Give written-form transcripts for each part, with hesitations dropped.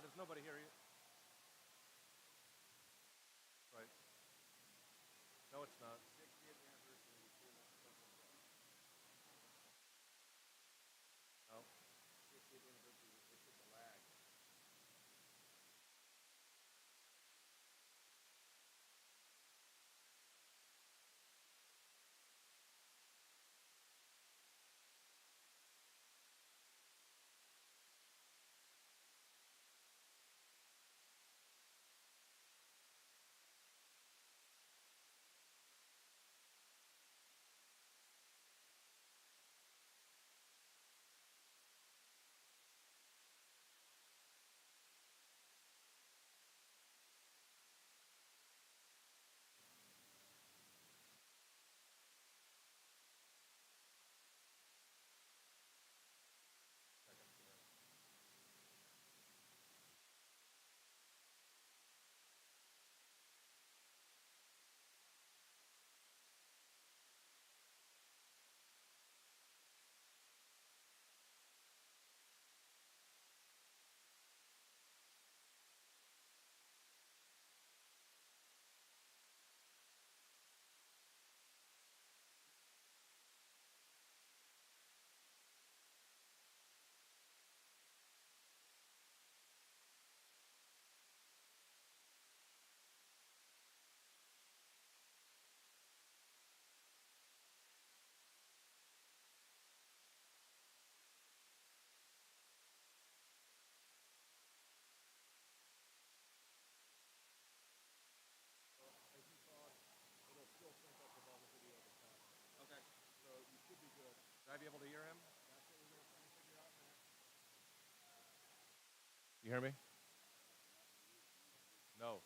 there's nobody here. Right. No, it's not. 60th anniversary. No. 60th anniversary. It's just a lag. It'll still sync up with all the video of the time. Okay. So you should be good. Should I be able to hear him? That's what we're going to try and figure out next. You hear me? No.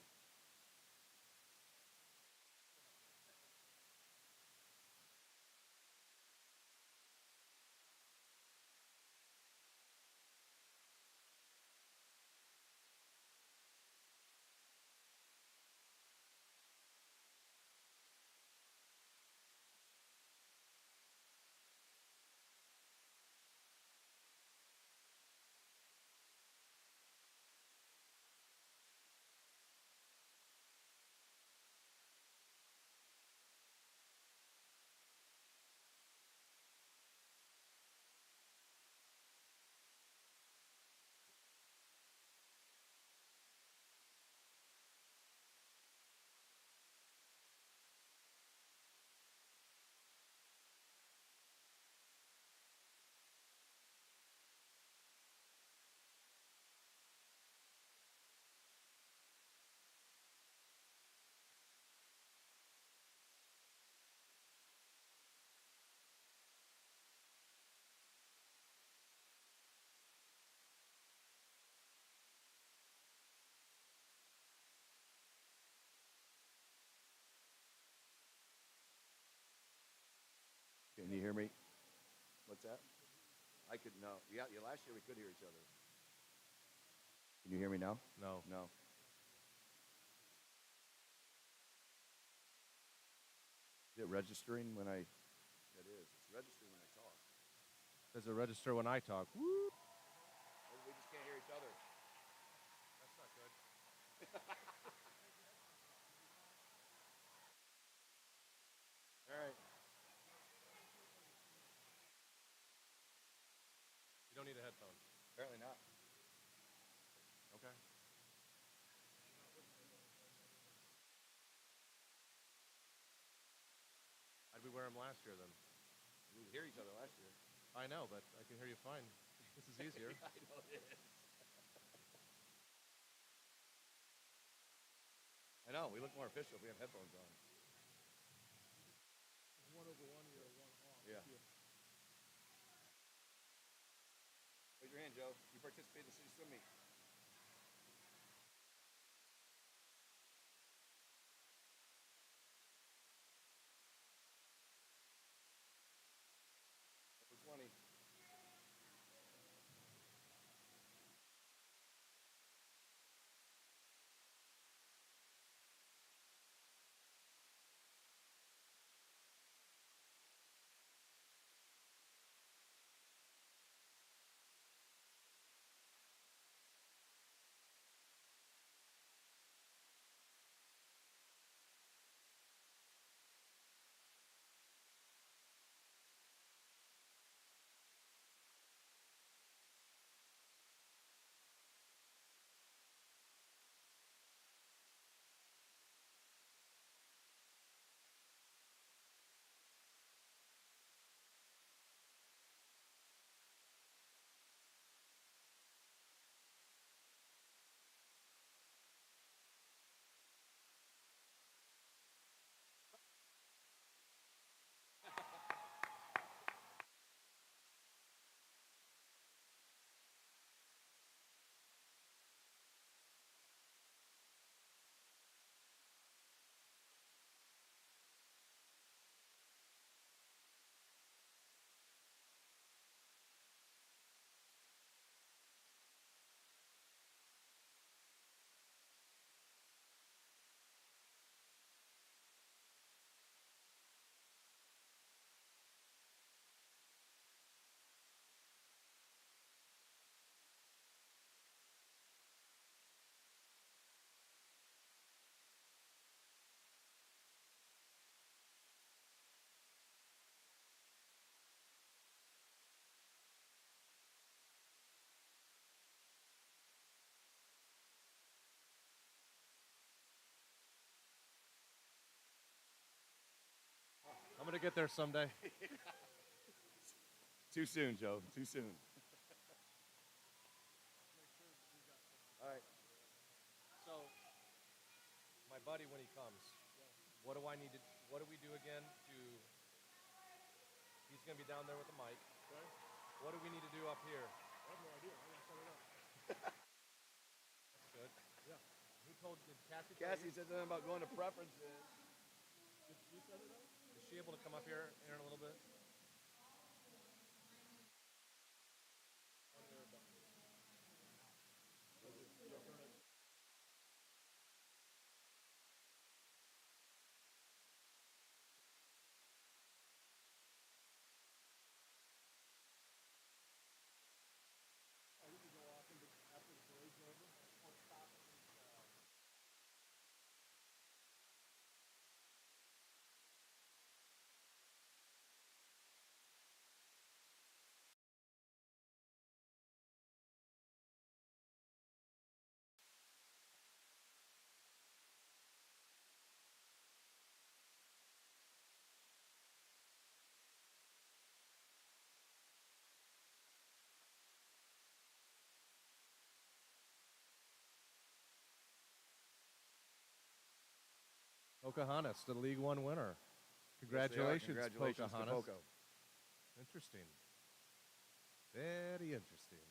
Can you hear me? What's that? I could, no. Yeah, last year we could hear each other. Can you hear me now? No. No. Is it registering when I... It is. It's registering when I talk. Does it register when I talk? Woo! We just can't hear each other. That's not good. All right. You don't need a headphone. Apparently not. Okay. How'd we wear them last year then? We would hear each other last year. I know, but I can hear you fine. This is easier. I know it is. I know. We look more official if we have headphones on. One over one or one off. Yeah. Raise your hand, Joe. You participate in the city swim meet. Number 20. Gonna get there someday. Too soon, Joe. Too soon. All right. So, my buddy, when he comes, what do I need to? What do we do again to? He's gonna be down there with the mic. Okay? What do we need to do up here? I have no idea. I'm gonna set it up. That's good. Yeah. Who told? Did Cassie? tell Cassie you? said something about going to preferences. Did you set it up? Is she able to come up here in a little bit? On air button. You'll turn it. Oh, we can go off into after the parade's over. Or stop at least. Pocahontas, the League One winner. Yes, they are. Congratulations, Congratulations to Pocahontas. Poco. Interesting. Very interesting.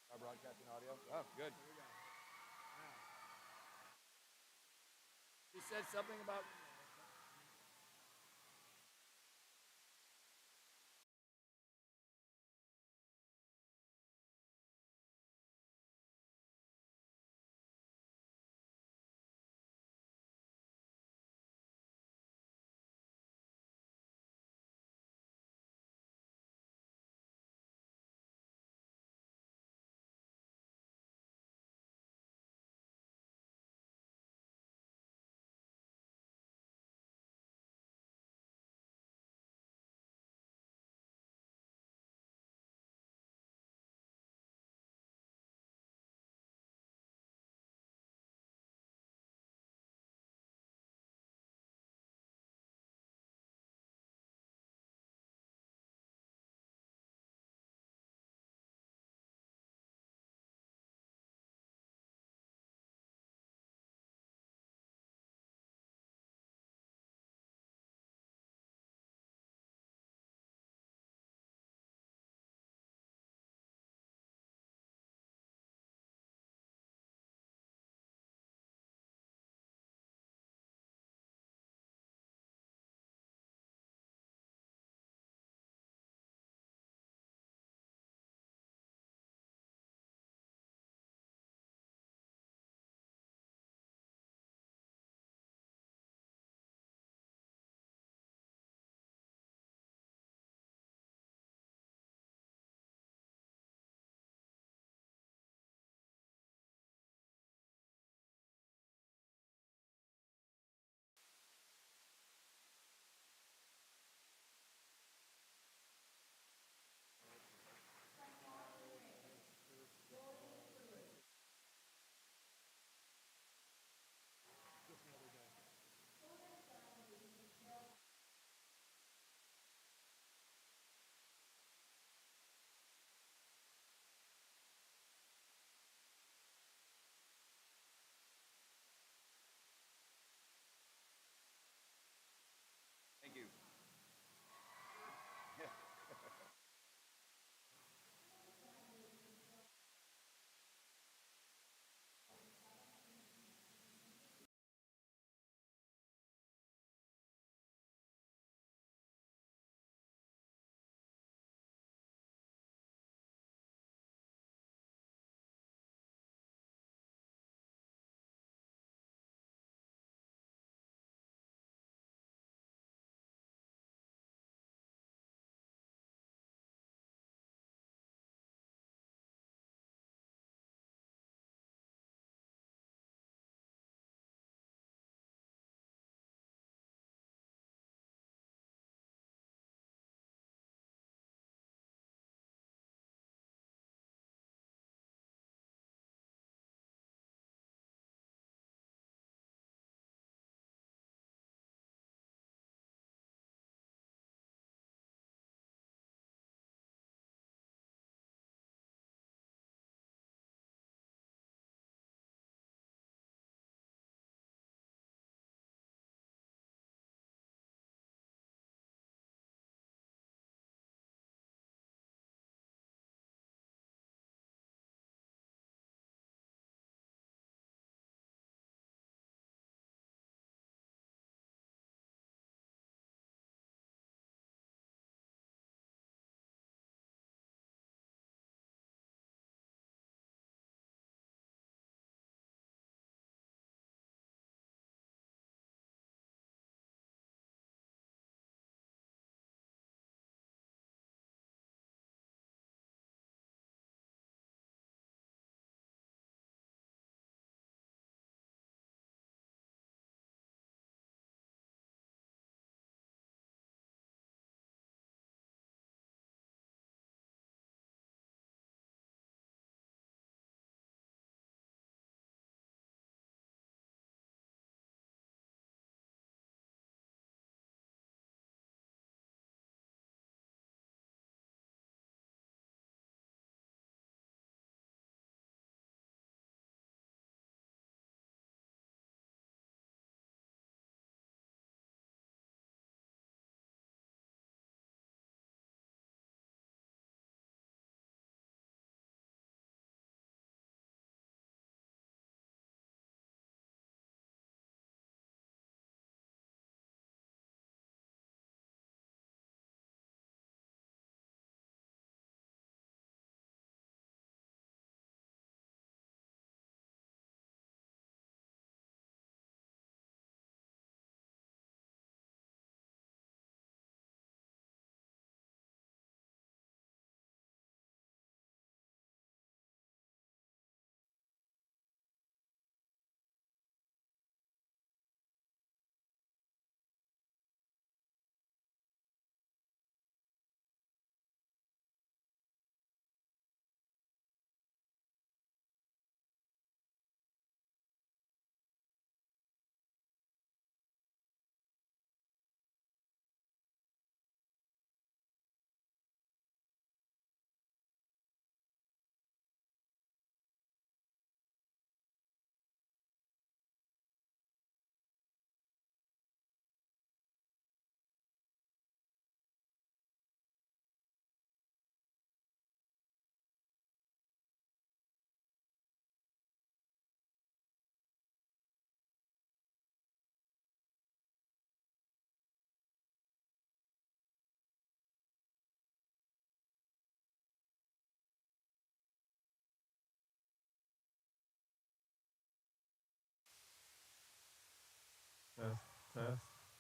Our broadcasting audio. Oh, good. Here we go. Now. He said something about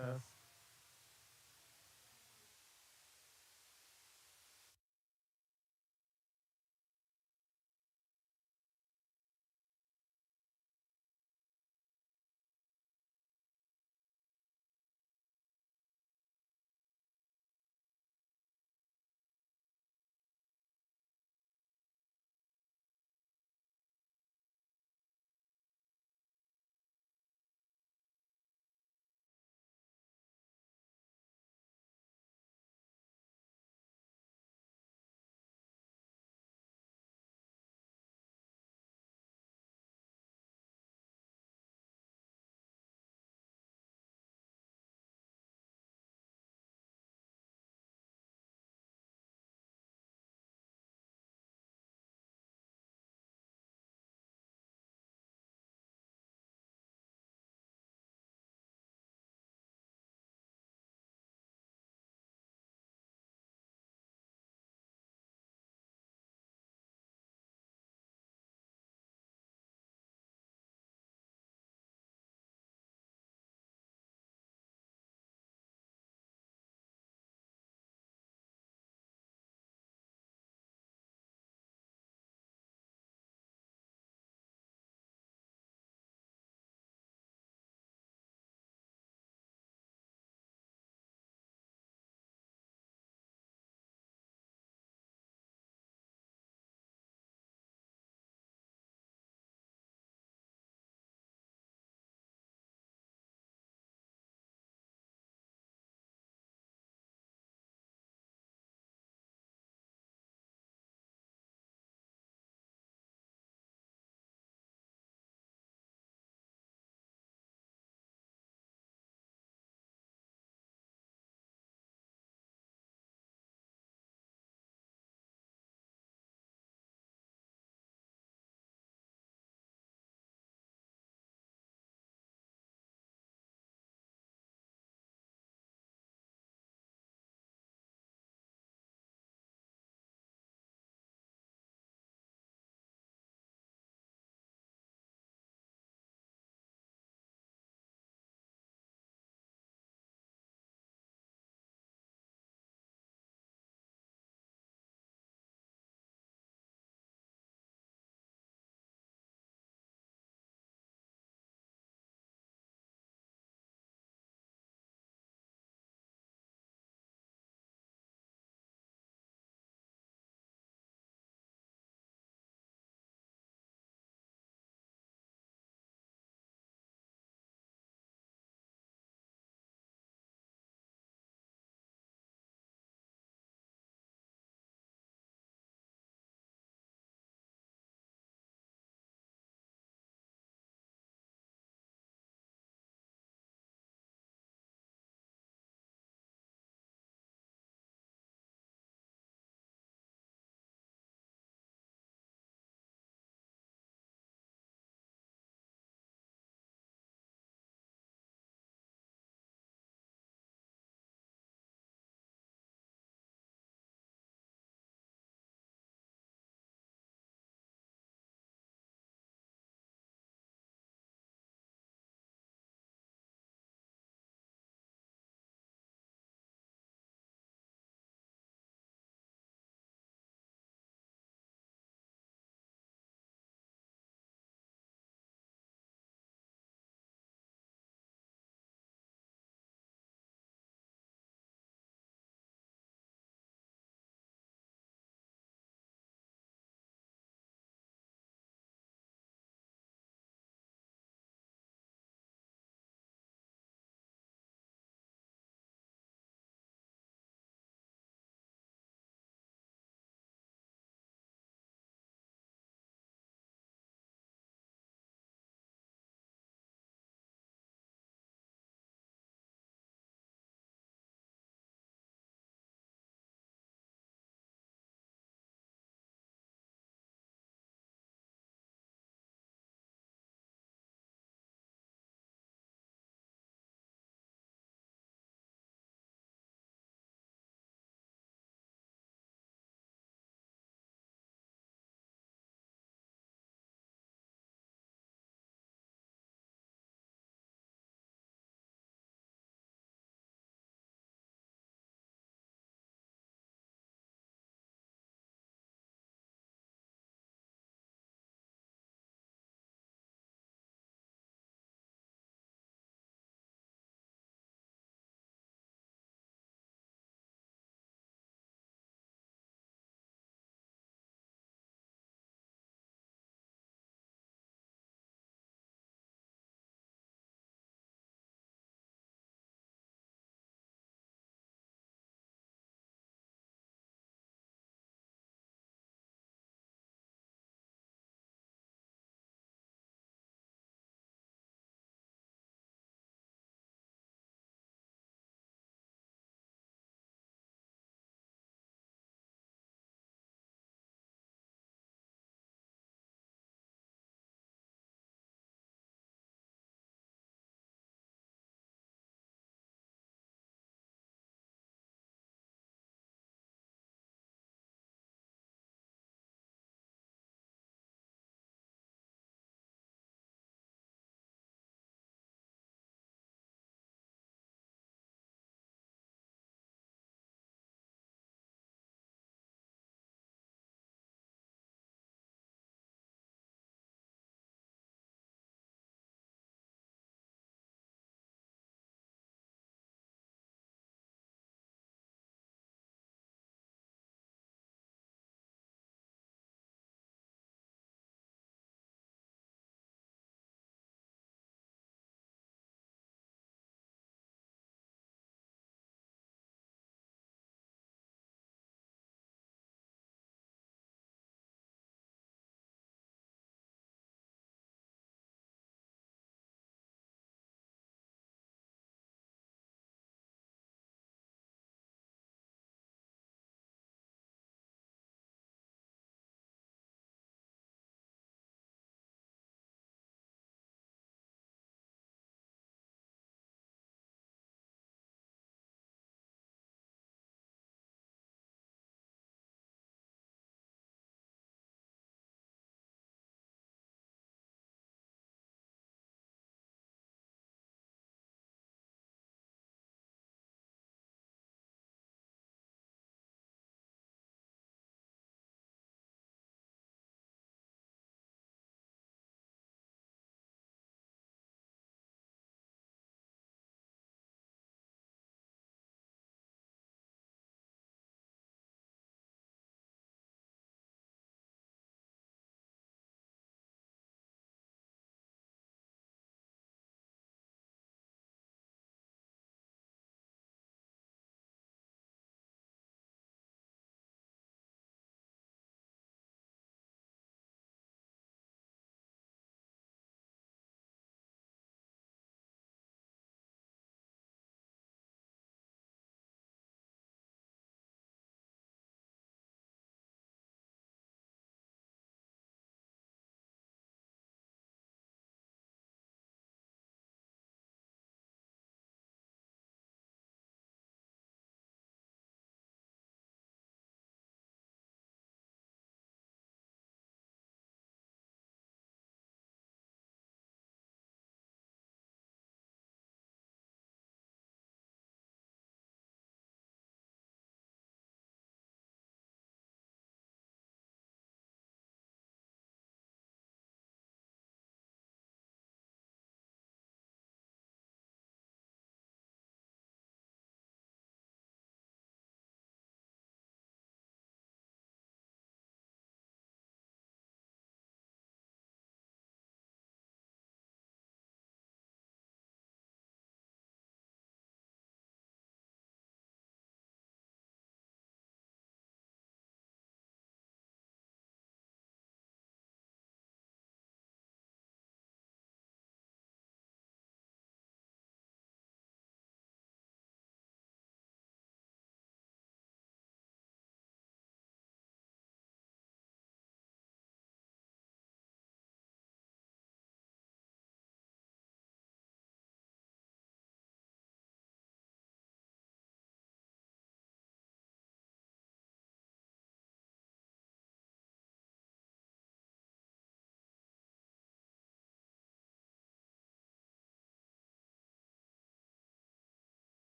test.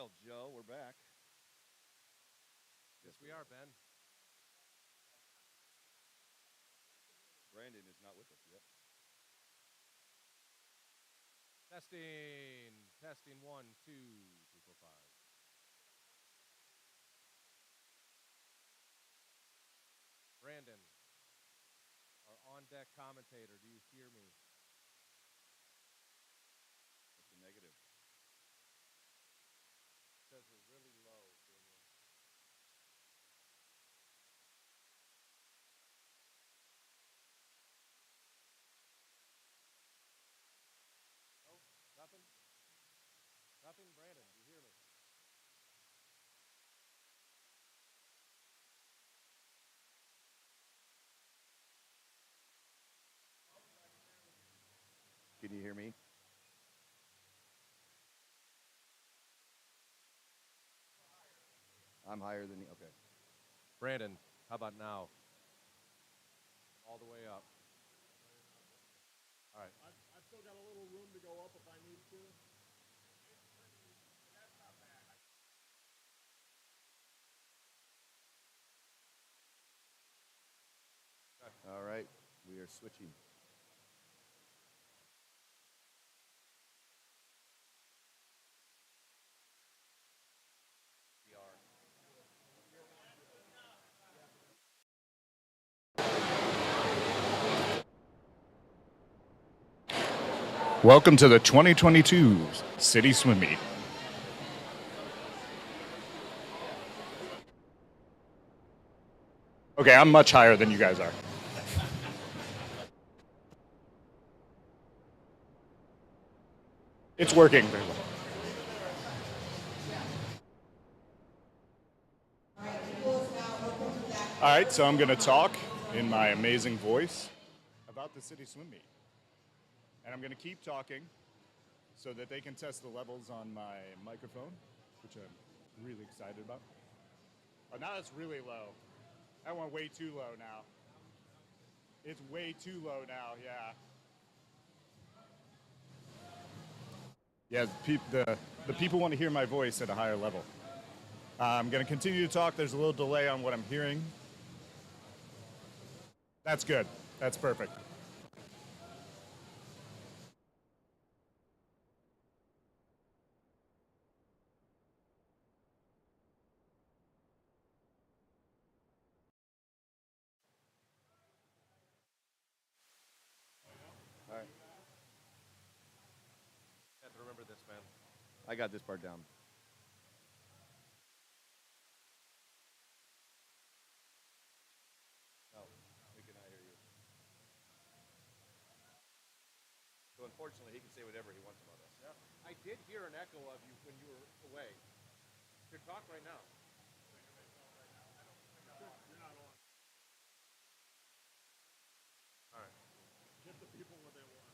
Well, Joe, we're back. Yes, we are, Ben. Brandon is not with us yet. Testing. Testing. 1, 2, 3, 4, 5. Brandon, our on-deck commentator, do you hear me? That's a negative. It says we're really low, Damien. No? Nothing? Nothing? Brandon, do you hear me? Can you hear me? I'm higher than you. Okay. Brandon, how about now? All the way up. All right. I've still got a little room to go up if I need to. All right. We are switching. We are. Welcome to the 2022 City Swim Meet. Okay, I'm much higher than you guys are. It's working very well. All right, so I'm going to talk in my amazing voice about the City Swim Meet. And I'm going to keep talking so that they can test the levels on my microphone, which I'm really excited about. Oh, now it's really low. That went way too low now. It's way too low now, yeah. Yeah, the people want to hear my voice at a higher level. I'm going to continue to talk. There's a little delay on what I'm hearing. That's good. That's perfect. All right. You have to remember this, man. I got this part down. No, we cannot hear you. So unfortunately, he can say whatever he wants about us. Yeah. I did hear an echo of you when you were away. You could talk right now. All right. Get the people where they want.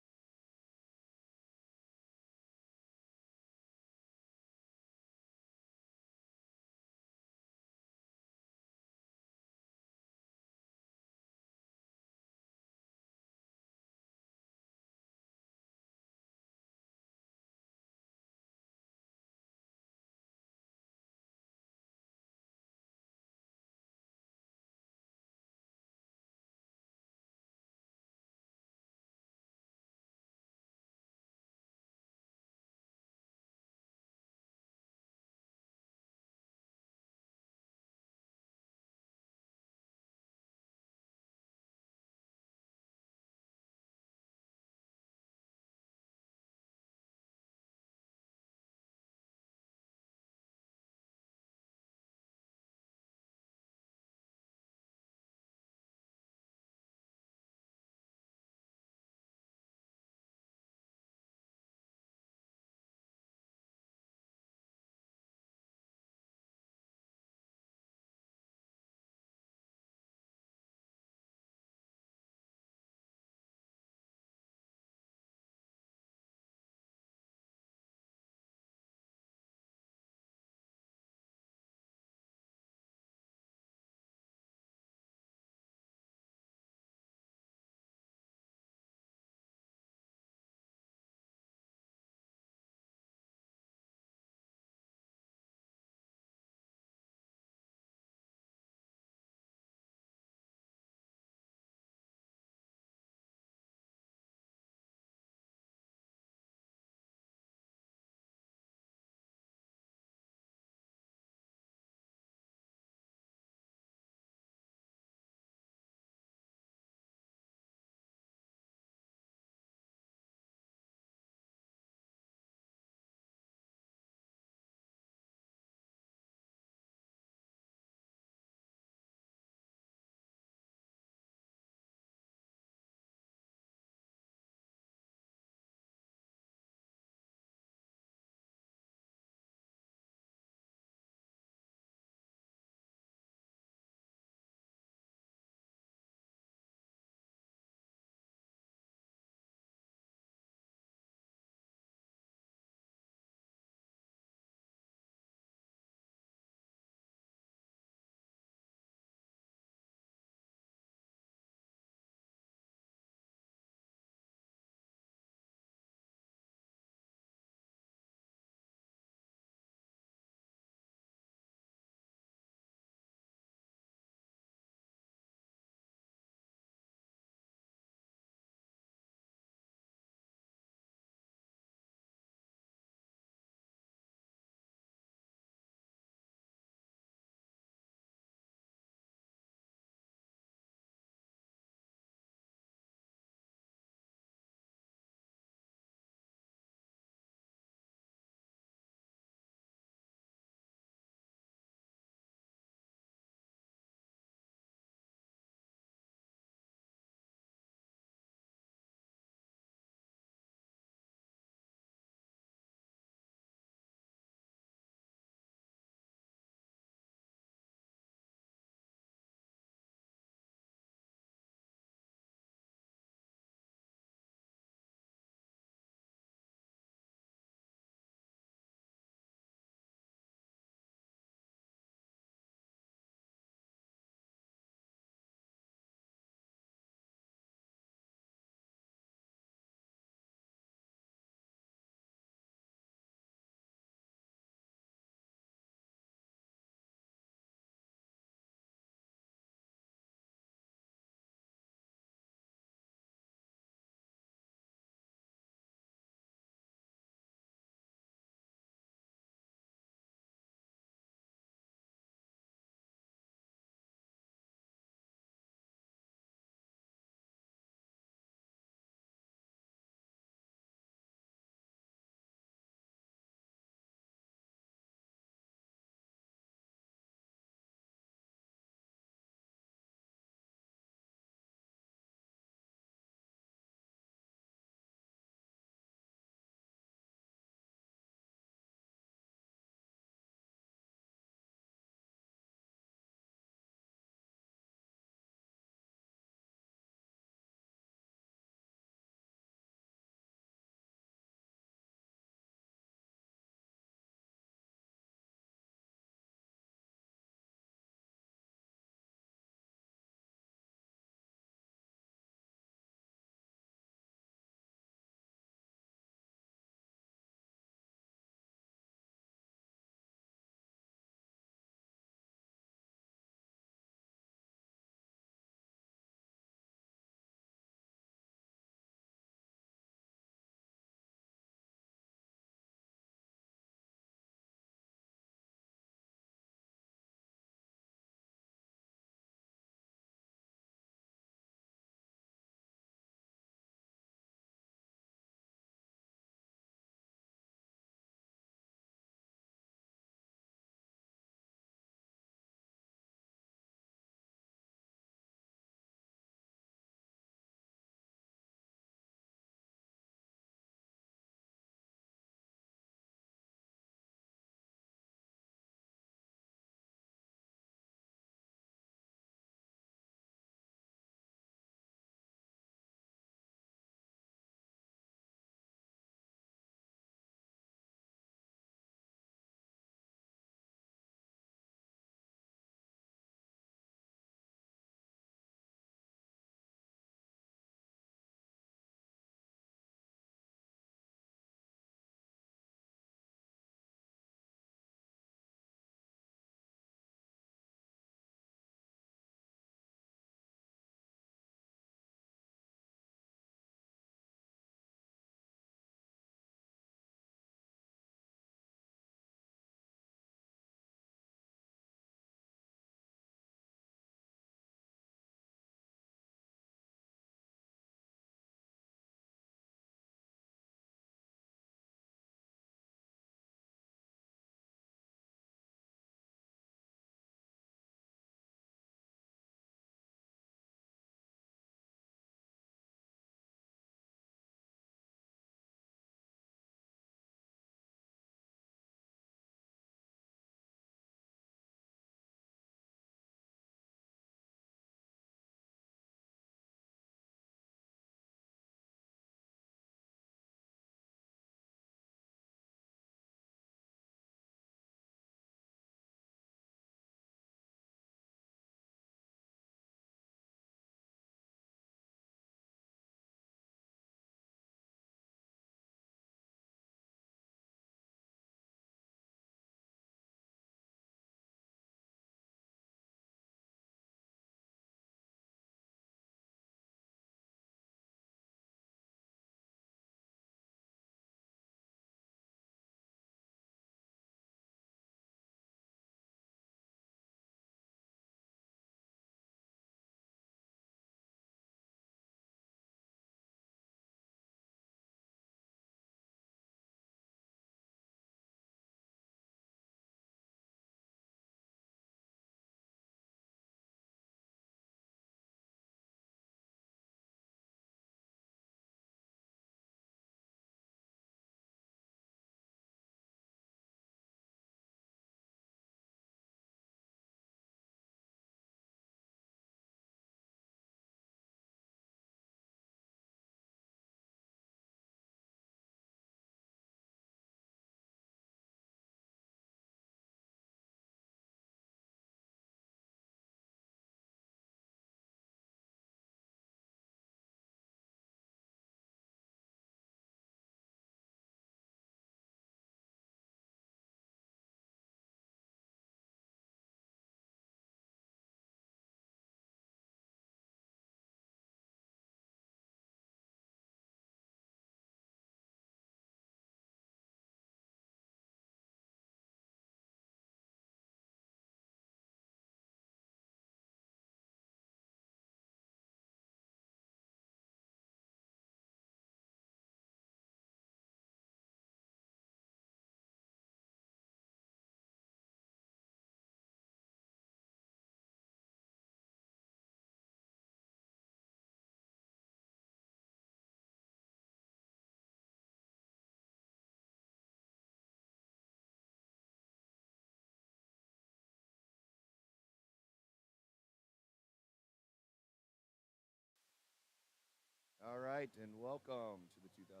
All right, and welcome to the 2022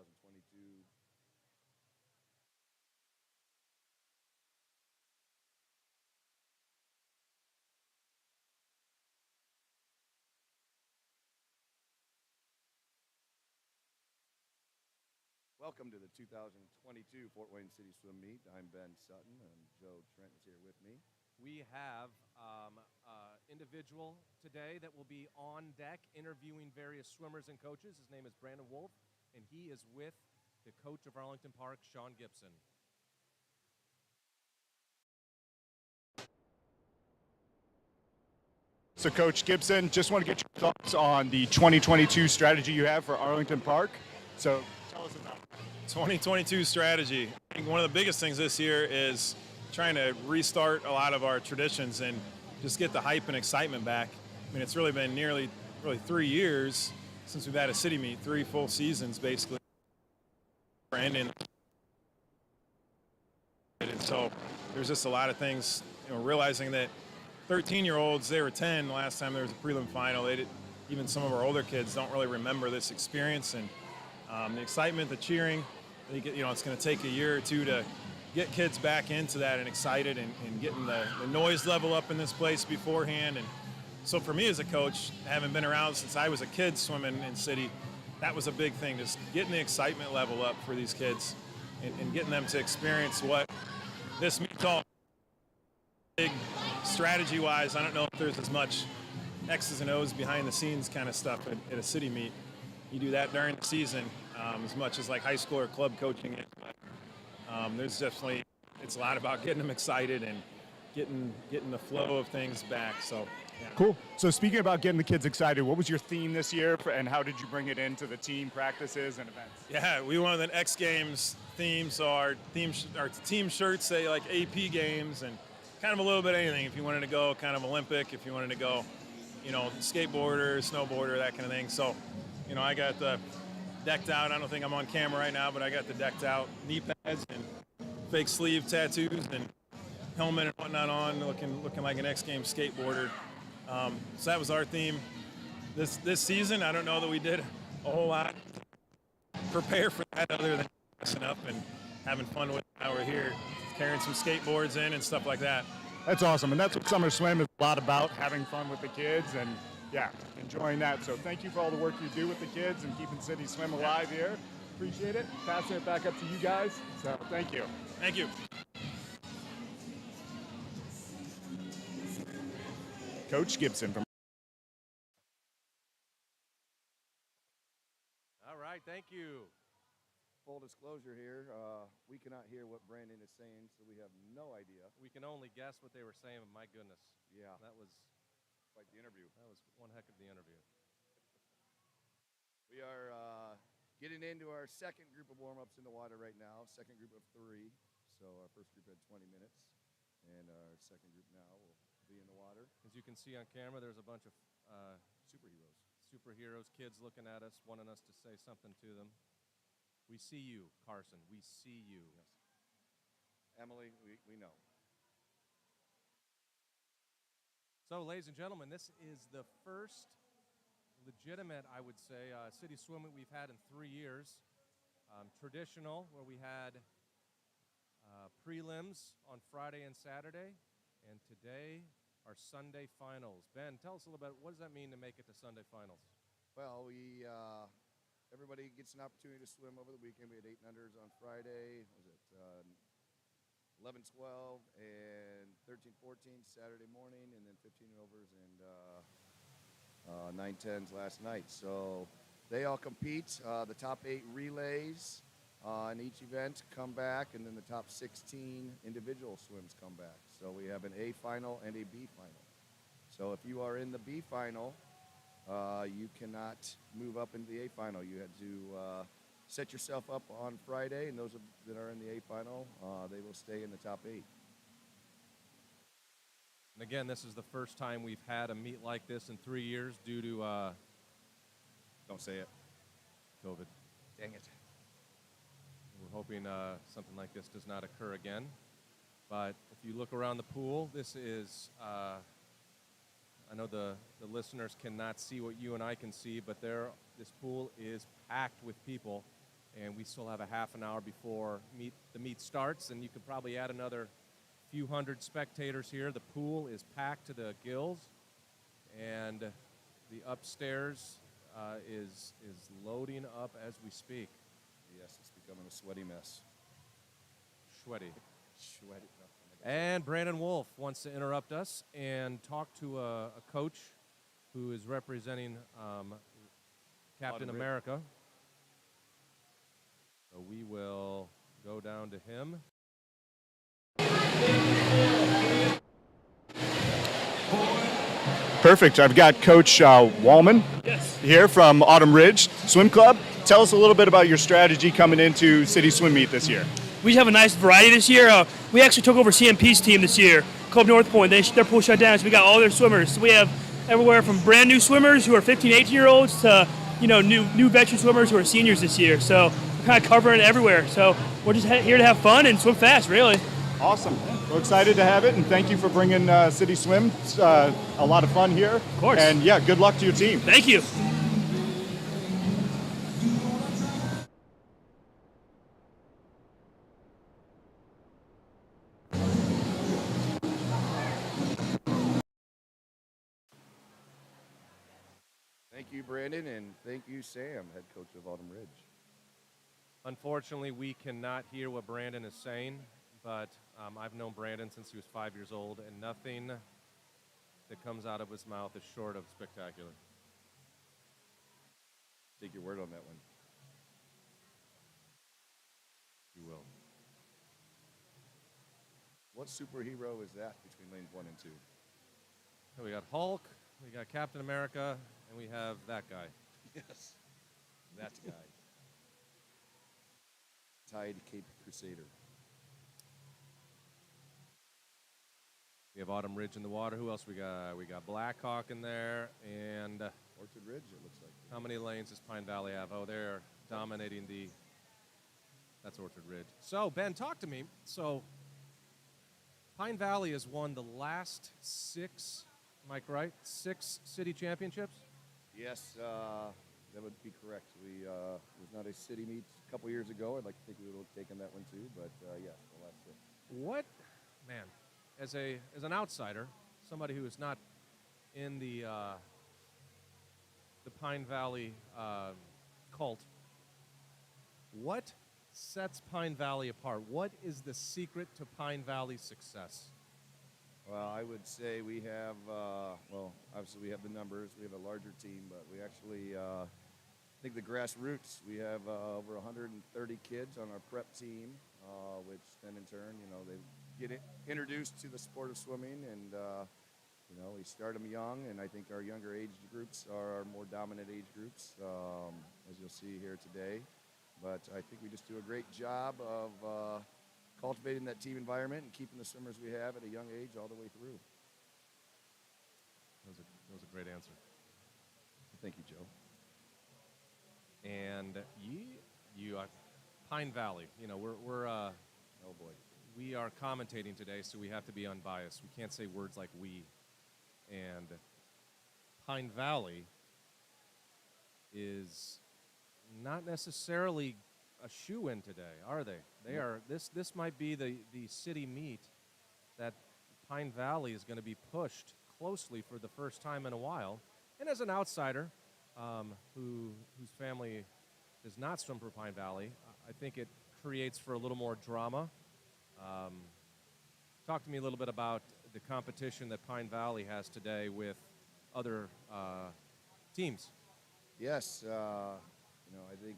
Welcome to the 2022 Fort Wayne City Swim Meet. I'm Ben Sutton, and Joe Trent is here with me. We have individual today that will be on deck interviewing various swimmers and coaches. His name is Brandon Wolf, and he is with the coach of Arlington Park, Sean Gibson. So, Coach Gibson, just want to get your thoughts on the 2022 strategy you have for Arlington Park. So, tell us about it. 2022 strategy. I think one of the biggest things this year is trying to restart a lot of our traditions and just get the hype and excitement back. I mean, it's really been nearly 3 years since we've had a city meet, 3 full seasons basically. And so there's just a lot of things, realizing that 13-year-olds, they were 10 the last time there was a prelim final. Even some of our older kids don't really remember this experience, and the excitement, the cheering. It's going to take a year or two to get kids back into that and excited and getting the noise level up in this place beforehand. And so for me as a coach, having been around since I was a kid swimming in city, that was a big thing, just getting the excitement level up for these kids and getting them to experience what this meet's all big. Strategy-wise, I don't know if there's as much X's and O's behind the scenes kind of stuff at a city meet. You do that during the season as much as like high school or club coaching is. There's definitely, it's a lot about getting them excited and getting the flow of things back. So, yeah. Cool. So, speaking about getting the kids excited, what was your theme this year, and how did you bring it into the team practices and events? Yeah, we wanted an X Games theme, so our team shirts say like AP Games and kind of a little bit of anything. If you wanted to go kind of Olympic, if you wanted to go, skateboarder, snowboarder, that kind of thing. So, I got the decked out. I don't think I'm on camera right now, but I got the decked out knee pads and fake sleeve tattoos and helmet and whatnot on, looking like an X Games skateboarder. So that was our theme this season. I don't know that we did a whole lot to prepare for that other than dressing up and having fun with it. Now we're here carrying some skateboards in and stuff like that. That's awesome, and that's what Summer Swim is a lot about, having fun with the kids and, enjoying that. So thank you for all the work you do with the kids and keeping City Swim alive here. Appreciate it. Passing it back up to you guys. So thank you. Thank you. Coach Gibson from. All right, thank you. Full disclosure here, we cannot hear what Brandon is saying, so we have no idea. We can only guess what they were saying, but my goodness. Yeah. That was Quite the interview. That was one heck of the interview. We are getting into our second group of warm-ups in the water right now, second group of 3. So our first group had 20 minutes, and our second group now will be in the water. As you can see on camera, there's a bunch of superheroes, kids looking at us, wanting us to say something to them. We see you, Carson. We see you. Yes. Emily, we know. So, ladies and gentlemen, this is the first legitimate, I would say, city swim meet we've had in 3 years. Traditional, where we had prelims on Friday and Saturday, and today our Sunday finals. Ben, tell us a little bit, what does that mean to make it to Sunday finals? Well, everybody gets an opportunity to swim over the weekend. We had 8 unders on Friday. Was it 11, 12, and 13, 14 Saturday morning, and then 15 overs and 9, 10s last night. So they all compete. The top 8 relays in each event come back, and then the top 16 individual swims come back. So we have an A final and a B final. So if you are in the B final, you cannot move up into the A final. You had to set yourself up on Friday, and those that are in the A final, they will stay in the top 8. And again, this is the first time we've had a meet like this in 3 years due to Don't say it. COVID. Dang it. We're hoping something like this does not occur again. But if you look around the pool, this is I know the listeners cannot see what you and I can see, but this pool is packed with people, and we still have a half an hour before the meet starts, and you could probably add another few hundred spectators here. The pool is packed to the gills, and the upstairs is loading up as we speak. Yes, it's becoming a sweaty mess. Sweaty. Sweaty. And Brandon Wolf wants to interrupt us and talk to a coach who is representing Captain America. So we will go down to him. Perfect. I've got Coach Wallman here from Autumn Ridge Swim Club. Tell us a little bit about your strategy coming into City Swim Meet this year. We have a nice variety this year. We actually took over CMP's team this year, Club North Point. Their pool shut down, so we got all their swimmers. So we have everywhere from brand new swimmers who are 15, 18-year-olds to new veteran swimmers who are seniors this year. So we're kind of covering everywhere. So we're just here to have fun and swim fast, really. Awesome. We're excited to have it, and thank you for bringing City Swim. It's a lot of fun here. Of course. And yeah, good luck to your team. Thank you. Thank you, Brandon, and thank you, Sam, head coach of Autumn Ridge. Unfortunately, we cannot hear what Brandon is saying, but I've known Brandon since he was 5 years old, and nothing that comes out of his mouth is short of spectacular. Take your word on that one. You will. What superhero is that between lanes 1 and 2? So we got Hulk, we got Captain America, and we have that guy. Yes, that guy. Tide Cape Crusader. We have Autumn Ridge in the water. Who else we got? We got Blackhawk in there, and Orchard Ridge, it looks like. how many lanes does Pine Valley have? Oh, they're dominating that's Orchard Ridge. So, Ben, talk to me. So, Pine Valley has won the last 6, am I correct? 6 city championships? Yes, that would be correct. It was not a city meet a couple years ago. I'd like to think we would have taken that one too, but yes, the last 6. What, man, as an outsider, somebody who is not in the Pine Valley cult, what sets Pine Valley apart? What is the secret to Pine Valley's success? Well, I would say we have, obviously we have the numbers. We have a larger team, but we actually, I think the grassroots, we have over 130 kids on our prep team, which then in turn, they get introduced to the sport of swimming, and, we start them young, and I think our younger age groups are our more dominant age groups, as you'll see here today. But I think we just do a great job of cultivating that team environment and keeping the swimmers we have at a young age all the way through. That was a great answer. Thank you, Joe. And you Pine Valley, we're oh boy, we are commentating today, so we have to be unbiased. We can't say words like we. And Pine Valley is not necessarily a shoe-in today, are they? They are. This might be the city meet that Pine Valley is going to be pushed closely for the first time in a while. And as an outsider, whose family does not swim for Pine Valley, I think it creates for a little more drama. Talk to me a little bit about the competition that Pine Valley has today with other teams. Yes, I think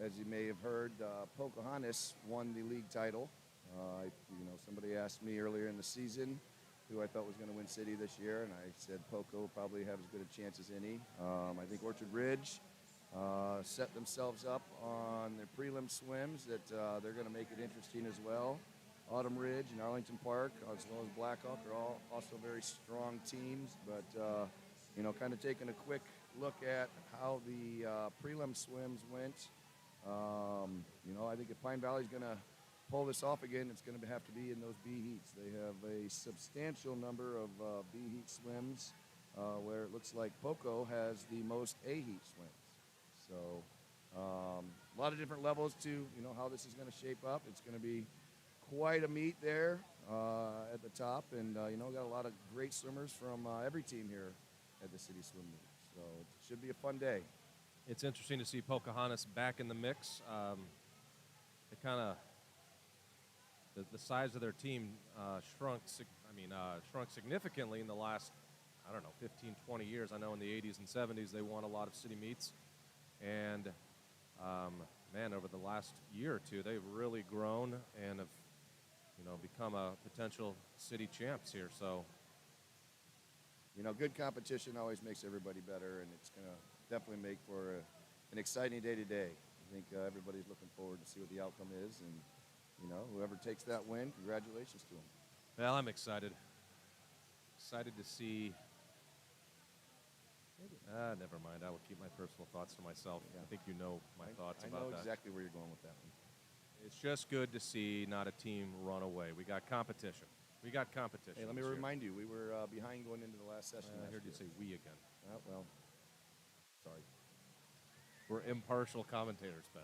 as you may have heard, Pocahontas won the league title. Somebody asked me earlier in the season who I thought was going to win city this year, and I said Poco probably have as good a chance as any. I think Orchard Ridge set themselves up on their prelim swims that they're going to make it interesting as well. Autumn Ridge and Arlington Park, as well as Blackhawk, are all also very strong teams. But, kind of taking a quick look at how the prelim swims went, I think if Pine Valley's going to pull this off again, it's going to have to be in those B heats. They have a substantial number of B heat swims, where it looks like Poco has the most A heat swims. So a lot of different levels to how this is going to shape up. It's going to be quite a meet there at the top, and got a lot of great swimmers from every team here at the City Swim Meet. So it should be a fun day. It's interesting to see Pocahontas back in the mix. They kind of the size of their team shrunk significantly in the last, 15, 20 years. I know in the 80s and 70s they won a lot of city meets, and over the last year or two they've really grown and have become a potential city champs here. So good competition always makes everybody better, and it's going to definitely make for an exciting day today. I think everybody's looking forward to see what the outcome is, and whoever takes that win, congratulations to them. Well, I'm excited. Excited to see. Never mind. I will keep my personal thoughts to myself. Yeah. I think you know my thoughts about that. I know exactly where you're going with that one. It's just good to see not a team run away. We got competition. Hey, let me remind you, we were behind going into the last session. I heard you say we again. Well, sorry. We're impartial commentators, Ben.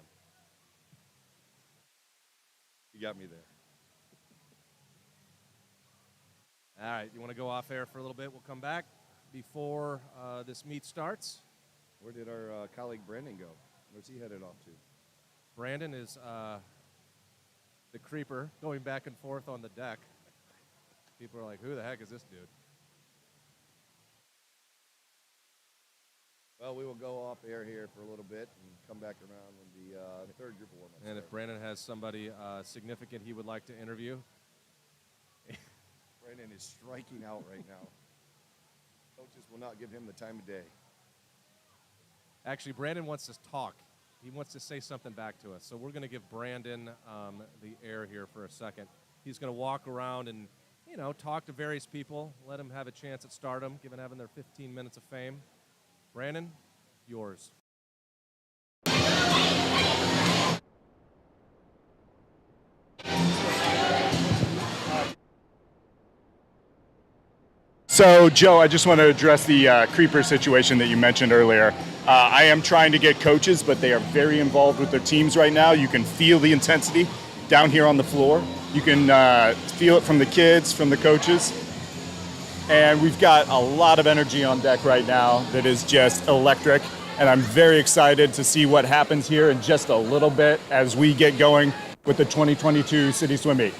You got me there. All right, you want to go off air for a little bit? We'll come back before this meet starts. Where did our colleague Brandon go? Where's he headed off to? Brandon is the creeper going back and forth on the deck. People are like, who the heck is this dude? Well, we will go off air here for a little bit and come back around when the third group of warm-ups. And if Brandon has somebody significant he would like to interview. Brandon is striking out right now. Coaches will not give him the time of day. Actually, Brandon wants to talk. He wants to say something back to us. So we're going to give Brandon the air here for a second. He's going to walk around and, talk to various people, let them have a chance at stardom, given having their 15 minutes of fame. Brandon, yours. So, Joe, I just want to address the creeper situation that you mentioned earlier. I am trying to get coaches, but they are very involved with their teams right now. You can feel the intensity down here on the floor. You can feel it from the kids, from the coaches. And we've got a lot of energy on deck right now that is just electric. And I'm very excited to see what happens here in just a little bit as we get going with the 2022 City Swim Meet.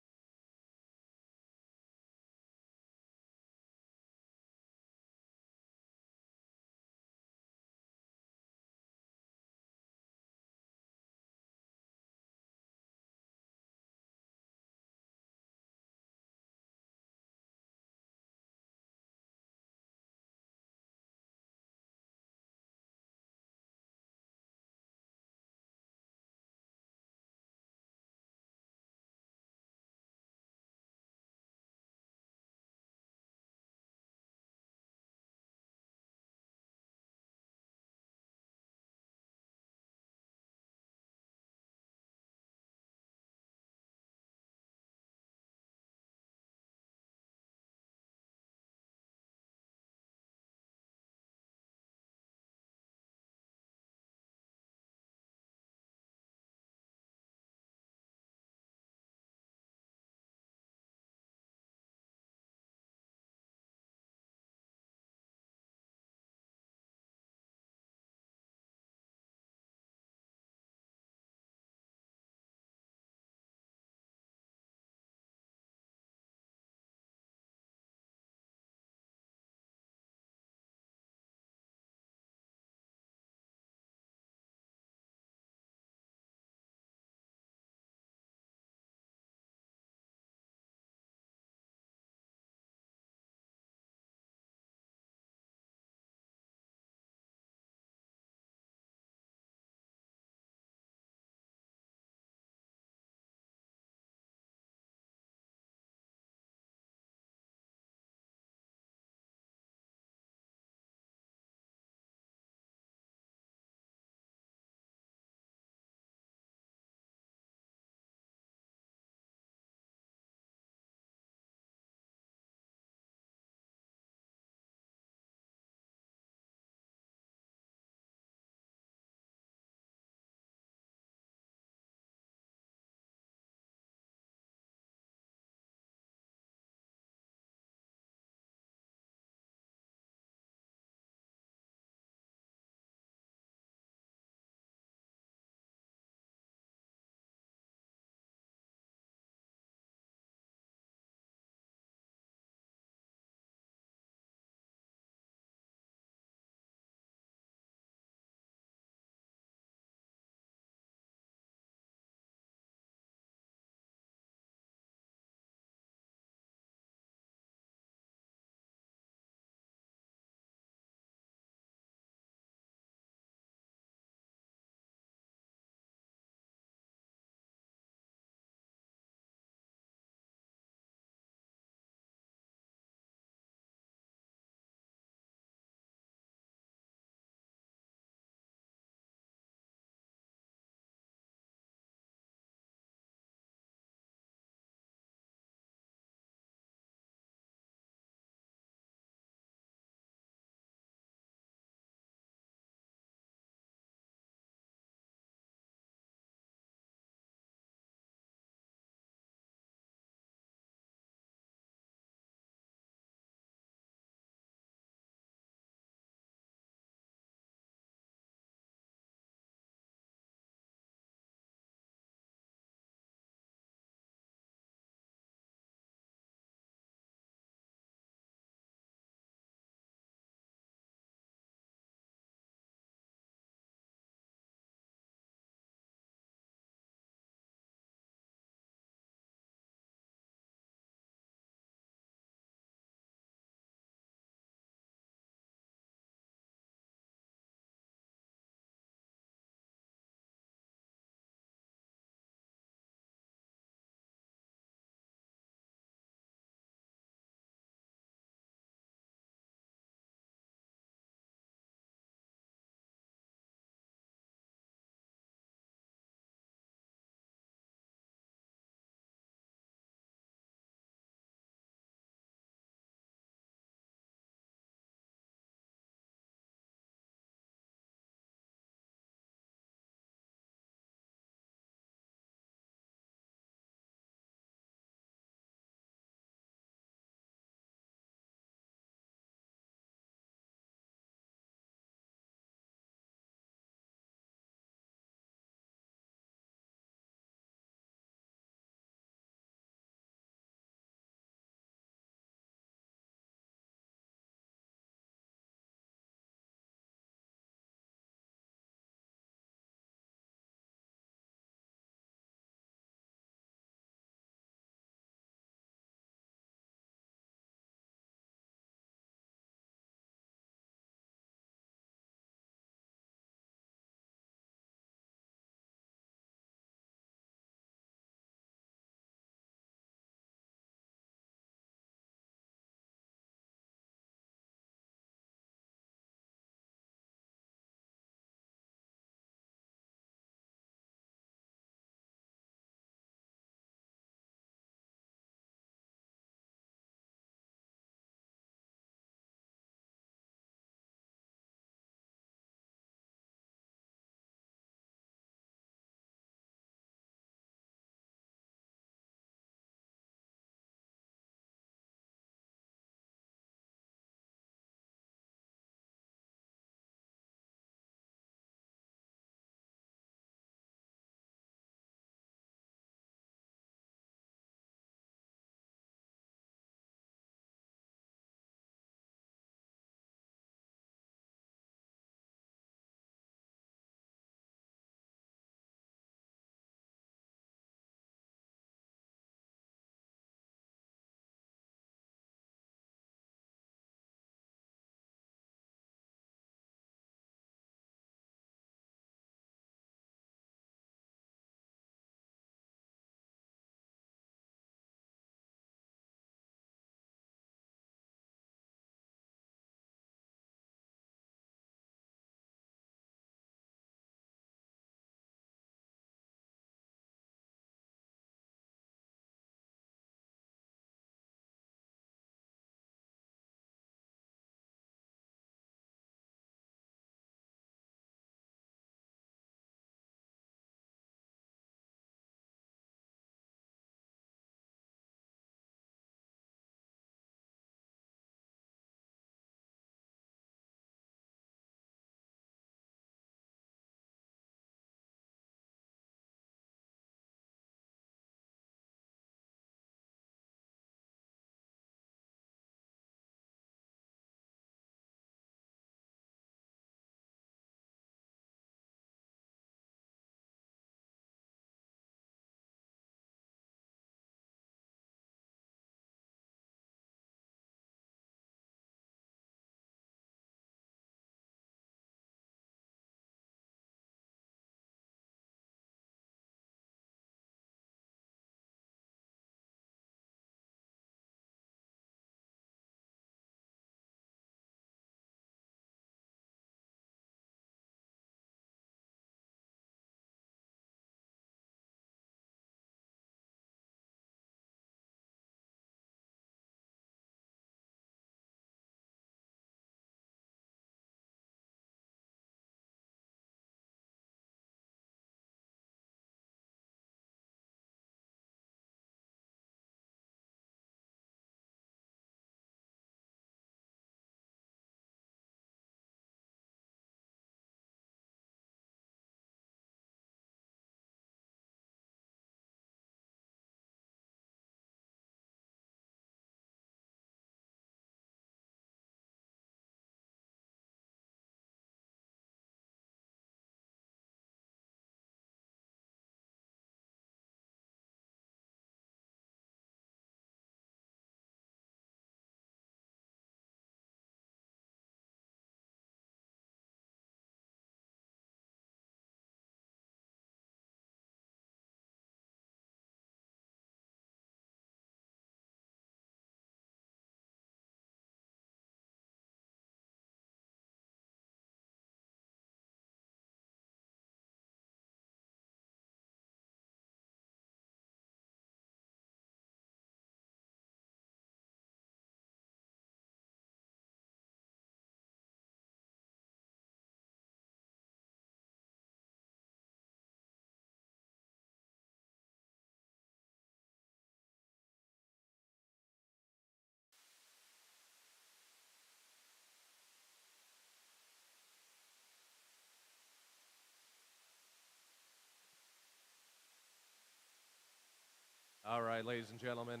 All right, ladies and gentlemen,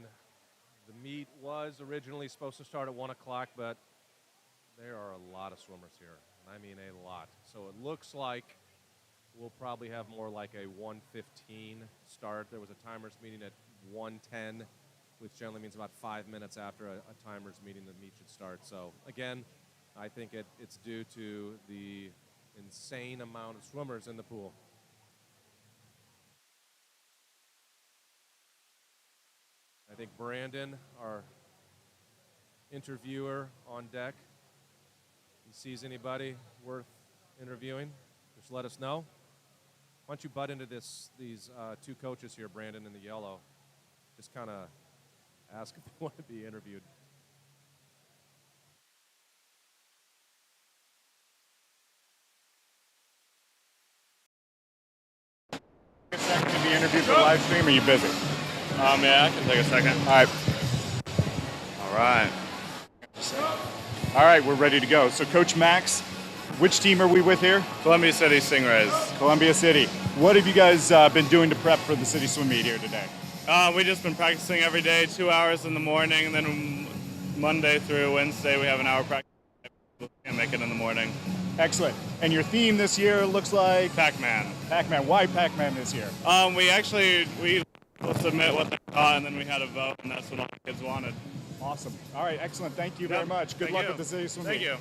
the meet was originally supposed to start at 1 o'clock, but there are a lot of swimmers here. And I mean a lot. So it looks like we'll probably have more like a 1:15 start. There was a timers meeting at 1:10, which generally means about 5 minutes after a timers meeting the meet should start. So again, I think it's due to the insane amount of swimmers in the pool. I think Brandon, our interviewer on deck, he sees anybody worth interviewing, just let us know. Why don't you butt into these two coaches here, Brandon in the yellow, just kind of ask if they want to be interviewed. A second to be interviewed for the live stream, or are you busy? Yeah, I can take a second. All right. All right. All right, we're ready to go. So, Coach Max, which team are we with here? Columbia City Stingrays. Columbia City. What have you guys been doing to prep for the city swim meet here today? We've just been practicing every day, 2 hours in the morning, and then Monday through Wednesday we have an hour practice and make it in the morning. Excellent. And your theme this year looks like? Pac-Man. Pac-Man. Why Pac-Man this year? We submit what they thought, and then we had a vote, and that's what all the kids wanted. Awesome. All right, excellent. Thank you very much. Good luck you. at the city swim Thank meet. you.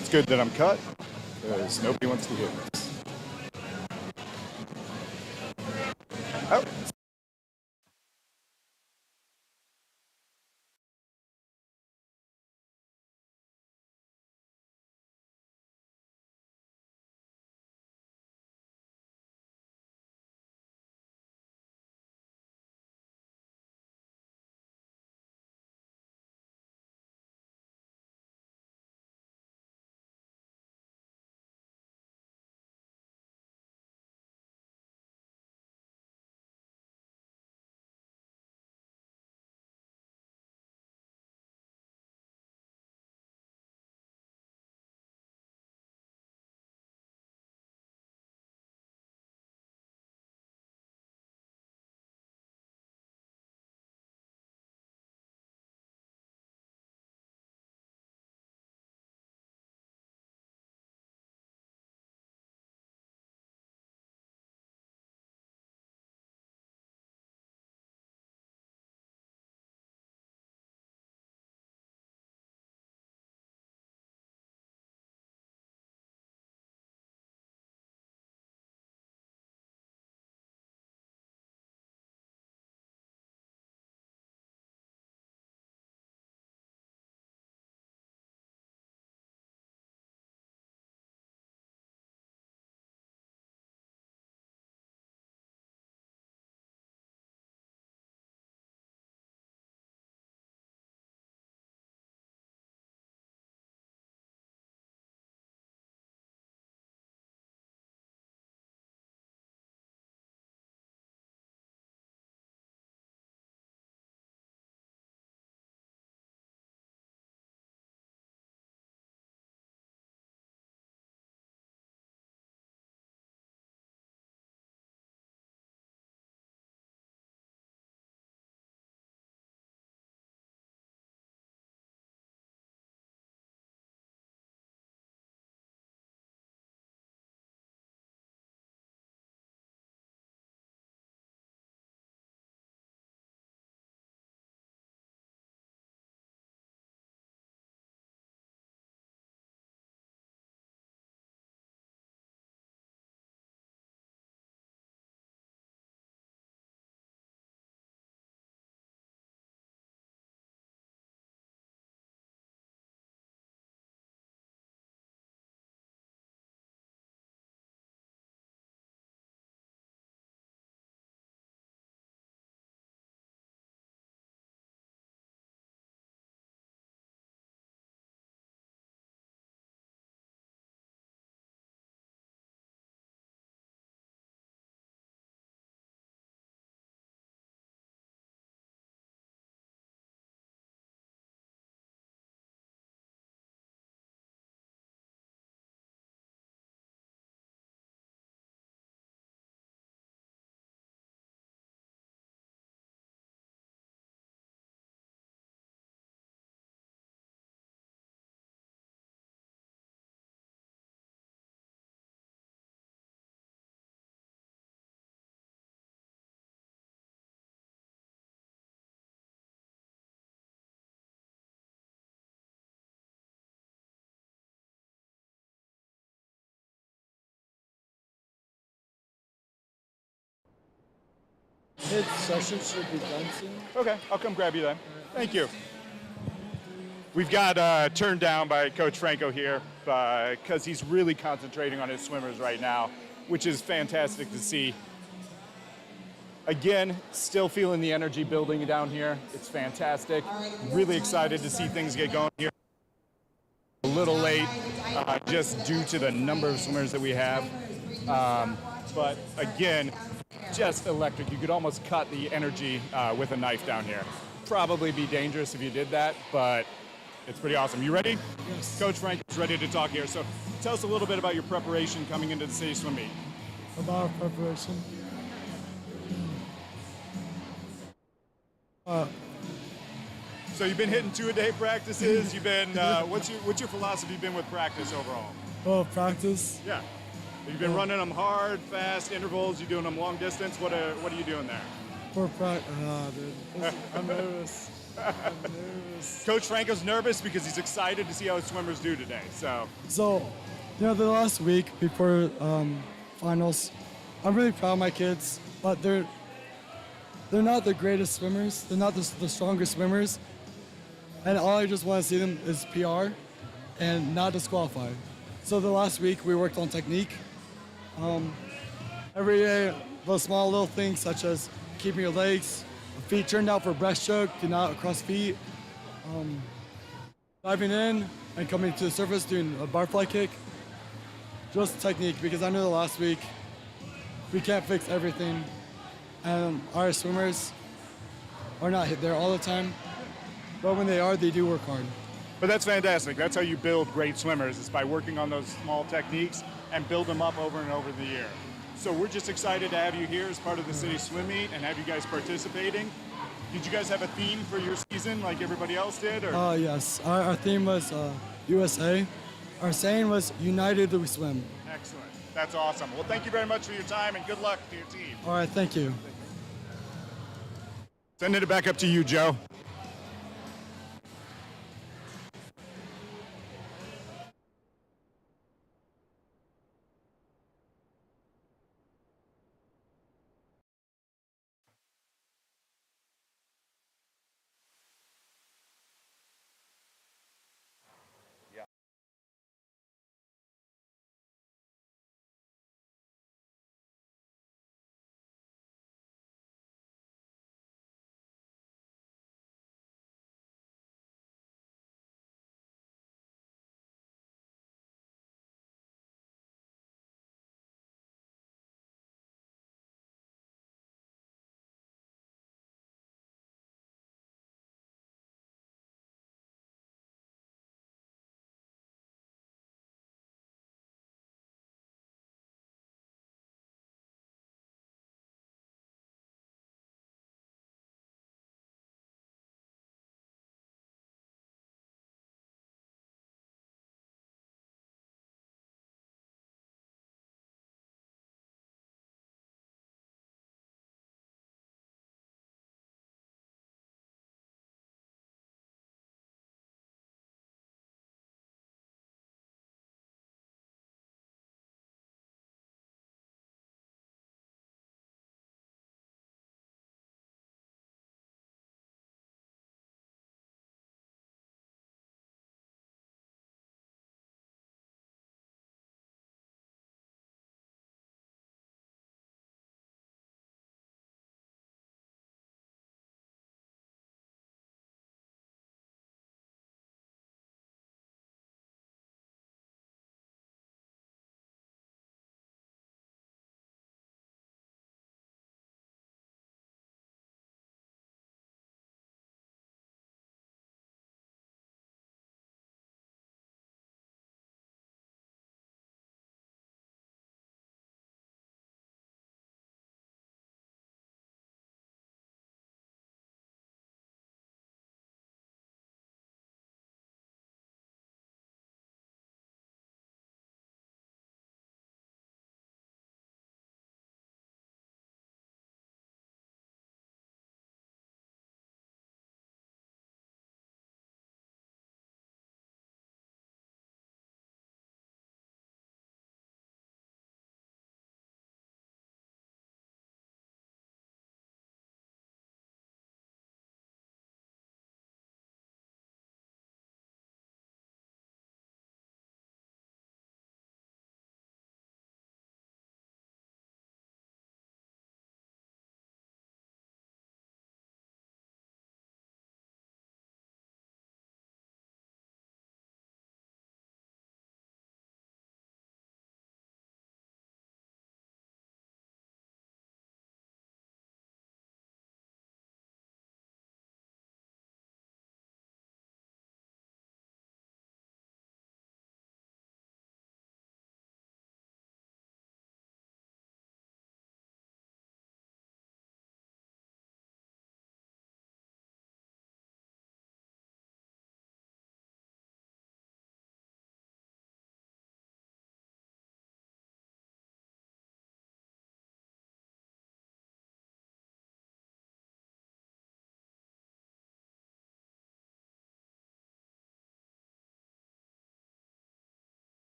It's good that I'm cut, because nobody wants to hear this. Oh. His session should be done soon. Okay, I'll come grab you then. Thank you. We've got turned down by Coach Franco here because he's really concentrating on his swimmers right now, which is fantastic to see. Again, still feeling the energy building down here. It's fantastic. Really excited to see things get going here. A little late, just due to the number of swimmers that we have. But again, just electric. You could almost cut the energy with a knife down here. Probably be dangerous if you did that, but it's pretty awesome. You ready? Yes. Coach Frank is ready to talk here. So tell us a little bit about your preparation coming into the City Swim Meet. About preparation. So you've been hitting 2-a-day practices. You've been what's your philosophy been with practice overall? Well, practice. Yeah. You've been running them hard, fast intervals. You're doing them long distance. What are you doing there? For practice. Dude. I'm nervous. I'm nervous. Coach Franco's nervous because he's excited to see how his swimmers do today. So, the last week before finals, I'm really proud of my kids, but they're not the greatest swimmers. They're not the strongest swimmers. And all I just want to see them is PR and not disqualify. So the last week we worked on technique. Every day, those small little things such as keeping your legs, feet turned out for breaststroke, do not across feet. Diving in and coming to the surface, doing a butterfly kick. Just technique, because I know the last week we can't fix everything. And our swimmers are not hit there all the time. But when they are, they do work hard. But that's fantastic. That's how you build great swimmers, is by working on those small techniques and build them up over and over the year. So we're just excited to have you here as part of the City Swim Meet and have you guys participating. Did you guys have a theme for your season like everybody else did? Or? Yes. Our theme was USA. Our saying was, United we swim. Excellent. That's awesome. Well, thank you very much for your time and good luck to your team. All right, thank you. Sending it back up to you, Joe.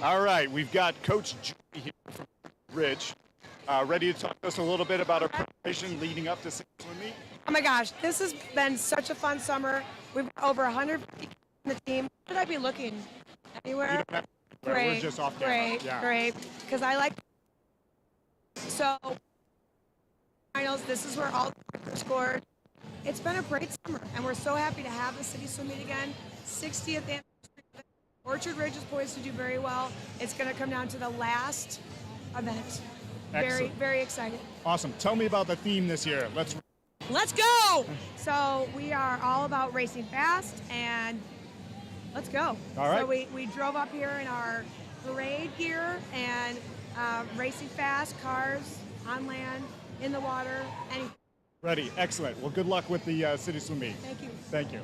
All right, we've got Coach Judy here from Ridge, ready to talk to us a little bit about our preparation leading up to City Swim Meet. Oh my gosh, this has been such a fun summer. We've got over 150 on the team. Where should I be looking? Anywhere? We're just off camera. Great. Because I like. So, finals. This is where all the scored. It's been a great summer, and we're so happy to have the City Swim Meet again. 60th anniversary. Orchard Ridge is poised to do very well. It's going to come down to the last event. Very, Excellent. very excited. Awesome. Tell me about the theme this year. Let's go! So we are all about racing fast, and let's go. All right. So we drove up here in our parade gear and racing fast, cars, on land, in the water, anything. Ready. Excellent. Well, good luck with the City Swim Meet. Thank you. Thank you.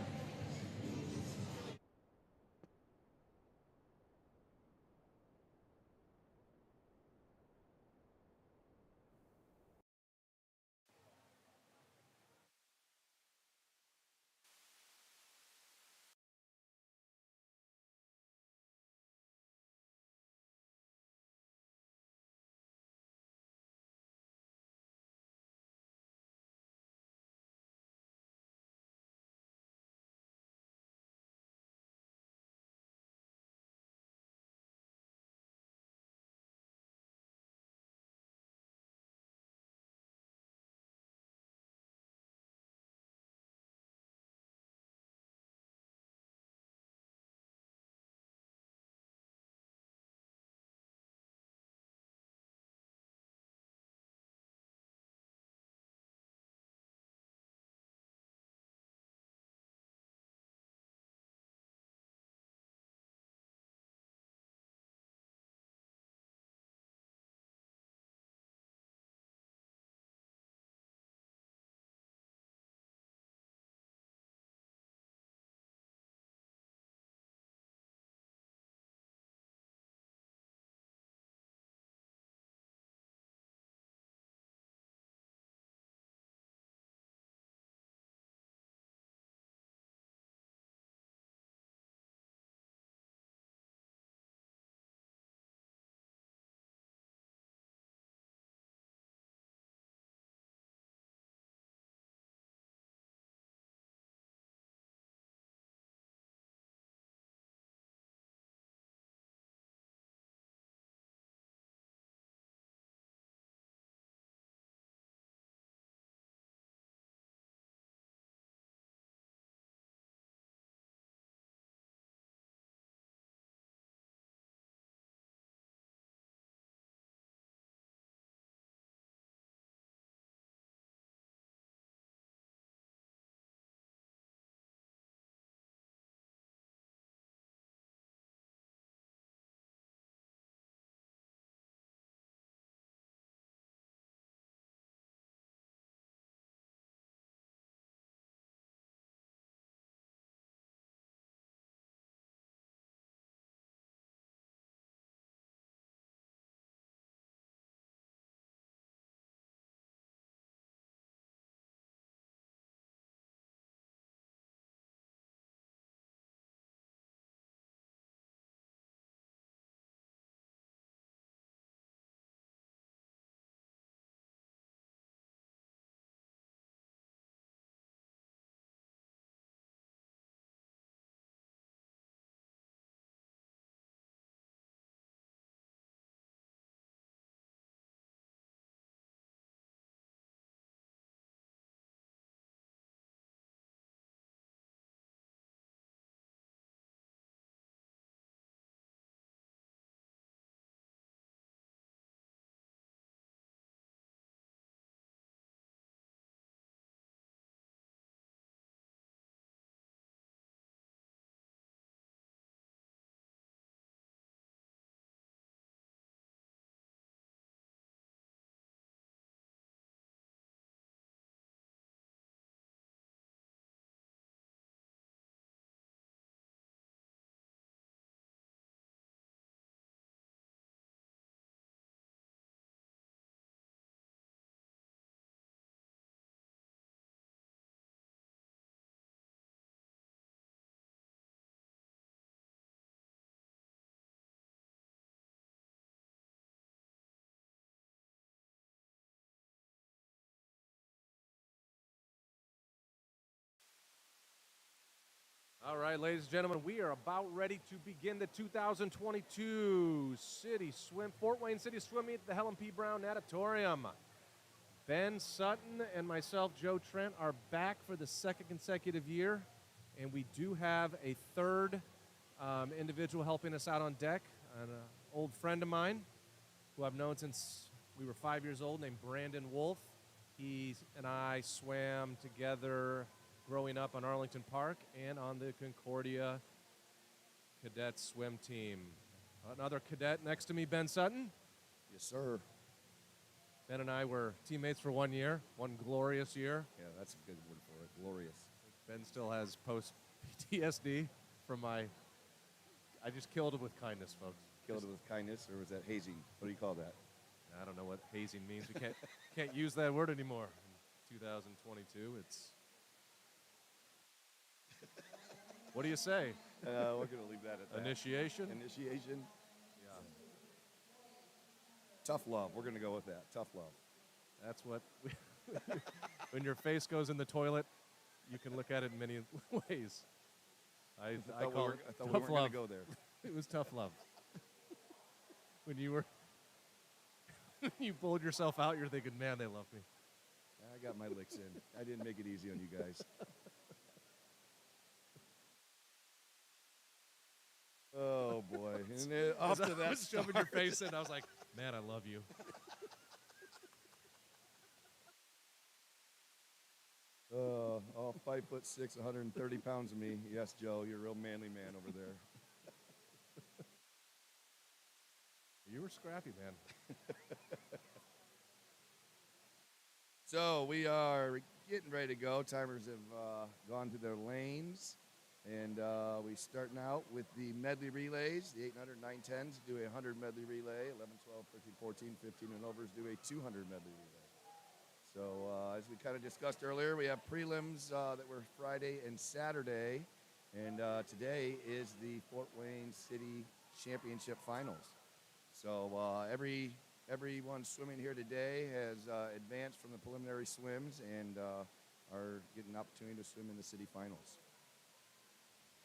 All right, ladies and gentlemen, we are about ready to begin the 2022 Fort Wayne City Swim Meet at the Helen P. Brown Natatorium. Ben Sutton and myself, Joe Trent, are back for the second consecutive year, and we do have a third individual helping us out on deck, an old friend of mine who I've known since we were 5 years old, named Brandon Wolf. He and I swam together growing up on Arlington Park and on the Concordia cadet swim team. Another cadet next to me, Ben Sutton. Yes, sir. Ben and I were teammates for 1 year, one glorious year. Yeah, that's a good word for it. Glorious. Ben still has post-PTSD from I just killed it with kindness, folks. Killed it with kindness, or was that hazing? What do you call that? I don't know what hazing means. We can't use that word anymore in 2022. It's what do you say? We're going to leave that at that. Initiation? Initiation. Yeah. Tough love. We're going to go with that. Tough love. That's what when your face goes in the toilet, you can look at it in many ways. I thought we weren't going to go there. It was tough love. When you pulled yourself out, you're thinking, man, they love me. I got my licks in. I didn't make it easy on you guys. Oh, boy. And then after that, I was shoving your face in. I was like, man, I love you. All 5'6", 130 pounds of me. Yes, Joe, you're a real manly man over there. You were scrappy, man. So we are getting ready to go. Timers have gone through their lanes. And we starting out with the medley relays. The 800, 910s do a 100 medley relay. 11, 12, 13, 14, 15 and overs do a 200 medley relay. So as we kind of discussed earlier, we have prelims that were Friday and Saturday. And today is the Fort Wayne City Championship Finals. So everyone swimming here today has advanced from the preliminary swims and are getting an opportunity to swim in the city finals.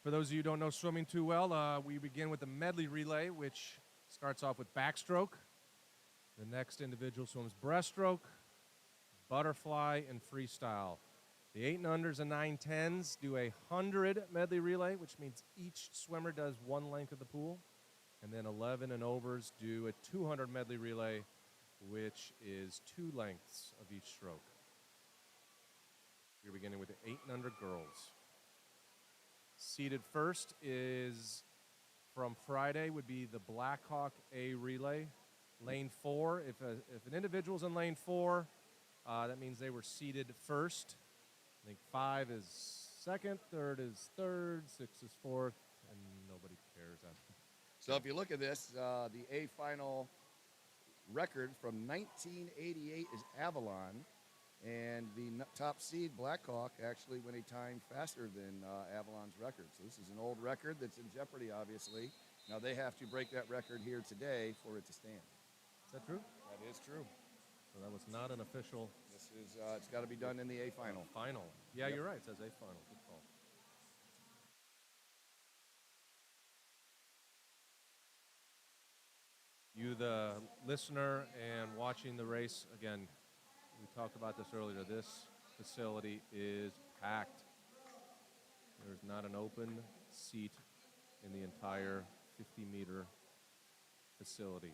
For those of you who don't know swimming too well, we begin with the medley relay, which starts off with backstroke. The next individual swims breaststroke, butterfly, and freestyle. The 8 and unders and 910s do a 100 medley relay, which means each swimmer does one length of the pool. And then 11 and overs do a 200 medley relay, which is 2 lengths of each stroke. You're beginning with the 8 and under girls. Seated first is from Friday would be the Blackhawk A relay. Lane 4, if an individual's in lane 4, that means they were seated first. I think 5 is second, 3rd is 3rd, 6 is 4th, and nobody cares after. So if you look at this, the A final record from 1988 is Avalon. And the top seed, Blackhawk, actually went a time faster than Avalon's record. So this is an old record that's in jeopardy, obviously. Now they have to break that record here today for it to stand. Is that true? That is true. So that was not an official. This is it's got to be done in the A final. Final. Yeah, Yep. You're right. It says A final. Good call. You, the listener and watching the race, again, we talked about this earlier. This facility is packed. There's not an open seat in the entire 50-meter facility.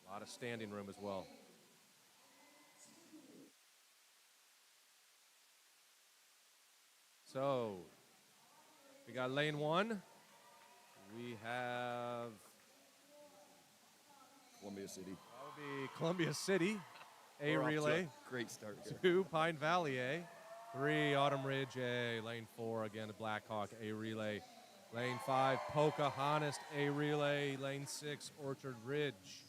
A lot of standing room as well. So, we got lane 1. We have Columbia City. that would be Columbia City. A We're off to relay. a great start here. 2, Pine Valley A. 3, Autumn Ridge A. Lane 4, again, the Blackhawk A relay. Lane 5, Pocahontas A relay. Lane 6, Orchard Ridge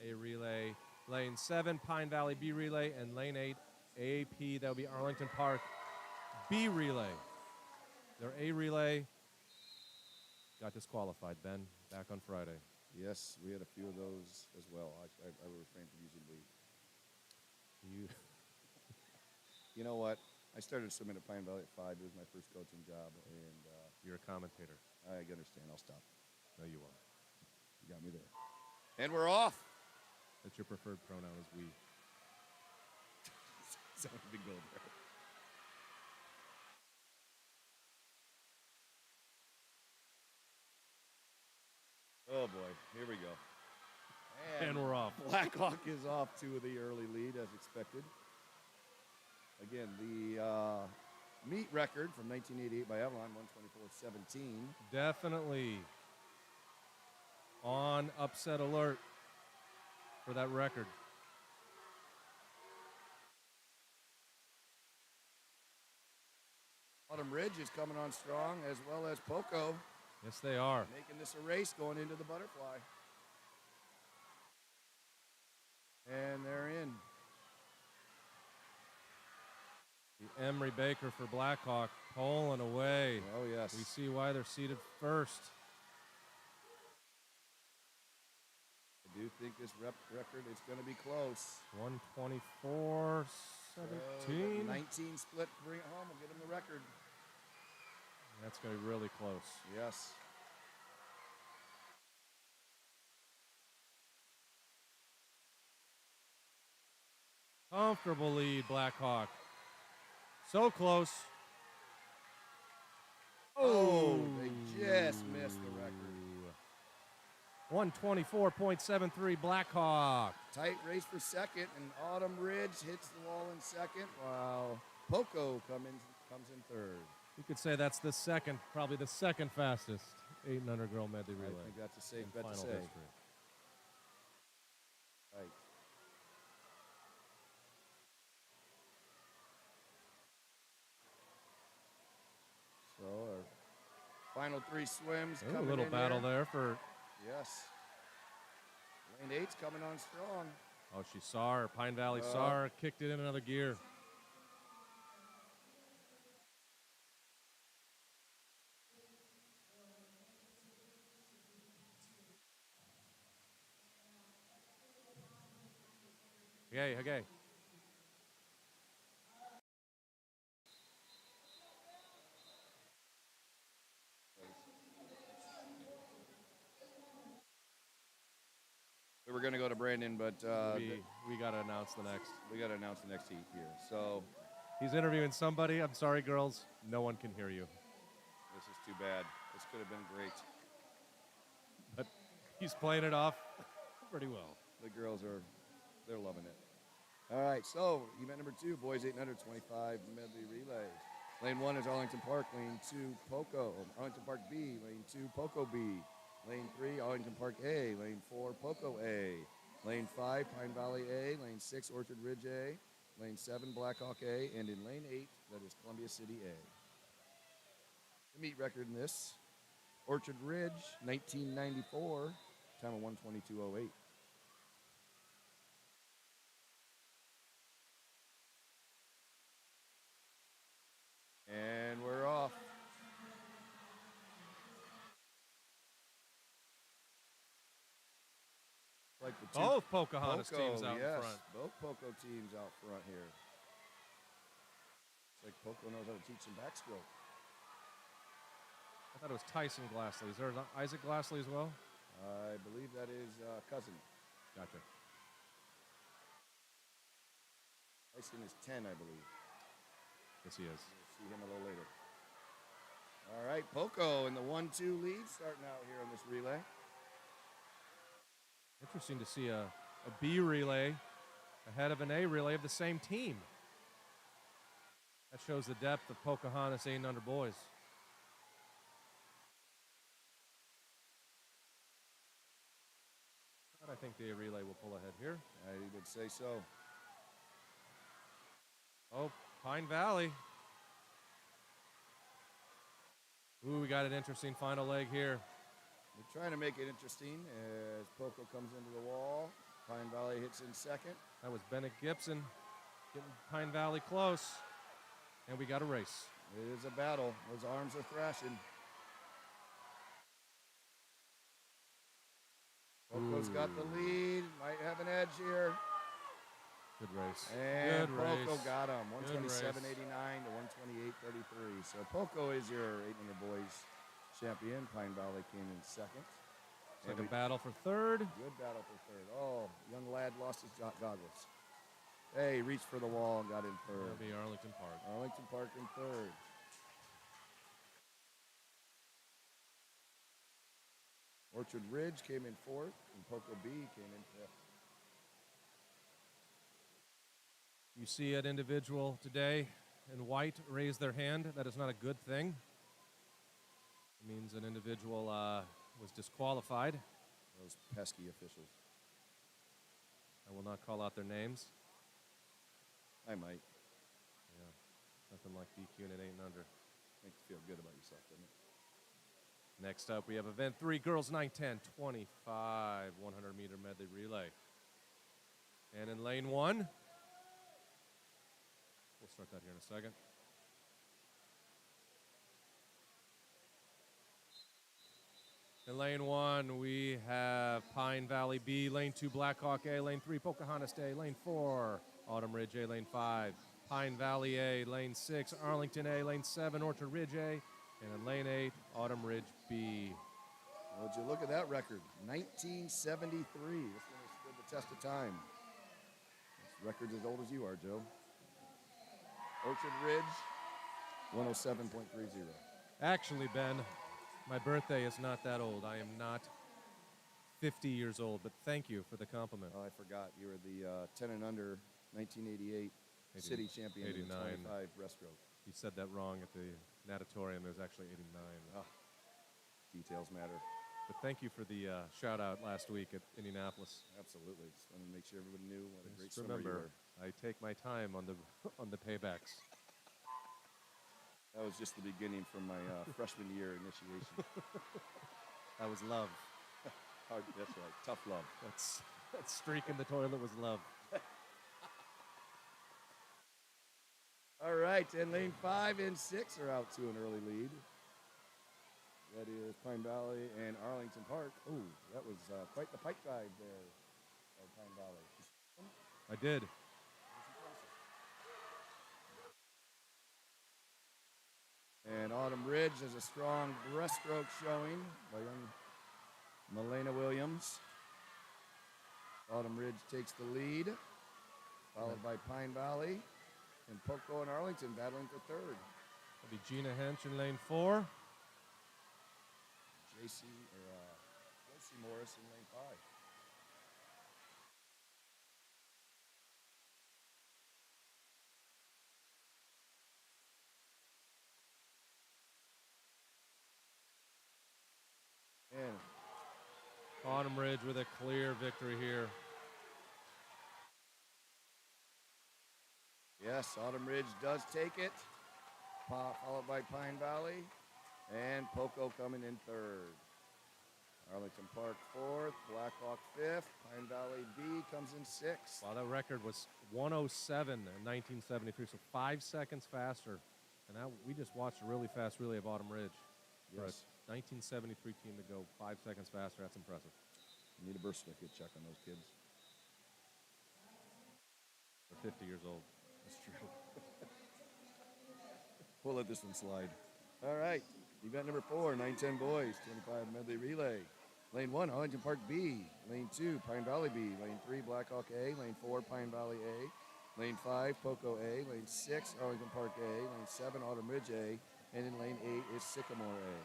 A relay. Lane 7, Pine Valley B relay. And lane 8, AP, that would be Arlington Park B relay. Their A relay got disqualified, Ben, back on Friday. Yes, we had a few of those as well. I will refrain from using we. You You know what? I started swimming at Pine Valley at 5. It was my first coaching job, and You're a commentator. I understand. I'll stop. No, you won't. You got me there. And we're off. That's your preferred pronoun is we. So big goal there. Oh boy, here we go. And we're off. Blackhawk is off to the early lead as expected. Again, the meet record from 1988 by Avalon, 124.17. Definitely on upset alert for that record. Autumn Ridge is coming on strong, as well as Poco. Yes, they are. Making this a race going into the butterfly. And they're in. The Emery Baker for Blackhawk pulling away. Oh, yes. We see why they're seated first. I do think this record is going to be close. 124-17. 19 split, bring it home. We'll get them the record. That's going to be really close. Yes. Comfortable lead, Blackhawk. So close. Oh, they just missed the record. 124.73 Blackhawk. Tight race for second, and Autumn Ridge hits the wall in second, while Poco comes in third. You could say that's the second, probably the second fastest 800 girl medley relay. I think that's a safe in bet to final say. history. Right. So our final three swims Ooh, coming a little in battle here. there for. Yes. Lane 8's coming on strong. Oh, she saw her. Pine Valley saw her. Kicked it in another gear. Okay. We were going to go to Brandon, but We got to announce the next. we got to announce the next heat here. So He's interviewing somebody. I'm sorry, girls. No one can hear you. this is too bad. This could have been great. But he's playing it off pretty well. The girls they're loving it. All right, so event number 2, boys 825 medley relay. Lane 1 is Arlington Park. Lane 2, Poco. Arlington Park B. Lane 2, Poco B. Lane 3, Arlington Park A. Lane 4, Poco A. Lane 5, Pine Valley A. Lane 6, Orchard Ridge A. Lane 7, Blackhawk A. And in Lane 8, that is Columbia City A. The meet record in this, Orchard Ridge, 1994, time of 122.08. And we're off. Like the two Both Pocahontas Poco, teams out yes, in front. both Poco teams out front here. It's like Poco knows how to teach some backstroke. I thought it was Tyson Glassley. Is there Isaac Glassley as well? I believe that is cousin. Gotcha. Tyson is 10, I believe. Yes, he is. We'll see him a little later. All right, Poco in the 1-2 lead starting out here on this relay. Interesting to see a B relay ahead of an A relay of the same team. That shows the depth of Pocahontas 800 boys. But I think the A relay will pull ahead here. I would say so. Oh, Pine Valley. Ooh, we got an interesting final leg here. They're trying to make it interesting as Poco comes into the wall. Pine Valley hits in second. That was Bennett Gibson getting Pine Valley close. And we got a race. It is a battle. Those arms are thrashing. Poco's got the lead. Might have an edge here. Good race. And Good Poco race. got him, Good race. 127.89 to 128.33. So Poco is your 800 boys champion. Pine Valley came in second. It's like a battle for third. Good battle for third. Oh, young lad lost his goggles. Hey, reached for the wall and got in third. That'll be Arlington Park. Arlington Park in third. Orchard Ridge came in fourth, and Poco B came in fifth. You see an individual today in white raise their hand. That is not a good thing. It means an individual was disqualified. Those pesky officials. I will not call out their names. I might. Yeah, nothing like DQing at 8 and under. Makes you feel good about yourself, doesn't it? Next up, we have event 3, girls 9, 10, 25, 100-meter medley relay. And in lane 1, we'll start that here in a second. In lane 1, we have Pine Valley B, lane 2, Blackhawk A, lane 3, Pocahontas A, lane 4, Autumn Ridge A, lane 5, Pine Valley A, lane 6, Arlington A, lane 7, Orchard Ridge A, and in lane 8, Autumn Ridge B. Would you look at that record? 1973. This one has stood the test of time. This record's as old as you are, Joe. Orchard Ridge, 107.30. Actually, Ben, my birthday is not that old. I am not 50 years old, but thank you for the compliment. Oh, I forgot. You were the 10 and under 1988 city champion in the 25 breaststroke. You said that wrong at the natatorium. It was actually 89. Details matter. But thank you for the shout out last week at Indianapolis. Absolutely. Just wanted to make sure everybody knew what a great Just swimmer you remember, were. I take my time on the on the paybacks. That was just the beginning from my freshman year initiation. That was love. Hard, that's right. Tough love. That streak in the toilet was love. All right, and lane 5 and 6 are out to an early lead. That is Pine Valley and Arlington Park. Oh, that was quite the pike drive there at Pine Valley. I did. And Autumn Ridge has a strong breaststroke showing by young Melena Williams. Autumn Ridge takes the lead, followed by Pine Valley, and Poco and Arlington battling for third. That'll be Gina Hench in lane 4. Josie Morris in lane 5. And Autumn Ridge with a clear victory here. yes, Autumn Ridge does take it, followed by Pine Valley, and Poco coming in third. Arlington Park fourth, Blackhawk fifth, Pine Valley B comes in sixth. Wow, that record was 107 in 1973, so 5 seconds faster. And now we just watched a really fast relay of Autumn Ridge. Yes. For a 1973 team to go 5 seconds faster, that's impressive. You need a birth certificate check on those kids. They're 50 years old. That's true. We'll let this one slide. All right, event number 4, 9-10 boys, 25 medley relay. Lane 1, Arlington Park B. Lane 2, Pine Valley B. Lane 3, Blackhawk A. Lane 4, Pine Valley A. Lane 5, Poco A. Lane 6, Arlington Park A. Lane 7, Autumn Ridge A. And in lane 8 is Sycamore A.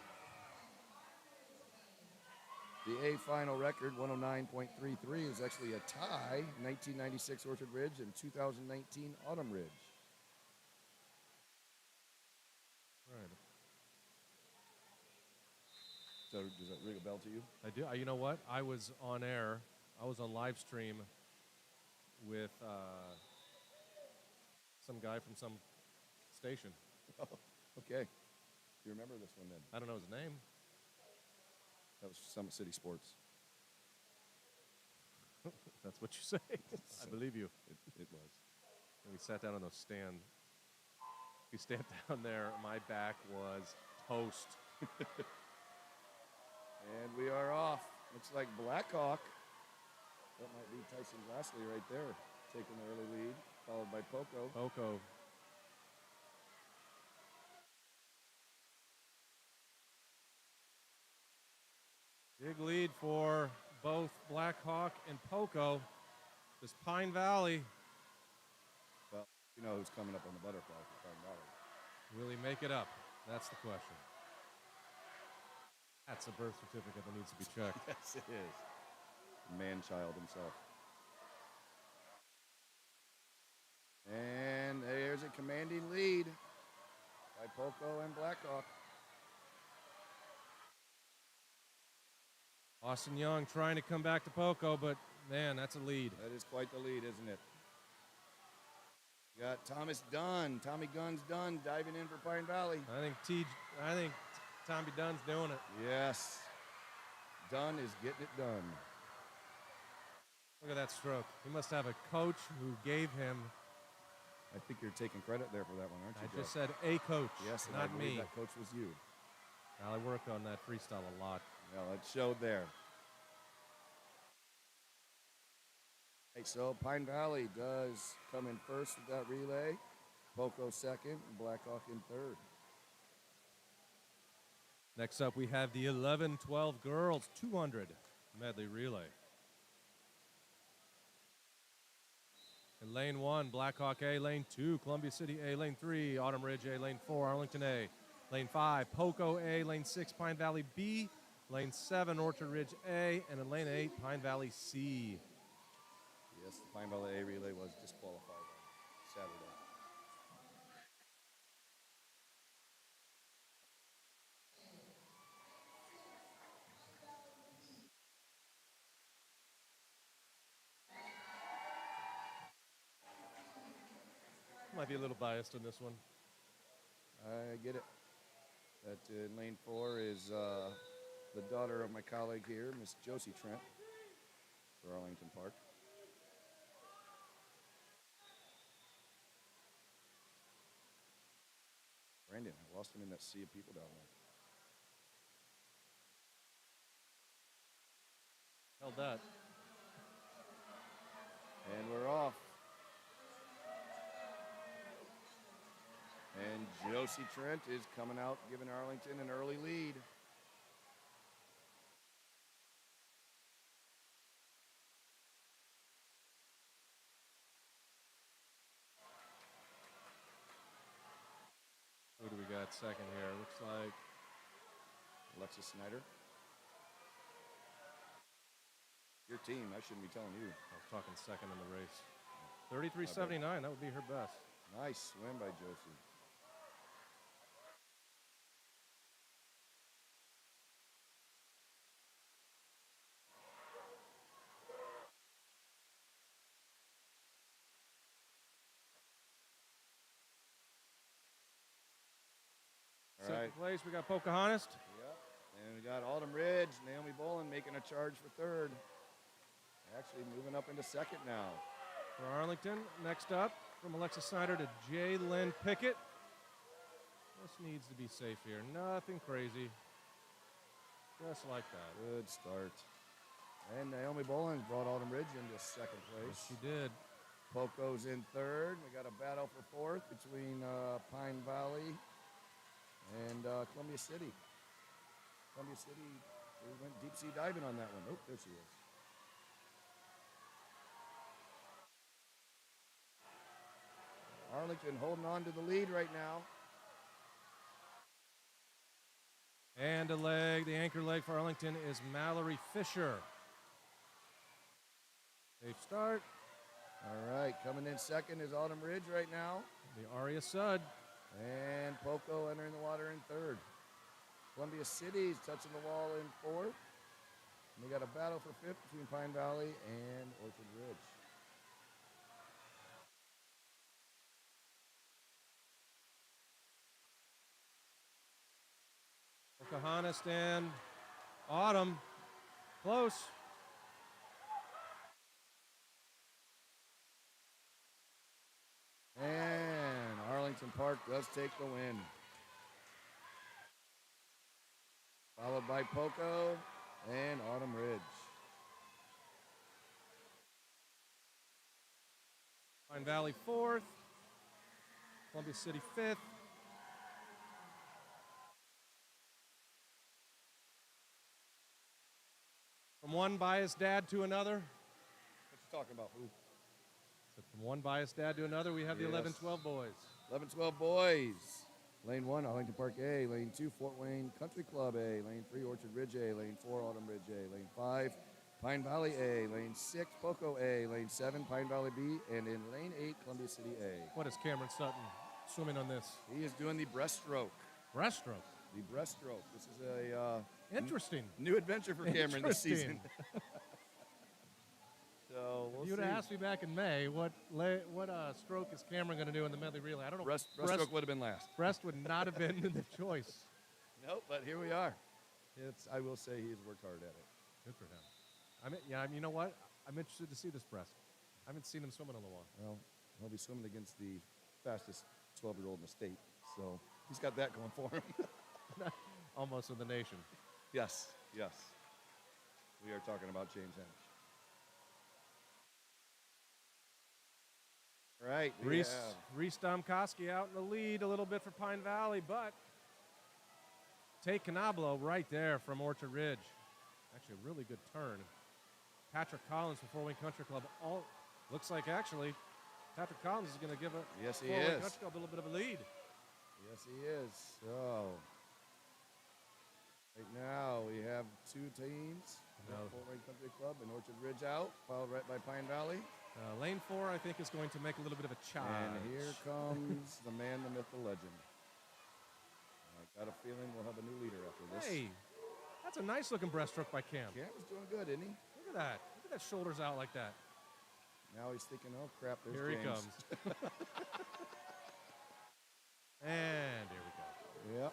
The A final record, 109.33, is actually a tie. 1996 Orchard Ridge and 2019 Autumn Ridge. Right. So does that ring a bell to you? I do. You know what? I was on air. I was on live stream with some guy from some station. Oh, okay. You remember this one then? I don't know his name. That was Summit City Sports. That's what you say. I believe you. It was. And we sat down on those stands. We sat down there. My back was toast. And we are off. Looks like Blackhawk. That might be Tyson Grassley right there. taking the early lead, followed by Poco. Poco. Big lead for both Blackhawk and Poco. This Pine Valley. Well, you know who's coming up on the butterfly for Pine Valley. Will he make it up? That's the question. That's a birth certificate that needs to be checked. Yes, it is. Man-child himself. And there's a commanding lead by Poco and Blackhawk. Austin Young trying to come back to Poco, but man, that's a lead. That is quite the lead, isn't it? You got Thomas Dunn, Tommy Guns Dunn diving in for Pine Valley. I think Tommy Dunn's doing it. Yes. Dunn is getting it done. Look at that stroke. He must have a coach who gave him. I think you're taking credit there for that one, aren't you, I just said a coach, yes, and not I believe me. that coach was you. Well, I worked on that freestyle a lot. Well, it showed there. Hey, so Pine Valley does come in first with that relay. Poco second, and Blackhawk in third. Next up, we have the 11-12 girls 200 medley relay. In lane 1, Blackhawk A, lane 2, Columbia City A, lane 3, Autumn Ridge A, lane 4, Arlington A, lane 5, Poco A, lane 6, Pine Valley B, lane 7, Orchard Ridge A, and in lane 8, Pine Valley C. Yes, the Pine Valley A relay was disqualified on Saturday. Might be a little biased on this one. I get it. That in lane 4 is the daughter of my colleague here, Miss Josie Trent, for Arlington Park. Brandon, I lost him in that sea of people down there. Held that. And we're off. And Josie Trent is coming out, giving Arlington an early lead. Who do we got second here? Looks like Alexis Snyder. Your team, I shouldn't be telling you. I was talking second in the race. 33.79, that would be her best. Nice swim by Josie. Second place, we got Pocahontas. Yep. And we got Autumn Ridge, Naomi Bolin making a charge for third. Actually moving up into second now. For Arlington, next up, from Alexis Snyder to J. Lynn Pickett. This needs to be safe here. Nothing crazy. Just like that. Good start. And Naomi Bolin brought Autumn Ridge into second place. Yes, she did. Poco's in third. We got a battle for fourth between Pine Valley and Columbia City. Columbia City, we went deep sea diving on that one. Oh, there she is. Arlington holding on to the lead right now. And a leg, the anchor leg for Arlington is Mallory Fisher. Safe start. All right, coming in second is Autumn Ridge right now. The Aria Sud. And Poco entering the water in third. Columbia City's touching the wall in fourth. And we got a battle for fifth between Pine Valley and Orchard Ridge. Pocahontas and Autumn. Close. And Arlington Park does take the win. Followed by Poco and Autumn Ridge. Valley 4th. Columbia City 5th. From one biased dad to another. What you talking about, who? So from one biased dad to another, we have the Yes. 11-12 boys. 11-12 boys. Lane 1, Arlington Park A. Lane 2, Fort Wayne Country Club A. Lane 3, Orchard Ridge A. Lane 4, Autumn Ridge A. Lane 5, Pine Valley A. Lane 6, Poco A. Lane 7, Pine Valley B. And in Lane 8, Columbia City A. What is Cameron Sutton swimming on this? He is doing the breaststroke. Breaststroke. The breaststroke. This is a Interesting. new adventure for Cameron this season. So we'll If you would have asked me back in May what stroke is Cameron going to do in the medley relay, I don't know. Breaststroke would have been last. Breast would not have been the choice. Nope, but here we are. I will say he's worked hard at it. Good for him. You know what? I'm interested to see this breast. I haven't seen him swim in a little while. Well, he'll be swimming against the fastest 12-year-old in the state, so he's got that going for him. Almost in the nation. Yes. We are talking about James Hennish. All right, Reese Domkowski out in the lead a little bit for Pine Valley, but Tate Canablo right there from Orchard Ridge. Actually, a really good turn. Patrick Collins from Fort Wayne Country Club. Looks like actually Patrick Collins is going to give Fort Wayne Country Club a little bit of a lead. Yes, he is. So right now we have two teams. Fort Wayne Country Club and Orchard Ridge out, followed right by Pine Valley. Lane 4, I think, is going to make a little bit of a charge. And here comes the man, the myth, the legend. I got a feeling we'll have a new leader after this. Hey, that's a nice-looking breaststroke by Cam. Cam is doing good, isn't he? Look at that. Look at that shoulders out like that. Now he's thinking, oh, crap, there's Here James. he comes. And here we go. Yep.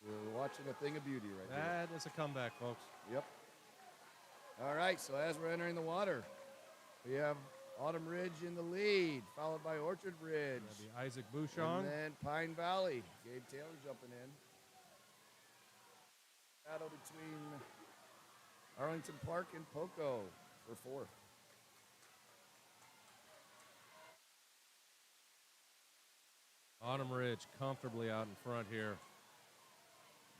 We're watching a thing of beauty right there. That is a comeback, folks. Yep. All right, so as we're entering the water, we have Autumn Ridge in the lead, followed by Orchard Ridge. That'd be Isaac Bouchon. And then Pine Valley. Gabe Taylor jumping in. Battle between Arlington Park and Poco for fourth. Autumn Ridge comfortably out in front here.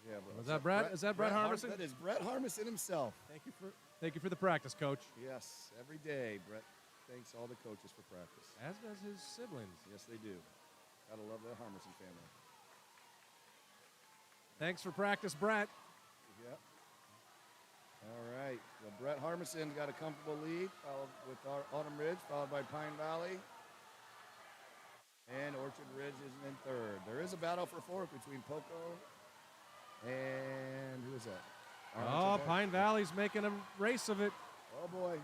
Yeah, bro. Is that Brett? Is that Brett Harmison? That is Brett Harmison himself. Thank you for the practice, Coach. Yes, every day, Brett thanks all the coaches for practice. As does his siblings. Yes, they do. Gotta love the Harmison family. Thanks for practice, Brett. Yep. All right. Well, Brett Harmison got a comfortable lead, followed with Autumn Ridge, followed by Pine Valley. And Orchard Ridge is in third. There is a battle for fourth between Poco and who is that? Pine Valley's making a race of it. Oh, boy.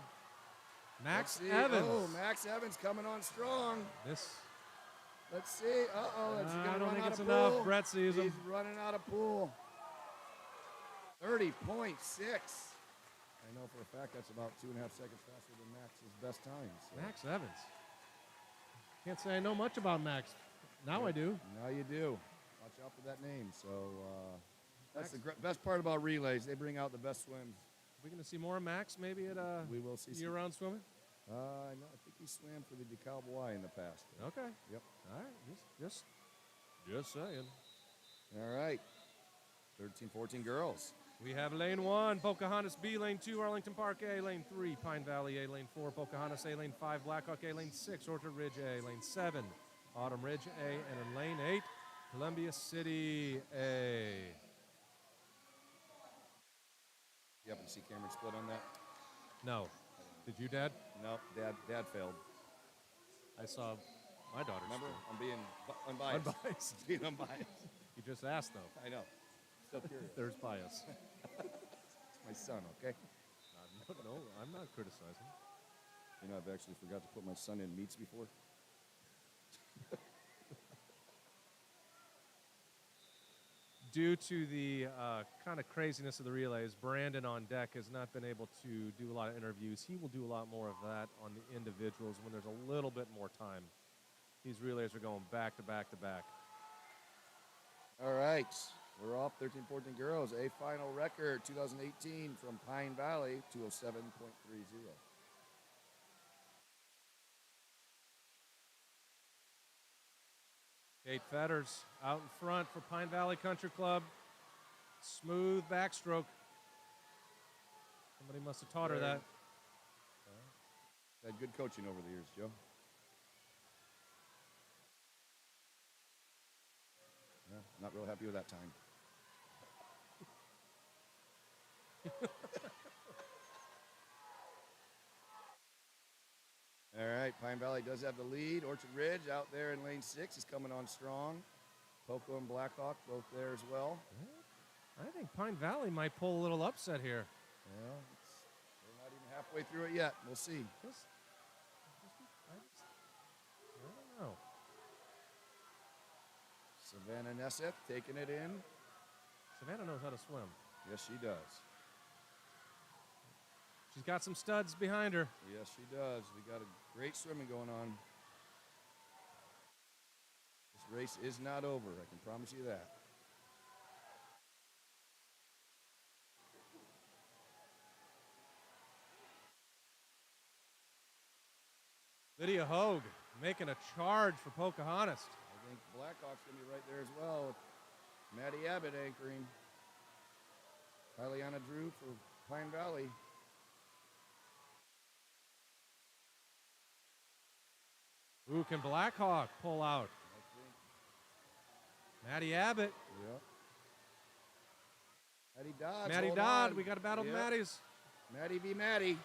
Max Evans. Oh, Max Evans coming on strong. Let's see. I don't think it's enough. Brett sees him. He's running out of pool. 30.6. I know for a fact that's about 2.5 seconds faster than Max's best time. So. Max Evans. Can't say I know much about Max. Now I do. Now you do. Watch out for that name. So that's the best part about relays. They bring out the best swims. We're going to see more of Max maybe at we will see year-round swimming? I think he swam for the DeKalb Y in the past. Okay. Yep. All right. Just saying. All right. 13-14 girls. We have lane 1, Pocahontas B, lane 2, Arlington Park A, lane 3, Pine Valley A, lane 4, Pocahontas A, lane 5, Blackhawk A, lane 6, Orchard Ridge A, lane 7, Autumn Ridge A, and in lane 8, Columbia City A. You happen to see Cameron split on that? No. Did you, Dad? No, Dad failed. I saw my daughter. Remember? I'm being unbiased. Unbiased. Being unbiased. You just asked, though. I know. Still curious. There's bias. It's my son, okay? No, I'm not criticizing. You know, I've actually forgot to put my son in meets before. Due to the kind of craziness of the relays, Brandon on deck has not been able to do a lot of interviews. He will do a lot more of that on the individuals when there's a little bit more time. These relays are going back to back to back. All right. We're off 13-14 girls. A final record, 2018 from Pine Valley, 207.30. Kate Fetters out in front for Pine Valley Country Club. Smooth backstroke. Somebody must have taught her that. Had good coaching over the years, Joe. Yeah, not real happy with that time. All right, Pine Valley does have the lead. Orchard Ridge out there in lane 6 is coming on strong. Poco and Blackhawk both there as well. I think Pine Valley might pull a little upset here. Well, we're not even halfway through it yet. We'll see. I don't know. Savannah Nesseth taking it in. Savannah knows how to swim. Yes, she does. She's got some studs behind her. Yes, she does. We got a great swimming going on. This race is not over. I can promise you that. Lydia Hogue making a charge for Pocahontas. I think Blackhawk's going to be right there as well with Maddie Abbott anchoring. Kyliana Drew for Pine Valley. Ooh, can Blackhawk pull out? Maddie Abbott. Yep. Maddie Dodd. Maddie Dodd. We got a battle of Maddies. Maddie v. Maddie.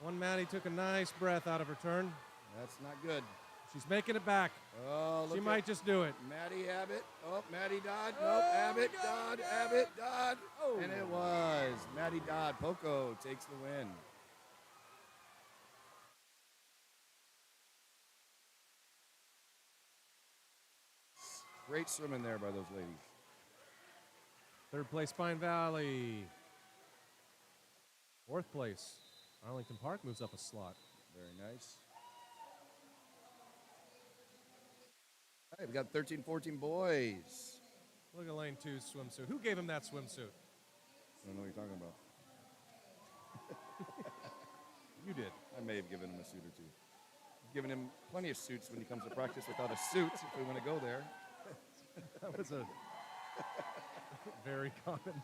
One Maddie took a nice breath out of her turn. That's not good. She's making it back. Oh, look she might just do it. Maddie Abbott. Oh, Maddie Dodd. Nope. Abbott, Dodd, Abbott, Dodd. Oh. And it was Maddie Dodd. Poco takes the win. Great swimming there by those ladies. Third place, Pine Valley. Fourth place, Arlington Park moves up a slot. Very nice. All right, we got 13-14 boys. Look at lane 2's swimsuit. Who gave him that swimsuit? I don't know what you're talking about. You did. I may have given him a suit or two. I've given him plenty of suits when he comes to practice without a suit, if we want to go there. That was a very common.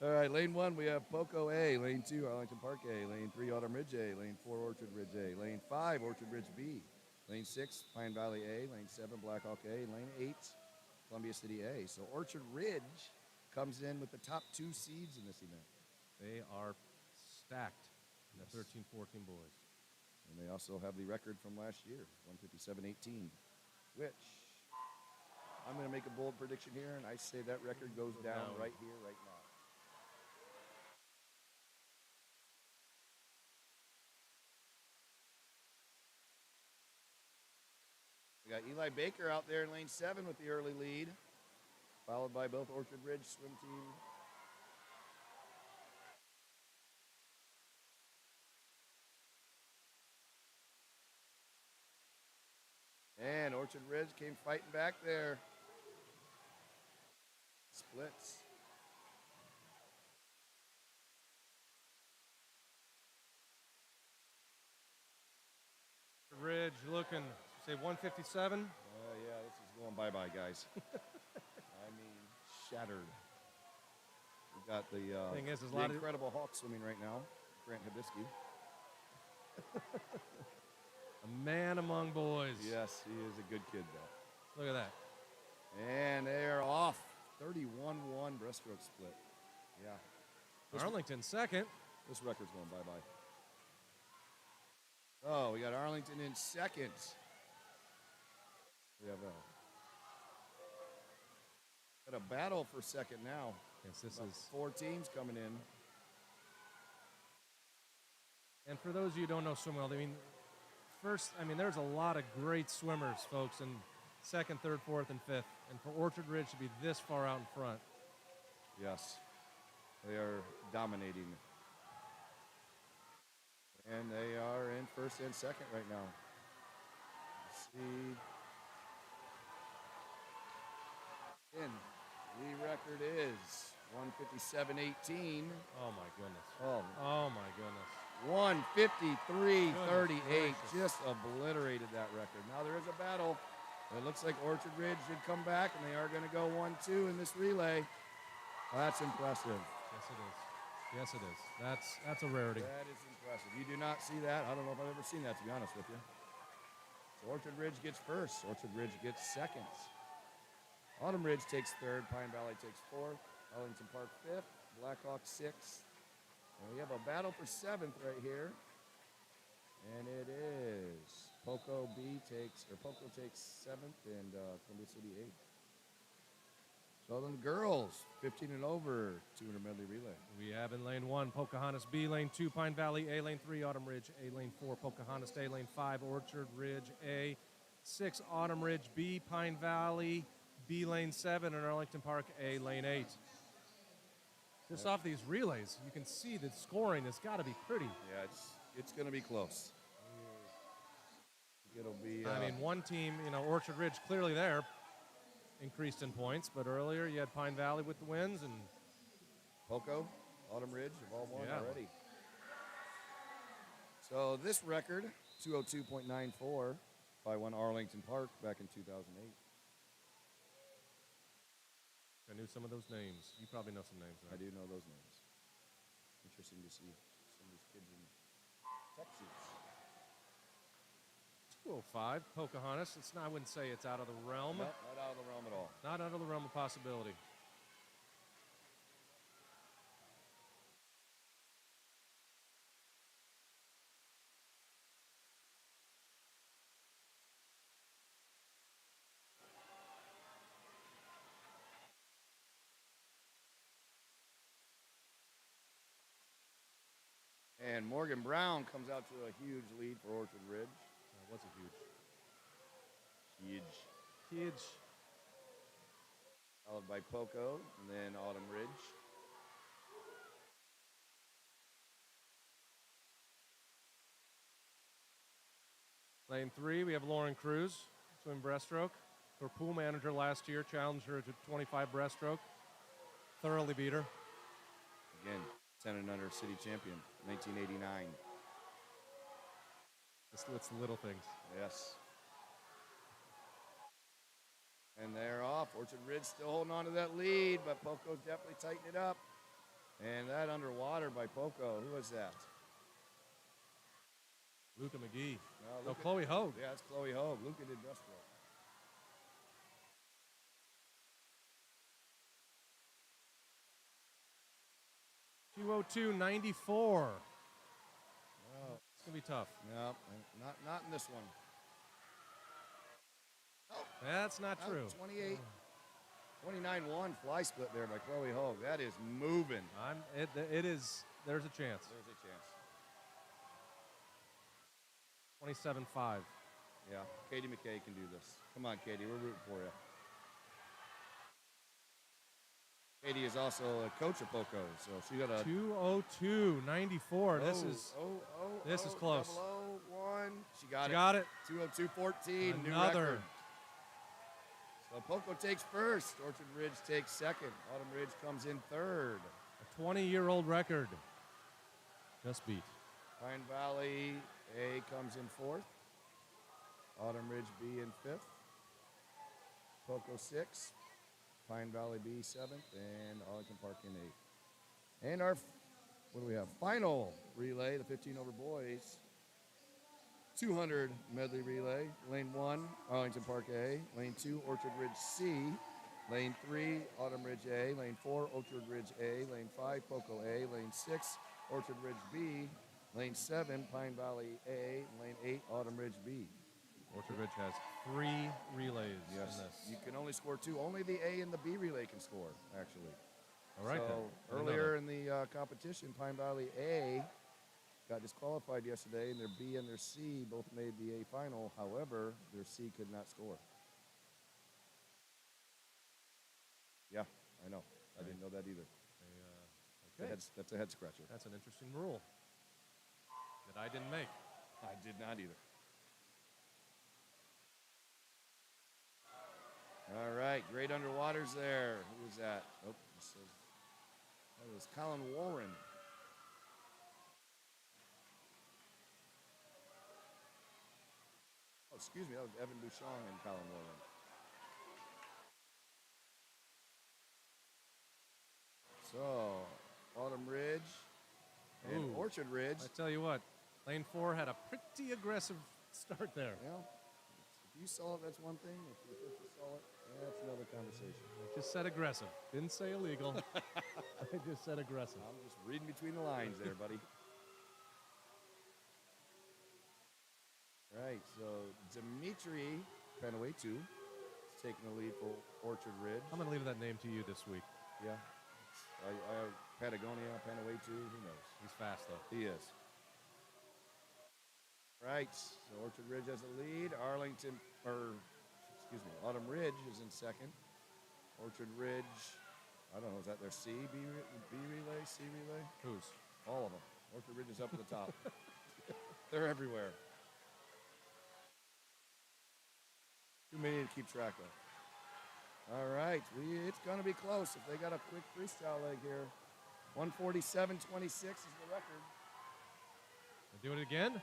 All right, lane 1, we have Poco A. Lane 2, Arlington Park A. Lane 3, Autumn Ridge A. Lane 4, Orchard Ridge A. Lane 5, Orchard Ridge B. Lane 6, Pine Valley A. Lane 7, Blackhawk A. And lane 8, Columbia City A. So Orchard Ridge comes in with the top 2 seeds in this event. They are stacked in the 13-14 boys. And they also have the record from last year, 157.18, which I'm going to make a bold prediction here, and I say that record goes down right here, right now. We got Eli Baker out there in lane 7 with the early lead, followed by both Orchard Ridge swim team. And Orchard Ridge came fighting back there. Splits. Ridge looking, say 157. Yeah, this is going bye-bye, guys. I mean, shattered. We've got the, Thing is, there's a the lot incredible hawk swimming right now, Grant Hibisky. A man among boys. Yes, he is a good kid, though. Look at that. And they are off. 31-1 breaststroke split. Yeah. Arlington second. This record's going bye-bye. Oh, we got Arlington in second. We have got a battle for second now. Yes, this About is 4 teams coming in. And for those of you who don't know swim well, there's a lot of great swimmers, folks, in second, third, fourth, and fifth. And for Orchard Ridge to be this far out in front. Yes. They are dominating. And they are in first and second right now. Let's see. And the record is 157.18. Oh, my goodness. Oh, my goodness. 153.38. Goodness Just obliterated that record. Now there is a battle It looks like Orchard Ridge did come back, and they are going to go 1-2 in this relay. That's impressive. Yes, it is. Yes, it is. That's a rarity. That is impressive. You do not see that. I don't know if I've ever seen that, to be honest with you. So Orchard Ridge gets first. Orchard Ridge gets second. Autumn Ridge takes third. Pine Valley takes fourth. Arlington Park fifth. Blackhawk sixth. And we have a battle for seventh right here. And it is Poco takes seventh and Columbia City eighth. So then the girls, 15 and over, 200 medley relay. We have in lane 1, Pocahontas B, lane 2, Pine Valley A, lane 3, Autumn Ridge A, lane 4, Pocahontas A, lane 5, Orchard Ridge A, 6, Autumn Ridge B, Pine Valley B, lane 7, and Arlington Park A, lane 8. Just off these relays, you can see the scoring has got to be pretty. Yeah, it's going to be close. It'll be. I mean, one team, Orchard Ridge clearly there, increased in points, but earlier you had Pine Valley with the wins and Poco, Autumn Ridge have all won Yeah. already. So this record, 202.94, by won Arlington Park back in 2008. I knew some of those names. You probably know some names. I do know those names. Interesting to see some of these kids in Texas. 205, Pocahontas. I wouldn't say it's out of the realm. No, not out of the realm at all. Not out of the realm of possibility. And Morgan Brown comes out to a huge lead for Orchard Ridge. That was a Huge. huge. Followed by Poco, and then Autumn Ridge. Lane 3, we have Lauren Cruz, swim breaststroke. Her pool manager last year challenged her to 25 breaststroke. Thoroughly beat her. Again, 10 and under city champion, 1989. It's the little things. Yes. And they're off. Orchard Ridge still holding on to that lead, but Poco's definitely tightened it up. And that underwater by Poco. Who was that? Luca McGee. No, Oh, Luca- Chloe Hogue. Yeah, it's Chloe Hogue. Luca did breaststroke. .202.94. Oh, It's going to be tough. no, not in this one. That's not Oh, true. 29-1 fly split there by Chloe Hogue. That is moving. It is. There's a chance. There's a chance. 27.5. Yeah, Katie McKay can do this. Come on, Katie, we're rooting for you. Katie is also a coach of Poco, so she got a 202.94. This is close. 001. She got She it. got it. 202.14. New Another. record. So Poco takes first. Orchard Ridge takes second. Autumn Ridge comes in third. A 20-year-old record. Just beat. Pine Valley A comes in fourth. Autumn Ridge B in fifth. Poco sixth. Pine Valley B seventh, and Arlington Park in eighth. And our, what do we have? Final relay, the 15 over boys. 200 medley relay. Lane 1, Arlington Park A. Lane 2, Orchard Ridge C. Lane 3, Autumn Ridge A. Lane 4, Orchard Ridge A. Lane 5, Poco A. Lane 6, Orchard Ridge B. Lane 7, Pine Valley A. Lane 8, Autumn Ridge B. Orchard Ridge has 3 relays in Yes, this. you can only score 2. Only the A and the B relay can score, actually. All right, so then. I didn't know earlier that. in the competition, Pine Valley A got disqualified yesterday, and their B and their C both made the A final. However, their C could not score. Yeah, I know. I didn't know that either. Okay. That's a head scratcher. That's an interesting rule that I didn't make. I did not either. All right, great underwaters there. Who was that? Oh, that was Colin Warren. Oh, excuse me, that was Evan Bouchon and Colin Warland. So, Autumn Ridge and Ooh. Orchard Ridge. I tell you what, lane 4 had a pretty aggressive start there. Well, if you saw it, that's one thing. If you saw it, that's another conversation. I just said aggressive. Didn't say illegal. I just said aggressive. I'm just reading between the lines there, buddy. Right, so Dimitri Panaway 2 is taking the lead for Orchard Ridge. I'm going to leave that name to you this week. Yeah. Patagonia, Panaway 2, who knows? He's fast, though. He is. Right, so Orchard Ridge has the lead. Autumn Ridge is in second. Orchard Ridge, I don't know, is that their B relay, C relay? Whose? All of them. Orchard Ridge is up at the top. They're everywhere. Too many to keep track of. All right, it's going to be close if they got a quick freestyle leg here. 147.26 is the record. Do it again?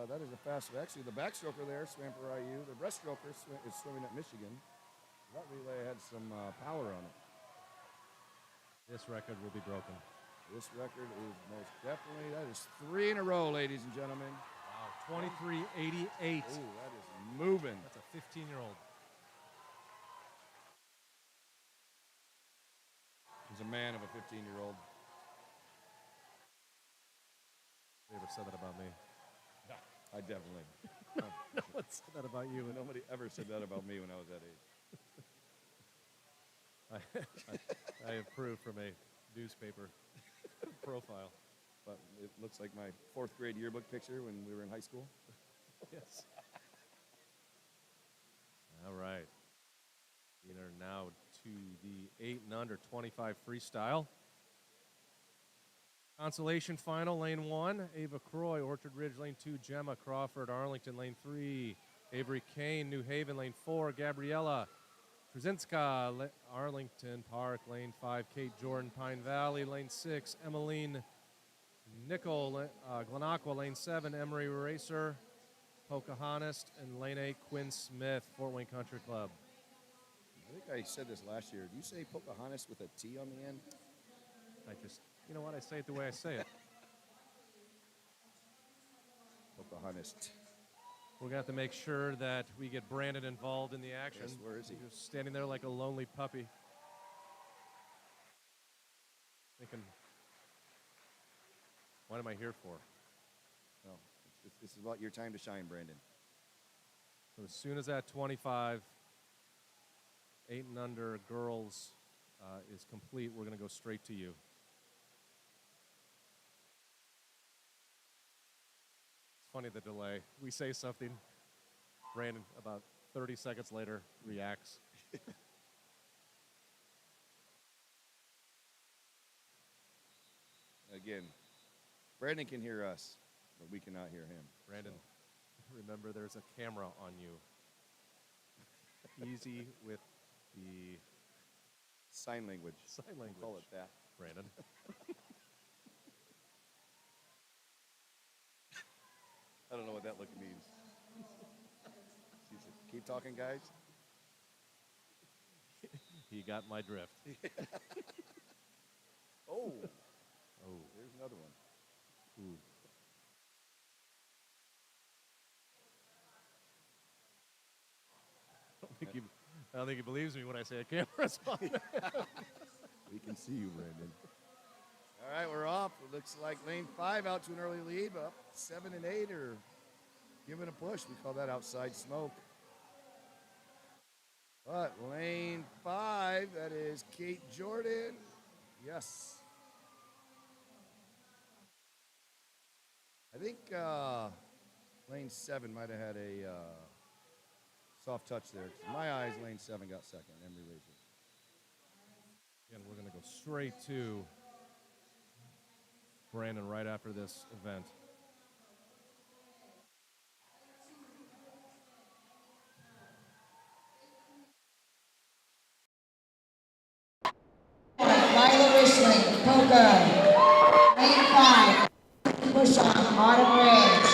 That is a fast. Actually, the backstroker there swam for IU. The breaststroker is swimming at Michigan. That relay had some power on it. This record will be broken. This record is most definitely, that is 3 in a row, ladies and gentlemen. Wow, 23.88. Ooh, that is moving. That's a 15-year-old. He's a man of a 15-year-old. They ever said that about me? I definitely. No one said that about you. Nobody ever said that about me when I was that age. I approve from a newspaper profile. But it looks like my 4th grade yearbook picture when we were in high school. Yes. All right. We are now to the 8 and under 25 freestyle. Consolation final, lane 1, Ava Croy, Orchard Ridge, lane 2, Gemma Crawford, Arlington, lane 3, Avery Kane, New Haven, lane 4, Gabriella Trzynska, Arlington Park, lane 5, Kate Jordan, Pine Valley, lane 6, Emmeline Nickel, Glenaqua, lane 7, Emery Racer, Pocahontas, and lane 8, Quinn Smith, Fort Wayne Country Club. I think I said this last year. Do you say Pocahontas with a T on the end? You know what? I say it the way I say it. Pocahontas. We're going to have to make sure that we get Brandon involved in the action. Yes, where is he? He's just standing there like a lonely puppy. Thinking, what am I here for? Well, this is about your time to shine, Brandon. So as soon as that 25, 8 and under girls is complete, we're going to go straight to you. Funny the delay. We say something, Brandon about 30 seconds later reacts. Again, Brandon can hear us, but we cannot hear him. Brandon, remember there's a camera on you. Easy with the sign language. Sign language. We'll call it that. Brandon. I don't know what that look means. He said, keep talking, guys. He got my drift. Oh. Oh. There's another one. Ooh. I don't think he believes me when I say a camera's on. We can see you, Brandon. All right, we're off. It looks like lane 5 out to an early lead, but 7 and 8 are giving a push. We call that outside smoke. But lane 5, that is Kate Jordan. Yes. I think lane 7 might have had a soft touch there. In my eyes, lane 7 got second, Emery Racer. Again, we're going to go straight to Brandon right after this event. Lila Richland, Poker. Lane 5, push on Autumn Ridge.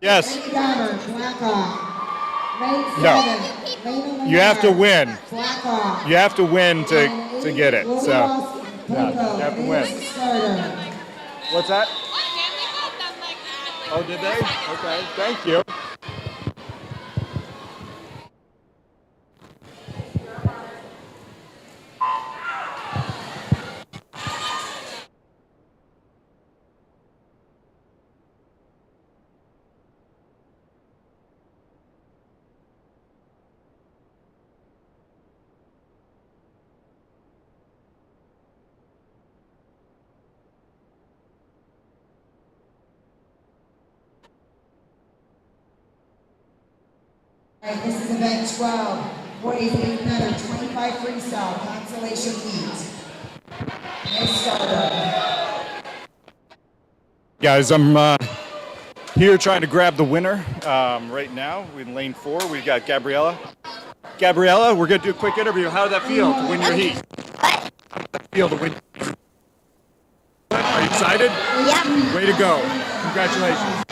Yes. Lady Dahmer, Blackhawk. Lane No. 7, Lane You have to win. Blackhawk. You have to win to get it. Lily So, Ross, yeah, Poco, you have to Vince win. Starter. What's that? Oh, did they? Okay, thank you. All right, this is event 12. Boys 8 meter, 25 freestyle, consolation heat. Vince Starter. Guys, I'm here trying to grab the winner right now. We're in lane 4. We've got Gabriella. Gabriella, we're going to do a quick interview. How did that feel to win your heat? How did that feel to win? Are you excited? Yeah. Way to go. Congratulations.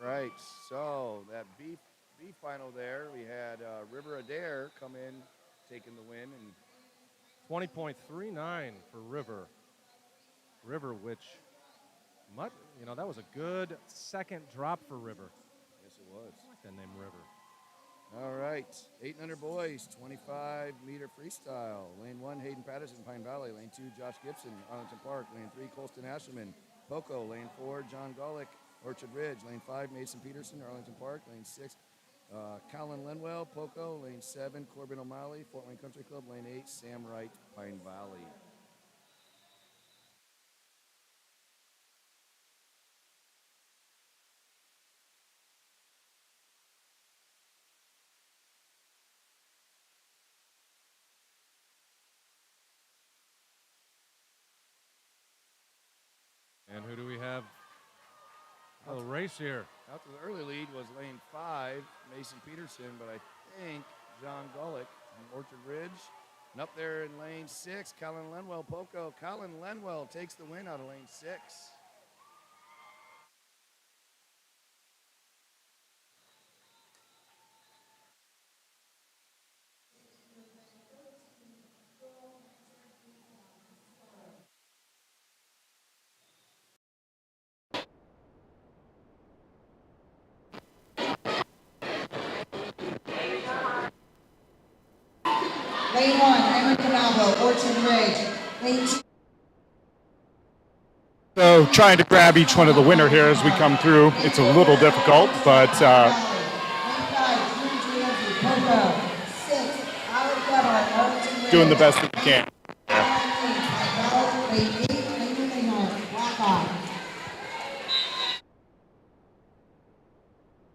Right, so that B final there, we had River Adair come in, taking the win, and 20.39 for River. River, which, that was a good second drop for River. yes, it was. I like that name, River. All right, 800 boys, 25 meter freestyle. Lane 1, Hayden Patterson, Pine Valley. Lane 2, Josh Gibson, Arlington Park. Lane 3, Colston Asherman, Poco. Lane 4, John Golick, Orchard Ridge. Lane 5, Mason Peterson, Arlington Park. Lane 6, Colin Lenwell, Poco. Lane 7, Corbin O'Malley, Fort Wayne Country Club. Lane 8, Sam Wright, Pine Valley. And who do we have? A little race here. Out to the early lead was lane 5, Mason Peterson, but I think John Golick from Orchard Ridge. And up there in lane 6, Colin Lenwell, Poco. Colin Lenwell takes the win out of lane 6. Lane 1, Henry Canavo, Orchard Ridge. Lane 2. So trying to grab each one of the winner here as we come through. It's a little difficult, but Lane 5, Drew Gianzi, Poco. 6, Alec Gebhardt, Arlington Ridge. doing the best we can. Lane 8, Lane Lehart, Blackhawk.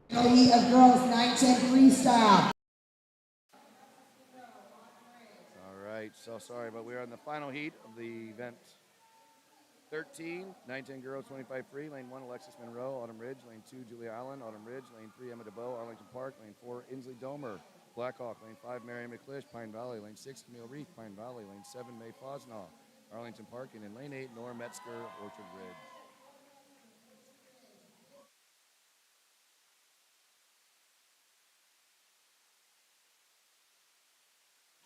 No heat of girls, 9-10 freestyle. All right, so sorry, but we're in the final heat of the event. 13, 9-10 girls, 25 free. Lane 1, Alexis Monroe, Autumn Ridge. Lane 2, Julia Allen, Autumn Ridge. Lane 3, Emma DeBoe, Arlington Park. Lane 4, Inslee Domer, Blackhawk. Lane 5, Marion McClish, Pine Valley. Lane 6, Camille Reith, Pine Valley. Lane 7, May Fosnaw, Arlington Park. And in lane 8, Nora Metzger, Orchard Ridge.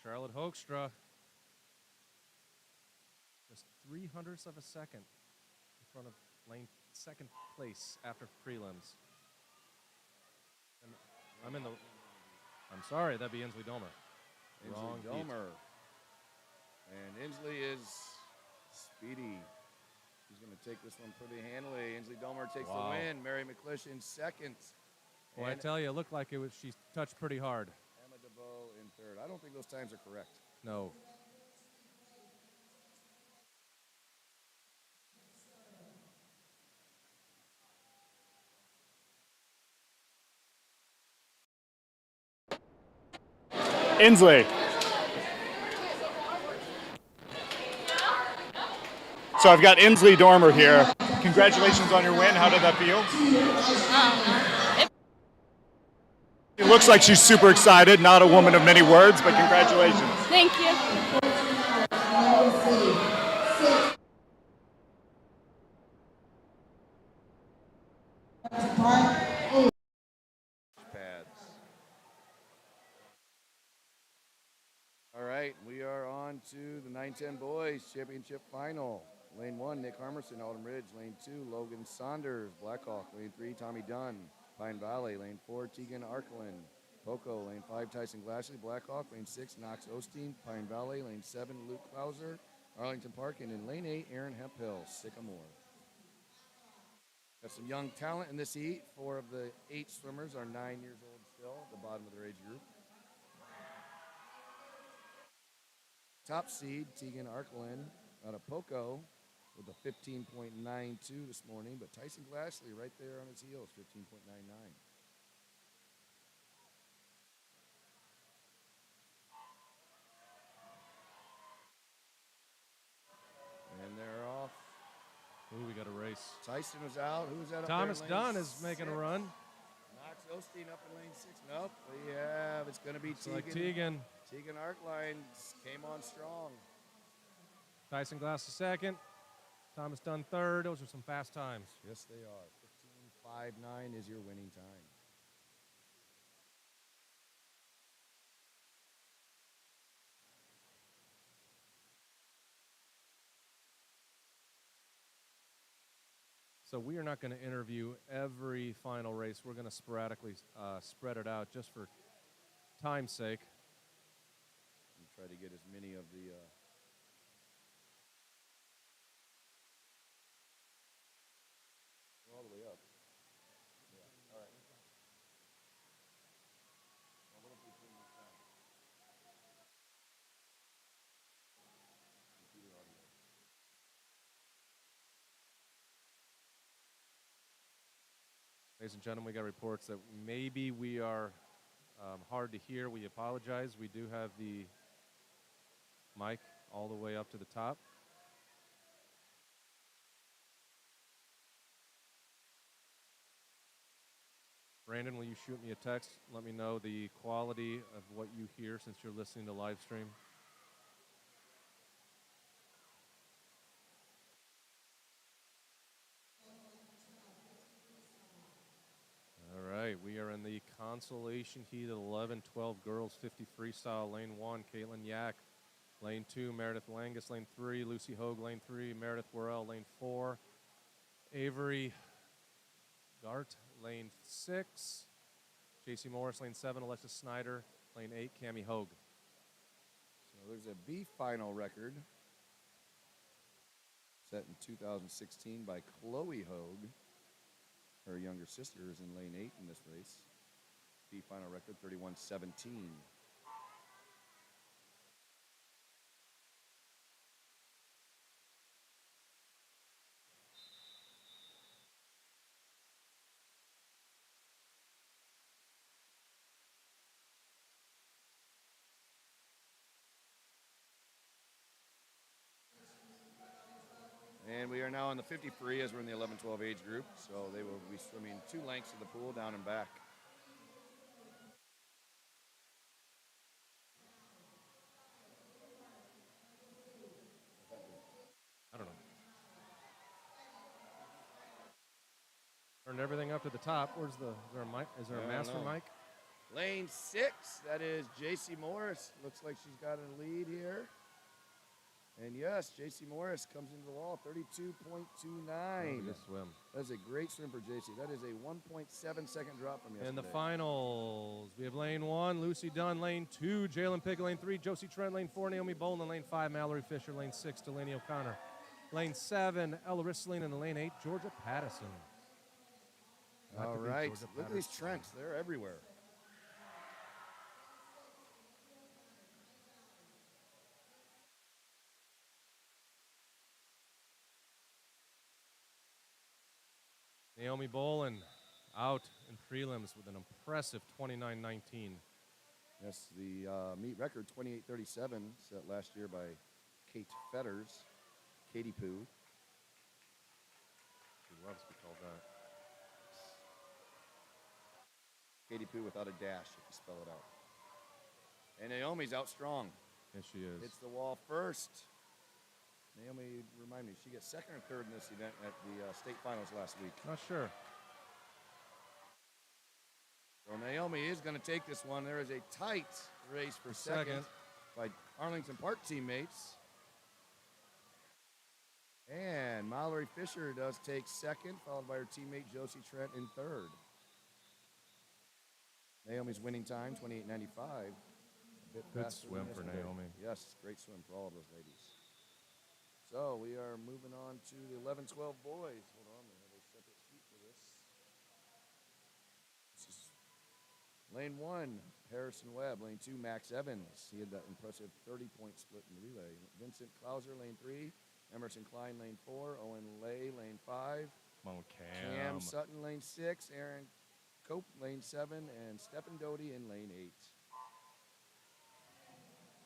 Charlotte Hoekstra. Just 0.03 of a second in front of lane second place after prelims. And I'm sorry, that'd be Inslee Domer. Wrong Inslee Domer. And Inslee is speedy. He's going to take this one pretty handily. Inslee Domer takes the win. Mary McClish in second. Well, I tell you, it looked like she touched pretty hard. Emma DeBoe in third. I don't think those times are correct. No. Inslee. So I've got Inslee Dormer here. Congratulations on your win. How did that feel? It looks like she's super excited, not a woman of many words, but congratulations. Thank you. Pads. All right, we are on to the 910 Boys Championship Final. Lane 1, Nick Harmerson, Alden Ridge. Lane 2, Logan Saunders, Blackhawk. Lane 3, Tommy Dunn, Pine Valley. Lane 4, Tegan Arklin, Poco. Lane 5, Tyson Glassley, Blackhawk. Lane 6, Knox Osteen, Pine Valley. Lane 7, Luke Klauser, Arlington Park. And in Lane 8, Aaron Hemphill, Sycamore. Got some young talent in this heat. 4 of the 8 swimmers are 9 years old still, at the bottom of their age group. Top seed, Tegan Arklin out of Poco with a 15.92 this morning, but Tyson Glassley right there on his heels, 15.99. And they're off. Ooh, we got a race. Tyson was out. Who's that up Thomas there in lane Dunn is making a run. Knox Osteen up in lane 6. Nope. We have, it's going to be Looks Tegan. like Tegan. Tegan Arkline came on strong. Tyson Glass second. Thomas Dunn third. Those are some fast times. Yes, they are. 15.59 is your winning time. So we are not going to interview every final race. We're going to sporadically spread it out just for time's sake. And try to get as many of the all the way up. Yeah. All right. Well, what if we turn this down? Computer audio. Ladies and gentlemen, we got reports that maybe we are hard to hear. We apologize. We do have the mic all the way up to the top. Brandon, will you shoot me a text? Let me know the quality of what you hear since you're listening to live stream. All right, we are in the consolation heat at 11-12 girls 50 freestyle. Lane 1, Caitlin Yak. Lane 2, Meredith Langus. Lane 3, Lucy Hogue. Lane 3, Meredith Worrell. Lane 4, Avery Gart. Lane 6, JC Morris. Lane 7, Alexis Snyder. Lane 8, Cammie Hogue. So there's a B final record set in 2016 by Chloe Hogue. Her younger sister is in lane 8 in this race. B final record 31:17. And we are now in the 50 free as we're in the 11-12 age group. So they will be swimming 2 lengths of the pool down and back. I don't know. Turned everything up to the top. Where's the, is there a mic? Is there a master mic? Lane 6, that is JC Morris. Looks like she's got a lead here. And yes, JC Morris comes into the wall, 32.29. Good swim. That is a great swim for JC. That is a 1.7 second drop from yesterday. In the finals, we have lane 1, Lucy Dunn. Lane 2, Jalen Pickett. Lane 3, Josie Trent. Lane 4, Naomi Bolin. Lane 5, Mallory Fisher. Lane 6, Delaney O'Connor. Lane 7, Ella Risseline. And lane 8, Georgia Pattison. All right, look at these Trents. They're everywhere. Naomi Bolin out in prelims with an impressive 29.19. Yes, the meet record 28:37 set last year by Kate Fetters, Katie Poo. She loves to be called that. Katie Poo without a dash, if you spell it out. And Naomi's out strong. Yes, she is. Hits the wall first. Naomi, remind me, she got second or third in this event at the state finals last week. Not sure. So Naomi is going to take this one. There is a tight race for second by Arlington Park teammates. And Mallory Fisher does take second, followed by her teammate Josie Trent in third. Naomi's winning time, 28.95. Good swim for Naomi. Yes, great swim for all of those ladies. So we are moving on to the 11-12 boys. Hold on, we have a separate sheet for this. This is lane 1, Harrison Webb. Lane 2, Max Evans. He had that impressive 30-point split in the relay. Vincent Klauser, lane 3. Emerson Klein, lane 4. Owen Lay, lane 5. Come on, Cam. Cam Sutton, lane 6. Aaron Cope, lane 7. And Stephen Doty in lane 8.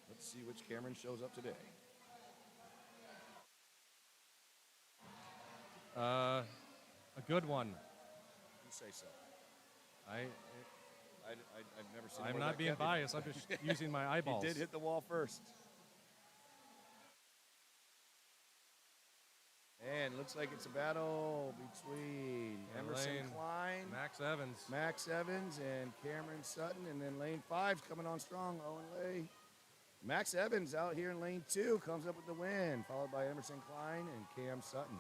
Let's see which Cameron shows up today. A good one. You say so. I've never seen. I'm not being biased. I'm just using my eyeballs. He did hit the wall first. And looks like it's a battle between Emerson Klein, Max Evans, and Cameron Sutton. And then lane 5's coming on strong, Owen Lay. Max Evans out here in lane 2 comes up with the win, followed by Emerson Klein and Cam Sutton.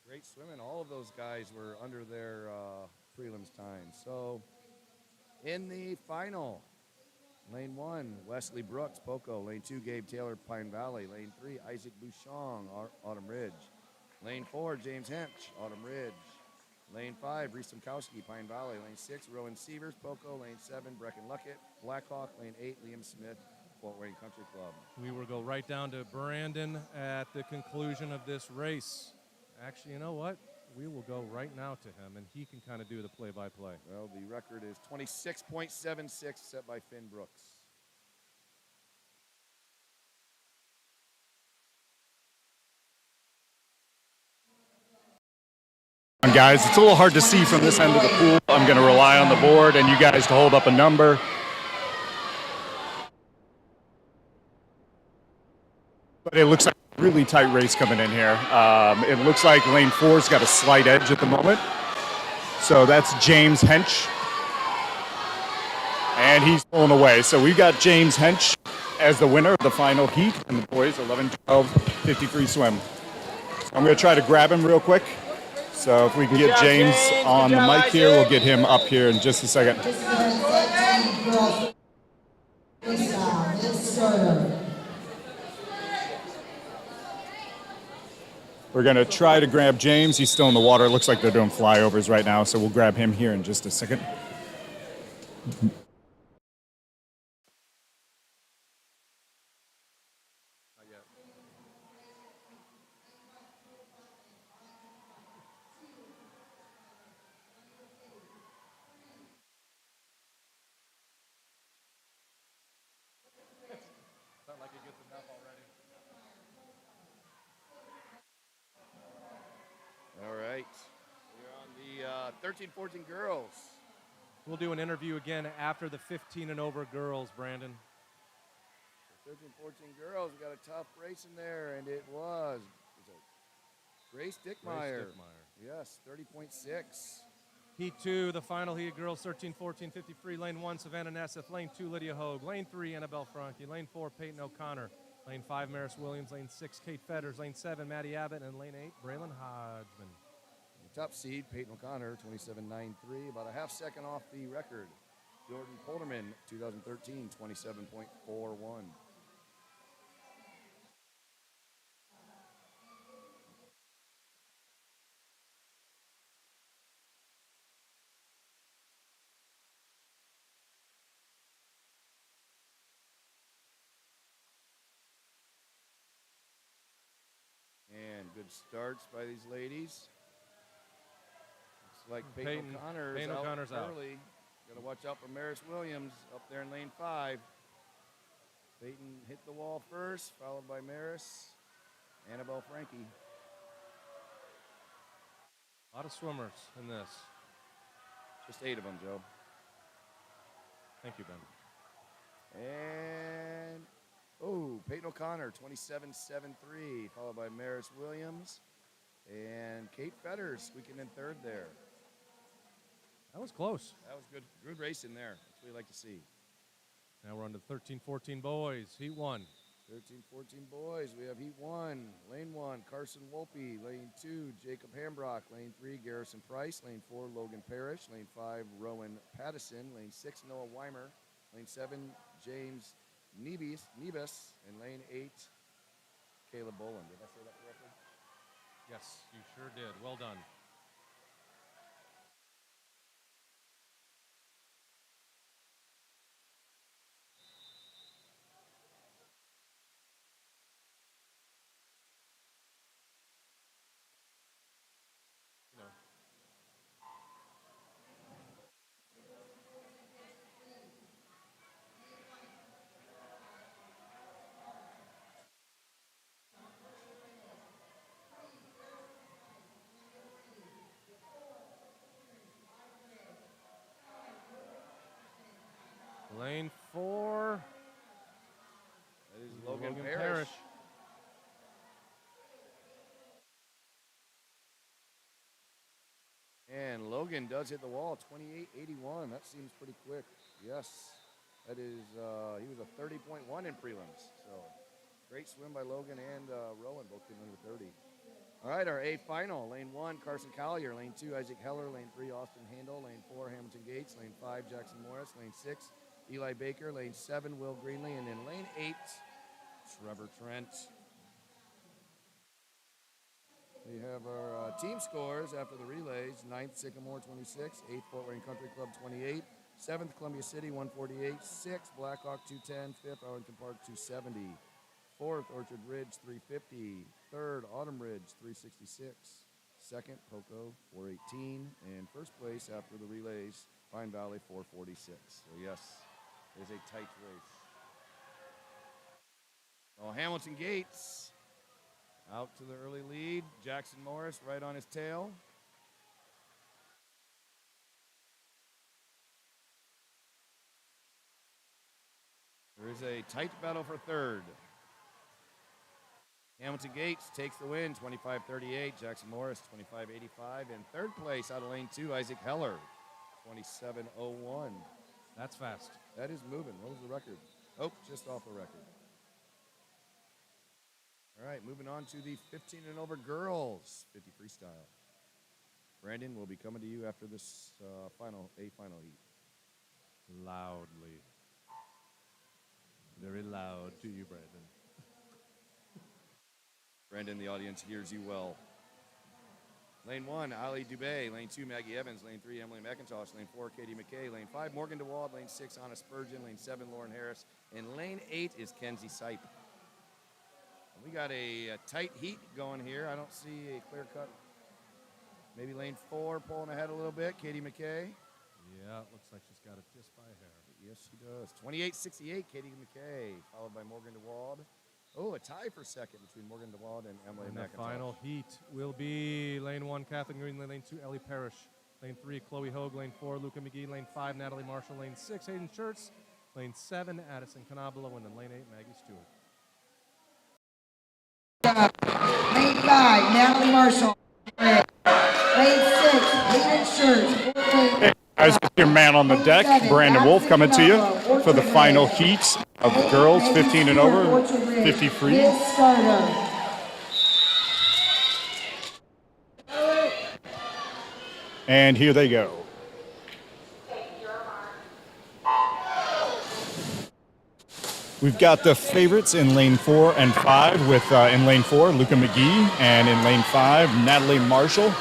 Great swimming. All of those guys were under their prelims time. So in the final, lane 1, Wesley Brooks, Poco. Lane 2, Gabe Taylor, Pine Valley. Lane 3, Isaac Bouchon, Autumn Ridge. Lane 4, James Hench, Autumn Ridge. Lane 5, Reese Tomkowski, Pine Valley. Lane 6, Rowan Sievers, Poco. Lane 7, Brecken Luckett, Blackhawk. Lane 8, Liam Smith, Fort Wayne Country Club. We will go right down to Brandon at the conclusion of this race. Actually, you know what? We will go right now to him, and he can kind of do the play-by-play. Well, the record is 26.76 set by Finn Brooks. Guys, it's a little hard to see from this end of the pool. I'm going to rely on the board and you guys to hold up a number. But it looks like a really tight race coming in here. It looks like lane 4's got a slight edge at the moment. So that's James Hench. And he's pulling away. So we've got James Hench as the winner of the final heat. And the boys 11-12 50-free swim. So I'm going to try to grab him real quick. So if we can get James on the mic here, we'll get him up here in just a second. We're going to try to grab James. He's still in the water. It looks like they're doing flyovers right now, so we'll grab him here in just a second. All right. We're on the 13-14 girls. We'll do an interview again after the 15 and over girls, Brandon. 13-14 girls, we got a tough race in there, and it was Grace Dickmeyer. Yes, 30.6. Heat 2, the final heat girls, 13-14, 53. Lane 1, Savannah Nesseth. Lane 2, Lydia Hogue. Lane 3, Annabelle Franke. Lane 4, Peyton O'Connor. Lane 5, Maris Williams. Lane 6, Kate Fetters. Lane 7, Maddie Abbott. And lane 8, Braylon Hodgman. The top seed, Peyton O'Connor, 27.93, about a half second off the record. Jordan Polderman, 2013, 27.41. And good starts by these ladies. Looks like Peyton O'Connor's out early. Got to watch out for Maris Williams up there in lane 5. Peyton hit the wall first, followed by Maris, Annabelle Franke. A lot of swimmers in this. Just 8 of them, Joe. Thank you, Ben. And, Peyton O'Connor, 27.73, followed by Maris Williams. And Kate Fetters squeaking in third there. That was close. That was good. Good racing there. That's what we like to see. Now we're on to 13-14 boys, Heat 1. 13-14 boys. We have Heat 1, Lane 1, Carson Wolpe. Lane 2, Jacob Hambrock. Lane 3, Garrison Price. Lane 4, Logan Parrish. Lane 5, Rowan Pattison. Lane 6, Noah Weimer. Lane 7, James Nebis. And lane 8, Caleb Boland. Did I say that correctly? Yes, you sure did. Well done. Lane 4. That is Logan Parrish. And Logan does hit the wall, 28.81. That seems pretty quick. Yes, that is, he was a 30.1 in prelims. So great swim by Logan and Rowan, both came under 30. All right, our A final. Lane 1, Carson Collier. Lane 2, Isaac Heller. Lane 3, Austin Handel. Lane 4, Hamilton Gates. Lane 5, Jackson Morris. Lane 6, Eli Baker. Lane 7, Will Greenlee. And then lane 8, Trevor Trent. We have our team scores after the relays. 9th, Sycamore, 26. 8th, Fort Wayne Country Club, 28. 7th, Columbia City, 148. 6th, Blackhawk, 210. 5th, Arlington Park, 270. 4th, Orchard Ridge, 350. 3rd, Autumn Ridge, 366. 2nd, Poco, 418. And first place after the relays, Pine Valley, 446. So yes, it is a tight race. Oh, Hamilton Gates out to the early lead. Jackson Morris right on his tail. There is a tight battle for third. Hamilton Gates takes the win, 25-38. Jackson Morris, 25-85. And third place out of lane 2, Isaac Heller, 27-01. That's fast. That is moving. What was the record? Oh, just off the record. All right, moving on to the 15 and over girls, 50 freestyle. Brandon will be coming to you after this final heat. Loudly. Very loud to you, Brandon. Brandon, the audience hears you well. Lane 1, Ali Dubé. Lane 2, Maggie Evans. Lane 3, Emily McIntosh. Lane 4, Katie McKay. Lane 5, Morgan DeWald. Lane 6, Anna Spurgeon. Lane 7, Lauren Harris. And lane 8 is Kenzie Sipe. We got a tight heat going here. I don't see a clear cut. Maybe lane 4 pulling ahead a little bit. Katie McKay. Yeah, it looks like she's got it just by a hair. Yes, she does. 28.68, Katie McKay, followed by Morgan DeWald. Oh, a tie for second between Morgan DeWald and Emily And McIntosh. the final heat will be lane 1, Kathleen Greenlee. Lane 2, Ellie Parrish. Lane 3, Chloe Hogue. Lane 4, Luca McGee. Lane 5, Natalie Marshall. Lane 6, Hayden Schertz. Lane 7, Addison Canabolo. And then lane 8, Maggie Stewart. Lane 5, Natalie Marshall. Lane 6, Hayden Schertz. Guys, your man on the deck, Brandon Wolf, coming to you for the final heats of girls 15 and over, 50 free. And here they go. We've got the favorites in lane 4 and 5 with in lane 4, Luca McGee, and in lane 5, Natalie Marshall.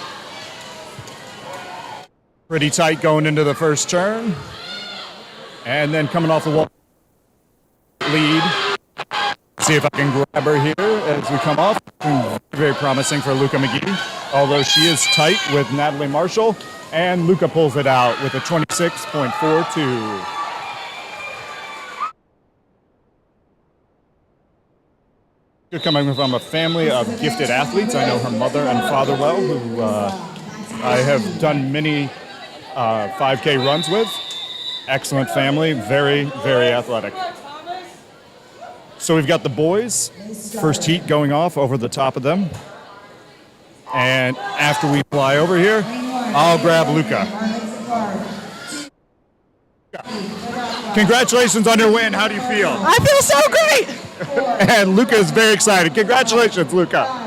Pretty tight going into the first turn. And then coming off the wall lead. See if I can grab her here as we come off. Very promising for Luca McGee, although she is tight with Natalie Marshall. And Luca pulls it out with a 26.42. Coming from a family of gifted athletes. I know her mother and father well, who I have done many 5K runs with. Excellent family, very, very athletic. So we've got the boys, first heat going off over the top of them. And after we fly over here, I'll grab Luca. Congratulations on your win. How do you feel? I feel so great. And Luca is very excited. Congratulations, Luca.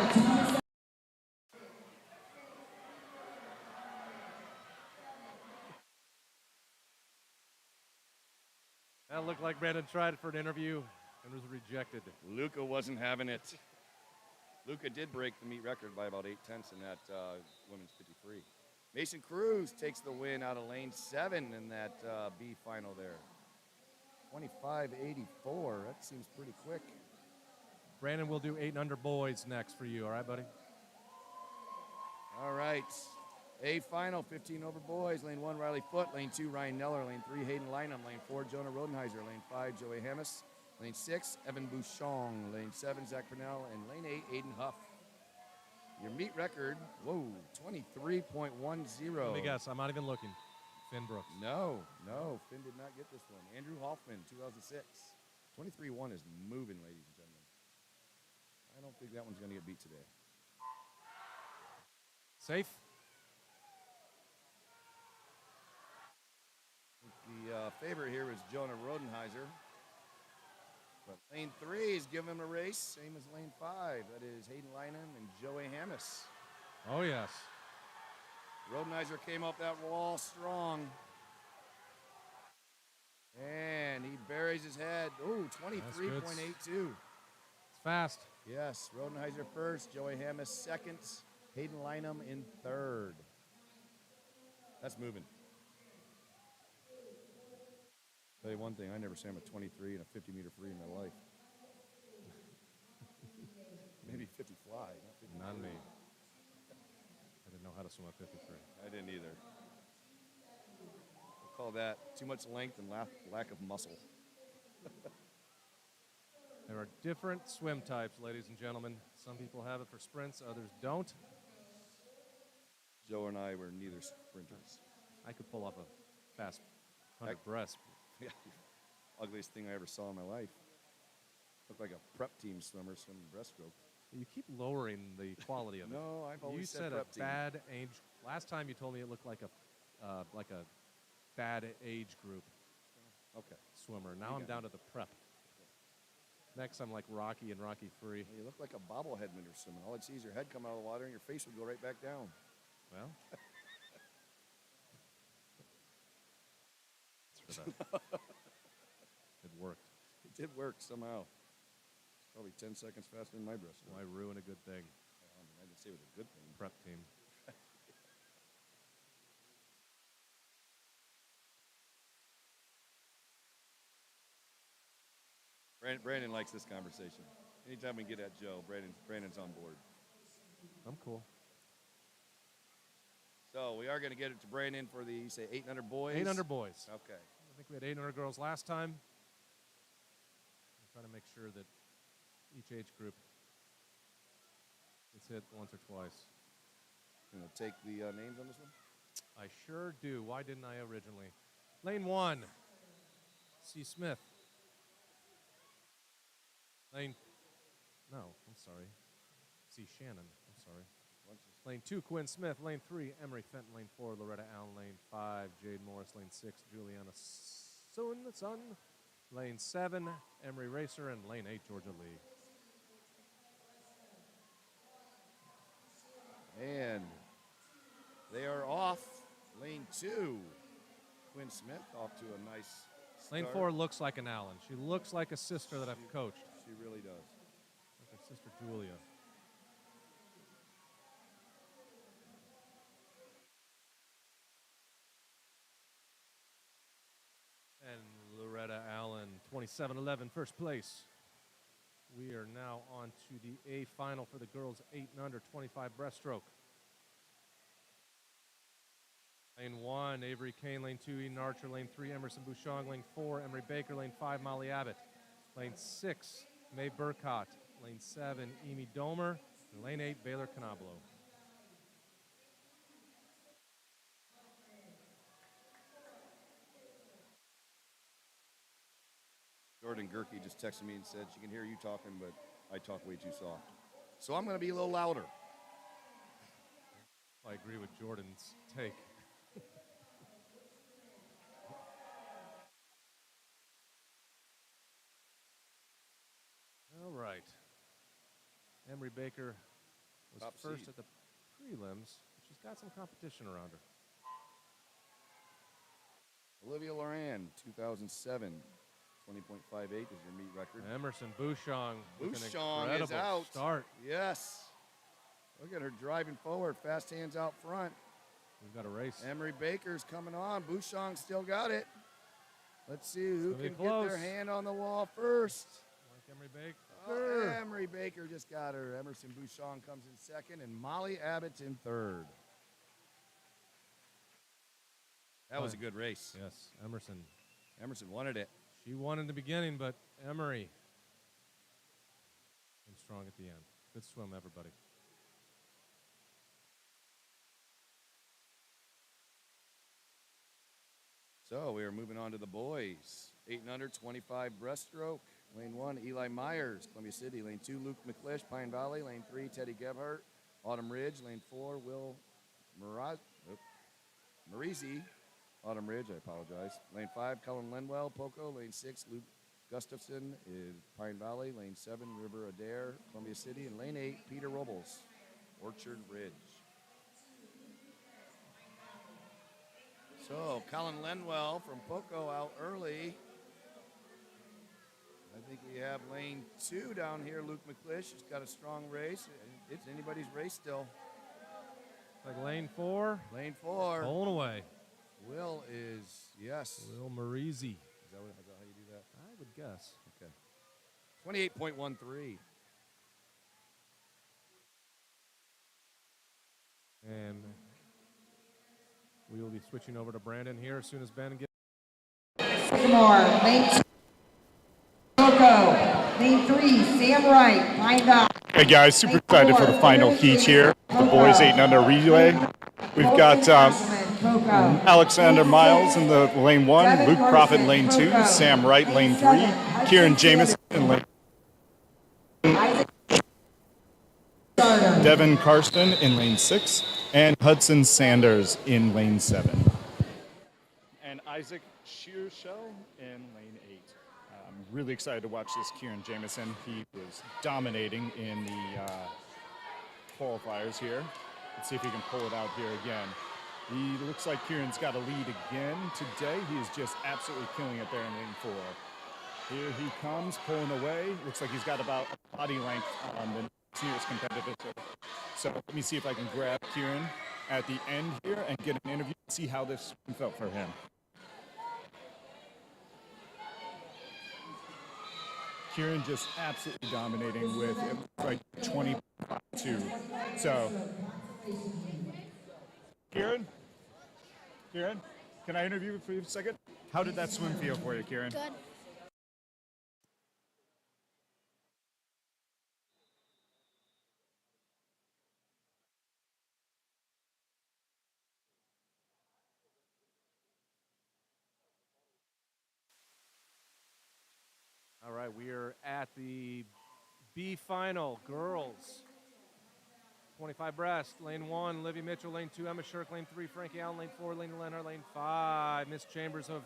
That looked like Brandon tried for an interview and was rejected. Luca wasn't having it. Luca did break the meet record by about 0.8 in that women's 53. Mason Cruz takes the win out of lane 7 in that B final there. 25.84. That seems pretty quick. Brandon, we'll do 8 and under boys next for you. All right, buddy? All right. A final, 15 over boys. Lane 1, Riley Foote. Lane 2, Ryan Neller. Lane 3, Hayden Lynham. Lane 4, Jonah Rodenheiser. Lane 5, Joey Hammis. Lane 6, Evan Bouchon. Lane 7, Zach Purnell. And lane 8, Aiden Huff. Your meet record, 23.10. Let me guess, I'm not even looking. Finn Brooks. No, Finn did not get this one. Andrew Hoffman, 2006. 23.1 is moving, ladies and gentlemen. I don't think that one's going to get beat today. Safe? The favorite here is Jonah Rodenheiser. But lane 3 is giving him a race, same as lane 5. That is Hayden Lynham and Joey Hammis. Oh, yes. Rodenheiser came up that wall strong. And he buries his head. Ooh, 23.82. It's fast. Yes, Rodenheiser first, Joey Hammis second, Hayden Lynham in third. That's moving. Tell you one thing, I never swam a 23 and a 50-meter free in my life. Maybe 50 fly, not 50. Not me. I didn't know how to swim a 53. I didn't either. We'll call that too much length and lack of muscle. There are different swim types, ladies and gentlemen. Some people have it for sprints, others don't. Joe and I were neither sprinters. I could pull off a fast 100 breast. Yeah, ugliest thing I ever saw in my life. Looked like a prep team swimmer swimming breaststroke. You keep lowering the quality of it. No, I've always said You said prep a team. bad age. Last time you told me it looked like a bad age group Okay. swimmer. Now I'm down to the prep. Next, I'm like Rocky and Rocky Free. You look like a bobblehead when you're swimming. All I'd see is your head come out of the water and your face would go right back down. Well, it's for that. It worked. It did work somehow. It's probably 10 seconds faster than my breaststroke. Why ruin a good thing? I didn't say it was a good thing. Prep team. Brandon likes this conversation. Anytime we get at Joe, Brandon's on board. I'm cool. So we are going to get it to Brandon for the, you say, 8 and under boys? 8 under boys. Okay. I think we had 8 under girls last time. I'm trying to make sure that each age group gets hit once or twice. You know, take the names on this one? I sure do. Why didn't I originally? Lane 1, C. Smith. Lane, no, I'm sorry. C. Shannon, I'm sorry. Lane 2, Quinn Smith. Lane 3, Emery Fenton. Lane 4, Loretta Allen. Lane 5, Jade Morris. Lane 6, Juliana Son. Lane 7, Emery Racer. And lane 8, Georgia Lee. And they are off. Lane 2, Quinn Smith off to a nice start. Lane 4 looks like an Allen. She looks like a sister that I've coached. She really does. Like her sister Julia. And Loretta Allen, 27-11, first place. We are now on to the A final for the girls 8 and under 25 breaststroke. Lane 1, Avery Kane. Lane 2, Eden Archer. Lane 3, Emerson Bouchon. Lane 4, Emery Baker. Lane 5, Molly Abbott. Lane 6, Mae Burkott. Lane 7, Amy Domer. And lane 8, Baylor Canablo. Jordan Gerke just texted me and said she can hear you talking, but I talk way too soft. So I'm going to be a little louder. I agree with Jordan's take. All right. Emery Baker was Top first seed. at the prelims, but she's got some competition around her. Olivia Loran, 2007, 20.58 is your meet record. Emerson Bouchon with an Bouchon incredible is out. start. Yes. Look at her driving forward. Fast hands out front. We've got a race. Emery Baker's coming on. Bouchon still got it. Let's see who gonna be can get their close. hand on the wall first. Like Emery Baker. Oh, Emery Baker just got her. Emerson Bouchon comes in second, and Molly Abbott in third. That was a good race. Yes, Emerson. Emerson wanted it. She won in the beginning, but Emery came strong at the end. Good swim, everybody. So we are moving on to the boys. 8 and under, 25 breaststroke. Lane 1, Eli Myers, Columbia City. Lane 2, Luke McClish, Pine Valley. Lane 3, Teddy Gebhardt, Autumn Ridge. Lane 4, Will Marizi, Autumn Ridge, I apologize. Lane 5, Cullen Lenwell, Poco. Lane 6, Luke Gustafson is Pine Valley. Lane 7, River Adair, Columbia City. And lane 8, Peter Robles, Orchard Ridge. So, Colin Lenwell from Poco out early. I think we have lane 2 down here. Luke McClish has got a strong race. It's anybody's race still. Like lane 4. Lane 4. Pulling away. Will is, yes. Will Marizi. Is that how you do that? I would guess. Okay. 28.13. And we will be switching over to Brandon here as soon as Ben gets. Sycamore, lane 2, Coco. Lane 3, Sam Wright, Pine Valley. Hey guys, super excited for the final heat here. The boys 8 and under relay. We've got Alexander Miles in the lane 1, Luke Prophet in lane 2, Sam Wright lane 3, Kieran Jamison in lane Devin Karsten in lane 6, and Hudson Sanders in lane 7. And Isaac Shearshell in lane 8. I'm really excited to watch this Kieran Jamison. He was dominating in the qualifiers here. Let's see if he can pull it out here again. He looks like Kieran's got a lead again today. He is just absolutely killing it there in lane 4. Here he comes, pulling away. Looks like he's got about a body length on the nearest competitor. So let me see if I can grab Kieran at the end here and get an interview and see how this felt for him. Kieran just absolutely dominating with like 22. So, Kieran, can I interview you for a second? How did that swim feel for you, Kieran? Good. All right, we are at the B final, girls. 25 breast, lane 1, Livy Mitchell, lane 2, Emma Shirk, lane 3, Frankie Allen, lane 4, Lena Leonard, lane 5, Miss Chambers of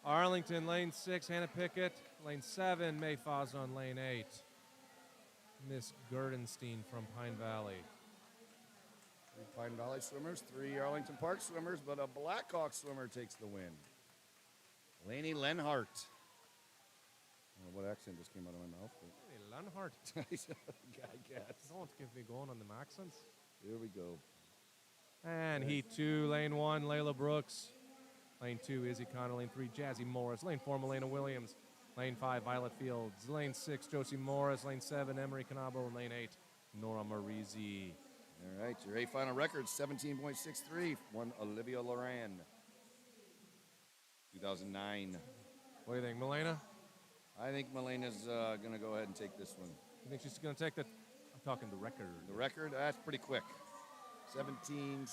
Arlington, lane 6, Hannah Pickett, lane 7, May Fazon, lane 8, Miss Gerdenstein from Pine Valley. 3 Pine Valley swimmers, 3 Arlington Park swimmers, but a Blackhawk swimmer takes the win. Laney Lenhart. I don't know what accent just came out of my mouth. Hey, Lenhart. I guess. Don't give me going on them accents. Here we go. And heat 2, lane 1, Layla Brooks. Lane 2, Izzy Connor. Lane 3, Jazzy Morris. Lane 4, Melena Williams. Lane 5, Violet Fields. Lane 6, Josie Morris. Lane 7, Emery Canabo. And lane 8, Nora Marizi. All right, your A final record, 17.63. Won Olivia Loran. 2009. What do you think, Melena? I think Melena's going to go ahead and take this one. You think she's going to take the... I'm talking the record. The record, that's pretty quick. 17.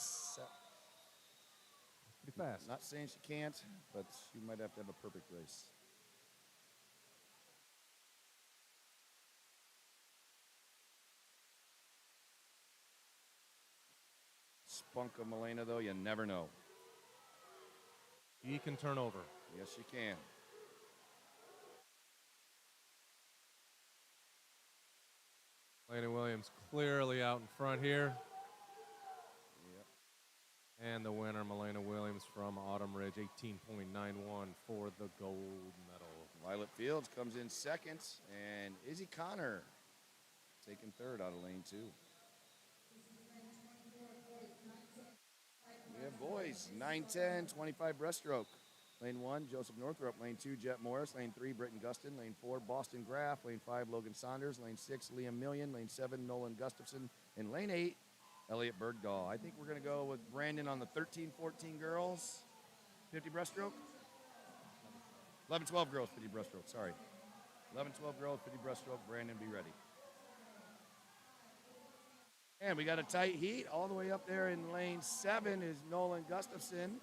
Pretty fast. Not saying she can't, but she might have to have a perfect race. spunk of Milena, though. You never know. He can turn over. Yes, she can. Milena Williams clearly out in front here. And the winner, Milena Williams from Autumn Ridge, 18.91 for the gold medal. Violet Fields comes in second, and Izzy Connor taking third out of lane 2. We have boys, 9-10, 25 breaststroke. Lane 1, Joseph Northrup. Lane 2, Jet Morris. Lane 3, Britton Gustin. Lane 4, Boston Graff. Lane 5, Logan Saunders. Lane 6, Liam Million. Lane 7, Nolan Gustafson. And lane 8, Elliot Bergdahl. I think we're going to go with Brandon on the 13-14 girls, 50 breaststroke. 11-12 girls, 50 breaststroke, sorry. 11-12 girls, 50 breaststroke. Brandon, be ready. And we got a tight heat. All the way up there in lane 7 is Nolan Gustafson.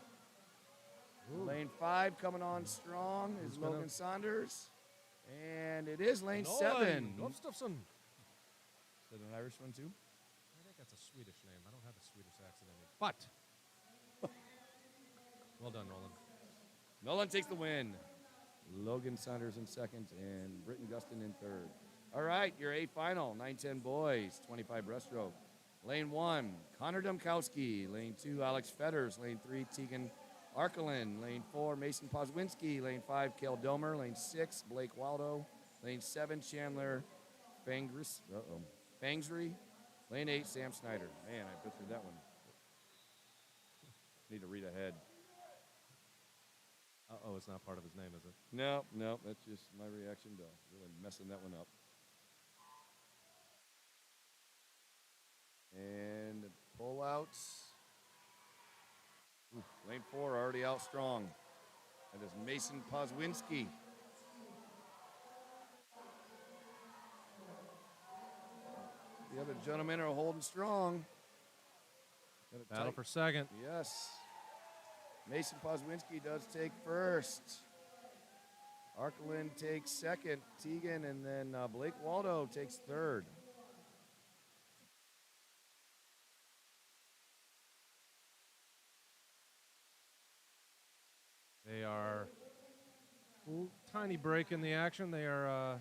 Ooh. Lane 5 coming on strong is Logan Saunders. And it is lane 7. Gustafson. Is that an Irish one too? I think that's a Swedish name. I don't have a Swedish accent in me. But, well done, Nolan. Nolan takes the win. Logan Saunders in second and Britton Gustin in third. All right, your A final, 9-10 boys, 25 breaststroke. Lane 1, Connor Dumkowski. Lane 2, Alex Fetters. Lane 3, Tegan Arkelin. Lane 4, Mason Pozwinski. Lane 5, Kel Domer. Lane 6, Blake Waldo. Lane 7, Chandler Fangsry. Lane 8, Sam Snyder. Man, I butchered that one. Need to read ahead. Uh-oh, it's not part of his name, is it? No, that's just my reaction to really messing that one up. And pullouts. Lane 4 already out strong. That is Mason Pozwinski. The other gentlemen are holding strong. Battle for second. Yes. Mason Pozwinski does take first. Arkelin takes second. Tegan, and then Blake Waldo takes third. They are a little tiny break in the action. They are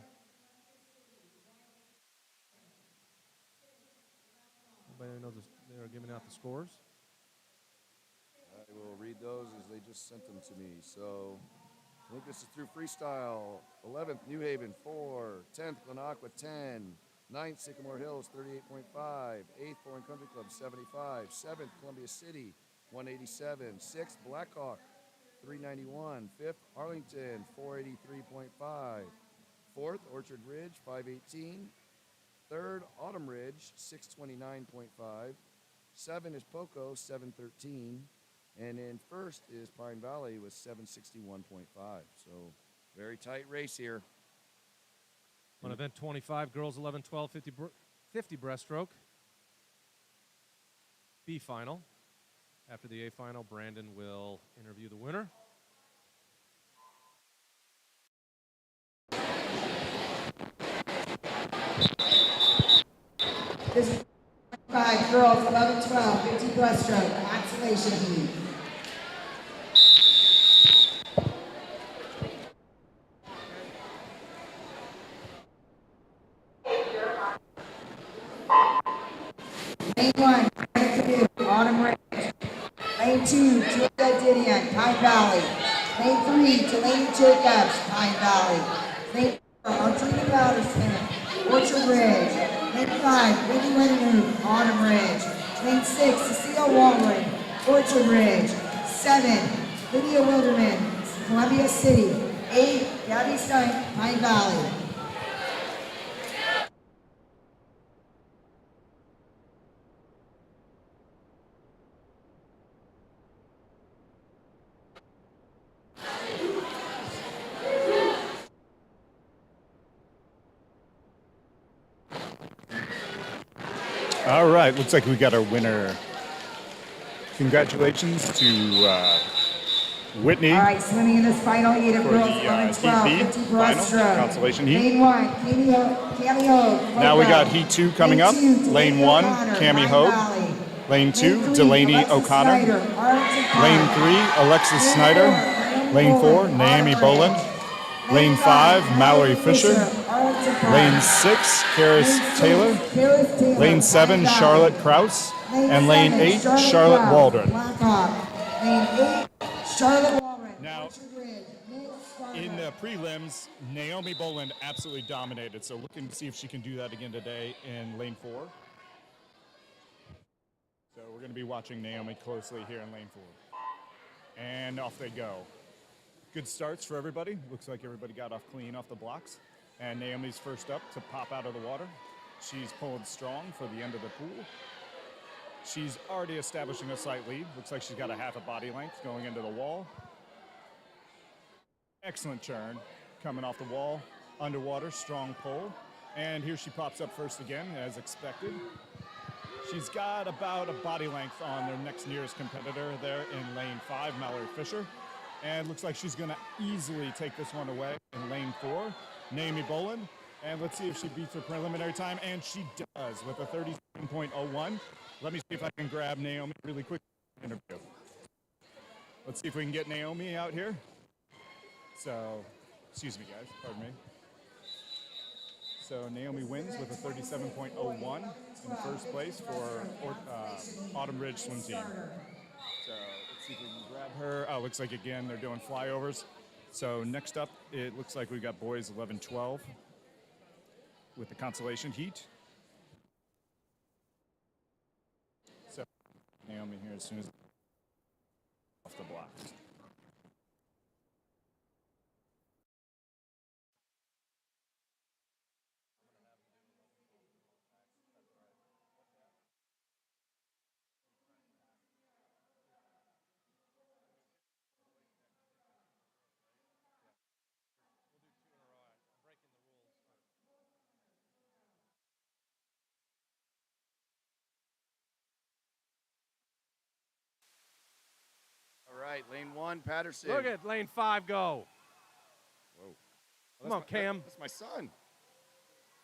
anybody knows they are giving out the scores? I will read those as they just sent them to me. So I think this is through Freestyle. 11th, New Haven, 4. 10th, Glenaqua, 10. 9th, Sycamore Hills, 38.5. 8th, Foreign Country Club, 75. 7th, Columbia City, 187. 6th, Blackhawk, 391. 5th, Arlington, 483.5. 4th, Orchard Ridge, 518. 3rd, Autumn Ridge, 629.5. 7 is Poco, 713. And in first is Pine Valley with 761.5. So very tight race here. On event 25, girls 11, 12, 50 breaststroke. B final. After the A final, Brandon will interview the winner. This is 5 girls, 11, 12, 50 breaststroke, consolation heat. Lane 1, Autumn Ridge. Lane 2, Julia Didion, Pine Valley. Lane 3, Delaney Jacobs, Pine Valley. Lane 4, Angelina Patterson, Orchard Ridge. Lane 5, Whitney Winternoon, Autumn Ridge. Lane 6, Cecile Wallen, Orchard Ridge. 7, Lydia Wilderman, Columbia City. 8, Gabby Stein, Pine Valley. All right, looks like we got our winner. Congratulations to Whitney. All right, swimming in this final heat of for girls the 11, 12, Heat 50 B final, breaststroke. consolation heat. Lane 1, Cami Hogue. Now we got Heat 2 coming up. Lane 2, Lane Delaney 1, O'Connor, Cami Pine Hogue. Valley. Lane 2, Lane 3, Delaney Alexis O'Connor. Snyder, Arlington Park. Lane 3, Alexis Snyder. Lane 4, Naomi Boland. Lane 5, Mallory Fisher. Arlington Park. Lane 6, Karis Taylor. Karis Taylor, Lane 7, Pine Valley. Charlotte Kraus. And lane 7, 8, Charlotte Kraus, Waldron. Blackhawk. Lane 8, Charlotte Waldron. Now, in the prelims, Naomi Boland absolutely dominated, so looking to see if she can do that again today in lane 4. So we're going to be watching Naomi closely here in lane 4. And off they go. Good starts for everybody. Looks like everybody got off clean off the blocks. And Naomi's first up to pop out of the water. She's pulling strong for the end of the pool. She's already establishing a slight lead. Looks like she's got a half a body length going into the wall. Excellent churn coming off the wall, underwater, strong pull. And here she pops up first again, as expected. She's got about a body length on their next nearest competitor there in lane 5, Mallory Fisher. And looks like she's gonna easily take this one away in lane 4, Naomi Boland. And let's see if she beats her preliminary time, and she does with a 37.01. Let me see if I can grab Naomi really quick interview. Let's see if we can get Naomi out here. So, excuse me guys, pardon me. So Naomi wins with a 37.01 in first place for Autumn Ridge Swim Team. So let's see if we can grab her. Oh, looks like again they're doing flyovers. So next up, it looks like we got boys 11-12 with the consolation heat. So Naomi here as soon as off the block. All right, lane 1, Patterson. Look at lane 5 go. Whoa. Come on, Cam. That's my son.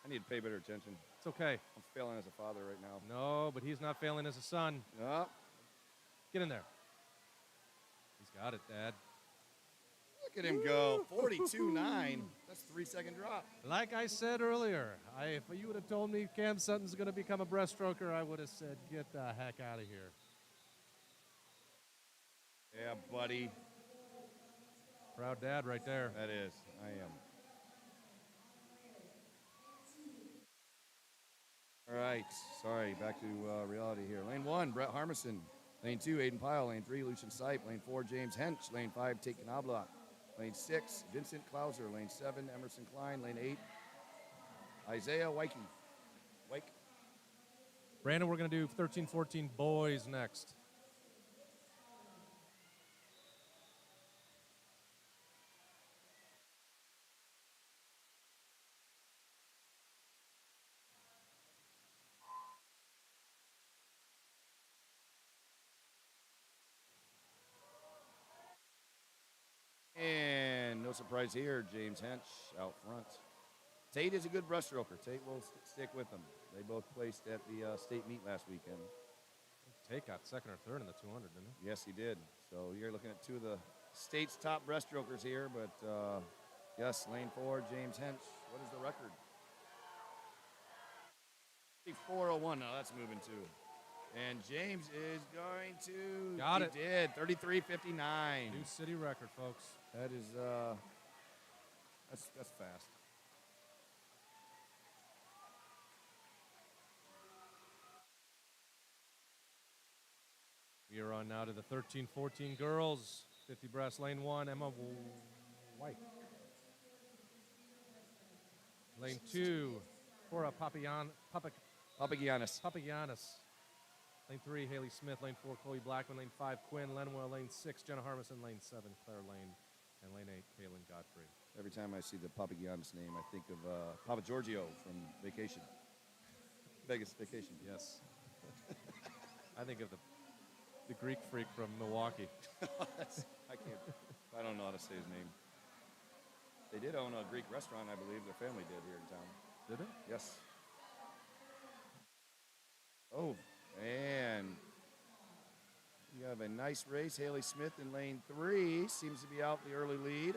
I need to pay better attention. It's okay. I'm failing as a father right now. No, but he's not failing as a son. No. Get in there. He's got it, Dad. Look at him go. 42.9. That's a 3-second drop. Like I said earlier, if you would have told me Cam Sutton's going to become a breaststroker, I would have said, get the heck out of here. Yeah, buddy. Proud dad right there. That is. I am. All right. Sorry. Back to reality here. Lane 1, Brett Harmison. Lane 2, Aiden Pyle. Lane 3, Lucian Sipe. Lane 4, James Hench. Lane 5, Tate Knobloch. Lane 6, Vincent Klauser. Lane 7, Emerson Klein. Lane 8, Isaiah Wike. Brandon, we're going to do 13-14 boys next. And no surprise here, James Hench out front. Tate is a good breaststroker. Tate will stick with them. They both placed at the state meet last weekend. Tate got second or third in the 200, didn't he? Yes, he did. So you're looking at two of the state's top breaststrokers here, but yes, lane 4, James Hench. What is the record? 4:01. Now that's moving too. And James is going to. Got it. He did. 33:59. New city record, folks. That is that's fast. We are on now to the 13-14 girls. 50 breast, lane 1, Emma White. Lane 2, Cora Papagiannis. Lane 3, Haley Smith. Lane 4, Chloe Blackman. Lane 5, Quinn Lenwell. Lane 6, Jenna Harmison. Lane 7, Claire Lane. And lane 8, Kaylin Godfrey. Every time I see the Papagiannis name, I think of Papa Giorgio from Vacation. Vegas Vacation. Yes. I think of the Greek freak from Milwaukee. I don't know how to say his name. They did own a Greek restaurant, I believe. Their family did here in town. Did they? Yes. Oh, and You have a nice race. Haley Smith in lane 3 seems to be out the early lead.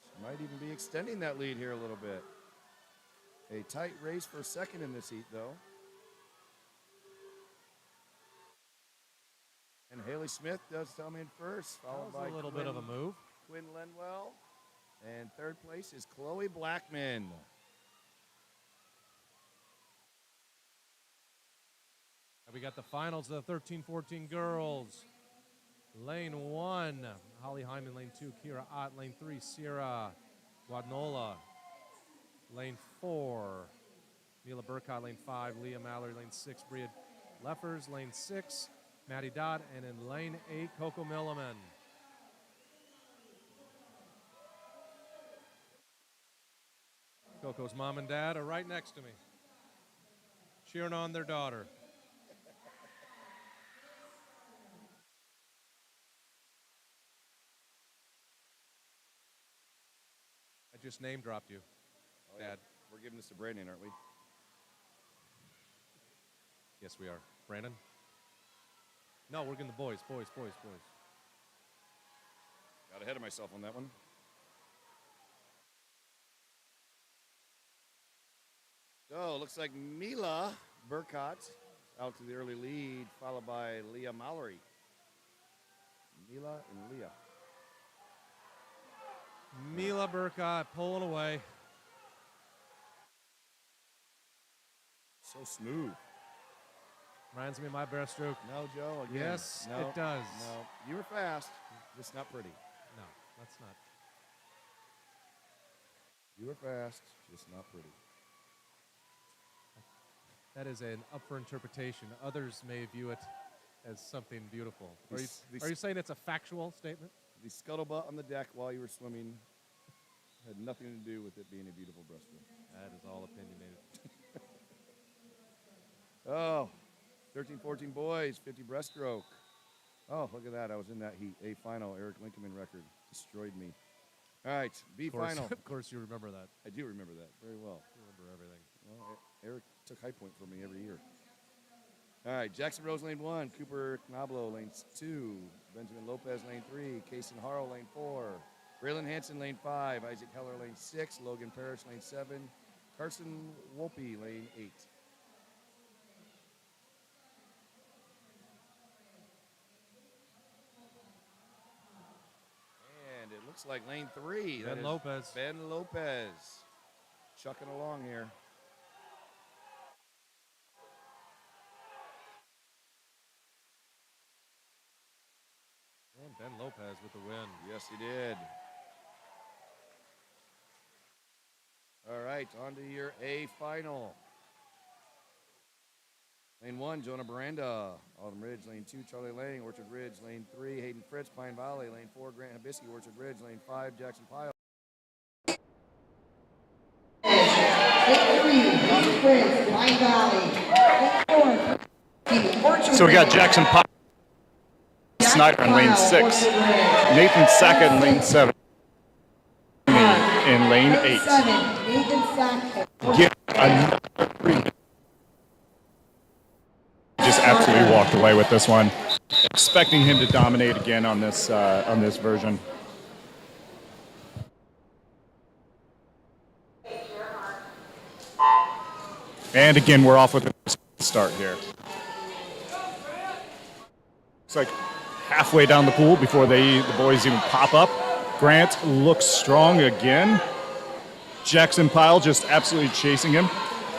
She might even be extending that lead here a little bit. A tight race for second in this heat, though. And Haley Smith does come in first, followed by a little bit of a move. Quinn Lenwell. And third place is Chloe Blackman. We got the finals of the 13-14 girls. Lane 1, Holly Hyman. Lane 2, Kira Ott. Lane 3, Sierra Guadnola. Lane 4, Mila Burkott. Lane 5, Leah Mallory. Lane 6, Bria Leffers. Lane 6, Maddie Dodd. And in lane 8, Coco Milliman. Coco's mom and dad are right next to me, cheering on their daughter. I just name dropped you, Dad. Yeah. We're giving this to Brandon, aren't we? Yes, we are. Brandon? No, we're getting the boys. Got ahead of myself on that one. So, looks like Mila Burkott out to the early lead, followed by Leah Mallory. Mila and Leah. Mila Burkott pulling away. So smooth. Reminds me of my breaststroke. No, Joe. Again. Yes, no, it does. No, you were fast, just not pretty. No, that's not. You were fast, just not pretty. That is an up for interpretation. Others may view it as something beautiful. Are you saying it's a factual statement? The scuttlebutt on the deck while you were swimming had nothing to do with it being a beautiful breaststroke. That is all opinionated. Oh, 13-14 boys, 50 breaststroke. Oh, look at that. I was in that heat. A final, Eric Lincoln record. Destroyed me. All right, B final. Of course you remember that. I do remember that very well. You remember everything. Well, Eric took High Point for me every year. All right, Jackson Rose, lane 1. Cooper Knoblo, lane 2. Benjamin Lopez, lane 3. Kaysen Harrell, lane 4. Braylon Hanson, lane 5. Isaac Heller, lane 6. Logan Parrish, lane 7. Carson Wolpe, lane 8. And it looks like lane 3. Ben Lopez. Ben Lopez. Chucking along here. And Ben Lopez with the win. Yes, he did. All right, on to your A final. Lane 1, Jonah Miranda. Autumn Ridge, lane 2, Charlie Lang. Orchard Ridge, lane 3, Hayden Fritz, Pine Valley. Lane 4, Grant Hibisky, Orchard Ridge. Lane 5, Jackson Pyle. So we got Jackson Pyle Snyder in lane 6. Nathan Sackett in lane 7. In lane 8. Get another 3. Just absolutely walked away with this one. Expecting him to dominate again on this version. And again, we're off with a start here. It's like halfway down the pool before the boys even pop up. Grant looks strong again. Jackson Pyle just absolutely chasing him.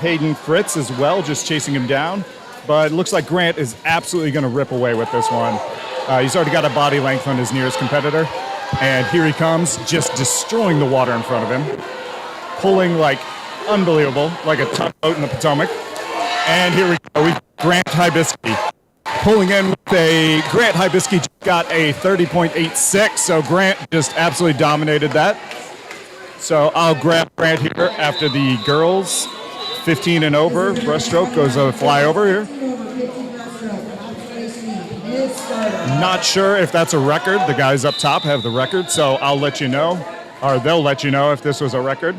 Hayden Fritz as well, just chasing him down. But it looks like Grant is absolutely going to rip away with this one. He's already got a body length on his nearest competitor. And here he comes, just destroying the water in front of him. Pulling like unbelievable, like a tugboat in the Potomac. And here we go, we've Grant Hibisky. Pulling in with a Grant Hibisky just got a 30.86, so Grant just absolutely dominated that. So I'll grab Grant here after the girls. 15 and over, breaststroke goes a flyover here. Not sure if that's a record. The guys up top have the record, so I'll let you know, or they'll let you know if this was a record.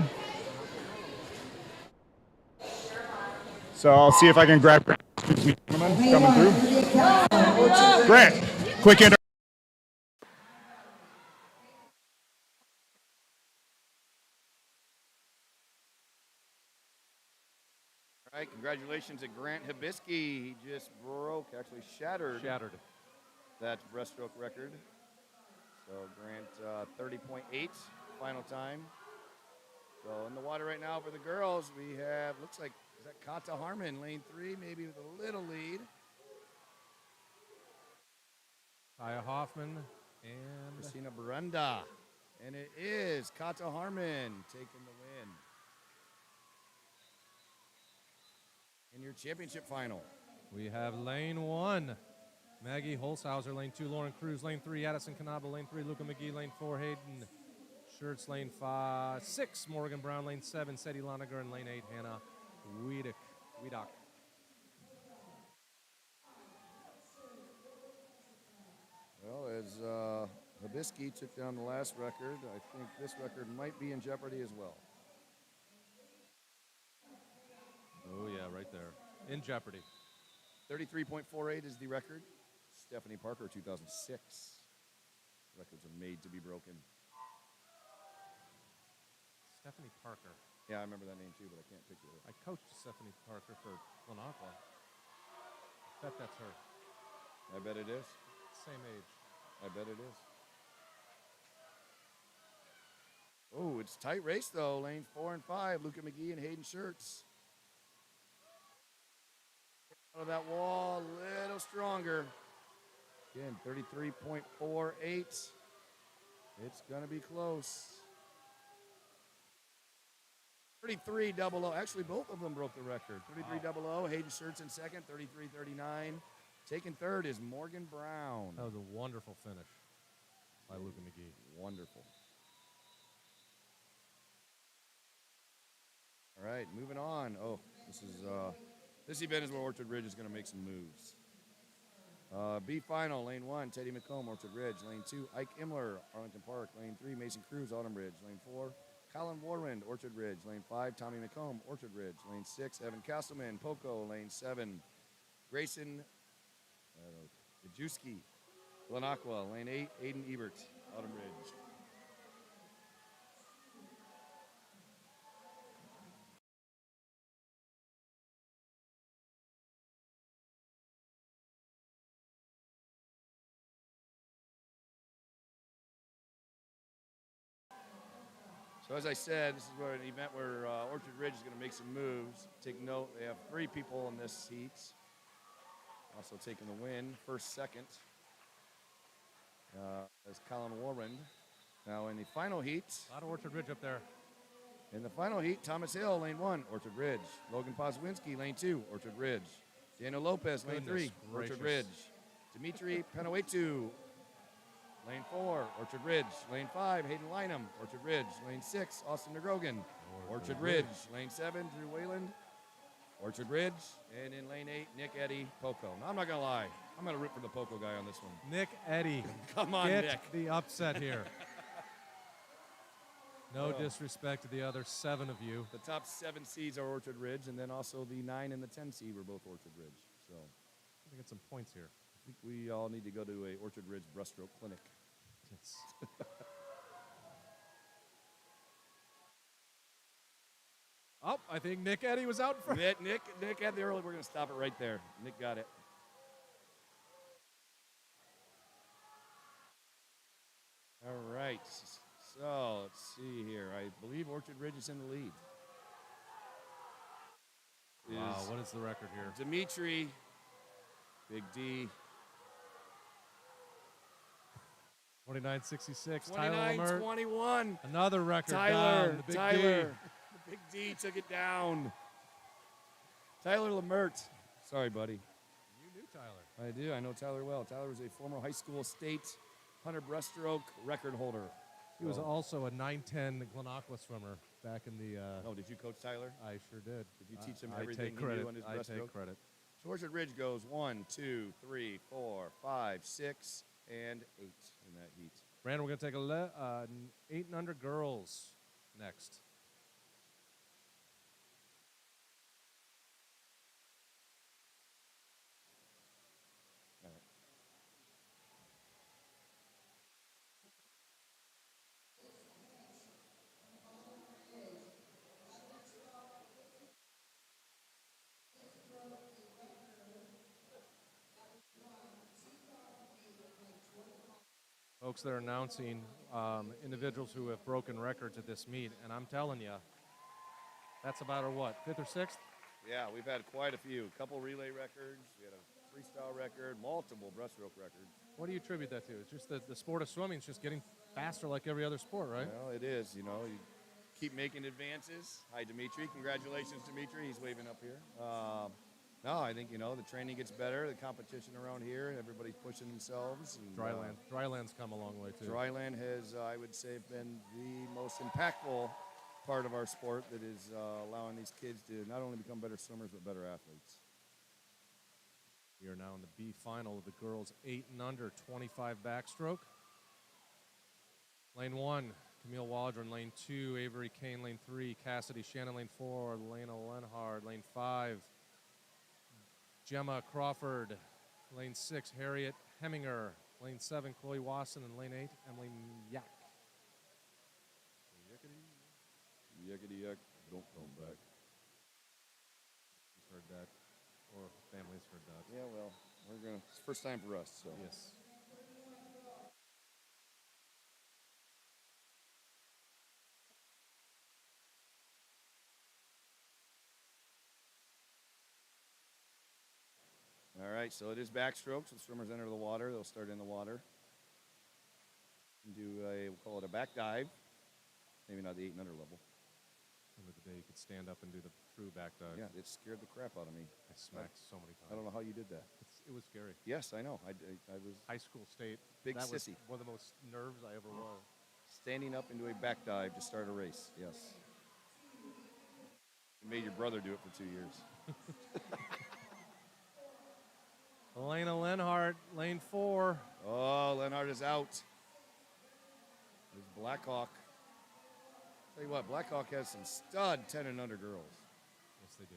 So I'll see if I can grab Grant. Excuse me, gentlemen, coming through. Grant, quick inter. All right, congratulations to Grant Hibisky. He just broke, actually shattered that breaststroke record. So Grant 30.8 final time. So in the water right now for the girls, we have, looks like, is that Kata Harmon, lane 3, maybe with a little lead. Kaya Hoffman and Christina Barunda. And it is Kata Harmon taking the win in your championship final. we have lane 1. Maggie Holzhauser, lane 2, Lauren Cruz, lane 3, Addison Canaba, lane 3, Luca McGee, lane 4, Hayden Shirts, lane 6, Morgan Brown, lane 7, Sadie Loniger, and lane 8, Hannah Wiedock. Well, as Hibisky took down the last record, I think this record might be in jeopardy as well. Oh, yeah, right there. In jeopardy. 33.48 is the record. Stephanie Parker, 2006. Records are made to be broken. Stephanie Parker. Yeah, I remember that name too, but I can't picture it. I coached Stephanie Parker for Glenaqua. I bet that's her. I bet it is. Same age. I bet it is. Oh, it's a tight race though. Lanes 4 and 5, Luca McGee and Hayden Shirts. Out of that wall, a little stronger. Again, 33.48. It's gonna be close. 33.00. Actually, both of them broke the record. 33.00. Hayden Shirts in second. 33.39. Taking third is Morgan Brown. That was a wonderful finish by Luca McGee. Wonderful. All right, moving on. Oh, this event is where Orchard Ridge is going to make some moves. B final, lane 1, Teddy McComb, Orchard Ridge. Lane 2, Ike Imler, Arlington Park. Lane 3, Mason Cruz, Autumn Ridge. Lane 4, Colin Warwind, Orchard Ridge. Lane 5, Tommy McComb, Orchard Ridge. Lane 6, Evan Castleman, Poco. Lane 7, Grayson Gajewski, Glenaqua. Lane 8, Aiden Ebert, Autumn Ridge. So as I said, this is where an event where Orchard Ridge is going to make some moves. Take note, they have 3 people in this heat. Also taking the win, first, second, as Colin Warwind. Now in the final heat. A lot of Orchard Ridge up there. In the final heat, Thomas Hill, lane 1, Orchard Ridge. Logan Poswinski, lane 2, Orchard Ridge. Daniel Lopez, lane 3, Orchard Ridge. Dimitri Panawetu, lane 4, Orchard Ridge. Lane 5, Hayden Lynham, Orchard Ridge. Lane 6, Austin DeGrogan, Orchard Ridge. Lane 7, Drew Wayland, Orchard Ridge. And in lane 8, Nick Eddy, Poco. Now, I'm not going to lie. I'm going to root for the Poco guy on this one. Nick Eddy. Come on, Get Nick. the upset here. No disrespect to the other 7 of you. The top 7 seeds are Orchard Ridge, and then also the 9 and the 10 seed were both Orchard Ridge. So I'm gonna get some points here. I think we all need to go to a Orchard Ridge breaststroke clinic. It's oh, I think Nick Eddy was out for Nick had the early. We're going to stop it right there. Nick got it. All right. So let's see here. I believe Orchard Ridge is in the lead. Wow, what is the record here? Dimitri, Big D. 29.66. Tyler Lemert. 29-21. Another record Tyler. down. The Big Tyler. D. The Big D took it down. Tyler Lemert. Sorry, buddy. You knew Tyler. I do. I know Tyler well. Tyler was a former high school state 100 breaststroke record holder. He was also a 9'10" Glenaqua swimmer back in the. Oh, did you coach Tyler? I sure did. Did you teach him I everything take he credit. knew on his I breaststroke? take credit. So Orchard Ridge goes 1, 2, 3, 4, 5, 6, and 8 in that heat. Brandon, we're going to take 8 and under girls next. folks that are announcing individuals who have broken records at this meet, and I'm telling you, that's about our what, 5th or 6th? Yeah, we've had quite a few. A couple relay records. We had a freestyle record, multiple breaststroke records. What do you attribute that to? It's just the sport of swimming is just getting faster like every other sport, right? Well, it is. You know, you keep making advances. Hi, Dimitri. Congratulations, Dimitri. He's waving up here. No, I think, you know, the training gets better, the competition around here, everybody's pushing themselves. And, Dryland's come a long way, too. Dryland has, I would say, been the most impactful part of our sport that is allowing these kids to not only become better swimmers, but better athletes. We are now in the B final of the girls 8 and under 25 backstroke. Lane 1, Camille Waldron. Lane 2, Avery Kane. Lane 3, Cassidy Shannon. Lane 4, Lena Lenhard. Lane 5, Gemma Crawford. Lane 6, Harriet Heminger. Lane 7, Chloe Wasson. And lane 8, Emily Yak. Yakety yak, don't come back. You've heard that, or families heard that. Yeah, well, it's first time for us, so. Yes. All right, so it is backstroke. So the swimmers enter the water. They'll start in the water. And we'll call it a back dive. Maybe not the 8 and under level. End of the day, you could stand up and do the true back dive. Yeah, it scared the crap out of me. I smacked so many times. I don't know how you did that. It was scary. Yes, I know. I was High school state. big that sissy. Was one of the most nerves I ever was. Standing up into a back dive to start a race. Yes. You made your brother do it for 2 years. Elena Lenhart, lane 4. Oh, Lenhart is out. There's Blackhawk. Tell you what, Blackhawk has some stud 10 and under girls. Yes, they do.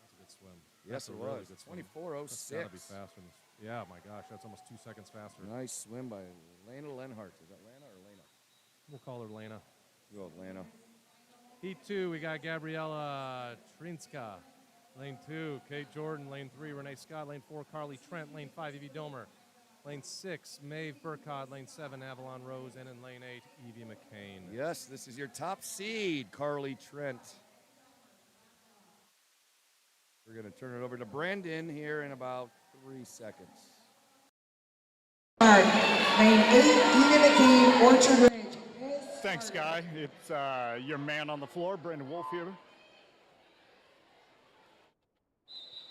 That's a good swim. Yes, That's it a really was. good swim. 24:06. That's gotta be faster. Yeah, my gosh, that's almost 2 seconds faster. Nice swim by Lena Lenhart. Is that Lena or Lena? We'll call her Lena. Go with Lena. Heat 2, we got Gabriella Trinska. Lane 2, Kate Jordan. Lane 3, Renee Scott. Lane 4, Carly Trent. Lane 5, Evie Domer. Lane 6, Maeve Burkott. Lane 7, Avalon Rose. And in lane 8, Evie McCain. Yes, this is your top seed, Carly Trent. We're going to turn it over to Brandon here in about 3 seconds. Lane 8, Evie McCain, Orchard Ridge. Thanks, Guy. It's your man on the floor, Brandon Wolf here.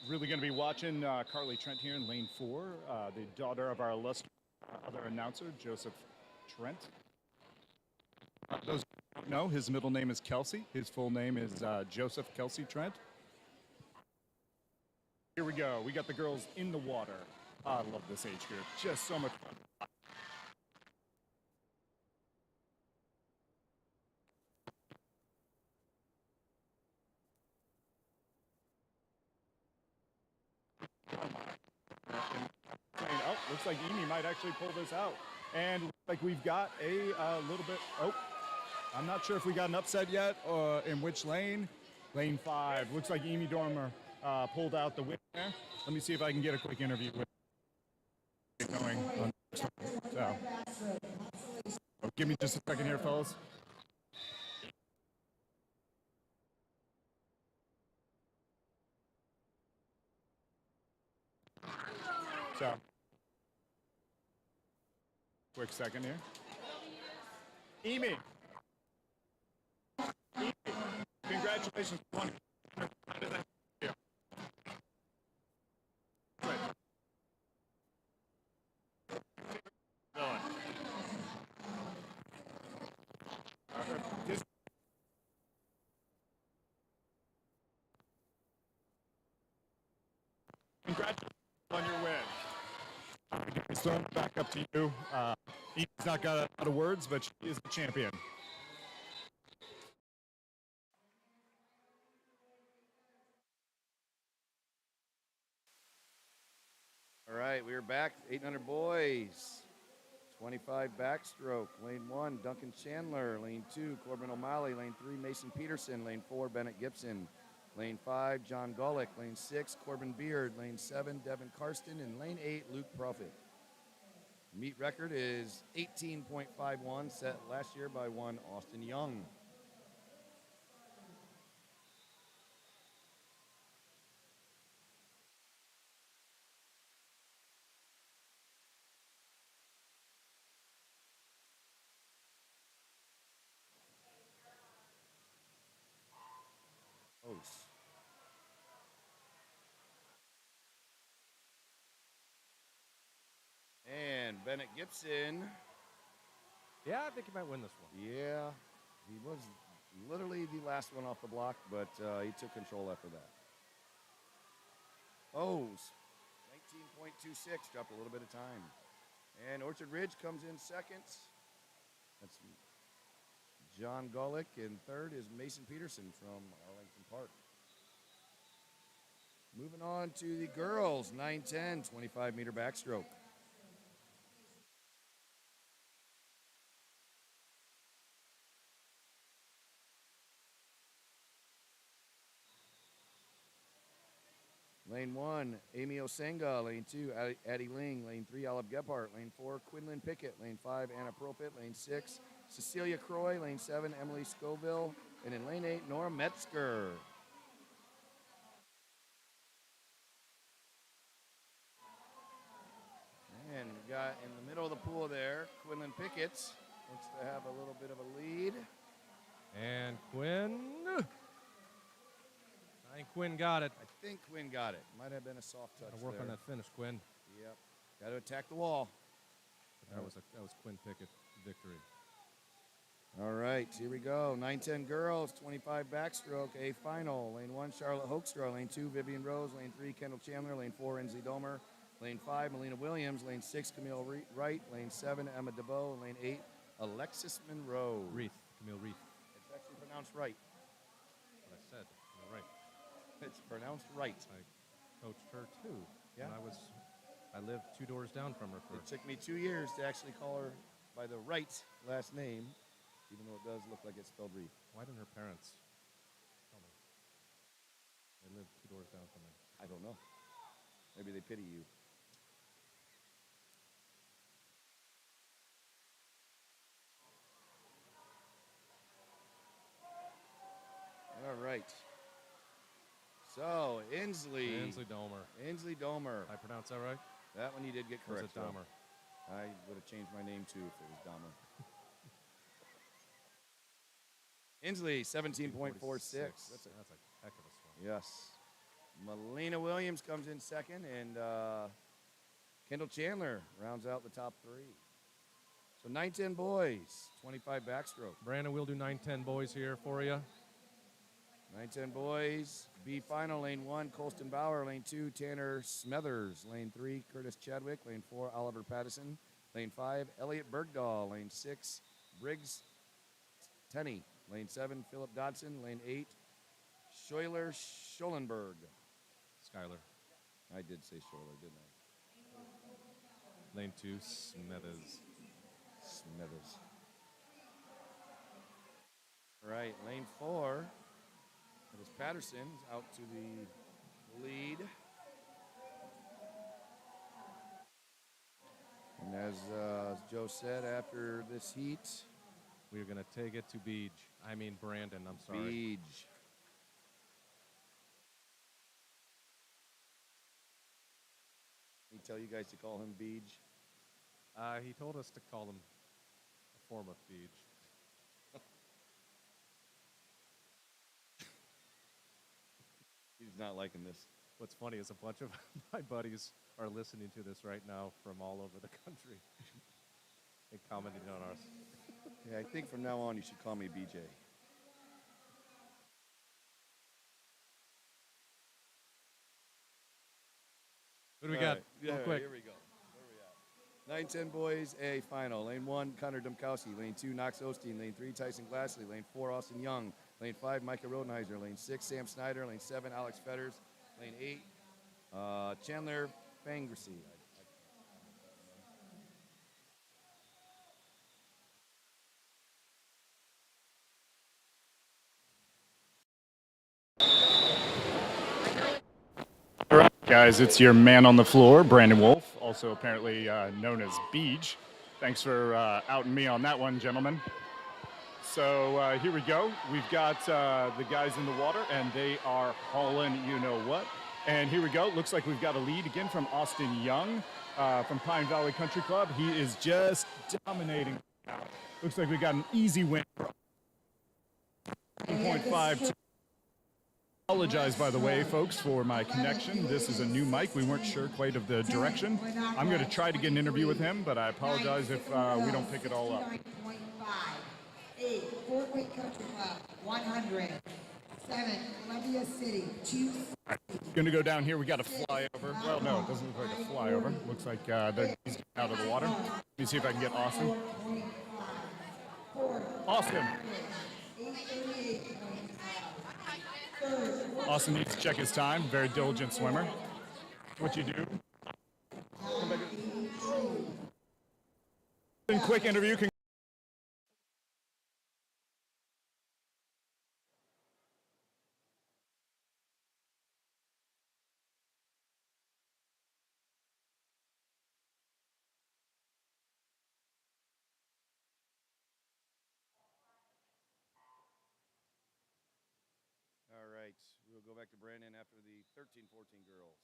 Really going to be watching Carly Trent here in lane 4, the daughter of our illustrious other announcer, Joseph Trent. Those who don't know, his middle name is Kelsey. His full name is Joseph Kelsey Trent. Here we go. We got the girls in the water. I love this age group. Just so much fun. Oh, looks like Amy might actually pull this out. And like we've got a little bit, I'm not sure if we got an upset yet or in which lane. Lane 5. Looks like Amy Dormer pulled out the win there. Let me see if I can get a quick interview with going on. So, give me just a second here, fellas. So, quick second here. Amy. Congratulations. Congratulations on your win. It's thrown back up to you. He's not got a lot of words, but she is the champion. All right, we are back. 800 boys. 25 backstroke. Lane 1, Duncan Chandler. Lane 2, Corbin O'Malley. Lane 3, Mason Peterson. Lane 4, Bennett Gibson. Lane 5, John Gullick. Lane 6, Corbin Beard. Lane 7, Devin Karsten. And lane 8, Luke Profit. Meet record is 18.51, set last year by one Austin Young. Close. And Bennett Gibson. Yeah, I think he might win this one. Yeah, he was literally the last one off the block, but he took control after that. O's, 19.26, dropped a little bit of time. And Orchard Ridge comes in second. That's John Golick, and third is Mason Peterson from Arlington Park. Moving on to the girls, 9-10, 25-meter backstroke. Lane 1, Amy Osenga. Lane 2, Addie Ling. Lane 3, Olive Gephardt. Lane 4, Quinlan Pickett. Lane 5, Anna Propit. Lane 6, Cecilia Croy. Lane 7, Emily Scoville. And in lane 8, Nora Metzger. And we got in the middle of the pool there, Quinlan Pickett looks to have a little bit of a lead. And Quinn. I think Quinn got it. I think Quinn got it. Might have been a soft touch. Gotta work there. on that finish, Quinn. Yep. Got to attack the wall. That was Quinn Pickett's victory. All right, here we go. 9-10 girls, 25 backstroke, A final. Lane 1, Charlotte Hoekstra. Lane 2, Vivian Rose. Lane 3, Kendall Chandler. Lane 4, Inslee Domer. Lane 5, Melina Williams. Lane 6, Camille Wright. Lane 7, Emma DeVoe. Lane 8, Alexis Monroe. Camille Reith. It's actually pronounced right. What I said. You're right. It's pronounced right. I coached her too. Yeah. When I lived 2 doors down from her. It took me 2 years to actually call her by the right last name, even though it does look like it's spelled Reith. Why didn't her parents tell me? They lived 2 doors down from me. I don't know. Maybe they pity you. All right. So, Inslee Domer. I pronounced that right? That one you did get correct. Or is it Dahmer? I would have changed my name too if it was Dahmer. Inslee, 17.46. That's a heck of a swing. Yes. Melina Williams comes in second, and Kendall Chandler rounds out the top 3. So 9-10 boys, 25 backstroke. Brandon, we'll do 9-10 boys here for you. 9-10 boys, B final, lane 1, Colston Bauer, lane 2, Tanner Smethers, lane 3, Curtis Chadwick, lane 4, Oliver Pattison, lane 5, Elliot Bergdahl, lane 6, Briggs Tenney, lane 7, Philip Dodson, lane 8, Schuyler Schollenberg. Skyler. I did say Schuyler, didn't I? Lane 2, Smethers. All right, lane 4. It is Patterson out to the lead. And as Joe said, after this heat, we're going to take it to Brandon, I'm sorry. Beej. He tell you guys to call him Beej? He told us to call him a form of Beej. He's not liking this. What's funny is a bunch of my buddies are listening to this right now from all over the country and commenting on us. Yeah, I think from now on you should call me BJ. What do we got? Yeah, Real quick. Here we go. Where we at? 9-10 boys, A final. Lane 1, Connor Dumkowski. Lane 2, Knox Osteen. Lane 3, Tyson Glassley. Lane 4, Austin Young. Lane 5, Micah Rodenheiser. Lane 6, Sam Snyder. Lane 7, Alex Fetters. Lane 8, Chandler Fangressy. Guys, it's your man on the floor, Brandon Wolf, also apparently known as Beej. Thanks for outing me on that one, gentlemen. So here we go. We've got the guys in the water, and they are hauling you know what. And here we go. Looks like we've got a lead again from Austin Young from Pine Valley Country Club. He is just dominating. Looks like we got an easy win. 1.5. Apologize, by the way, folks, for my connection. This is a new mic. We weren't sure quite of the direction. I'm going to try to get an interview with him, but I apologize if we don't pick it all up. 8, Fort Wayne Country Club, 100. 7, Columbia City, 2. Going to go down here. We got a flyover. Well, no, it doesn't look like a flyover. Looks like they're out of the water. Let me see if I can get Austin. Austin. Austin needs to check his time. Very diligent swimmer. What you do? Quick interview. All right, we'll go back to Brandon after the 13-14 girls.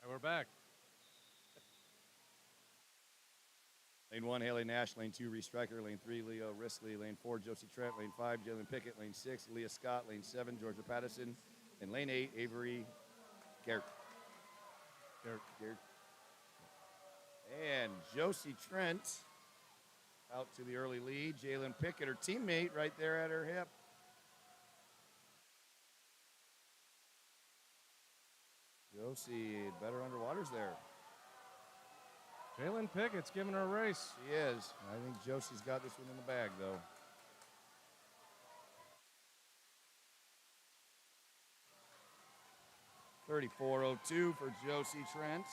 All right, we're back. Lane 1, Haley Nash. Lane 2, Reese Stryker. Lane 3, Leo Risley. Lane 4, Josie Trent. Lane 5, Jalen Pickett. Lane 6, Leah Scott. Lane 7, Georgia Patterson. And lane 8, Avery Garrett. And Josie Trent out to the early lead. Jalen Pickett, her teammate, right there at her hip. Josie better underwaters there. Jalen Pickett's giving her a race. She is. I think Josie's got this one in the bag, though. .34.02 for Josie Trent.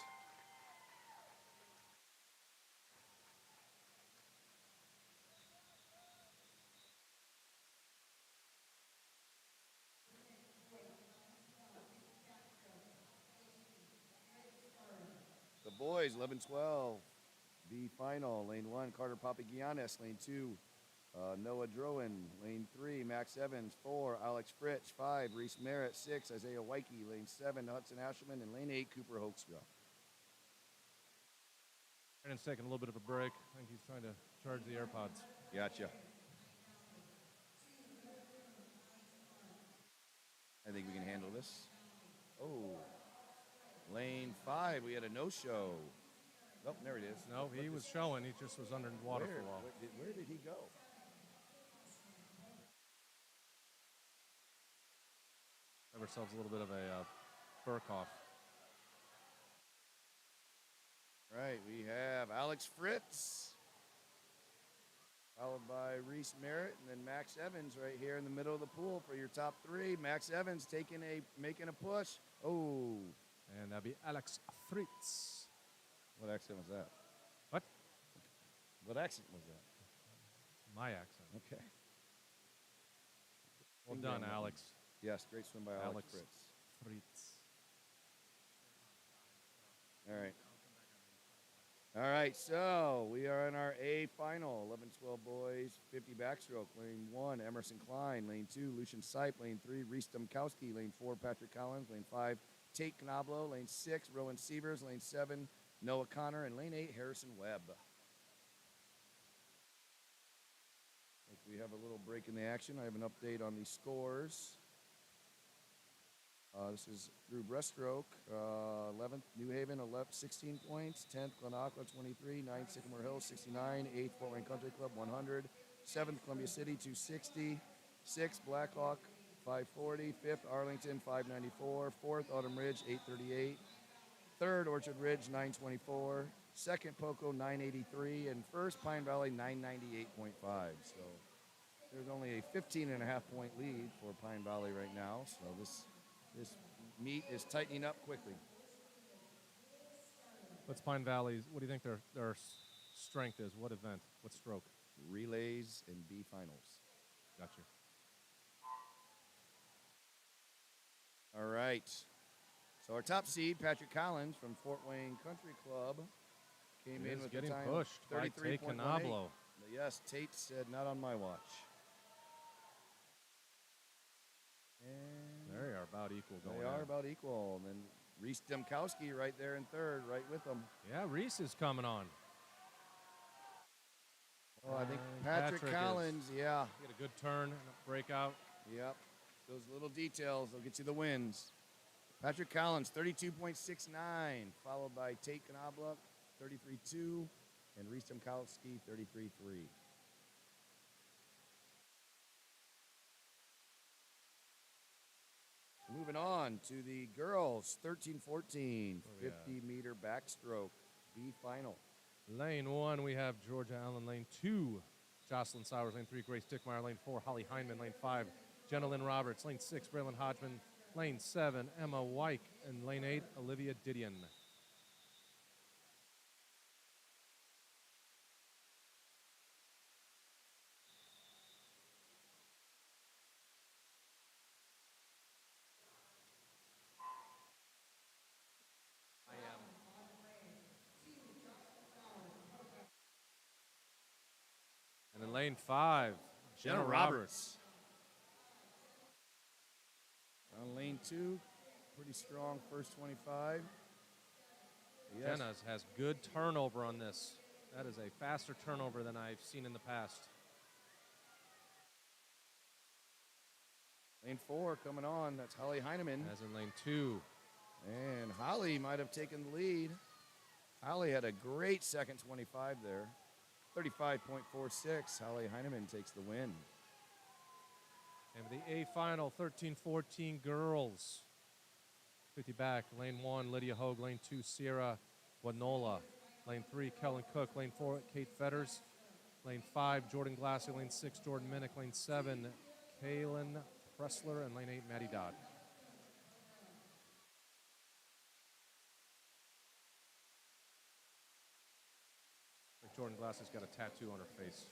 The boys, 11-12. B final. Lane 1, Carter Papagiannis. Lane 2, Noah Drowan. Lane 3, Max Evans. 4, Alex Fritsch. 5, Reese Merritt. 6, Isaiah Wyke. Lane 7, Hudson Ashelman. And lane 8, Cooper Hoekstra. Brandon's taking a little bit of a break. I think he's trying to charge the AirPods. Gotcha. I think we can handle this. Oh. Lane 5, we had a no-show. Nope, there it is. No, he was showing. He just was underwater for a while. Where did he go? Give ourselves a little bit of a fur cough. All right, we have Alex Fritz, followed by Reese Merritt, and then Max Evans right here in the middle of the pool for your top three. Max Evans making a push. Oh. And that'd be Alex Fritz. What accent was that? What? What accent was that? My accent. Okay. Well done, Alex. Yes, great swim by Alex Fritz. Fritz. All right. All right, so we are in our A final. 11-12 boys, 50 backstroke. Lane 1, Emerson Klein. Lane 2, Lucian Sipe. Lane 3, Reese Dumkowski. Lane 4, Patrick Collins. Lane 5, Tate Knoblo. Lane 6, Rowan Sievers. Lane 7, Noah Connor. And lane 8, Harrison Webb. We have a little break in the action. I have an update on the scores. This is through Breaststroke. 11th, New Haven, 16 points. 10th, Glenaqua, 23. 9th, Sycamore Hills, 69. 8th, Fort Wayne Country Club, 100. 7th, Columbia City, 260. 6th, Blackhawk, 540. 5th, Arlington, 594. 4th, Autumn Ridge, 838. 3rd, Orchard Ridge, 924. 2nd, Poco, 983. And 1st, Pine Valley, 998.5. So there's only a 15.5-point lead for Pine Valley right now. So this meet is tightening up quickly. What's Pine Valley's? What do you think their strength is? What event? What stroke? Relays and B finals. Gotcha. All right. So our top seed, Patrick Collins from Fort Wayne Country Club, came in with getting the time pushed by 33.18. Tate Knoblo. Yes, Tate said not on my watch. And They are about equal going. They are about equal. And then Reese Demkowski right there in 3rd, right with them. Yeah, Reese is coming on. Oh, I think Patrick Collins, yeah. Get a good turn and a breakout. Yep. Those little details will get you the wins. Patrick Collins, 32.69, followed by Tate Knobloch, 33.2, and Reese Demkowski, 33.3. Moving on to the girls, 13-14, 50-meter backstroke, B final. Lane 1, we have Georgia Allen. Lane 2, Jocelyn Sowers. Lane 3, Grace Dickmeyer. Lane 4, Holly Heineman. Lane 5, Jenna Lynn Roberts. Lane 6, Braylon Hodgman. Lane 7, Emma Wyke. And lane 8, Olivia Didion. And in lane 5, Jenna Roberts. On lane 2, pretty strong first 25. Yes. Jenna has good turnover on this. That is a faster turnover than I've seen in the past. Lane 4 coming on. That's Holly Heineman. As in lane 2. And Holly might have taken the lead. Holly had a great second 25 there. 35.46. Holly Heineman takes the win. And the A final, 13-14 girls. 50 back. Lane 1, Lydia Hogue. Lane 2, Sierra Wanola. Lane 3, Kellen Cook. Lane 4, Kate Fetters. Lane 5, Jordan Glassy. Lane 6, Jordan Minnick. Lane 7, Kaylin Pressler. And lane 8, Maddie Dodd. Jordan Glassy's got a tattoo on her face.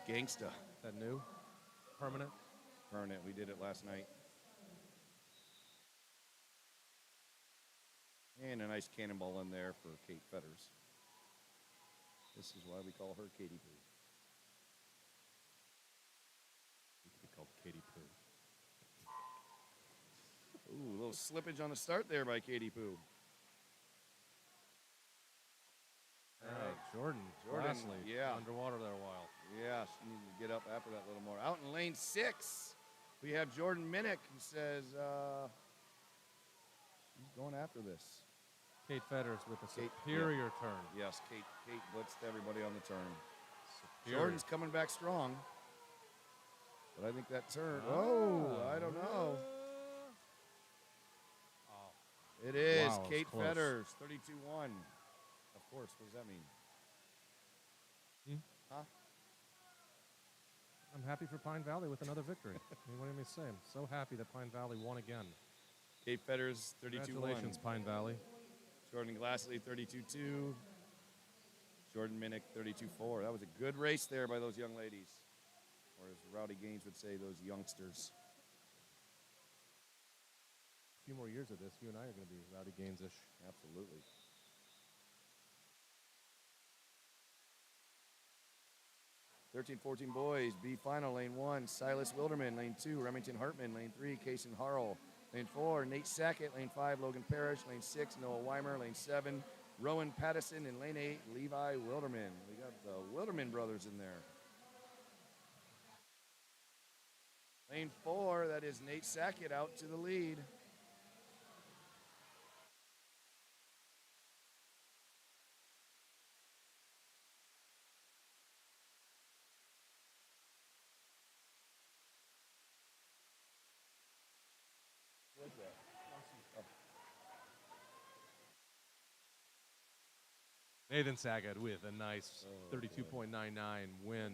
Gangsta. Is that new? Permanent? Permanent. We did it last night. And a nice cannonball in there for Kate Fetters. This is why we call her Katie Poo. She could be called Katie Poo. Ooh, a little slippage on the start there by Katie Poo. All right, Jordan Glassly, yeah. underwater there a while. Yeah, she needs to get up after that a little more. Out in lane 6, we have Jordan Minnick, who says he's going after this. Kate Fetters with a superior turn. Yes, Kate blitzed everybody on the turn. Superior. Jordan's coming back strong. But I think that turn, I don't know. It is. Wow, it's Kate close. Fetters, 32-1. Of course. What does that mean? Huh? I'm happy for Pine Valley with another victory. I mean, what do you say? I'm so happy that Pine Valley won again. Kate Fetters, 32-1. Congratulations, Pine Valley. Jordan Glassley, 32-2. Jordan Minnick, 32-4. That was a good race there by those young ladies. Or as Rowdy Gaines would say, those youngsters. A few more years of this, you and I are going to be Rowdy Gaines-ish. Absolutely. (13-14) boys, B final, lane 1, Silas Wilderman, lane 2, Remington Hartman, lane 3, Kason Harrell, lane 4, Nate Sackett, lane 5, Logan Parrish, lane 6, Noah Weimer, lane 7, Rowan Pattison, and lane 8, Levi Wilderman. We got the Wilderman brothers in there. Lane 4, that is Nate Sackett out to the lead. What's that? Nathan Sackett with a nice 32.99 win.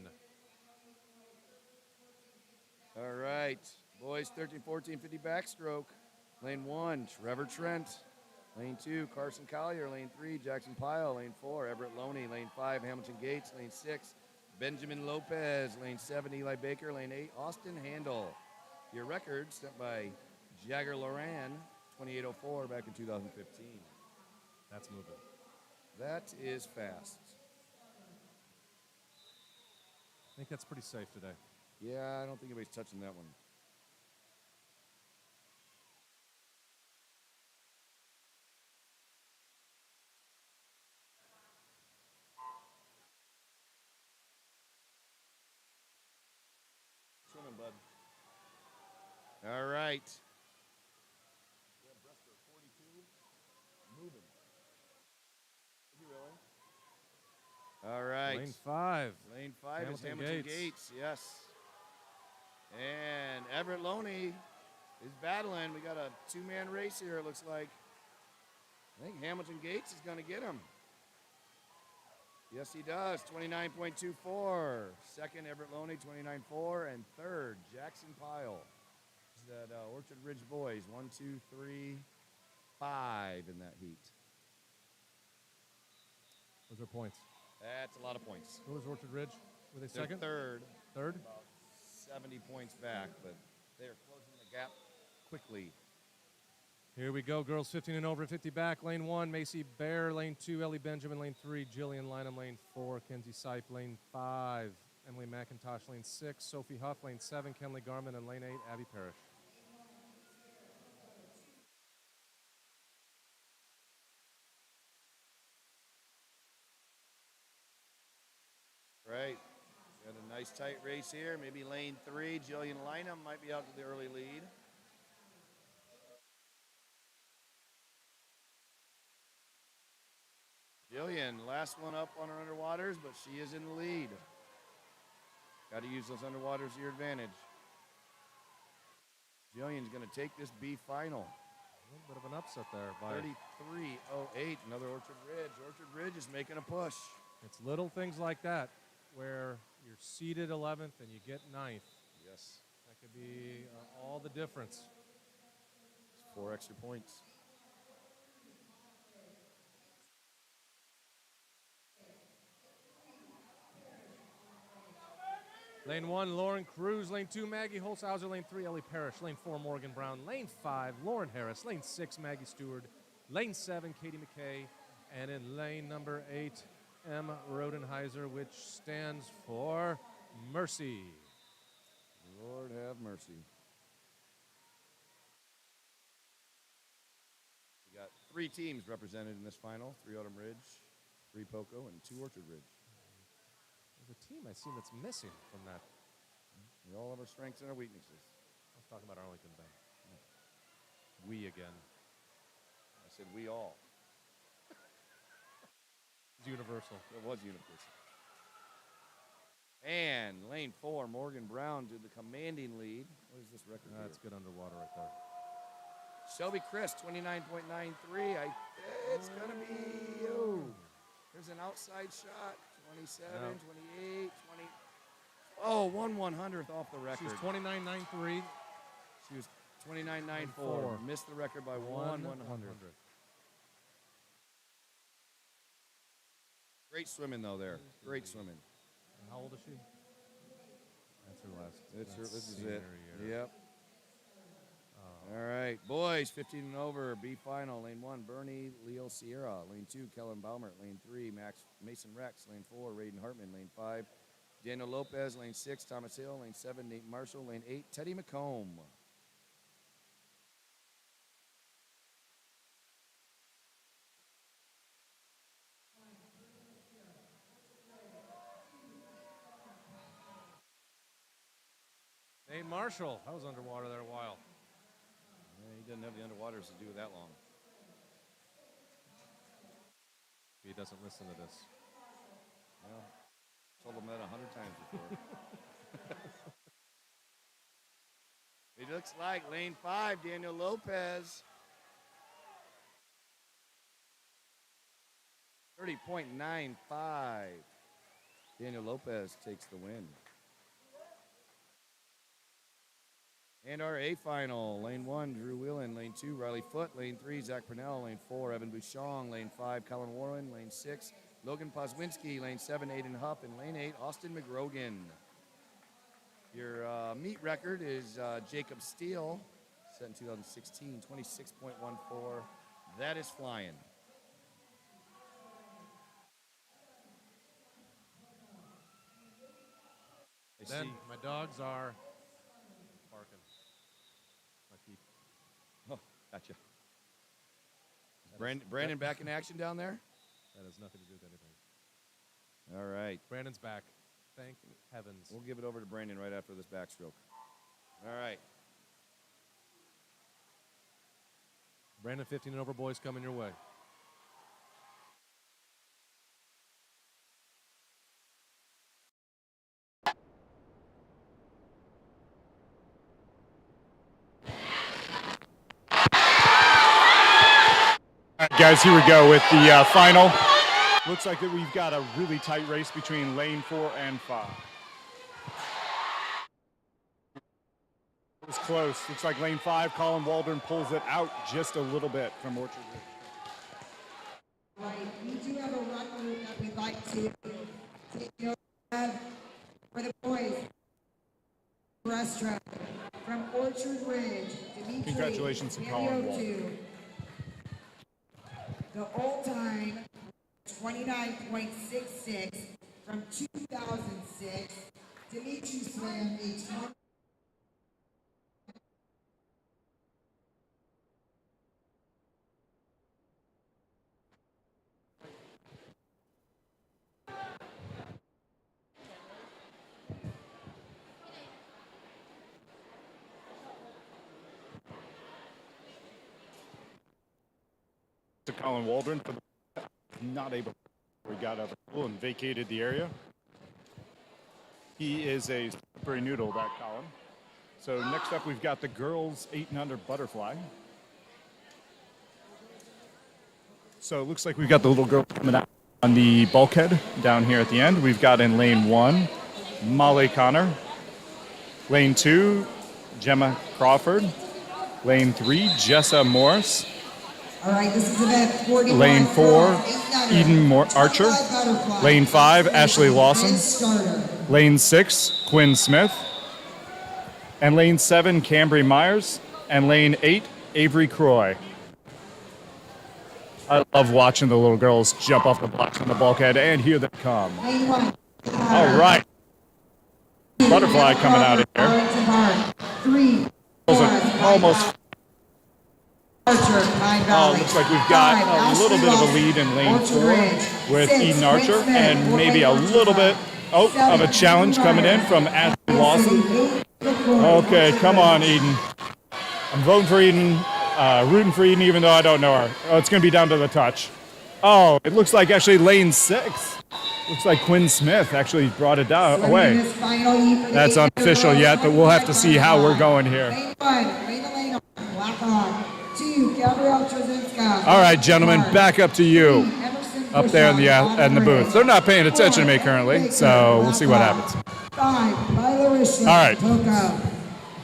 All right, boys, 13-14, 50 backstroke. Lane 1, Trevor Trent. Lane 2, Carson Collier. Lane 3, Jackson Pyle. Lane 4, Everett Loney. Lane 5, Hamilton Gates. Lane 6, Benjamin Lopez. Lane 7, Eli Baker. Lane 8, Austin Handel. Your record set by Jagger Loran, 28:04 back in 2015. That's moving. That is fast. I think that's pretty safe today. Yeah, I don't think anybody's touching that one. Swimming, bud. All right. Yeah, Breaststroke 42. Moving. Is he really? All right. Lane 5. Lane 5 is Hamilton Hamilton Gates. Gates. Yes. And Everett Loney is battling. We got a two-man race here, it looks like. I think Hamilton Gates is going to get him. Yes, he does. 29.24. Second, Everett Loney, 29.4. And third, Jackson Pyle. This is that Orchard Ridge boys. 1, 2, 3, 5 in that heat. Those are points. That's a lot of points. Who was Orchard Ridge? Were they They're second? third. Third? About 70 points back, but they're closing the gap quickly. Here we go, girls 15 and over and 50 back. Lane 1, Macy Bear. Lane 2, Ellie Benjamin. Lane 3, Jillian Lynham. Lane 4, Kenzie Sipe. Lane 5, Emily McIntosh. Lane 6, Sophie Huff. Lane 7, Kenley Garman. And lane 8, Abby Parrish. Right. Got a nice tight race here. Maybe lane 3, Jillian Lynham might be out to the early lead. Jillian, last one up on her underwaters, but she is in the lead. Got to use those underwaters to your advantage. Jillian's going to take this B final. A little bit of an upset there by 33.08, another Orchard Ridge. Orchard Ridge is making a push. It's little things like that where you're seated 11th and you get 9th. Yes. That could be all the difference. It's 4 extra points. Lane 1, Lauren Cruz. Lane 2, Maggie Holzhauser. Lane 3, Ellie Parrish. Lane 4, Morgan Brown. Lane 5, Lauren Harris. Lane 6, Maggie Stewart. Lane 7, Katie McKay. And in lane number 8, M. Rodenheiser, which stands for Mercy. Lord have mercy. We got 3 teams represented in this final. 3 Autumn Ridge, 3 Poco, and 2 Orchard Ridge. There's a team I see that's missing from that. We all have our strengths and our weaknesses. I was talking about Arlington then. We again. I said we all. It's universal. It was universal. And lane 4, Morgan Brown did the commanding lead. What is this record? That's good underwater right there. Shelby Chris, 29.93. It's going to be, there's an outside shot. 27, No. 28, 20. Oh, 1/100th off the record. She was 29.93. She was 29.94. Missed the record by 1/100th. Great swimming, though, there. Great swimming. How old is she? That's her last. This is senior it. year. Yep. All right, boys, 15 and over, B final. Lane 1, Bernie Leo Sierra. Lane 2, Kellen Baumert. Lane 3, Mason Rex. Lane 4, Raiden Hartman. Lane 5, Daniel Lopez. Lane 6, Thomas Hill. Lane 7, Nate Marshall. Lane 8, Teddy McComb. Nate Marshall. I was underwater there a while. Yeah, he doesn't have the underwaters to do that long. He doesn't listen to this. Well, told him that 100 times before. It looks like lane 5, Daniel Lopez. 30.95. Daniel Lopez takes the win. And our A final, lane 1, Drew Whelan. Lane 2, Riley Foote. Lane 3, Zach Purnell. Lane 4, Evan Bouchon. Lane 5, Colin Warren. Lane 6, Logan Poswinski. Lane 7, Aiden Huff. And lane 8, Austin McGrogan. Your meet record is Jacob Steele, set in 2016, 26.14. That is flying. Then my dogs are barking. My keep. Oh, gotcha. Brandon back in action down there? That has nothing to do with anything. All right. Brandon's back. Thank heavens. We'll give it over to Brandon right after this backstroke. All right. Brandon, 15 and over boys coming your way. All right, guys, here we go with the final. Looks like that we've got a really tight race between lane 4 and 5. It was close. Looks like lane 5, Colin Waldron pulls it out just a little bit from Orchard Ridge. Right, we do have a record that we'd like to take note of for the boys. Breaststroke from Orchard Ridge. Dimitri Congratulations to Colin Waldron. The all-time 29.66 from 2006. Dimitri swam a 20. To Colin Waldron for not able to. We got out of pool and vacated the area. He is a slippery noodle, that Colin. So next up, we've got the girls 8 and under butterfly. So it looks like we've got the little girl coming out on the bulkhead down here at the end. We've got in lane 1, Molly Connor. Lane 2, Gemma Crawford. Lane 3, Jessa Morris. All right, this is event 41. Lane 4, Eden Archer. Lane 5, Ashley Lawson. Lane 6, Quinn Smith. And lane 7, Cambry Myers. And lane 8, Avery Croy. I love watching the little girls jump off the blocks on the bulkhead, and here they come. All right. Butterfly coming out of here. Almost. Oh, looks like we've got a little bit of a lead in lane 4 with Eden Archer, and maybe a little bit of a challenge coming in from Ashley Lawson. Okay, come on, Eden. I'm voting for Eden, rooting for Eden, even though I don't know her. Oh, it's going to be down to the touch. Oh, it looks like actually lane 6. Looks like Quinn Smith actually brought it down away. That's unofficial yet, but we'll have to see how we're going here. Lane 1, black on. 2, Gabrielle Trzynska. All right, gentlemen, back up to you. Up there in the booth. They're not paying attention to me currently, so we'll see what happens. 5, Lila Rishler. All right. Toko.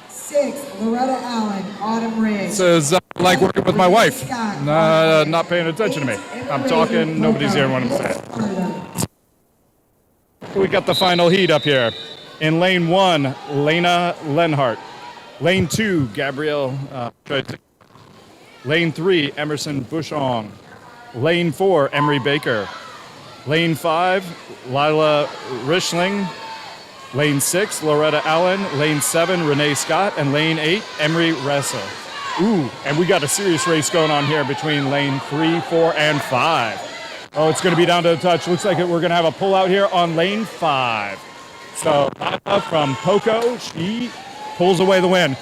6, Loretta Allen, Autumn Ridge. This is like working with my wife. Not paying attention to me. I'm talking, nobody's hearing what I'm saying. We got the final heat up here. In lane 1, Lena Lenhart. Lane 2, Gabrielle. Lane 3, Emerson Bushong. Lane 4, Emery Baker. Lane 5, Lila Rishling. Lane 6, Loretta Allen. Lane 7, Renee Scott. And lane 8, Emery Ressa. Ooh, and we got a serious race going on here between lane 3, 4, and 5. Oh, it's going to be down to the touch. Looks like we're going to have a pullout here on lane 5. So, Lila from Poco, she pulls away the win.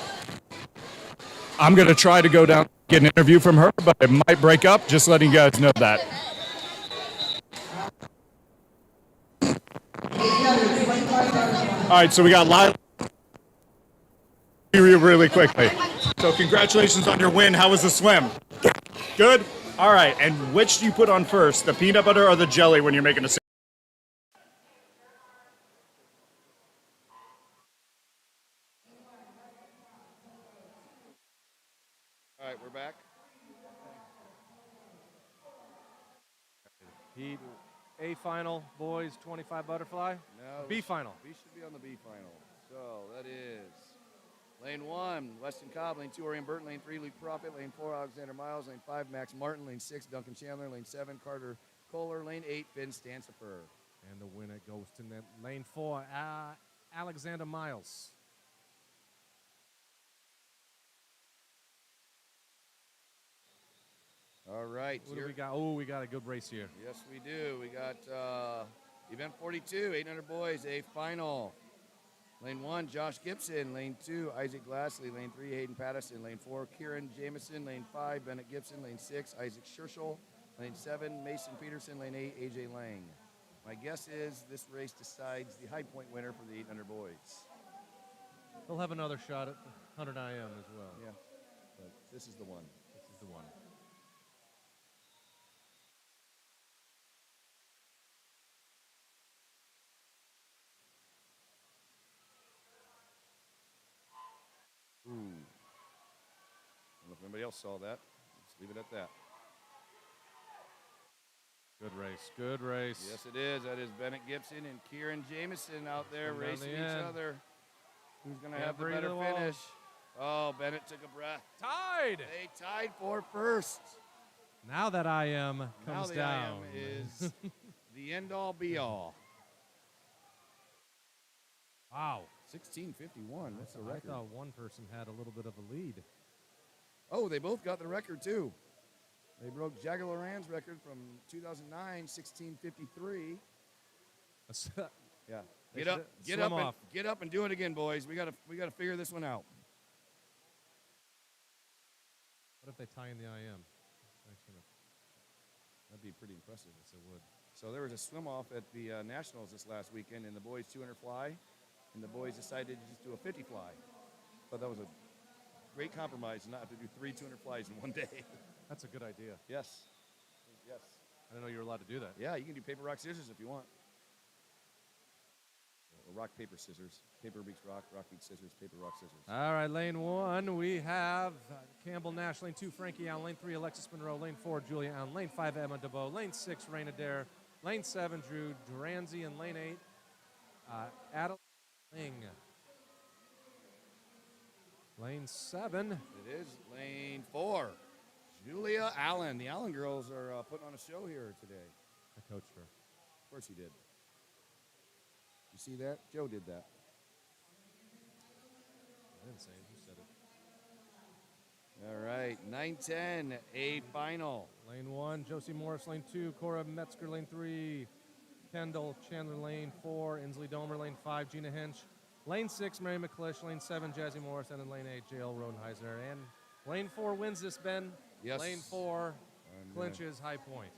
I'm going to try to go down, get an interview from her, but it might break up. Just letting you guys know that. All right, so we got Lila really quickly. So congratulations on your win. How was the swim? Good? All right, and which do you put on first, the peanut butter or the jelly when you're making a All right, we're back. Heat A final, boys, 25 butterfly. No, B final. B should be on the B final. So that is lane 1, Weston Cobb. Lane 2, Orion Burton. Lane 3, Luke Profit. Lane 4, Alexander Miles. Lane 5, Max Martin. Lane 6, Duncan Chandler. Lane 7, Carter Kohler. Lane 8, Finn Stancifer. And the winner goes to lane 4, Alexander Miles. All right. What do we got? Oh, we got a good race here. Yes, we do. We got event 42, 800 boys, A final. Lane 1, Josh Gibson. Lane 2, Isaac Glassley. Lane 3, Hayden Pattison. Lane 4, Kieran Jamison. Lane 5, Bennett Gibson. Lane 6, Isaac Scherschel. Lane 7, Mason Peterson. Lane 8, AJ Lang. My guess is this race decides the high point winner for the 800 boys. They'll have another shot at 100 IM as well. Yeah, but this is the one. This is the one. Ooh. I don't know if anybody else saw that. Let's leave it at that. Good race. Good race. Yes, it is. That is Bennett Gibson and Kieran Jamison out there Come down racing the each end. other. Who's going to Can't have the breathe better the wall. finish? Oh, Bennett took a breath. Tied. They tied for first. Now that IM Now comes the down. IM is the end-all, be-all. Wow. 16:51. That's a I record. thought one person had a little bit of a lead. Oh, they both got the record, too. They broke Jagger Loran's record from 2009, 16:53. Yeah. They Get up, should swim off. get up and do it again, boys. We gotta figure this one out. What if they tie in the IM? That'd be pretty impressive. Yes, it would. So there was a swim off at the Nationals this last weekend in the boys 200 fly, and the boys decided to just do a 50 fly. But that was a great compromise to not have to do 3 200 flies in one day. That's a good idea. Yes. Yes. I didn't know you were allowed to do that. Yeah, you can do paper, rock, scissors if you want. Or rock, paper, scissors. Paper beats rock, rock beats scissors, paper, rock, scissors. All right, lane 1, we have Campbell Nash. Lane 2, Frankie Allen. Lane 3, Alexis Monroe. Lane 4, Julia Allen. Lane 5, Emma DeBow. Lane 6, Raina Dare. Lane 7, Drew Duranzi. And lane 8, Adel Ling. Lane 7. It is lane 4. Julia Allen. The Allen girls are putting on a show here today. I coached her. Of course you did. You see that? Joe did that. I didn't say it. You said it. All right. 9-10, A final. Lane 1, Josie Morris. Lane 2, Cora Metzger. Lane 3, Kendall Chandler. Lane 4, Inslee Domer. Lane 5, Gina Hinch. Lane 6, Mary McClish. Lane 7, Jazzy Morris. And in lane 8, J.L. Rodenheiser. And lane 4 wins this, Ben. Yes. Lane 4 clinches High Point.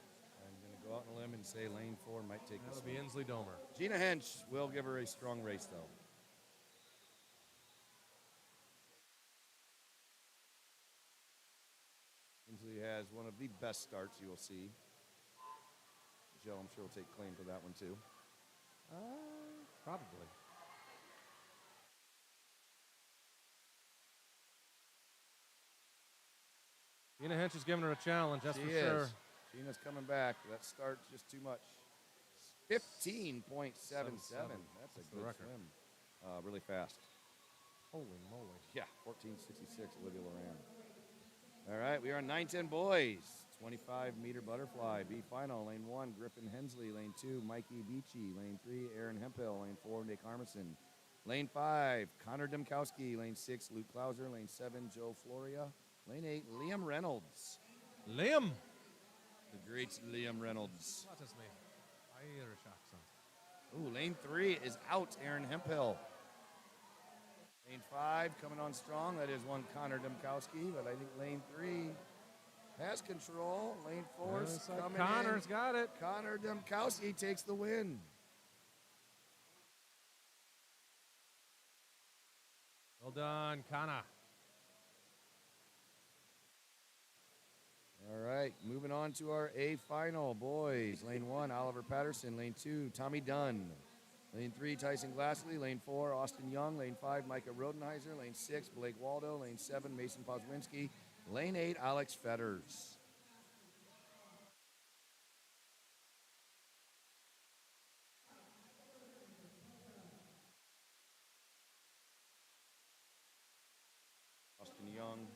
I'm going to go out on a limb and say lane 4 might take this That'll be one. Inslee Domer. Gina Hench will give her a strong race, though. Hensley has one of the best starts you will see. Joe, I'm sure will take claim to that one too. Probably. Tina Hench is giving her a challenge, that's She for is. sure. Tina's coming back. That start's just too much. 15.77. That's a good record. swim. Really fast. Holy moly. Yeah, 14.66, Olivia Loran. All right, we are on 910 boys. 25-meter butterfly. B final, lane 1, Griffin Hensley. Lane 2, Mikey Beachy. Lane 3, Aaron Hemphill. Lane 4, Nick Harmison. Lane 5, Connor Demkowski. Lane 6, Luke Klauser. Lane 7, Joe Floria. Lane 8, Liam Reynolds. Liam. The great Liam Reynolds. What is me? Irish accent. Ooh, lane 3 is out, Aaron Hemphill. Lane 5 coming on strong. That is one Connor Demkowski, but I think lane 3 has control. Lane 4 is coming Connor's in. got it. Connor Demkowski takes the win. Well done, Connor. All right, moving on to our A final, boys. Lane 1, Oliver Patterson. Lane 2, Tommy Dunn. Lane 3, Tyson Glassley. Lane 4, Austin Young. Lane 5, Micah Rodenheiser. Lane 6, Blake Waldo. Lane 7, Mason Poswinski. Lane 8, Alex Fetters. Austin Young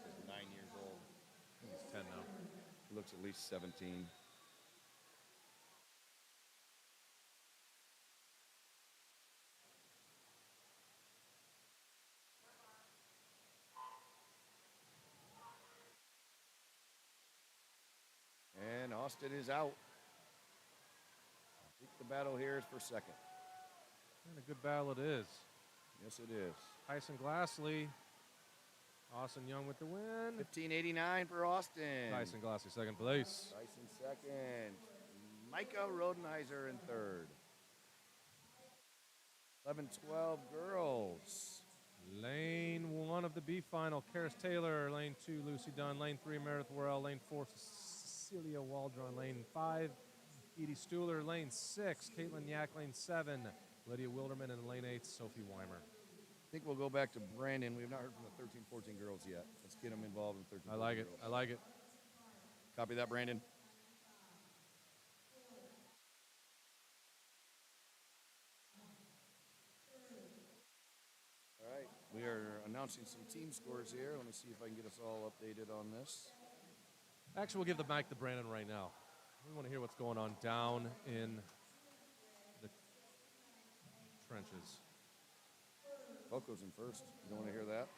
is 9 years old. I think he's 10 now. He looks at least 17. And Austin is out. I think the battle here is for second. And a good battle it is. Yes, it is. Tyson Glassley. Austin Young with the win. 15.89 for Austin. Tyson Glassley, second place. Tyson second. Micah Rodenheiser in third. 11-12 girls. Lane 1 of the B final, Karis Taylor. Lane 2, Lucy Dunn. Lane 3, Meredith Worrell. Lane 4, Cecilia Waldron. Lane 5, Edie Stuhler. Lane 6, Caitlin Yak. Lane 7, Lydia Wilderman. And lane 8, Sophie Weimer. I think we'll go back to Brandon. We've not heard from the 13-14 girls yet. Let's get them involved in 13-14 I like it. girls. I like it. Copy that, Brandon. All right, we are announcing some team scores here. Let me see if I can get us all updated on this. Actually, we'll give the mic to Brandon right now. We want to hear what's going on down in the trenches. Poco's in first. You don't want to hear that?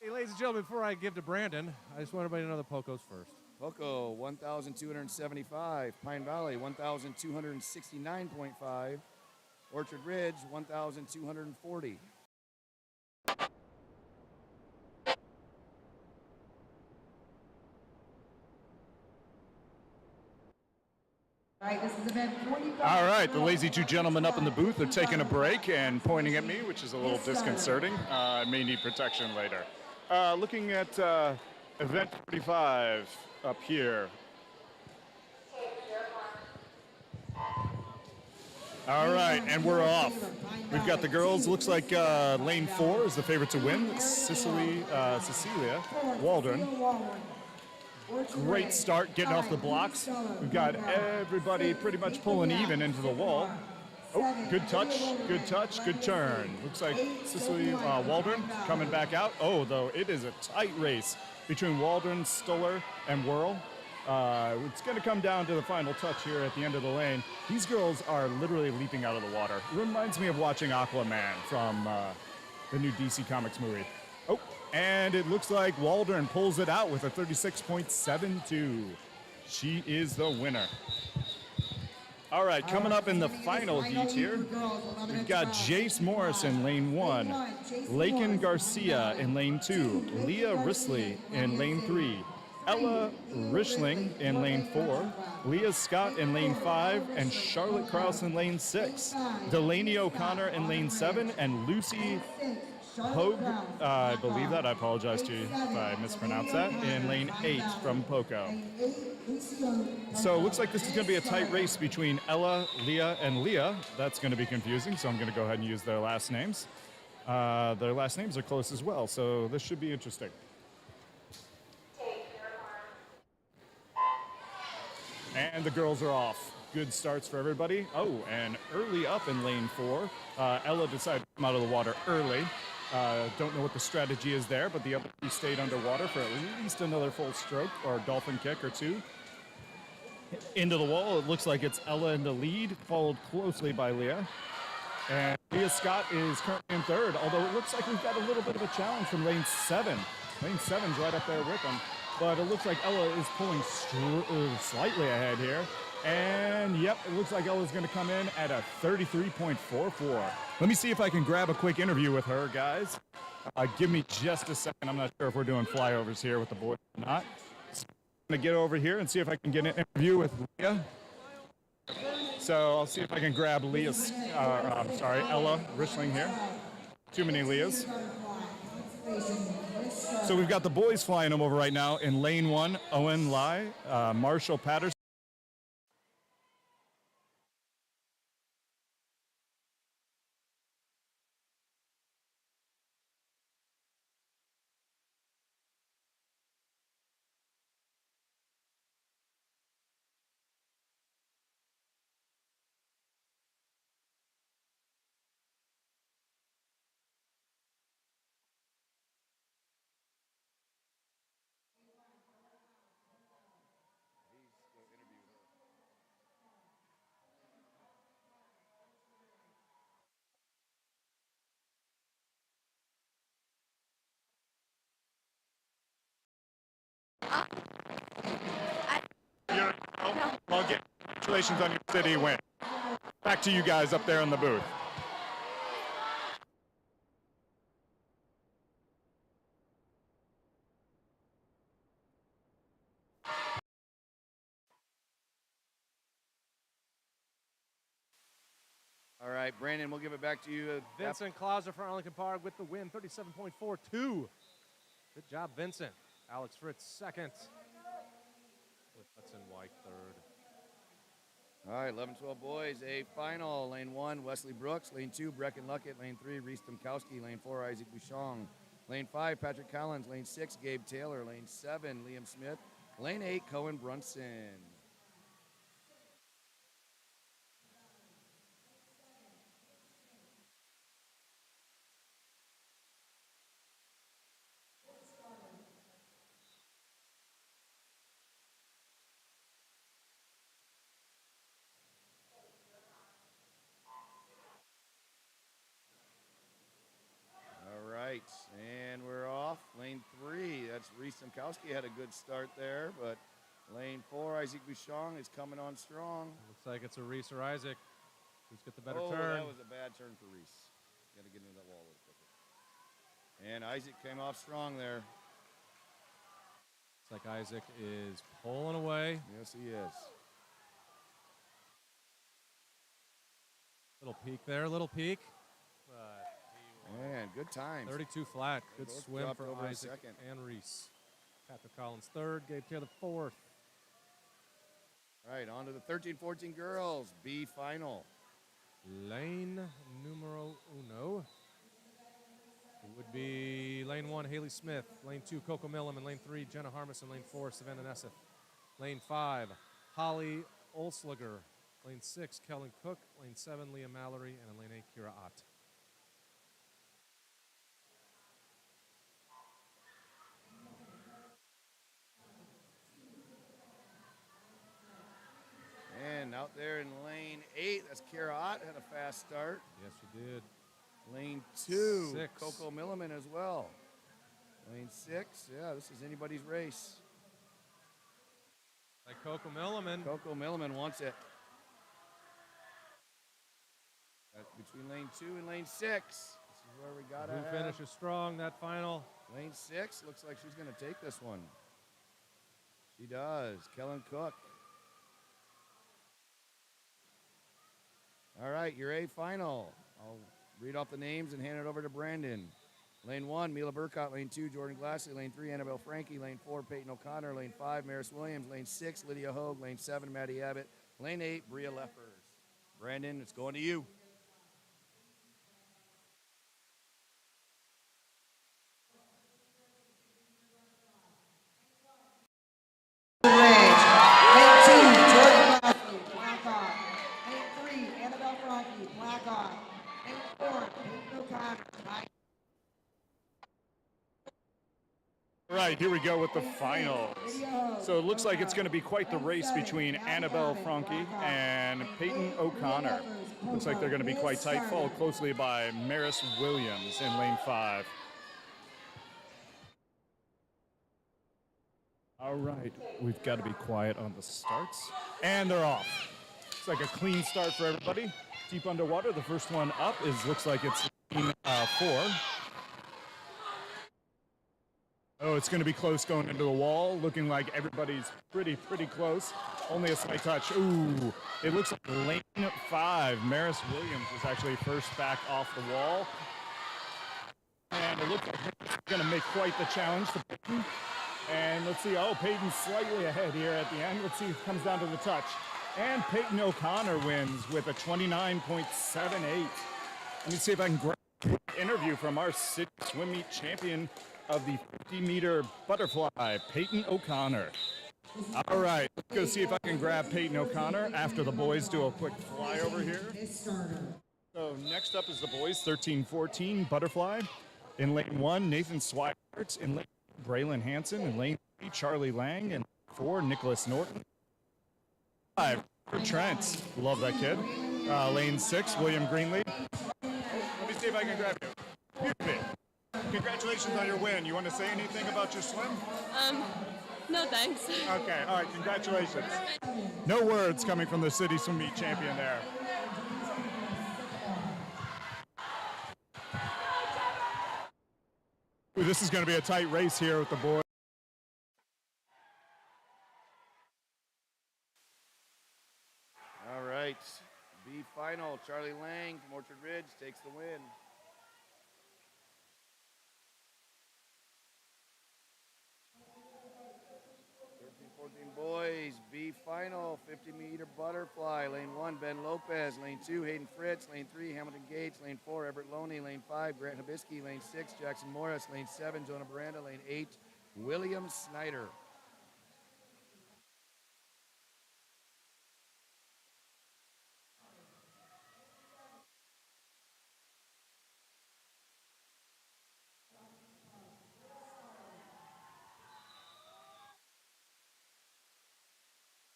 Hey, ladies and gentlemen, before I give to Brandon, I just want everybody to know that Poco's first. Poco, 1,275. Pine Valley, 1,269.5. Orchard Ridge, 1,240. All right, this is event 45. All right, the lazy two gentlemen up in the booth are taking a break and pointing at me, which is a little disconcerting. I may need protection later. Looking at event 45 up here. All right, and we're off. We've got the girls. Looks like lane 4 is the favorite to win. Cecilia Waldron. Great start getting off the blocks. We've got everybody pretty much pulling even into the wall. Oh, good touch, good turn. Looks like Cicely Waldron coming back out. Oh, though, it is a tight race between Waldron, Stoller, and Whirl. It's going to come down to the final touch here at the end of the lane. These girls are literally leaping out of the water. It reminds me of watching Aquaman from the new DC Comics movie. Oh, and it looks like Waldron pulls it out with a 36.72. She is the winner. All right, coming up in the final heat here, we've got Jace Morris in lane 1, Lakin Garcia in lane 2, Leah Risley in lane 3, Ella Rishling in lane 4, Leah Scott in lane 5, and Charlotte Krause in lane 6, Delaney O'Connor in lane 7, and Lucy Hogue, I believe that. I apologize to you if I mispronounced that. In lane 8 from Poco. So it looks like this is going to be a tight race between Ella, Leah, and Leah. That's going to be confusing, so I'm going to go ahead and use their last names. Their last names are close as well, so this should be interesting. And the girls are off. Good starts for everybody. Oh, and early up in lane 4, Ella decided to come out of the water early. Don't know what the strategy is there, but the other two stayed underwater for at least another full stroke or dolphin kick or two. Into the wall, it looks like it's Ella in the lead, followed closely by Leah. And Leah Scott is currently in third, although it looks like we've got a little bit of a challenge from lane 7. Lane 7's right up there with them, but it looks like Ella is pulling slightly ahead here. And yep, it looks like Ella's gonna come in at a 33.44. Let me see if I can grab a quick interview with her, guys. Give me just a second. I'm not sure if we're doing flyovers here with the boys or not. So I'm gonna get over here and see if I can get an interview with Leah. So I'll see if I can grab Leah's, Ella Richling here. Too many Leahs. So we've got the boys flying them over right now in lane 1, Owen Lai, Marshall Patterson. Well, again, congratulations on your city win. Back to you guys up there in the booth. All right, Brandon, we'll give it back to you. Vincent Clauser for Arlington Park with the win, 37.42. Good job, Vincent. Alex Fritz second. With Hudson White third. All right, 11-12 boys, A final. Lane 1, Wesley Brooks. Lane 2, Brecken Luckett. Lane 3, Reese Tomkowski. Lane 4, Isaac Bouchon. Lane 5, Patrick Collins. Lane 6, Gabe Taylor. Lane 7, Liam Smith. Lane 8, Cohen Brunson. And we're off. Lane 3, that's Reese Tomkowski had a good start there, but lane 4, Isaac Bouchon is coming on strong. Looks like it's a Reese or Isaac. Who's got the better turn? That was a bad turn for Reese. Got to get into that wall a little quicker. And Isaac came off strong there. Looks like Isaac is pulling away. Yes, he is. Little peek there, little peek. Man, good times. 32 flat. Good swim for over Isaac and Reese. Patrick Collins third, Gabe Taylor fourth. All right, on to the 13-14 girls, B final. Lane numero uno. It would be lane 1, Haley Smith. Lane 2, Coco Millam. And lane 3, Jenna Harmison. And lane 4, Savannah Nesseth. Lane 5, Holly Olsliger. Lane 6, Kellen Cook. Lane 7, Leah Mallory. And in lane 8, Kira Ott. And out there in lane 8, that's Kira Ott, had a fast start. Yes, she did. Lane 2, 6. Coco Milliman as well. Lane 6, yeah, this is anybody's race. Like Coco Milliman. Coco Milliman wants it. Between lane 2 and lane 6. This is where we got to Who finishes strong, that final? Lane 6, looks like she's going to take this one. She does. Kellen Cook. All right, your A final. I'll read off the names and hand it over to Brandon. Lane 1, Mila Burkott. Lane 2, Jordan Glassley. Lane 3, Annabelle Frankie. Lane 4, Peyton O'Connor. Lane 5, Maris Williams. Lane 6, Lydia Hogue. Lane 7, Maddie Abbott. Lane 8, Bria Leffers. Brandon, it's going to you. Lane 2, Jordan Glassley, black on. Lane 3, Annabelle Frankie, black on. Lane 4, Peyton O'Connor, black. All right, here we go with the finals. So it looks like it's going to be quite the race between Annabelle Franke and Peyton O'Connor. Looks like they're going to be quite tight, followed closely by Maris Williams in lane 5. All right, we've got to be quiet on the starts. And they're off. It's like a clean start for everybody. Deep underwater, the first one up looks like it's lane 4. Oh, it's going to be close going into the wall. Looking like everybody's pretty close. Only a slight touch. Ooh, it looks like lane 5. Maris Williams is actually first back off the wall. And it looks like it's going to make quite the challenge to Peyton. And let's see, Peyton's slightly ahead here at the end. Let's see if it comes down to the touch. And Peyton O'Connor wins with a 29.78. Let me see if I can grab an interview from our city swim meet champion of the 50-meter butterfly, Peyton O'Connor. All right, let's go see if I can grab Peyton O'Connor after the boys do a quick flyover here. So next up is the boys, 13-14 butterfly. In lane 1, Nathan Swigert. In lane 2, Braylon Hansen. In lane 3, Charlie Lang. And 4, Nicholas Norton. 5, Trent. Love that kid. Lane 6, William Greenlee. Let me see if I can grab you. Congratulations on your win. You want to say anything about your swim? No thanks. Okay, all right, congratulations. No words coming from the city swim meet champion there. Ooh, this is going to be a tight race here with the boys. All right, B final. Charlie Lang from Orchard Ridge takes the win. 13-14 boys, B final, 50-meter butterfly. Lane 1, Ben Lopez. Lane 2, Hayden Fritz. Lane 3, Hamilton Gates. Lane 4, Everett Loney. Lane 5, Grant Hibisky. Lane 6, Jackson Morris. Lane 7, Jonah Miranda. Lane 8, William Snyder.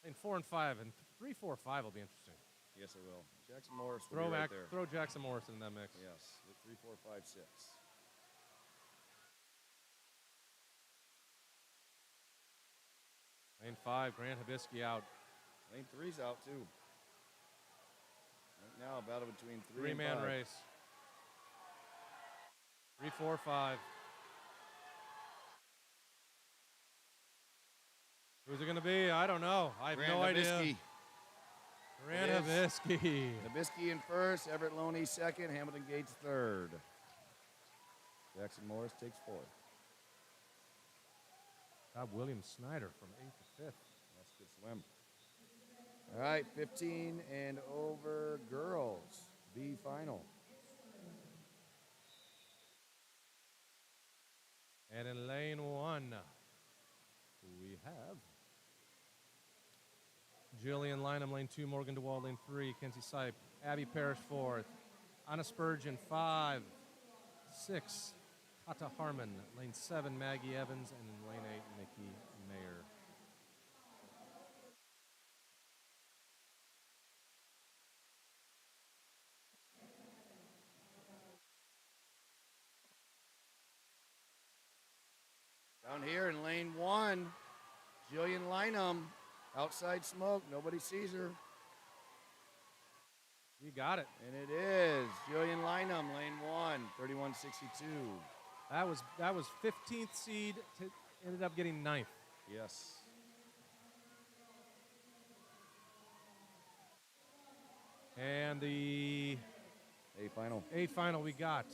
Lane 4 and 5, and 3, 4, 5 will be interesting. Yes, it will. Jackson Morris will be right there. Throw Jackson Morris in that mix. Yes, 3, 4, 5, 6. Lane 5, Grant Hibisky out. Lane 3's out too. Right now, a battle between 3 and 5. Three-man race. 3, 4, 5. Who's it going to be? I don't know. I have no idea. Grant Hibisky. Hibisky in first, Everett Loney second, Hamilton Gates third. Jackson Morris takes fourth. Got William Snyder from 8th to 5th. That's a good swim. All right, 15 and over girls, B final. And in lane 1, we have Jillian Lynham, lane 2, Morgan DeWall, lane 3, Kenzie Sipe, Abby Parrish 4th, Anna Spurgeon 5, 6, Kata Harmon, lane 7, Maggie Evans, and in lane 8, Nikki Mayer. Down here in lane 1, Jillian Lynham, outside smoke, nobody sees her. You got it. And it is Jillian Lynham, lane 1, 31.62. That was 15th seed, ended up getting 9th. Yes. And the A final. A final we got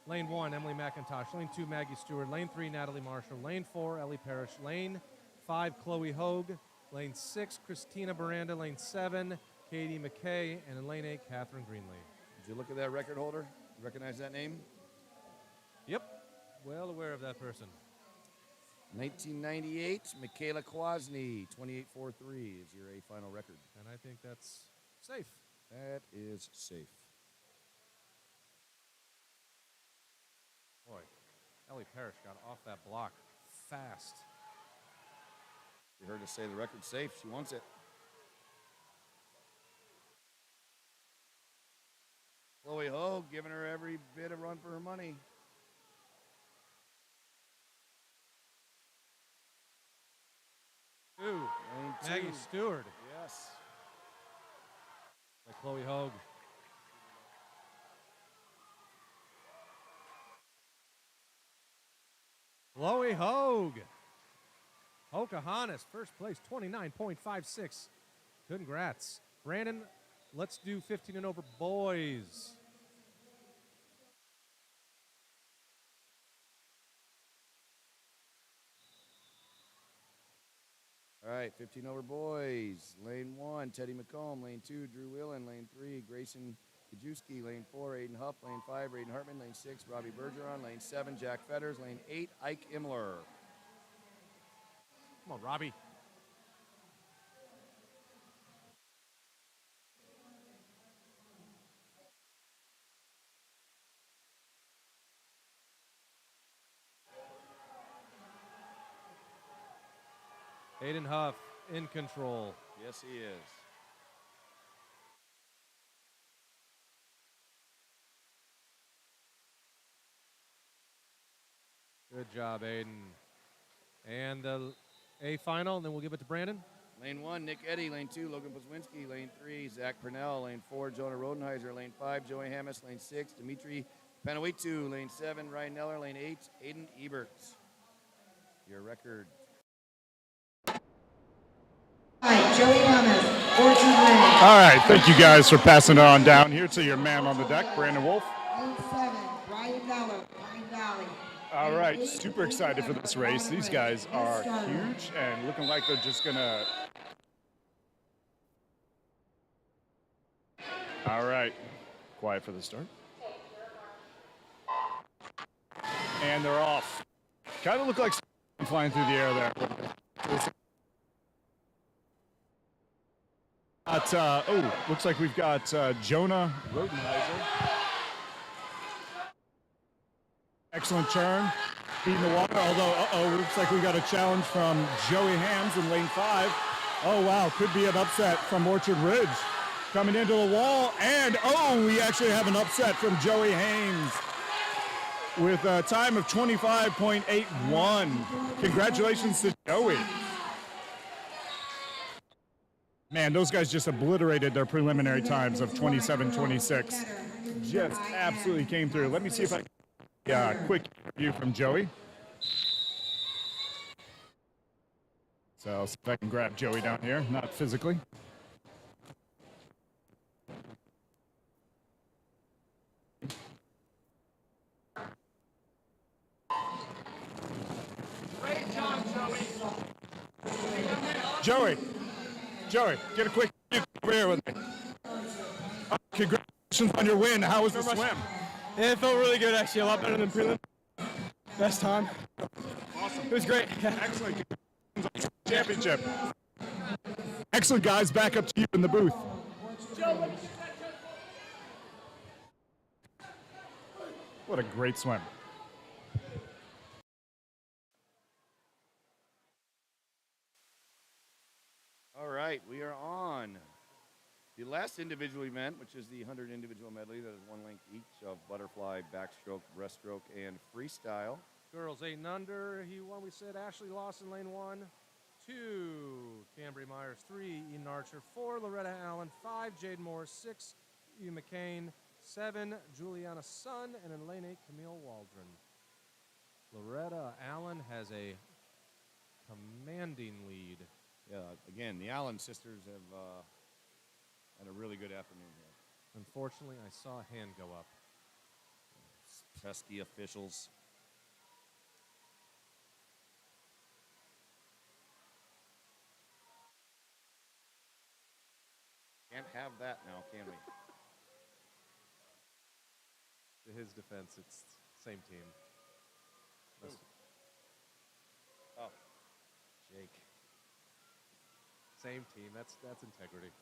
Lane 1, Emily McIntosh. Lane 2, Maggie Stewart. Lane 3, Natalie Marshall. Lane 4, Ellie Parrish. Lane 5, Chloe Hogue. Lane 6, Christina Miranda. Lane 7, Katie McKay. And in lane 8, Catherine Greenlee. Did you look at that record holder? Recognize that name? Yep. Well aware of that person. 1998, Michaela Kwasny, 28.43 is your A final record. And I think that's safe. That is safe. Boy, Ellie Parrish got off that block fast. You heard her say the record's safe. She wants it. Chloe Hogue giving her every bit of run for her money. Ooh, Maggie Stewart. Yes. By Chloe Hogue. Chloe Hogue. Pocahontas, first place, 29.56. Congrats. Brandon, let's do 15 and over boys. All right, 15 over boys. Lane 1, Teddy McComb. Lane 2, Drew Whelan. Lane 3, Grayson Kajewski. Lane 4, Aiden Huff. Lane 5, Aiden Hartman. Lane 6, Robbie Bergeron. Lane 7, Jack Fetters. Lane 8, Ike Imler. Come on, Robbie. Aiden Huff in control. Yes, he is. Good job, Aiden. And the A final, and then we'll give it to Brandon. Lane 1, Nick Eddy. Lane 2, Logan Pozwinski. Lane 3, Zach Purnell. Lane 4, Jonah Rodenheiser. Lane 5, Joey Hammis. Lane 6, Dimitri Panawitu. Lane 7, Ryan Neller. Lane 8, Aiden Eberts. Your record. Joey Hammis, 14 rings. All right, thank you guys for passing it on down here to your man on the deck, Brandon Wolf. Lane 7, Brian Neller, Pine Valley. All right, super excited for this race. These guys are huge and looking like they're just gonna. All right, quiet for the start. And they're off. Kind of look like flying through the air there. Looks like we've got Jonah Rodenheiser. Excellent turn, beating the water, although, looks like we got a challenge from Joey Hams in lane 5. Oh, wow, could be an upset from Orchard Ridge. Coming into the wall, and, we actually have an upset from Joey Haynes with a time of 25.81. Congratulations to Joey. Man, those guys just obliterated their preliminary times of 27.26. Just absolutely came through. Let me see if I can quick view from Joey. So I'll see if I can grab Joey down here, not physically. Great job, Joey. Joey, get a quick view over here with me. Congratulations on your win. How was the swim? Yeah, it felt really good, actually. A lot better than prelim. Best time. Awesome. It was great. Excellent. Championship. Excellent, guys. Back up to you in the booth. What a great swim. All right, we are on the last individual event, which is the 100 individual medley that is one length each of butterfly, backstroke, breaststroke, and freestyle. Girls 8 and under. He won. We said Ashley Lawson, lane 1. 2, Cambry Myers. 3, Eden Archer. 4, Loretta Allen. 5, Jade Morris. 6, Eve McCain. 7, Juliana Sun. And in lane 8, Camille Waldron. Loretta Allen has a commanding lead. Yeah, again, the Allen sisters have had a really good afternoon here. Unfortunately, I saw a hand go up. pesky officials. Can't have that now, can we? To his defense, it's same team. Oh, Jake. Same team. That's integrity.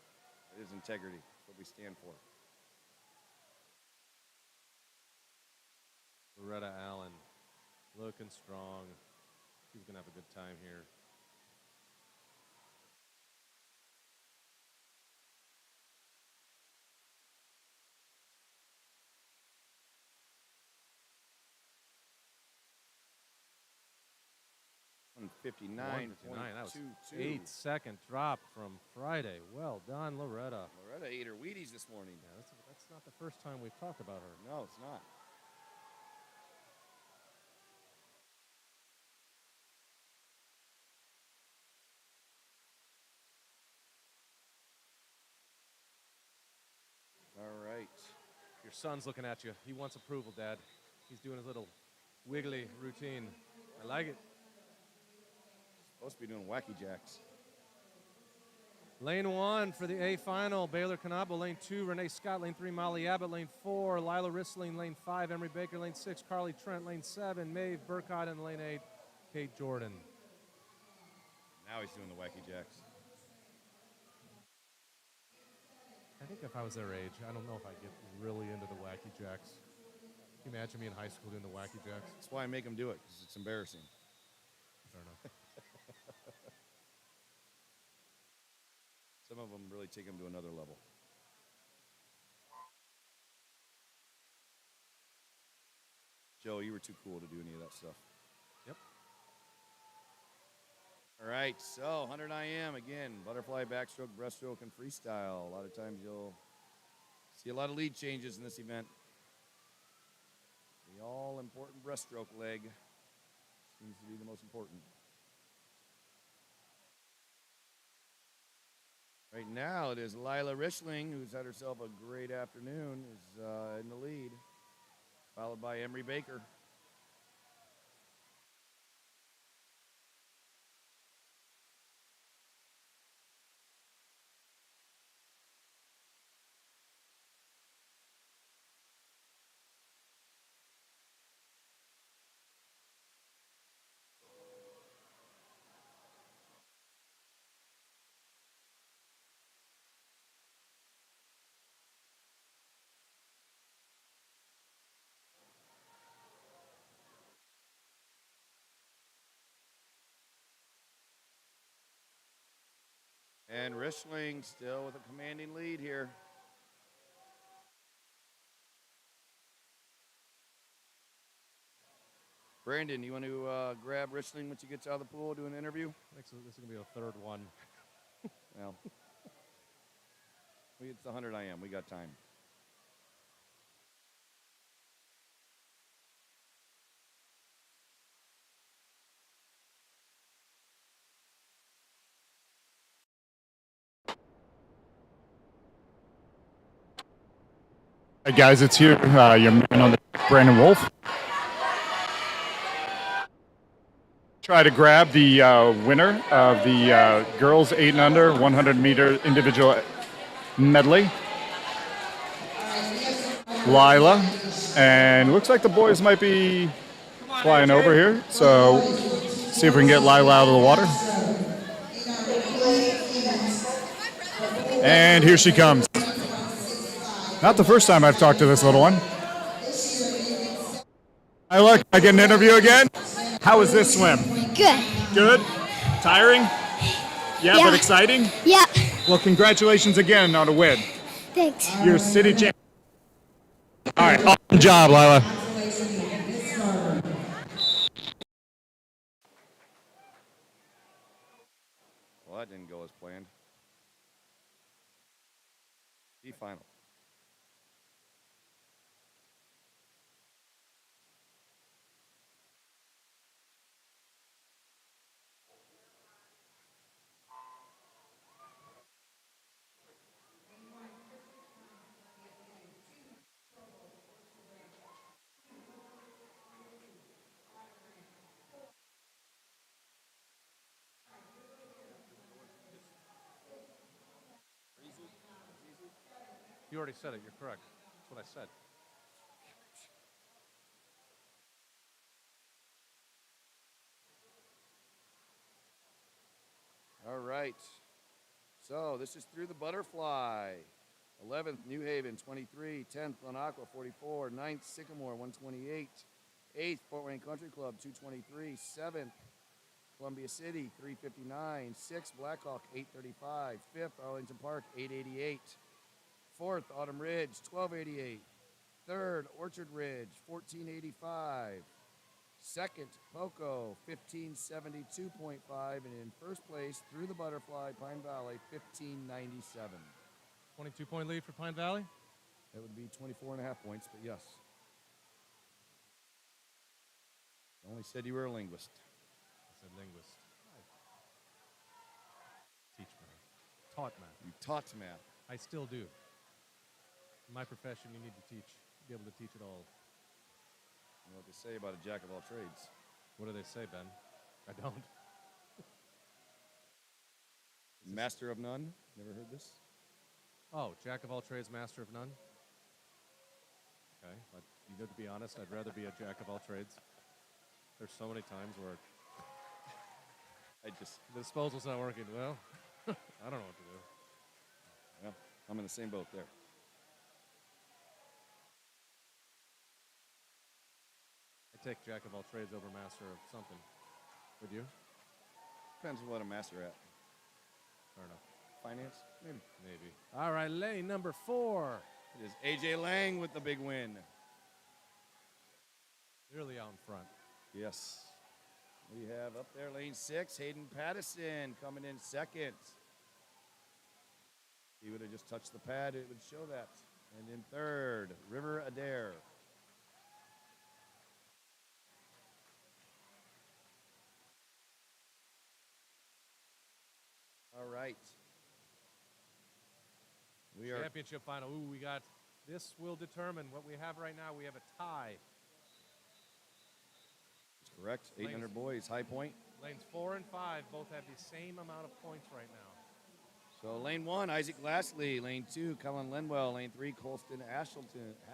It is integrity. That's what we stand for. Loretta Allen, looking strong. She's gonna have a good time here. $159.22. That was 8-second drop from Friday. Well done, Loretta. Loretta ate her Wheaties this morning. Yeah, that's not the first time we've talked about her. No, it's not. All right. Your son's looking at you. He wants approval, Dad. He's doing his little wiggly routine. I like it. Supposed to be doing wacky jacks. Lane 1 for the A final, Baylor Canabo. Lane 2, Renee Scott. Lane 3, Molly Abbott. Lane 4, Lila Rissling. Lane 5, Emery Baker. Lane 6, Carly Trent. Lane 7, Maeve Burkott. And Lane 8, Kate Jordan. Now he's doing the wacky jacks. I think if I was their age, I don't know if I'd get really into the wacky jacks. Can you imagine me in high school doing the wacky jacks? That's why I make them do it, because it's embarrassing. Fair enough. Some of them really take them to another level. Joe, you were too cool to do any of that stuff. Yep. All right, so 100 IM again, butterfly, backstroke, breaststroke, and freestyle. A lot of times you'll see a lot of lead changes in this event. The all-important breaststroke leg seems to be the most important. Right now, it is Lila Rishling, who's had herself a great afternoon, is in the lead, followed by Emery Baker. And Rishling still with a commanding lead here. Brandon, you want to grab Rishling when she gets out of the pool, do an interview? This is going to be a third one. Well, it's the 100 IM. We got time. Hey guys, it's here. Your man on the Brandon Wolf. Try to grab the winner of the girls 8 and under 100-meter individual medley, Lila, and looks like the boys might be flying over here. So see if we can get Lila out of the water. And here she comes. Not the first time I've talked to this little one. Hi, look, I get an interview again. How was this swim? Good. Good? Tiring? Yeah, but exciting? Yeah. Well, congratulations again on a win. Thanks. You're city champ. All right, awesome job, Lila. Well, that didn't go as planned. The final. You already said it. You're correct. That's what I said. All right. So this is through the butterfly. 11th, New Haven, 23. 10th, Lanaqua, 44. 9th, Sycamore, 128. 8th, Fort Wayne Country Club, 223. 7th, Columbia City, 359. 6th, Blackhawk, 835. 5th, Arlington Park, 888. 4th, Autumn Ridge, 1288. 3rd, Orchard Ridge, 1485. 2nd, Poco, 1572.5. And in first place, through the butterfly, Pine Valley, 1597. 22-point lead for Pine Valley? That would be 24.5 points, but yes. I only said you were a linguist. I said linguist. Teach math. Taught math. You taught math. I still do. In my profession, you need to teach, be able to teach it all. You know what they say about a jack of all trades. What do they say, Ben? I don't. Master of none? Never heard this? Oh, jack of all trades, master of none? Okay, but you know, to be honest, I'd rather be a jack of all trades. There's so many times where the disposal's not working. Well, I don't know what to do. Well, I'm in the same boat there. I take jack of all trades over master of something. Would you? Depends on what a master at. Fair enough. Finance? Maybe. Maybe. All right, lane number 4. It is AJ Lang with the big win. Nearly out in front. Yes. We have up there lane 6, Hayden Pattison coming in second. He would have just touched the pad, it would show that. And in third, River Adair. All right. We are Championship final. Ooh, we got, this will determine what we have right now. We have a tie. That's correct. 800 boys, High Point. Lanes 4 and 5 both have the same amount of points right now. So lane 1, Isaac Glassley. Lane 2, Cullen Linwell. Lane 3, Colston Hasselman.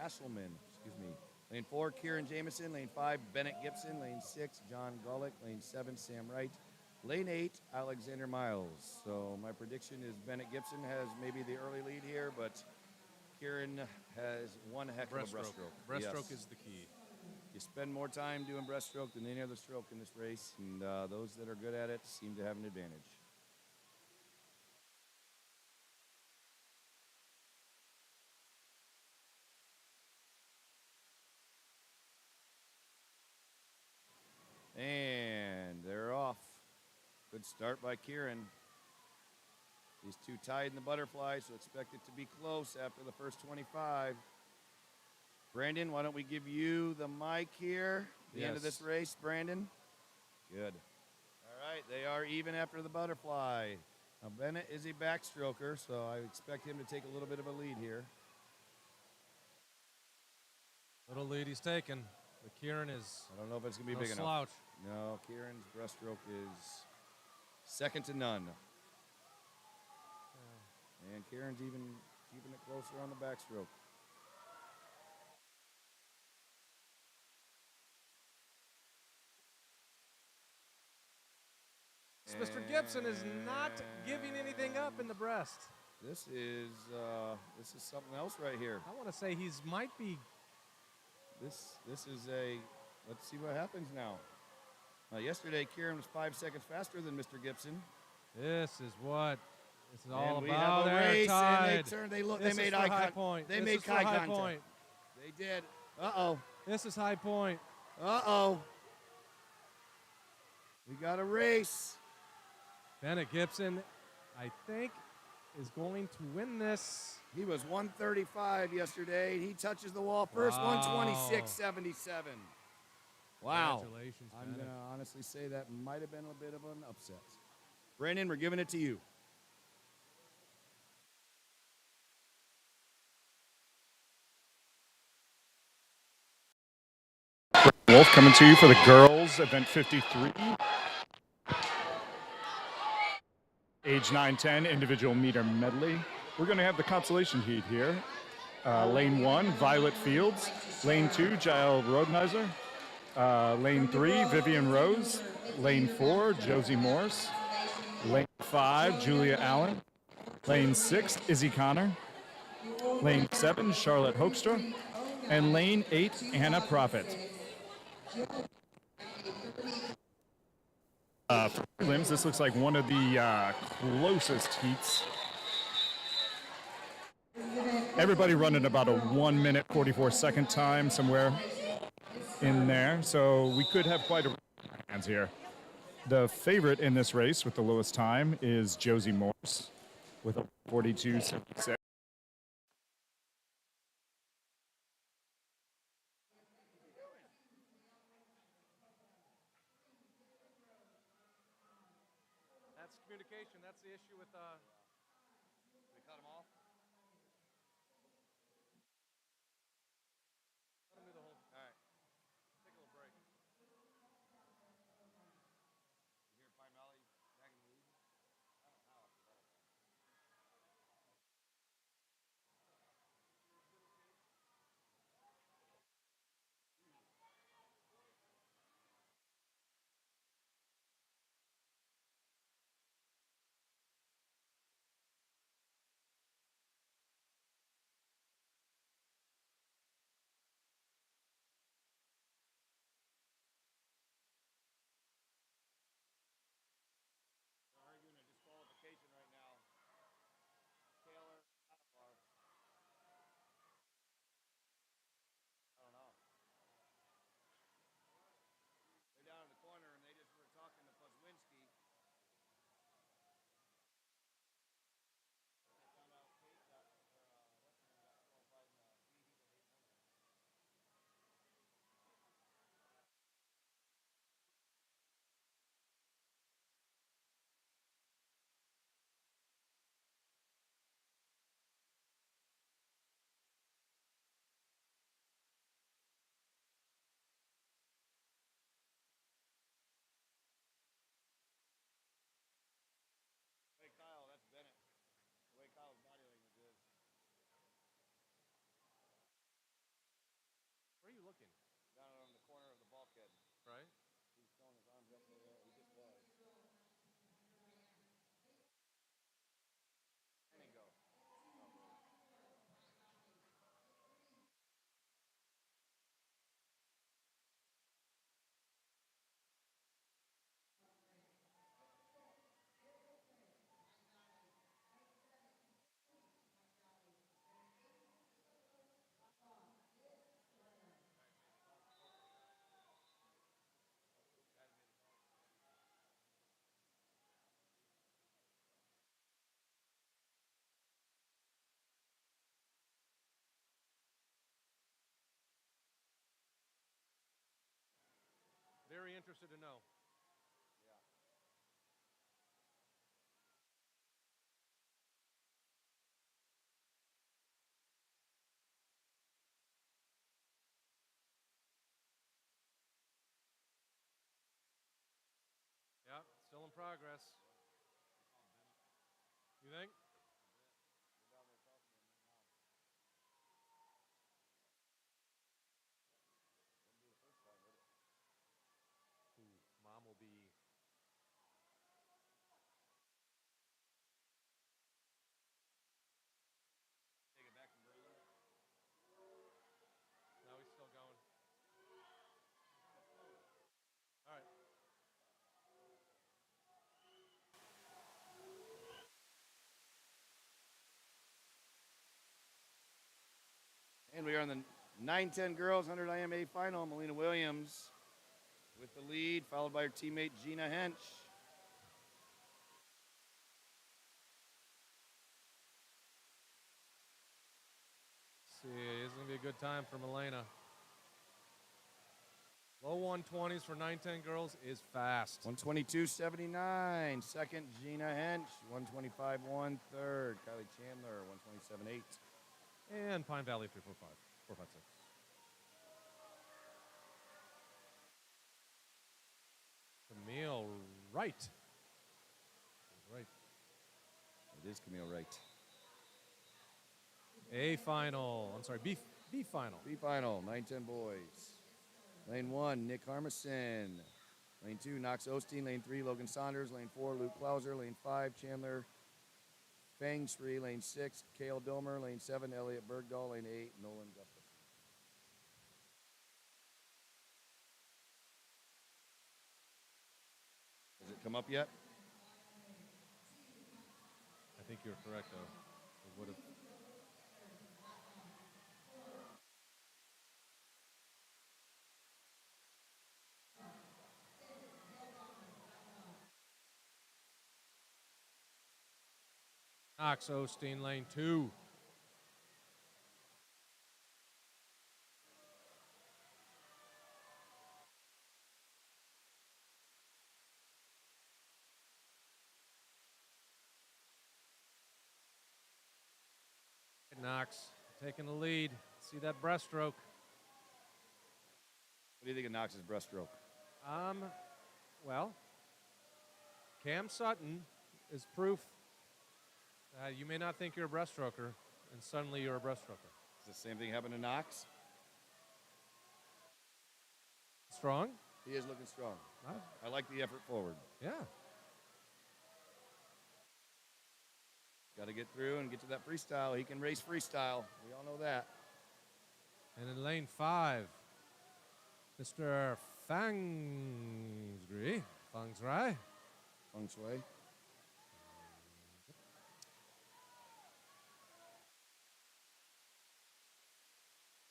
Excuse me. Lane 4, Kieran Jameson. Lane 5, Bennett Gibson. Lane 6, John Gullick. Lane 7, Sam Wright. Lane 8, Alexander Miles. So my prediction is Bennett Gibson has maybe the early lead here, but Kieran has one heck of a breaststroke. Breaststroke Yes. is the key. You spend more time doing breaststroke than any other stroke in this race, and those that are good at it seem to have an advantage. And they're off. Good start by Kieran. These two tied in the butterfly, so expect it to be close after the first 25. Brandon, why don't we give you the mic here? The end of this race, Brandon. Good. All right, they are even after the butterfly. Now, Bennett is a backstroker, so I expect him to take a little bit of a lead here. Little lead he's taken. But Kieran is I don't know if it's going to be no big slouch. enough. No, Kieran's breaststroke is second to none. And Kieran's even keeping it closer on the backstroke. Mr. Gibson is not giving anything up in the breast. This is something else right here. I want to say he's might be. This is a. Let's see what happens now. Yesterday, Kieran was 5 seconds faster than Mr. Gibson. This is what this is all And we about. have a They're race, tied. and they turned. They look. This They is made for eye High contact. Point. They This made is for eye High contact. Point. They did. Uh-oh. This is High Point. Uh-oh. We got a race. Bennett Gibson, I think, is going to win this. He was 135 yesterday. He touches the wall first. Wow. 126.77. Wow. Congratulations, I'm Bennett. going to honestly say that might have been a bit of an upset. Brandon, we're giving it to you. Wolf coming to you for the girls, event 53. Age 9-10, individual meter medley. we're going to have the consolation heat here. Lane 1, Violet Fields. Lane 2, Jael Rodenizer. Lane 3, Vivian Rose. Lane 4, Josie Morse. Lane 5, Julia Allen. Lane 6, Izzy Connor. Lane 7, Charlotte Hoekstra. And lane 8, Anna Profit. For prelims, this looks like one of the closest heats. Everybody running about a 1 minute 44-second time somewhere in there, so we could have quite a hands here. The favorite in this race with the lowest time is Josie Morse with a 42.76. That's communication. That's the issue with. We cut them off. Let him do the whole. All right. Take a little break. You hear Pine Valley back in the lead? I don't know how. They're arguing a disqualification right now. Taylor, Attar. I don't know. They're down in the corner and they just were talking to Puzwinski. They found out Kate got, or what's her name, got qualified in the B heat at 800. Hey Kyle, that's Bennett. The way Kyle's body language is. Where are you looking? Down on the corner of the bulkhead. Right. He's throwing his arms up in the air. He just was. And he go. Very interested to know. Yeah. Yep. Still in progress. You think? They're down there talking to him right now. Wouldn't be the first time, would it? Ooh, mom will be. Take it back from Brayden. No, he's still going. All right. And we are in the 9-10 girls 100 IMA final. Melina Williams with the lead, followed by her teammate Gina Hench. See, this is going to be a good time for Milena. Low 120s for 9-10 girls is fast. 122.79. Second, Gina Hench. 125.1. Third, Kylie Chandler. 127.8. And Pine Valley 345. 456. Camille Wright. Right. It is Camille Wright. A final. I'm sorry, B final. B final, 9-10 boys. Lane 1, Nick Harmison. Lane 2, Knox Osteen. Lane 3, Logan Saunders. Lane 4, Luke Klauser. Lane 5, Chandler Fang Sri. Lane 6, Kale Domer. Lane 7, Elliot Bergdahl. Lane 8, Nolan Gustafson. Has it come up yet? I think you're correct, though. It would have. Knox Osteen, lane 2. Knox taking the lead. See that breaststroke. What do you think of Knox's breaststroke? Well, Cam Sutton is proof that you may not think you're a breaststroker, and suddenly you're a breaststroker. Does the same thing happen to Knox? Strong? He is looking strong. Nice. I like the effort forward. Yeah. Got to get through and get to that freestyle. He can race freestyle. We all know that. And in lane 5, Mr. Fangsri. Fangsrai. Feng Shui.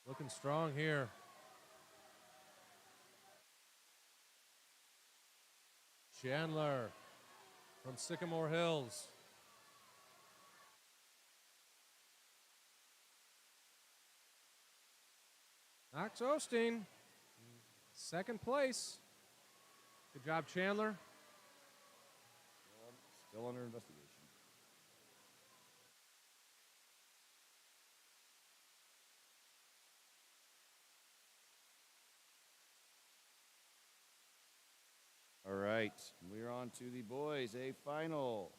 Looking strong here. Chandler from Sycamore Hills. Knox Osteen, second place. Good job, Chandler. Still under investigation. All right, we're on to the boys, a final.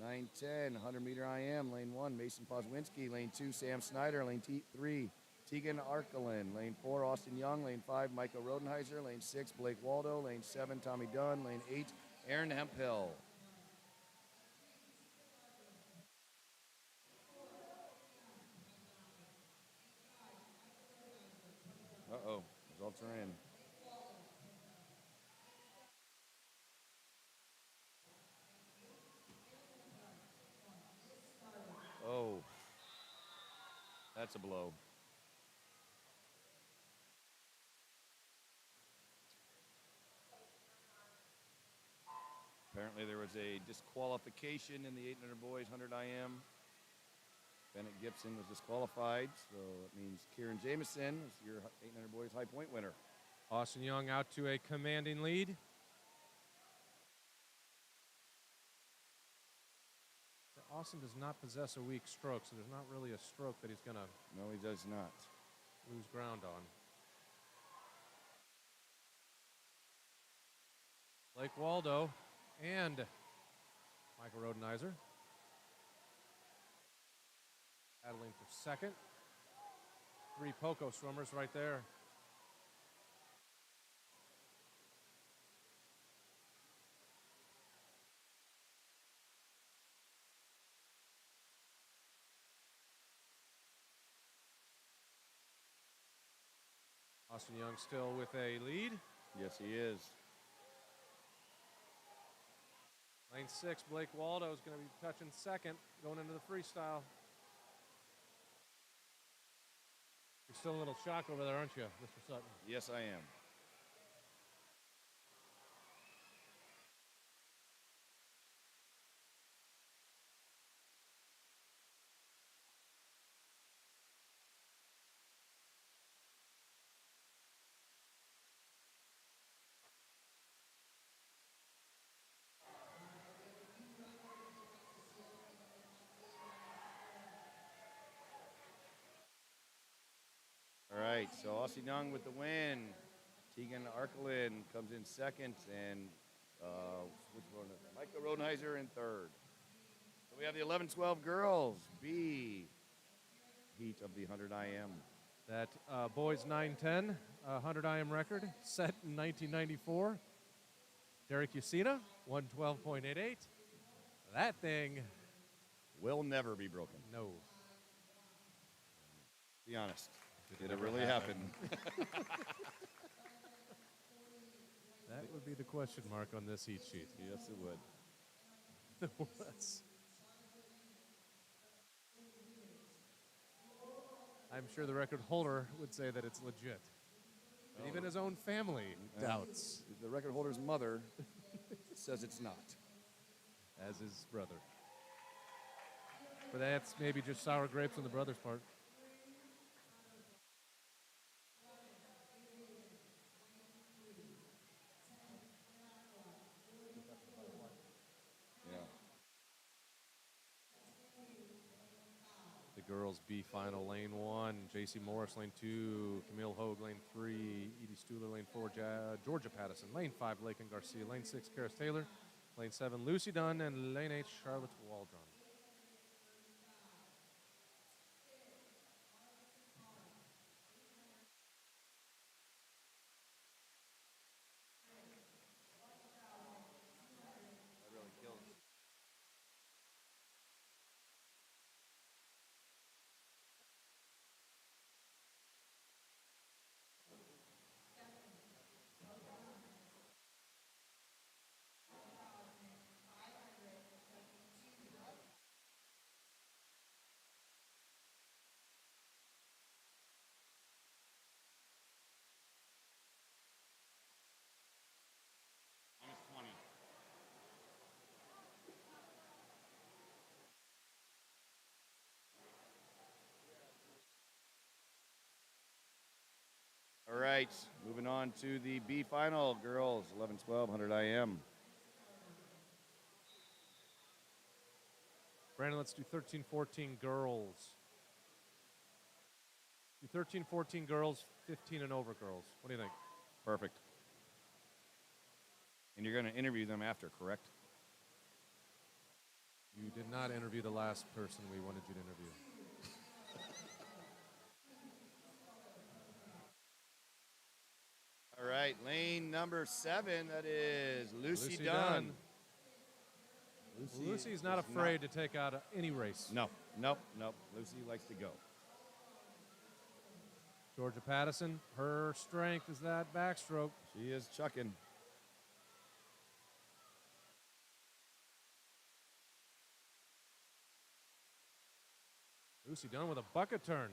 9-10, 100-meter IM, lane 1, Mason Poswinski, lane 2, Sam Snyder, lane 3, Tegan Arkelin, lane 4, Austin Young, lane 5, Micah Rodenheiser, lane 6, Blake Waldo, lane 7, Tommy Dunn, lane 8, Aaron Hemphill. Uh-oh, results are in. Oh, that's a blow. Apparently there was a disqualification in the 800 boys 100 IM. Bennett Gibson was disqualified, so it means Kieran Jameson is your 800 boys high point winner. Austin Young out to a commanding lead. Austin does not possess a weak stroke, so there's not really a stroke that he's going to No, he does not. lose ground on. Blake Waldo and Michael Rodenheiser battling for second. 3 Poco swimmers right there. Austin Young still with a lead. Yes, he is. Lane 6, Blake Waldo is going to be touching second, going into the freestyle. You're still a little shocked over there, aren't you, Mr. Sutton? Yes, I am. All right, so Austin Young with the win. Tegan Arkelin comes in second, and Micah Rodenheiser in third. So we have the 11-12 girls, B. heat of the 100 IM. That boys 9:10 100 IM record set in 1994. Derek Yusita, 112.88. That thing Will never be broken. No. Be honest. Did it never really happen? That would be the question mark on this heat sheet. Yes, it would. It was. I'm sure the record holder would say that it's legit. But even his own family doubts. The record holder's mother says it's not. As his brother. But that's maybe just sour grapes on the brother's part. Yeah. The girls' B final, lane 1, J.C. Morris, lane 2, Camille Hogue, lane 3, Edie Stuhler, lane 4, Georgia Pattison, lane 5, Lakin Garcia, lane 6, Karis Taylor, lane 7, Lucy Dunn, and lane 8, Charlotte Waldron. All right, moving on to the B final, girls, 11-12, 100 IM. Brandon, let's do 13-14 girls. Do 13-14 girls, 15 and over girls. What do you think? Perfect. And you're going to interview them after, correct? You did not interview the last person we wanted you to interview. All right, lane number 7, that is Lucy Dunn. Lucy's not afraid to take out any race. No. Lucy likes to go. Georgia Pattison, her strength is that backstroke. She is chucking. Lucy Dunn with a bucket turn.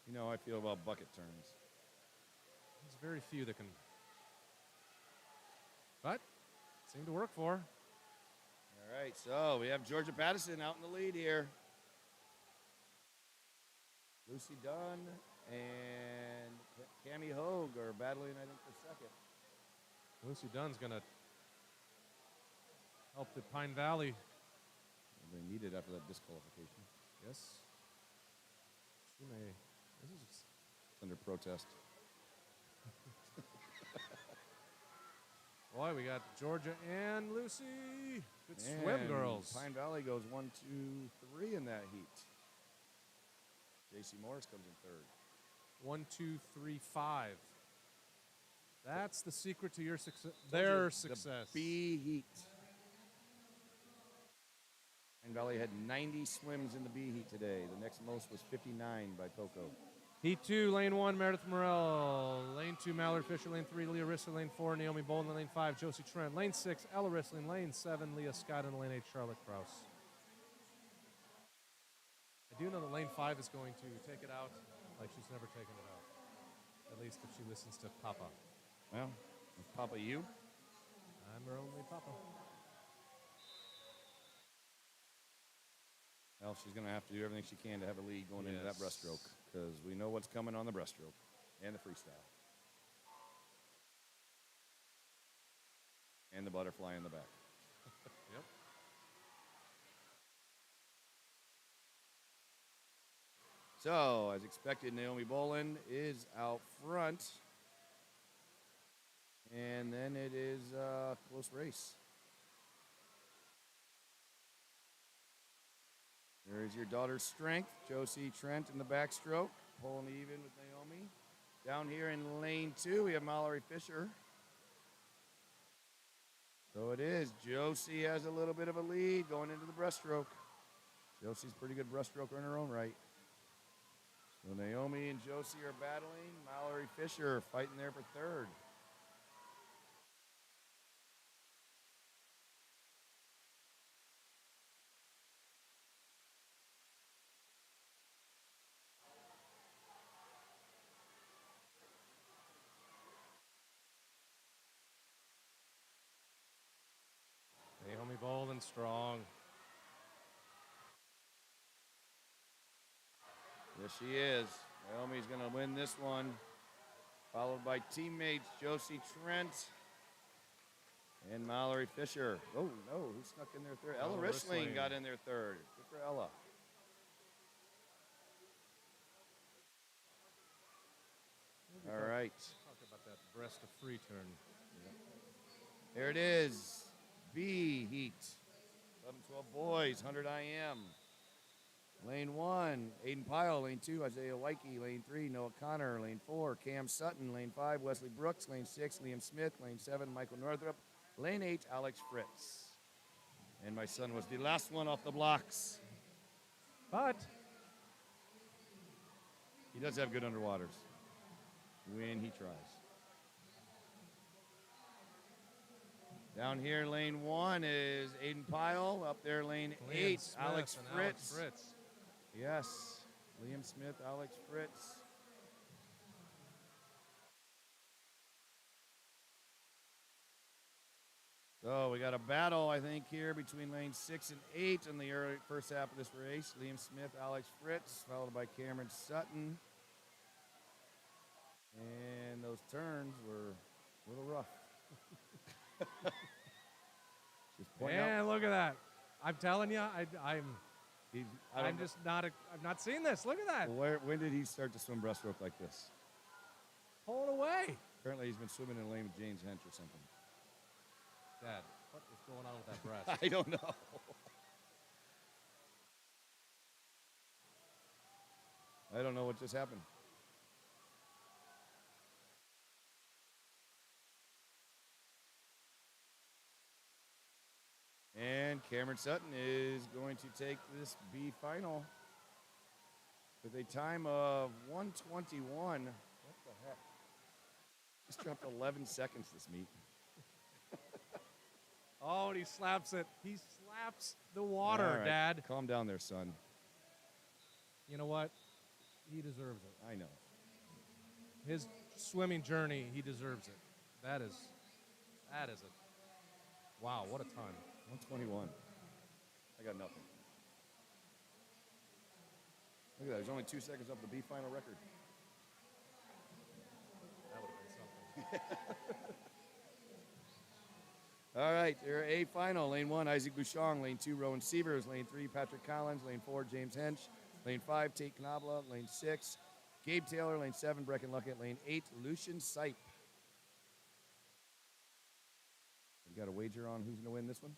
You know how I feel about bucket turns. There's very few that can. But seemed to work for her. All right, so we have Georgia Pattison out in the lead here. Lucy Dunn and Cammie Hogue are battling, I think, for second. Lucy Dunn's going to help the Pine Valley. They need it after that disqualification. Yes. She may. This is It's under protest. Boy, we got Georgia and Lucy. Good swim, And girls. Pine Valley goes 1, 2, 3 in that heat. J.C. Morris comes in third. 1, 2, 3, 5. That's the secret to your success. Told Their you, success. The B heat. Pine Valley had 90 swims in the B heat today. The next most was 59 by Coco. Heat 2, lane 1, Meredith Morell. Lane 2, Mallard Fisher. Lane 3, Leah Rissler. Lane 4, Naomi Bolin. Lane 5, Josie Trent. Lane 6, Ella Rissling. Lane 7, Leah Scott. And lane 8, Charlotte Krause. I do know that lane 5 is going to take it out like she's never taken it out. At least if she listens to Papa. Well, is Papa you? I'm her only Papa. Well, she's going to have to do everything she can to have a lead going into that breaststroke, because we know what's coming on the breaststroke and the freestyle. And the butterfly in the back. Yep. So, as expected, Naomi Bolin is out front. And then it is a close race. Very There's your daughter's strength, Josie Trent in the backstroke, pulling even with Naomi. Down here in lane 2, we have Mallory Fisher. So it is. Josie has a little bit of a lead going into the breaststroke. Josie's a pretty good breaststroker in her own right. So Naomi and Josie are battling. Mallory Fisher fighting there for third. Naomi bold and strong. Yes, she is. Naomi's going to win this one, followed by teammates Josie Trent and Mallory Fisher. Oh, no, who snuck in there third? Ella Rissling got in there third. Good for Ella. All right. Talk about that breast to free turn. There it is. B heat. 11-12 boys, 100 IM. Lane 1, Aiden Pyle. Lane 2, Isaiah Wyke. Lane 3, Noah Connor. Lane 4, Cam Sutton. Lane 5, Wesley Brooks. Lane 6, Liam Smith. Lane 7, Michael Northrup. Lane 8, Alex Fritz. And my son was the last one off the blocks. But he does have good underwaters when he tries. Down here, lane 1 is Aiden Pyle. Up there, lane 8, Alex Fritz. Yes, Liam Smith, Alex Fritz. So we got a battle, I think, here between lane 6 and 8 in the early first half of this race. Liam Smith, Alex Fritz, followed by Cameron Sutton. And those turns were a little rough. Man, look at that! I'm telling you, I'm not seeing this. Look at that. When did he start to swim breaststroke like this? Pull it away. Apparently, he's been swimming in a lane with James Hench or something. Dad, what is going on with that breast? I don't know. I don't know what just happened. And Cameron Sutton is going to take this B final with a time of 1:21. What the heck? Just dropped 11 seconds this meet. Oh, and he slaps it. He slaps the water, All right. Dad. Calm down there, son. You know what? He deserves it. I know. His swimming journey, he deserves it. That is a, wow, what a time. 1:21. I got nothing. Look at that. There's only 2 seconds off the B final record. That would have been something. All right, there are A final. Lane 1, Isaac Bouchon. Lane 2, Rowan Sievers. Lane 3, Patrick Collins. Lane 4, James Hench. Lane 5, Tate Knobla. Lane 6, Gabe Taylor. Lane 7, Brecken Luckett. Lane 8, Lucian Sipe. You got a wager on who's going to win this one?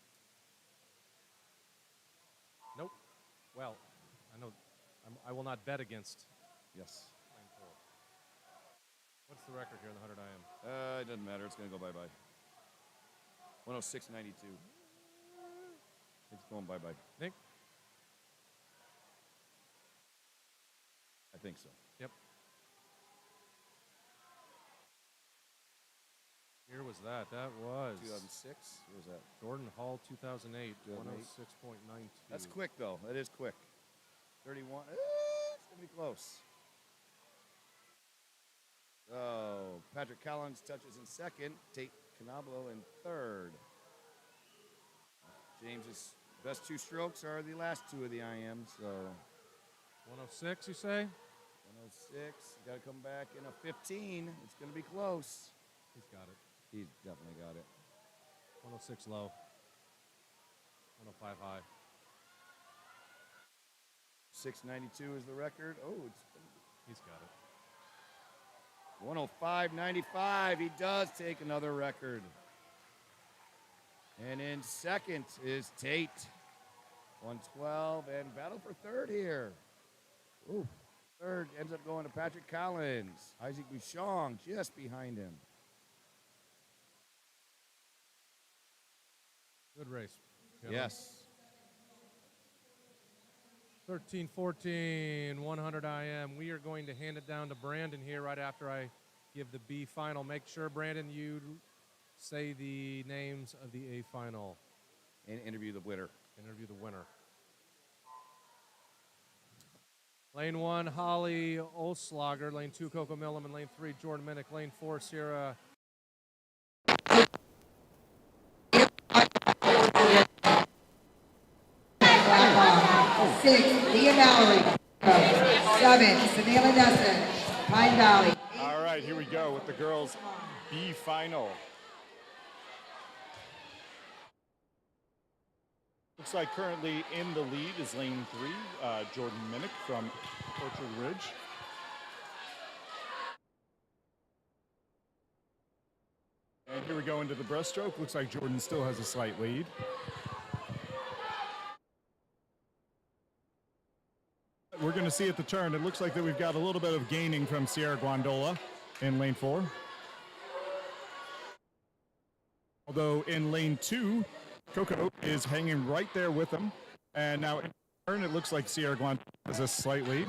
Nope. Well, I know I will not bet against. Yes. Lane 4. What's the record here in the 100 IM? It doesn't matter. It's going to go bye-bye. 106.92. It's going bye-bye. Nick? I think so. Yep. Year was that? That was 2006. What was that? Jordan Hall, 2008. 2008. 106.92. That's quick, though. That is quick. 31. It's going to be close. So, Patrick Collins touches in second. Tate Canablo in third. James's best 2 strokes are the last 2 of the IM, so. 106, you say? 106. Got to come back in a 15. It's going to be close. He's got it. He's definitely got it. 106 low. 105 high. 692 is the record. Oh, he's got it. 105.95. He does take another record. And in second is Tate. 112 and battle for third here. Ooh, third ends up going to Patrick Collins. Isaac Bouchon just behind him. Good race. Yes. 13-14, 100 IM. We are going to hand it down to Brandon here right after I give the B final. Make sure, Brandon, you say the names of the A final. And interview the winner. Interview the winner. Lane 1, Holly Oslager. Lane 2, Coco Milliman. Lane 3, Jordan Minnick. Lane 4, Sierra. 6, Leah Mallory. 7, Savannah Dustin, Pine Valley. All right, here we go with the girls' B final. Looks like currently in the lead is lane 3, Jordan Minnick from Orchard Ridge. And here we go into the breaststroke. Looks like Jordan still has a slight lead. We're going to see at the turn, it looks like that we've got a little bit of gaining from Sierra Guandola in lane 4. Although in lane 2, Coco is hanging right there with him. And now in the turn, it looks like Sierra Guandola has a slight lead.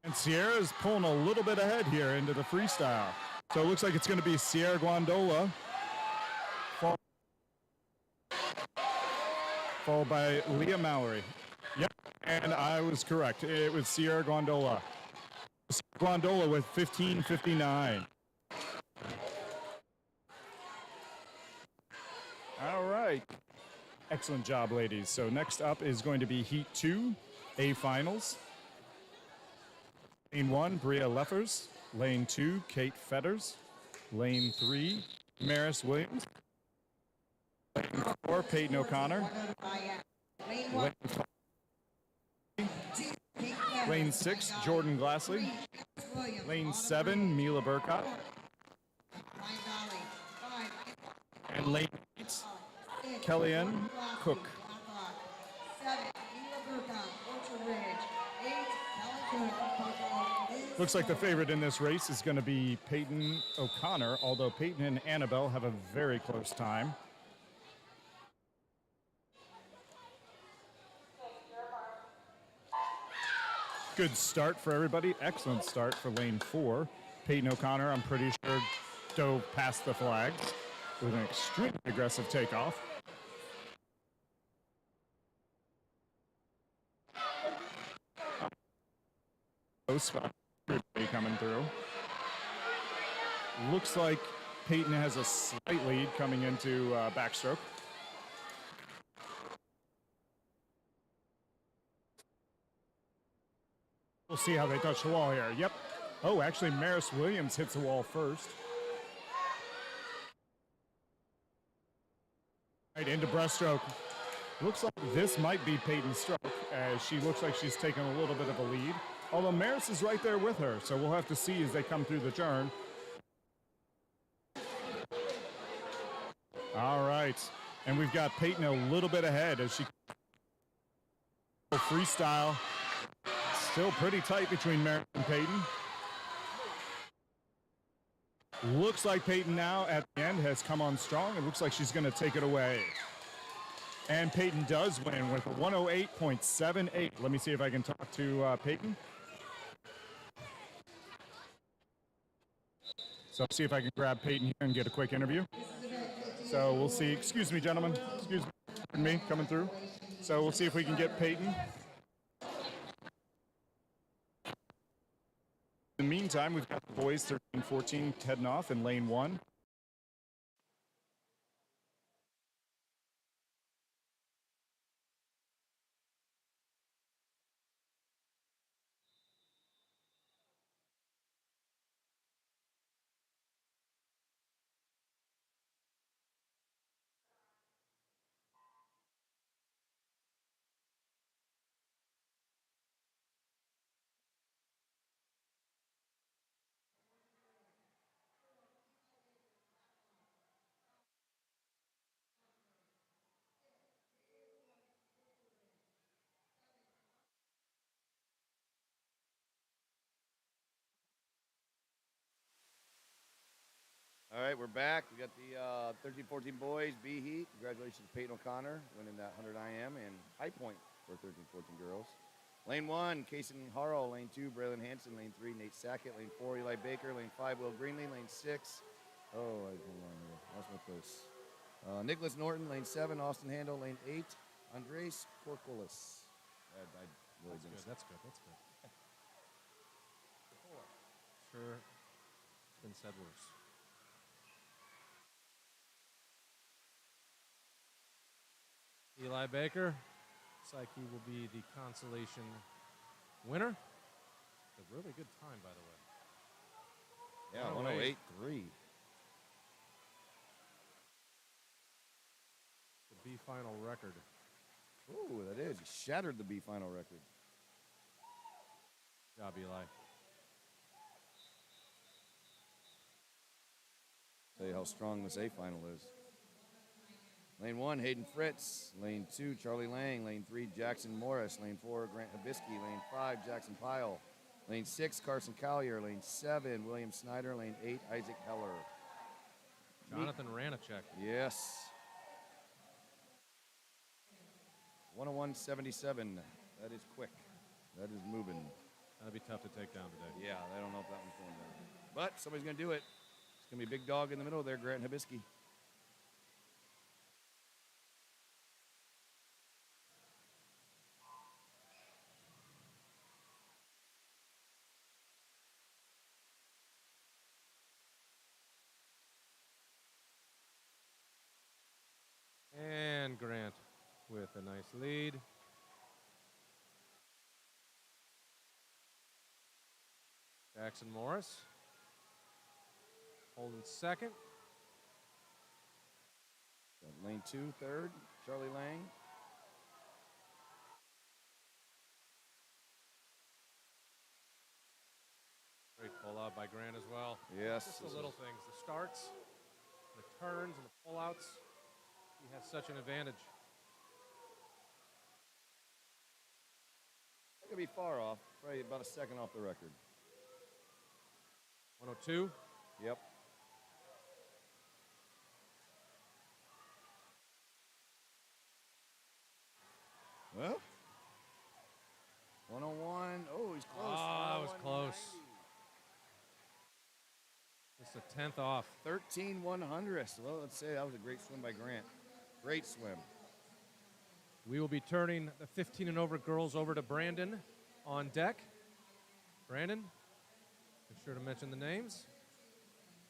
And Sierra is pulling a little bit ahead here into the freestyle. So it looks like it's going to be Sierra Guandola followed by Leah Mallory. Yep, and I was correct. It was Sierra Guandola. Guandola with 15:59. All right. Excellent job, ladies. So next up is going to be Heat 2, A Finals. Lane 1, Bria Leffers. Lane 2, Kate Fetters. Lane 3, Maris Williams. Lane 4, Peyton O'Connor. Lane 6, Jordan Glassley. Lane 7, Mila Burkott. And lane 8, Kellyanne Cook. Looks like the favorite in this race is going to be Peyton O'Connor, although Peyton and Annabelle have a very close time. Good start for everybody. Excellent start for lane 4. Peyton O'Connor, I'm pretty sure, dove past the flags with an extremely aggressive takeoff. Close spot. Everybody coming through. Looks like Peyton has a slight lead coming into backstroke. We'll see how they touch the wall here. Yep. Oh, actually, Maris Williams hits the wall first. Right into breaststroke. Looks like this might be Peyton's stroke, as she looks like she's taking a little bit of a lead. Although Maris is right there with her, so we'll have to see as they come through the turn. All right. And we've got Peyton a little bit ahead as she freestyle. Still pretty tight between Maris and Peyton. Looks like Peyton now at the end has come on strong. It looks like she's going to take it away. And Peyton does win with 108.78. Let me see if I can talk to Peyton. So I'll see if I can grab Peyton here and get a quick interview. So we'll see. Excuse me, gentlemen. Excuse me, coming through. So we'll see if we can get Peyton. In the meantime, we've got the boys 13-14 heading off in lane 1. All right, we're back. We got the 13-14 boys, B Heat. Congratulations to Peyton O'Connor winning that 100 IM, and high point for 13-14 girls. Lane 1, Kason Harrell. Lane 2, Braylon Hanson. Lane 3, Nate Sackett. Lane 4, Eli Baker. Lane 5, Will Greenlee. Lane 6, hold on here. Lost my place. Nicholas Norton. Lane 7, Austin Handel. Lane 8, Andres Corcolis. That's good. Sure, it's been said worse. Eli Baker, looks like he will be the consolation winner. A really good time, by the way. Yeah, 108.3. The B final record. Ooh, that is. He shattered the B final record. Good job, Eli. Tell you how strong this A final is. Lane 1, Hayden Fritz. Lane 2, Charlie Lang. Lane 3, Jackson Morris. Lane 4, Grant Hibisky. Lane 5, Jackson Pyle. Lane 6, Carson Collier. Lane 7, William Snyder. Lane 8, Isaac Heller. Jonathan Ranachek. Yes. 101.77. That is quick. That is moving. That'll be tough to take down today. Yeah, I don't know if that one's going down. But somebody's going to do it. It's going to be a big dog in the middle there, Grant Hibisky. And Grant with a nice lead. Jackson Morris holding second. Lane 2, third, Charlie Lang. Great pull out by Grant as well. Yes. Just the little things, the starts, the turns, and the pull-outs. He has such an advantage. That could be far off, probably about a second off the record. 102. Yep. Well, 101. Oh, he's close. Ah, it was close. Just a tenth off. 13/100. Well, let's say that was a great swim by Grant. Great swim. We will be turning the 15 and over girls over to Brandon on deck. Brandon, be sure to mention the names.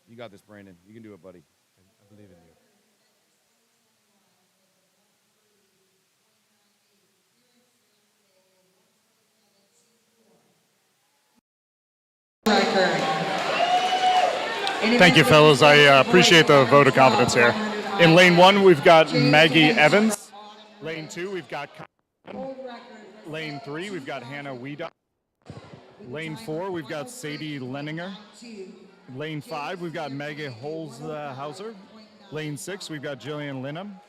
You got this, Brandon. You can do it, buddy. I believe in you. Thank you, fellas. I appreciate the vote of confidence here. In lane 1, we've got Maggie Evans. Lane 2, we've got Lane 3, we've got Hannah Weeda. Lane 4, we've got Sadie Lenninger. Lane 5, we've got Maggie Holzhauser. Lane 6, we've got Jillian Linham.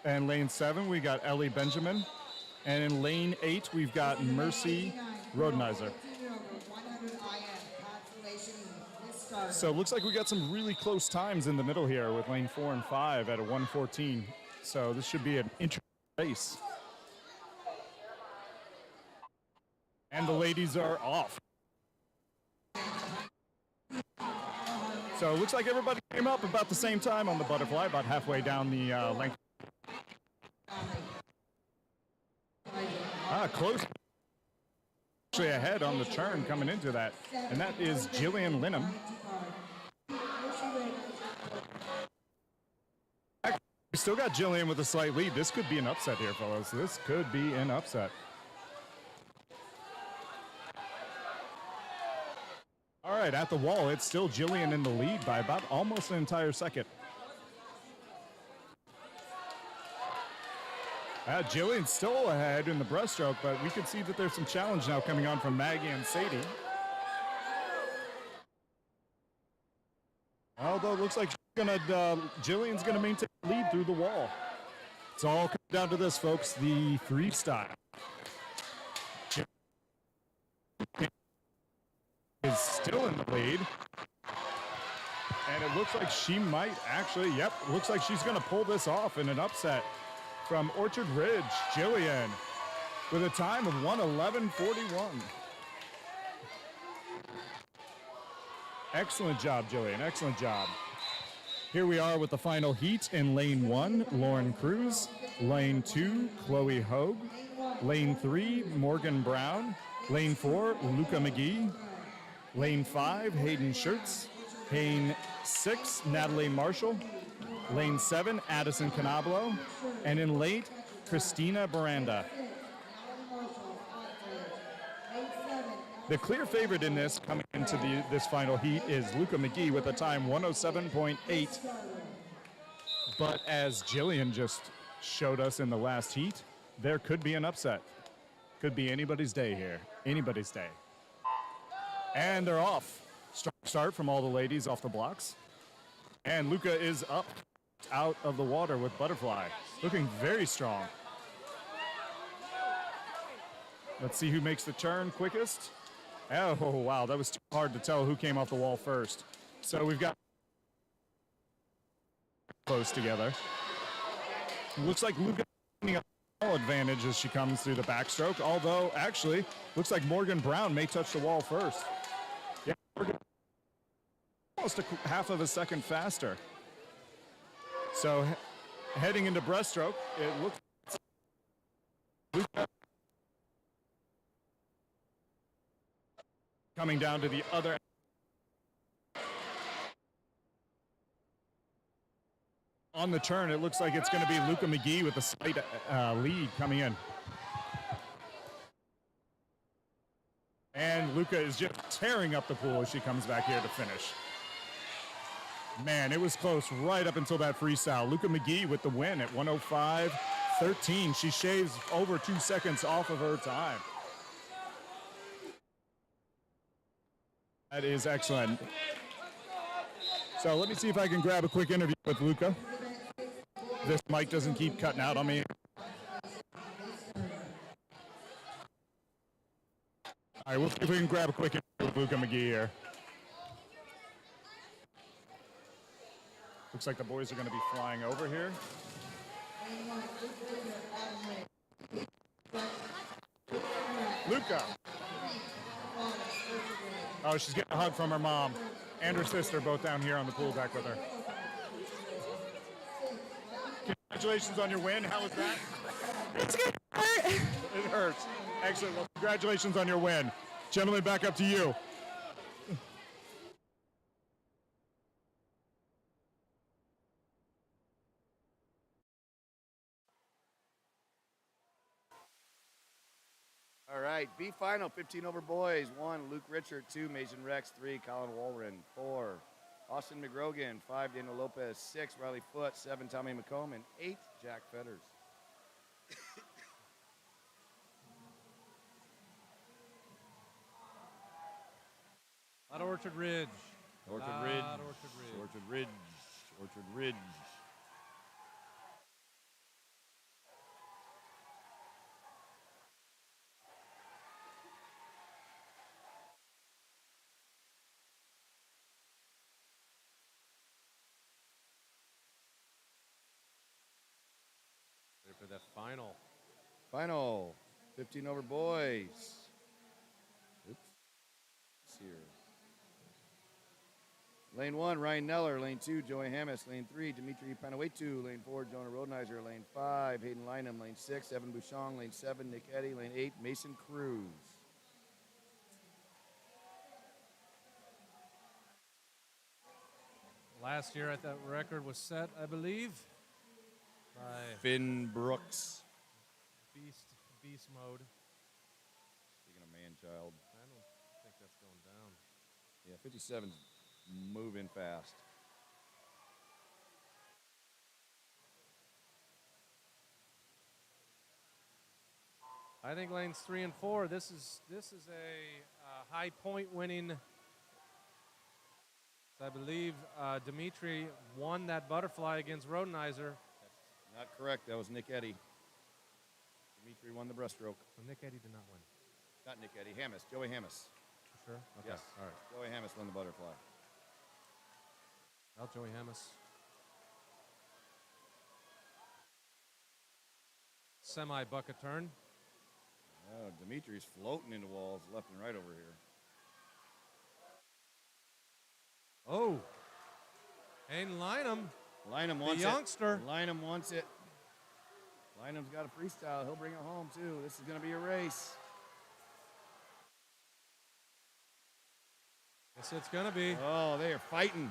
And lane 7, we got Ellie Benjamin. And in lane 8, we've got Mercy Rodenizer. So it looks like we got some really close times in the middle here with lane 4 and 5 at a 1:14. So this should be an interesting race. And the ladies are off. So it looks like everybody came up about the same time on the butterfly, about halfway down the length. Close. Actually ahead on the turn coming into that, and that is Jillian Linham. We still got Jillian with a slight lead. This could be an upset here, fellas. This could be an upset. All right, at the wall, it's still Jillian in the lead by about almost an entire second. Jillian's still ahead in the breaststroke, but we can see that there's some challenge now coming on from Maggie and Sadie. Although it looks like Jillian's gonna maintain the lead through the wall. It's all coming down to this, folks, the freestyle. Is still in the lead. And it looks like she might actually, yep, looks like she's going to pull this off in an upset from Orchard Ridge, Jillian, with a time of 1:11.41. Excellent job, Jillian, excellent job. Here we are with the final heat in lane 1, Lauren Cruz. Lane 2, Chloe Hogue. Lane 3, Morgan Brown. Lane 4, Luca McGee. Lane 5, Hayden Schertz. Lane 6, Natalie Marshall. Lane 7, Addison Canablo. And in late, Christina Baranda. The clear favorite in this coming into this final heat is Luca McGee with a time 107.8. But as Jillian just showed us in the last heat, there could be an upset. Could be anybody's day here. Anybody's day. And they're off. Strong start from all the ladies off the blocks. And Luca is up out of the water with Butterfly. Looking very strong. Let's see who makes the turn quickest. Oh, wow, that was too hard to tell who came off the wall first. So we've got close together. Looks like Luca getting a ball advantage as she comes through the backstroke, although actually looks like Morgan Brown may touch the wall first. Yeah, Morgan almost a half of a second faster. So heading into breaststroke, it looks Luca coming down to the other. On the turn, it looks like it's going to be Luca McGee with a slight lead coming in. And Luca is just tearing up the pool as she comes back here to finish. Man, it was close right up until that freestyle. Luca McGee with the win at 105.13. She shaves over 2 seconds off of her time. That is excellent. So let me see if I can grab a quick interview with Luca. This mic doesn't keep cutting out on me. All right, we'll see if we can grab a quick interview with Luca McGee here. Looks like the boys are going to be flying over here. Luca. Oh, she's getting a hug from her mom and her sister, both down here on the pool deck with her. Congratulations on your win. How was that? It's gonna hurt. It hurts. Excellent. Well, congratulations on your win. Gentlemen, back up to you. All right, B final, 15 over boys. 1, Luke Richard. 2, Mason Rex. 3, Colin Walren. 4, Austin McGrogan. 5, Daniel Lopez. 6, Riley Foote. 7, Tommy McComb. And 8, Jack Fetters. Out of Orchard Ridge. Orchard Lot Ridge. Orchard Ridge. Orchard Ridge. Orchard Ridge. Ready for the final. Final, 15 over boys. Oops. Let's see here. Lane 1, Ryan Neller. Lane 2, Joey Hammis. Lane 3, Dimitri Panawetu. Lane 4, Jonah Rodenizer. Lane 5, Hayden Lynham. Lane 6, Evan Bouchon. Lane 7, Nick Eddy. Lane 8, Mason Cruz. Last year, that record was set, I believe, by Finn Brooks. Beast mode. Speaking of man-child. I don't think that's going down. Yeah, 57's moving fast. I think lanes 3 and 4. This is a high point winning. I believe Dimitri won that butterfly against Rodenizer. Not correct. That was Nick Eddy. Dimitri won the breaststroke. Well, Nick Eddy did not win. Not Nick Eddy. Hammis. Joey Hammis. Sure. Okay. Yes. All right. Joey Hammis won the butterfly. Well, Joey Hammis. Semi-bucket turn. Oh, Dimitri's floating into walls left and right over here. Oh. Hayden Lynham. Lynham wants the youngster. it. Lynham wants it. Lynham's got a freestyle. He'll bring it home, too. This is going to be a race. Yes, it's going to be. Oh, they are fighting.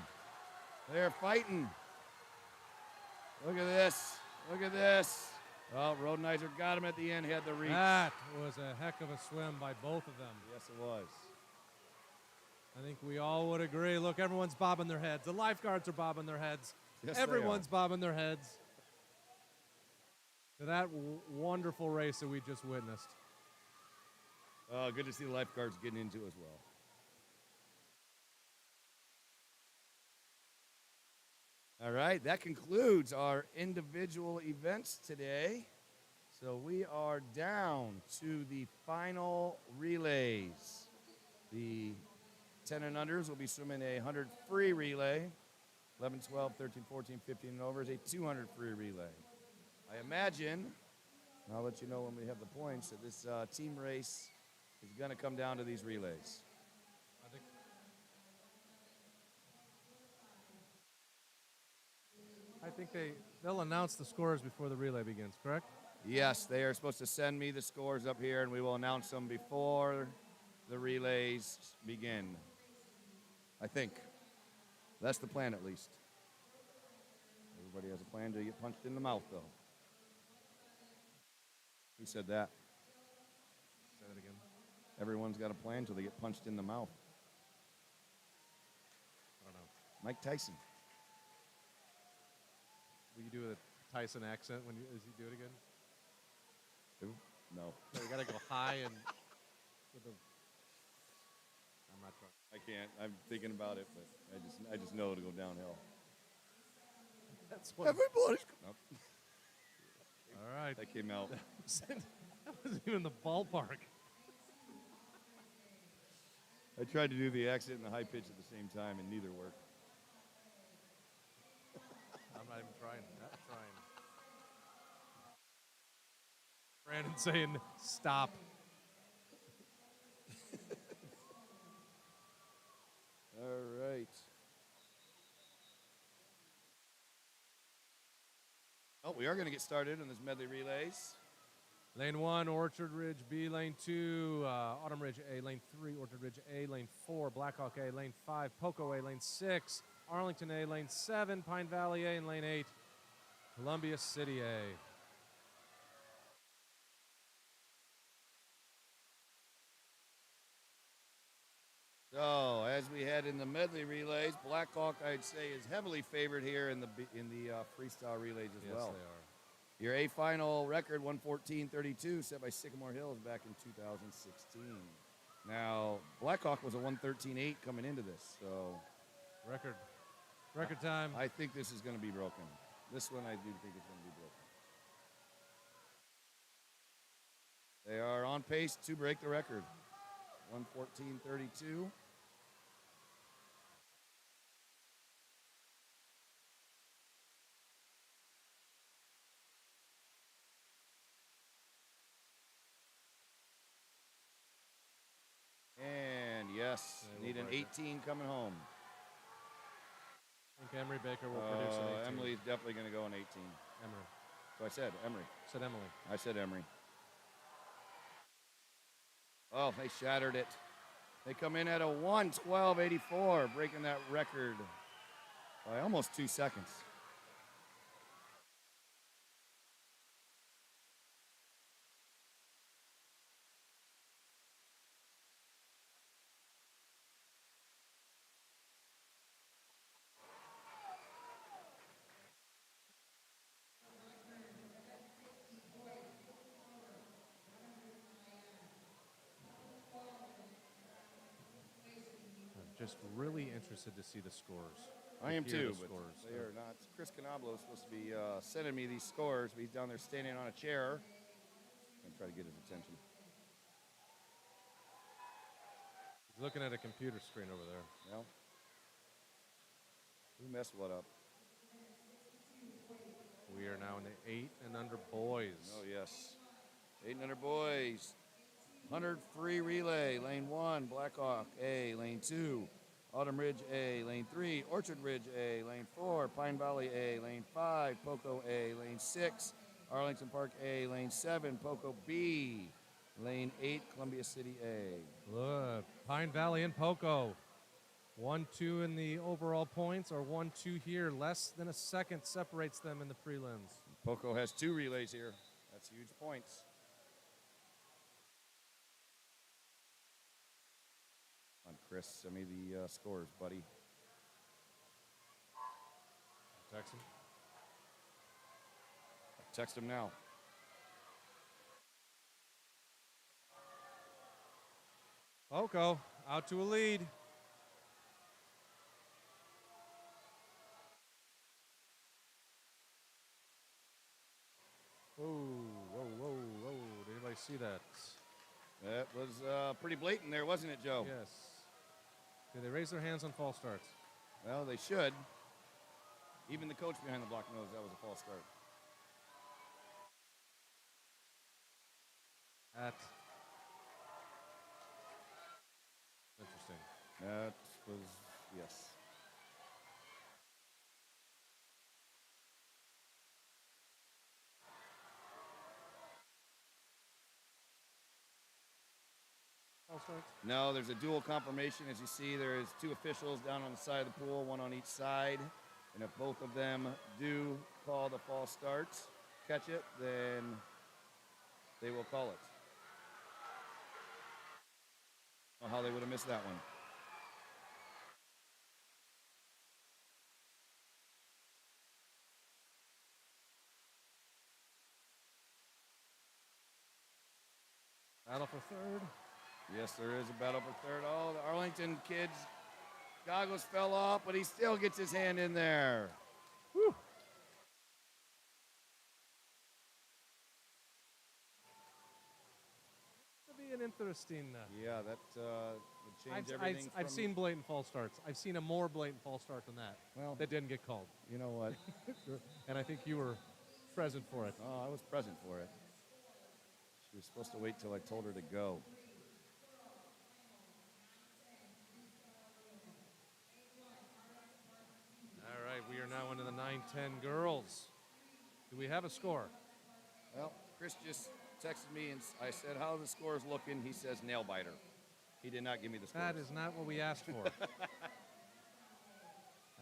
They are fighting. Look at this. Look at this. Oh, Rodenizer got him at the end. He had the reach. That was a heck of a swim by both of them. Yes, it was. I think we all would agree. Look, everyone's bobbing their heads. The lifeguards are bobbing their heads. Yes, Everyone's bobbing their heads to that wonderful race that we just witnessed. Good to see the lifeguards getting into as well. All right, that concludes our individual events today. So we are down to the final relays. The 10 and unders will be swimming a 100 free relay. 11, 12, 13, 14, 15 and over is a 200 free relay. I imagine, and I'll let you know when we have the points, that this team race is going to come down to these relays. I think they'll announce the scores before the relay begins, correct? Yes, they are supposed to send me the scores up here, and we will announce them before the relays begin. I think. That's the plan, at least. Everybody has a plan to get punched in the mouth, though. Who said that? Say that again. Everyone's got a plan until they get punched in the mouth. I don't know. Mike Tyson. Will you do a Tyson accent as you do it again? Who? No. No, you got to go high and with the. I'm not trying. I can't. I'm thinking about it, but I just know to go downhill. That's what. Everybody's. Nope. All right. That came out. That wasn't even the ballpark. I tried to do the accent and the high pitch at the same time, and neither worked. I'm not even trying. Not trying. Brandon saying, stop. All right. Oh, we are going to get started on this medley relays. Lane 1, Orchard Ridge B. Lane 2, Autumn Ridge A. Lane 3, Orchard Ridge A. Lane 4, Blackhawk A. Lane 5, Poco A. Lane 6, Arlington A. Lane 7, Pine Valley A. And Lane 8, Columbia City A. So, as we head in the medley relays, Blackhawk, I'd say, is heavily favored here in the freestyle relays as well. Yes, they are. Your A final record, 114.32, set by Sycamore Hills back in 2016. Now, Blackhawk was a 113.8 coming into this, so record time. I think this is going to be broken. This one, I do think it's going to be broken. They are on pace to break the record, 114.32. And yes, need an 18 coming home. I think Emery Baker will produce an 18. Emily's definitely going to go an 18. Emery. So I said Emery. Said Emily. I said Emery. Oh, they shattered it. They come in at a 1:12.84, breaking that record by almost 2 seconds. Just really interested to see the scores. I am hear too, the but scores. they are not. Chris Canablo is supposed to be sending me these scores, but he's down there standing on a chair. I'm try to get his attention. He's looking at a computer screen over there. No. Who messed what up? We are now in the 8 and under boys. Oh, yes. 8 and under boys. 100 free relay. Lane 1, Blackhawk A. Lane 2, Autumn Ridge A. Lane 3, Orchard Ridge A. Lane 4, Pine Valley A. Lane 5, Poco A. Lane 6, Arlington Park A. Lane 7, Poco B. Lane 8, Columbia City A. Look, Pine Valley and Poco. 1-2 in the overall points, or 1-2 here. Less than a second separates them in the prelims. Poco has 2 relays here. That's huge points. On Chris, send me the scores, buddy. Text him. Text him now. Poco out to a lead. Whoa, whoa, whoa, whoa. Did anybody see that? That was pretty blatant there, wasn't it, Joe? Yes. Did they raise their hands on false starts? Well, they should. Even the coach behind the block knows that was a false start. That's interesting. That was, yes. False starts? No, there's a dual confirmation. As you see, there is 2 officials down on the side of the pool, 1 on each side. And if both of them do call the false starts, catch it, then they will call it. I don't know how they would have missed that one. Battle for third. Yes, there is a battle for third. Oh, the Arlington kid's goggles fell off, but he still gets his hand in there. Whew. It'll be an interesting. Yeah, that would change everything. I've seen blatant false starts. I've seen a more blatant false start than that. Well, that didn't get called. You know what? And I think you were present for it. Oh, I was present for it. She was supposed to wait till I told her to go. All right, we are now into the 9-10 girls. Do we have a score? Well, Chris just texted me and I said, how are the scores looking? He says nail biter. He did not give me the scores. That is not what we asked for.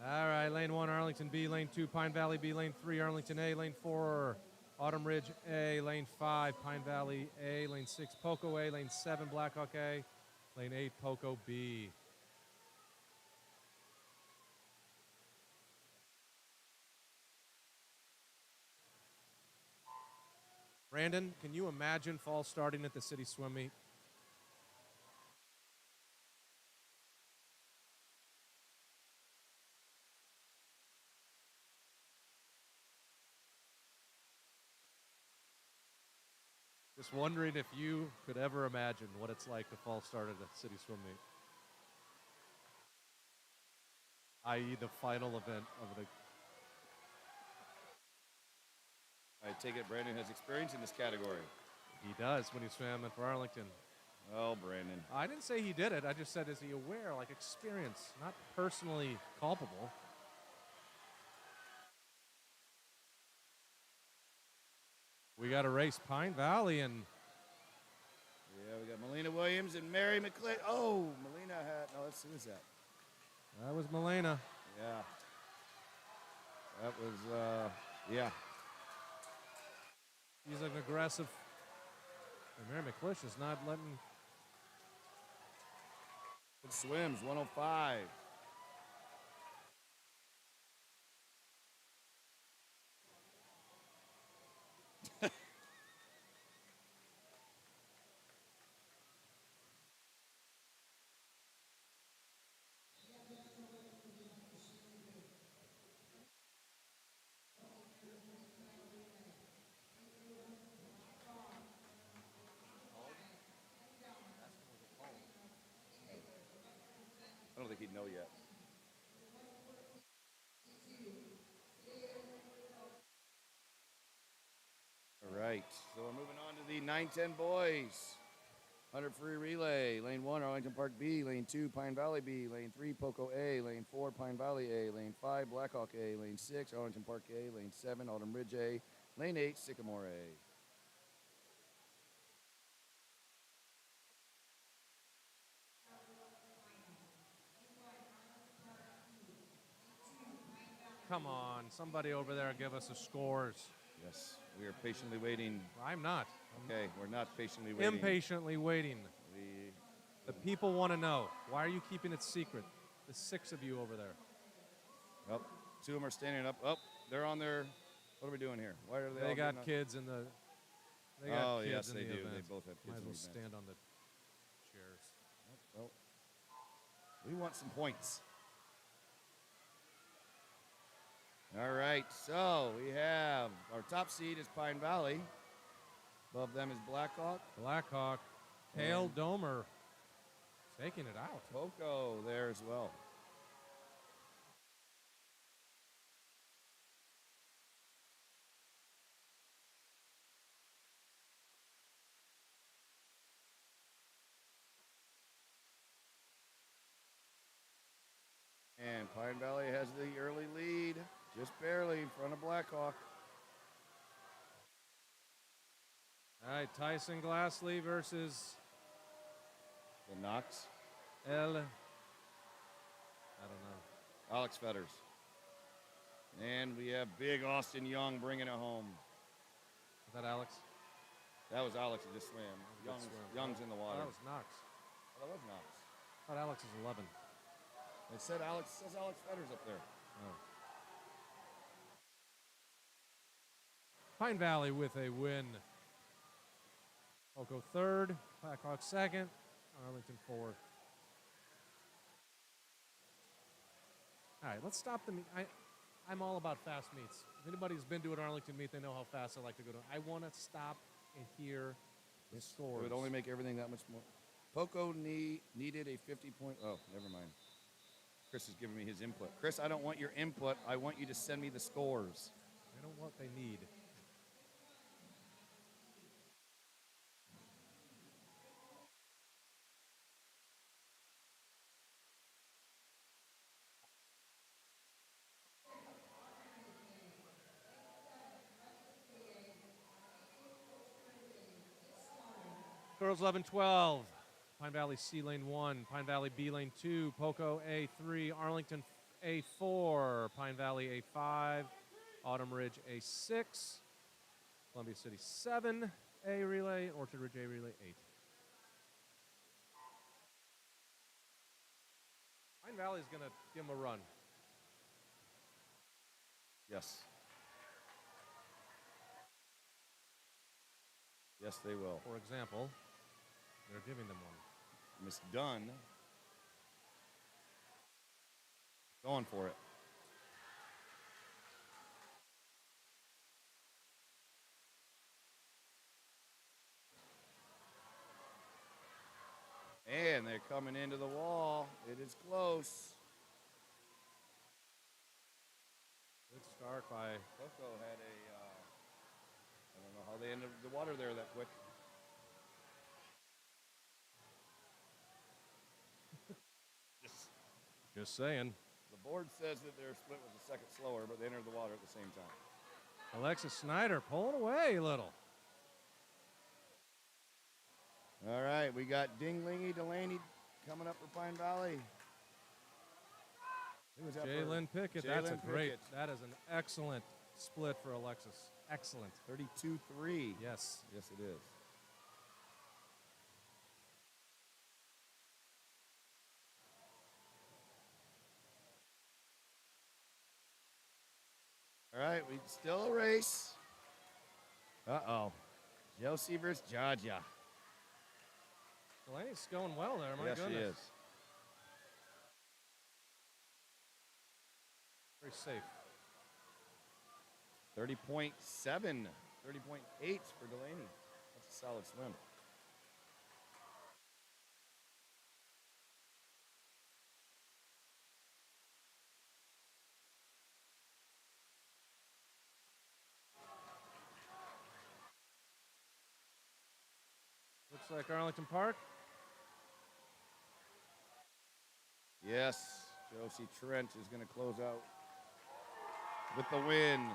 All right, lane 1, Arlington B, lane 2, Pine Valley B, lane 3, Arlington A, lane 4, Autumn Ridge A, lane 5, Pine Valley A, lane 6, Poco A, lane 7, Blackhawk A, lane 8, Poco B. Brandon, can you imagine fall starting at the city swim meet? Just wondering if you could ever imagine what it's like to fall start at a city swim meet. I.e. the final event of the... I take it Brandon has experience in this category. He does when he swam for Arlington. Oh, Brandon. I didn't say he did it. I just said, is he aware, like experience, not personally culpable. We got to race Pine Valley and... Yeah, we got Melina Williams and Mary McClit. Oh, Melina had... No, who is that? That was Melina. Yeah. That was, yeah. He's an aggressive... And Mary McClish is not letting... Good swims, 105. I don't think he'd know yet. right, so we're moving on to the 9-10 boys. 100 free relay. Lane 1, Arlington Park B. Lane 2, Pine Valley B. Lane 3, Poco A. Lane 4, Pine Valley A. Lane 5, Blackhawk A. Lane 6, Arlington Park A. Lane 7, Autumn Ridge A. Lane 8, Sycamore A. Come on, somebody over there give us the scores. Yes, we are patiently waiting. I'm not. Okay, we're not patiently waiting. Impatiently waiting. The people want to know. Why are you keeping it secret? The 6 of you over there. Oh, 2 of them are standing up. Oh, they're on their. What are we doing here? Why are they? They got kids in the. They got kids yes, in they the do. event. They both have kids Might as in well the event. stand on the chairs. Well, we want some points. All right, so we have our top seed is Pine Valley. Above them is Blackhawk. Blackhawk. Kale Domer taking it out. Poco there as well. And Pine Valley has the early lead, just barely in front of Blackhawk. All right, Tyson Glassley versus The Knox. I don't know. Alex Fetters. And we have big Austin Young bringing it home. Is that Alex? That was Alex who just swam. Good swim. Young's in the water. That was Knox. Oh, that was Knox. I thought Alex is 11. It said Alex Fetters up there. Oh. Pine Valley with a win. Poco 3rd, Blackhawk 2nd, Arlington 4th. All right, let's stop the meet. I'm all about fast meets. If anybody's been to an Arlington meet, they know how fast I like to go to. I want to stop and hear the scores. It would only make everything that much more. Poco needed a 50-point. Oh, never mind. Chris is giving me his input. Chris, I don't want your input. I want you to send me the scores. I don't want what they need. Girls 11-12. Pine Valley C lane 1, Pine Valley B lane 2, Poco A3, Arlington A4, Pine Valley A5, Autumn Ridge A6, Columbia City 7 A relay, Orchard Ridge A relay 8. Pine Valley's going to give them a run. Yes. Yes, they will. For example, they're giving them one. Miss Dunn going for it. And they're coming into the wall. It is close. Good start by Poco had a, I don't know how they ended the water there that quick. Just saying. The board says that their split was a second slower, but they entered the water at the same time. Alexis Snyder pulling away a little. All right, we got Dinglingy Delaney coming up for Pine Valley. Who was that for? Jalen Pickett. That's a Jalen great. Pickett. That is an excellent split for Alexis. Excellent. 32-3. Yes. Yes, it is. All right, we still a race. Uh-oh. Josie versus Jaja. Delaney's going well there. My Yes, goodness. she is. Very safe. 30.7, 30.8 for Delaney. That's a solid swim. Looks like Arlington Park. Yes, Josie Trent is going to close out with the win. 30.6.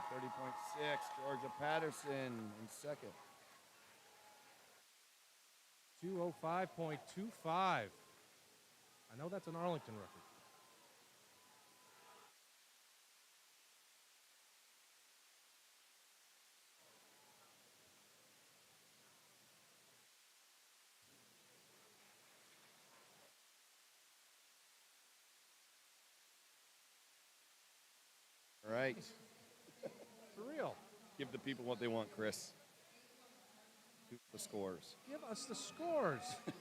Georgia Patterson in second. 205.25. I know that's an Arlington record. All right. For real. Give the people what they want, Chris. Give the scores. Give us the scores. How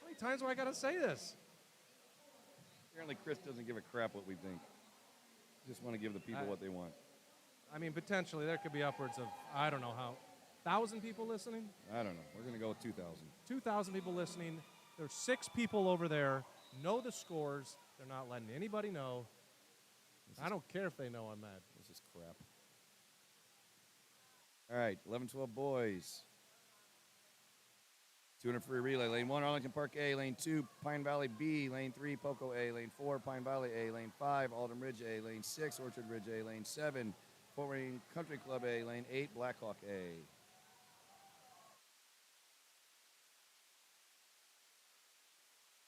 many times do I got to say this? Apparently, Chris doesn't give a crap what we think. Just want to give the people what they want. I mean, potentially there could be upwards of, I don't know how, 1,000 people listening? I don't know. We're going to go with 2,000. 2,000 people listening. There's 6 people over there, know the scores. They're not letting anybody know. I don't care if they know I'm mad. This is crap. All right, 11-12 boys. 200 free relay. Lane 1, Arlington Park A. Lane 2, Pine Valley B. Lane 3, Poco A. Lane 4, Pine Valley A. Lane 5, Alden Ridge A. Lane 6, Orchard Ridge A. Lane 7, Fort Wayne Country Club A. Lane 8, Blackhawk A.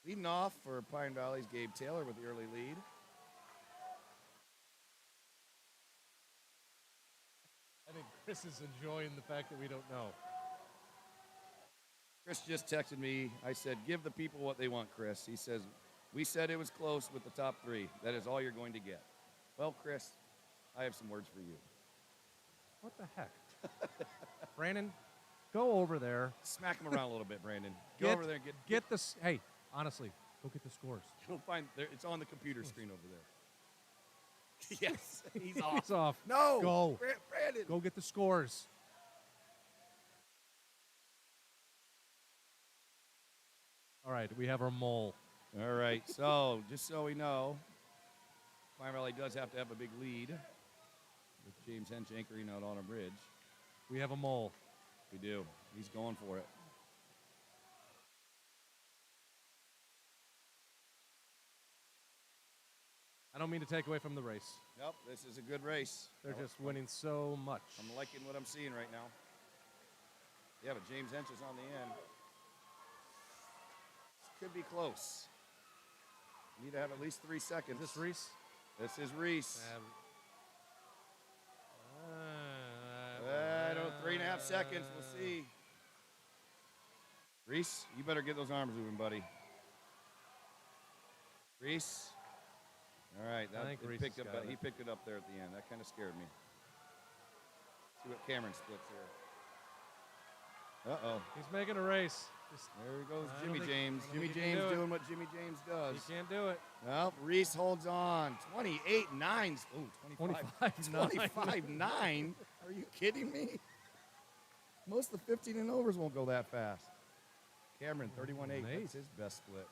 Leading off for Pine Valley's Gabe Taylor with the early lead. I think Chris is enjoying the fact that we don't know. Chris just texted me. I said, give the people what they want, Chris. He says, we said it was close with the top 3. That is all you're going to get. Well, Chris, I have some words for you. What the heck? Brandon, go over there. Smack him around a little bit, Brandon. Go over there and get this. Hey, honestly, go get the scores. You'll find it's on the computer screen over there. Yes, he's off. He's off. No, go, Brandon. Go get the scores. All right, we have our mole. All right, so just so we know, Pine Valley does have to have a big lead with James Hench anchoring out on a bridge. We have a mole. We do. He's going for it. I don't mean to take away from the race. Nope, this is a good race. They're just winning so much. I'm liking what I'm seeing right now. Yeah, but James Hench is on the end. This could be close. Need to have at least 3 seconds. Is this Reese? This is Reese. I don't know, 3.5 seconds. We'll see. Reese, you better get those arms moving, buddy. Reese. All right, he picked it up there at the end. That kind of scared me. See what Cameron splits here. Uh-oh. He's making a race. There goes Jimmy James. Jimmy James doing what Jimmy James does. He can't do it. Well, Reese holds on. 28.9. Oh, 25.9. Are you kidding me? Most of the 15 and overs won't go that fast. Cameron, 31.8. That's his best split.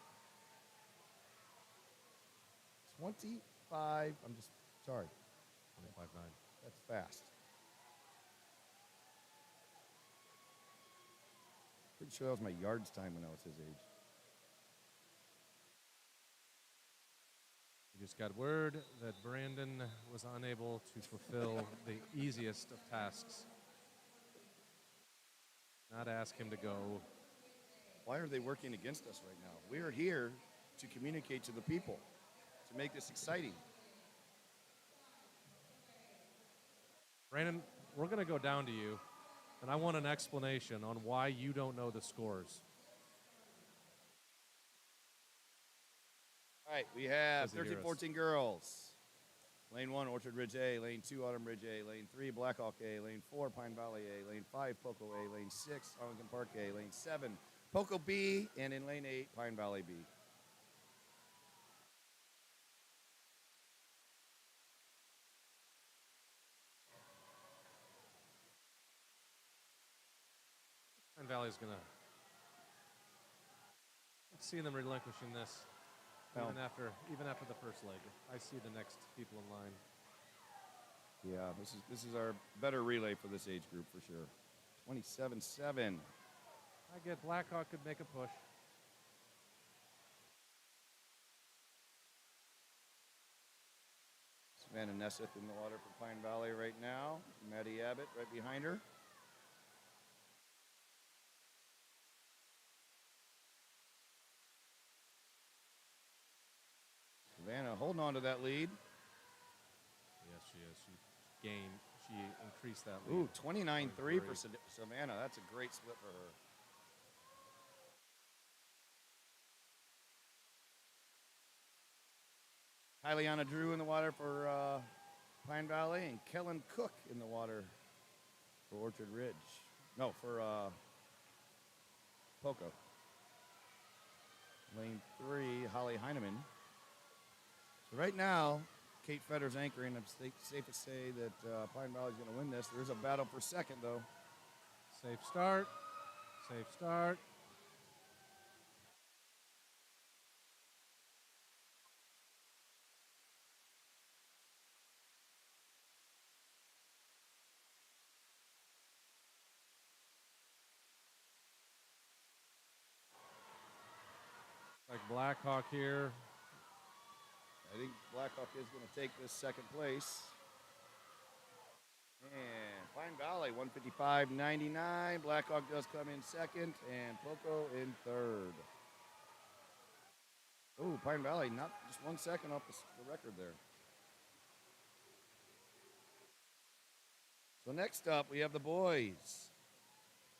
25. I'm just sorry. 25.9. That's fast. Pretty sure that was my yards time when I was his age. We just got word that Brandon was unable to fulfill the easiest of tasks. Not ask him to go. Why are they working against us right now? We are here to communicate to the people, to make this exciting. Brandon, we're going to go down to you, and I want an explanation on why you don't know the scores. All right, we have 13-14 girls. Lane 1, Orchard Ridge A. Lane 2, Autumn Ridge A. Lane 3, Blackhawk A. Lane 4, Pine Valley A. Lane 5, Poco A. Lane 6, Arlington Park A. Lane 7, Poco B. And in Lane 8, Pine Valley B. Pine Valley's going to see them relinquishing this. Even after the first leg, I see the next people in line. Yeah, this is our better relay for this age group for sure. 27-7. I get Blackhawk could make a push. Savannah Nesseth in the water for Pine Valley right now. Maddie Abbott right behind her. Savannah holding on to that lead. Yes, she is. She increased that lead. Ooh, 29-3 for Savannah. That's a great split for her. Kyliana Drew in the water for Pine Valley, and Kellen Cook in the water for Orchard Ridge. No, for Poco. Lane 3, Holly Heineman. So right now, Kate Fetter's anchoring. It's safe to say that Pine Valley's going to win this. There's a battle for second, though. Safe start. Safe start. Like Blackhawk here. I think Blackhawk is going to take this second place. And Pine Valley, 155.99. Blackhawk does come in second, and Poco in third. Oh, Pine Valley, not just 1 second off the record there. So next up, we have the boys.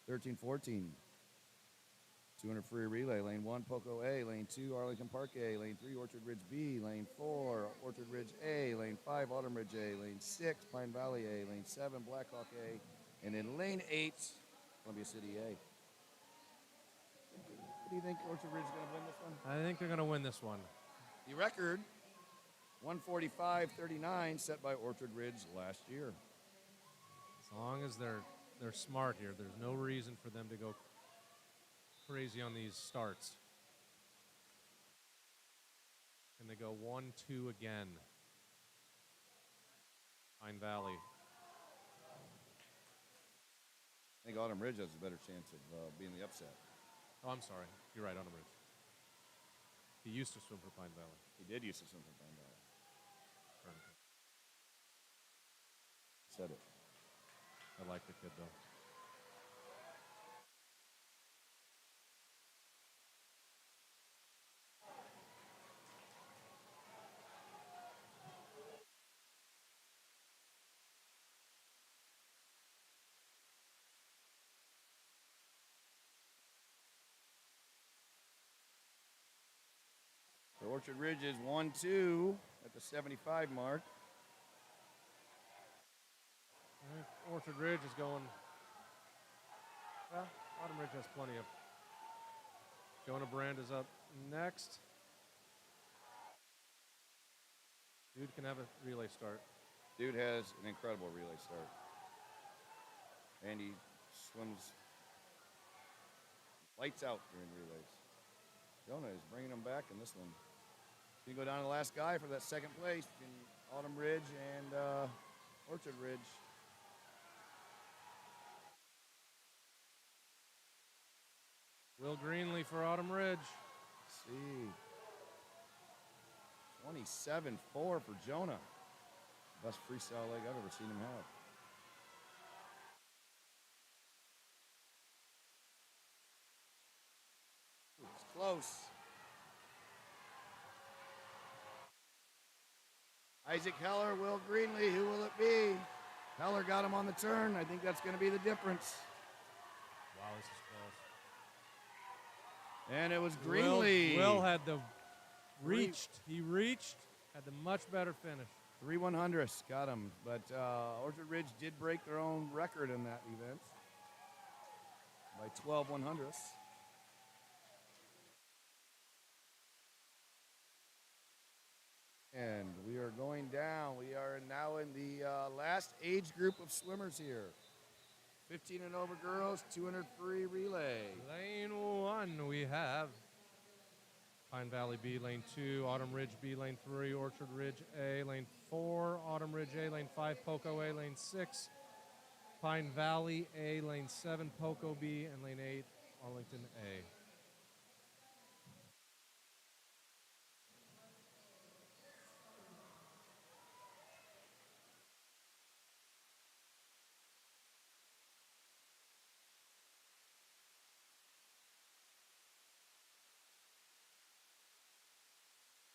13-14. 200 free relay. Lane 1, Poco A. Lane 2, Arlington Park A. Lane 3, Orchard Ridge B. Lane 4, Orchard Ridge A. Lane 5, Autumn Ridge A. Lane 6, Pine Valley A. Lane 7, Blackhawk A. And in Lane 8, Columbia City A. What do you think Orchard Ridge is going to win this one? I think they're going to win this one. The record, 145.39, set by Orchard Ridge last year. As long as they're smart here, there's no reason for them to go crazy on these starts. Can they go 1-2 again? Pine Valley. I think Autumn Ridge has a better chance of being the upset. Oh, I'm sorry. You're right, Autumn Ridge. He used to swim for Pine Valley. He did used to swim for Pine Valley. Said it. I like the kid, though. So Orchard Ridge is 1-2 at the 75 mark. I think Orchard Ridge is going. Well, Autumn Ridge has plenty of. Jonah Brand is up next. Dude can have a relay start. Dude has an incredible relay start. And he swims lights out during relays. Jonah is bringing them back in this one. You can go down to the last guy for that second place in Autumn Ridge and Orchard Ridge. Will Greenlee for Autumn Ridge. Let's see. 27-4 for Jonah. Best freestyle leg I've ever seen him have. It's close. Isaac Heller, Will Greenlee, who will it be? Heller got him on the turn. I think that's going to be the difference. Wow, this is close. And it was Greenlee. Will had the reached. He reached, had the much better finish. 3/100ths got him. But Orchard Ridge did break their own record in that event by 12/100ths. And we are going down. We are now in the last age group of swimmers here. 15 and over girls, 200 free relay. Lane 1, we have Pine Valley B, Lane 2, Autumn Ridge B, Lane 3, Orchard Ridge A, Lane 4, Autumn Ridge A, Lane 5, Poco A, Lane 6, Pine Valley A, Lane 7, Poco B, and Lane 8, Arlington A.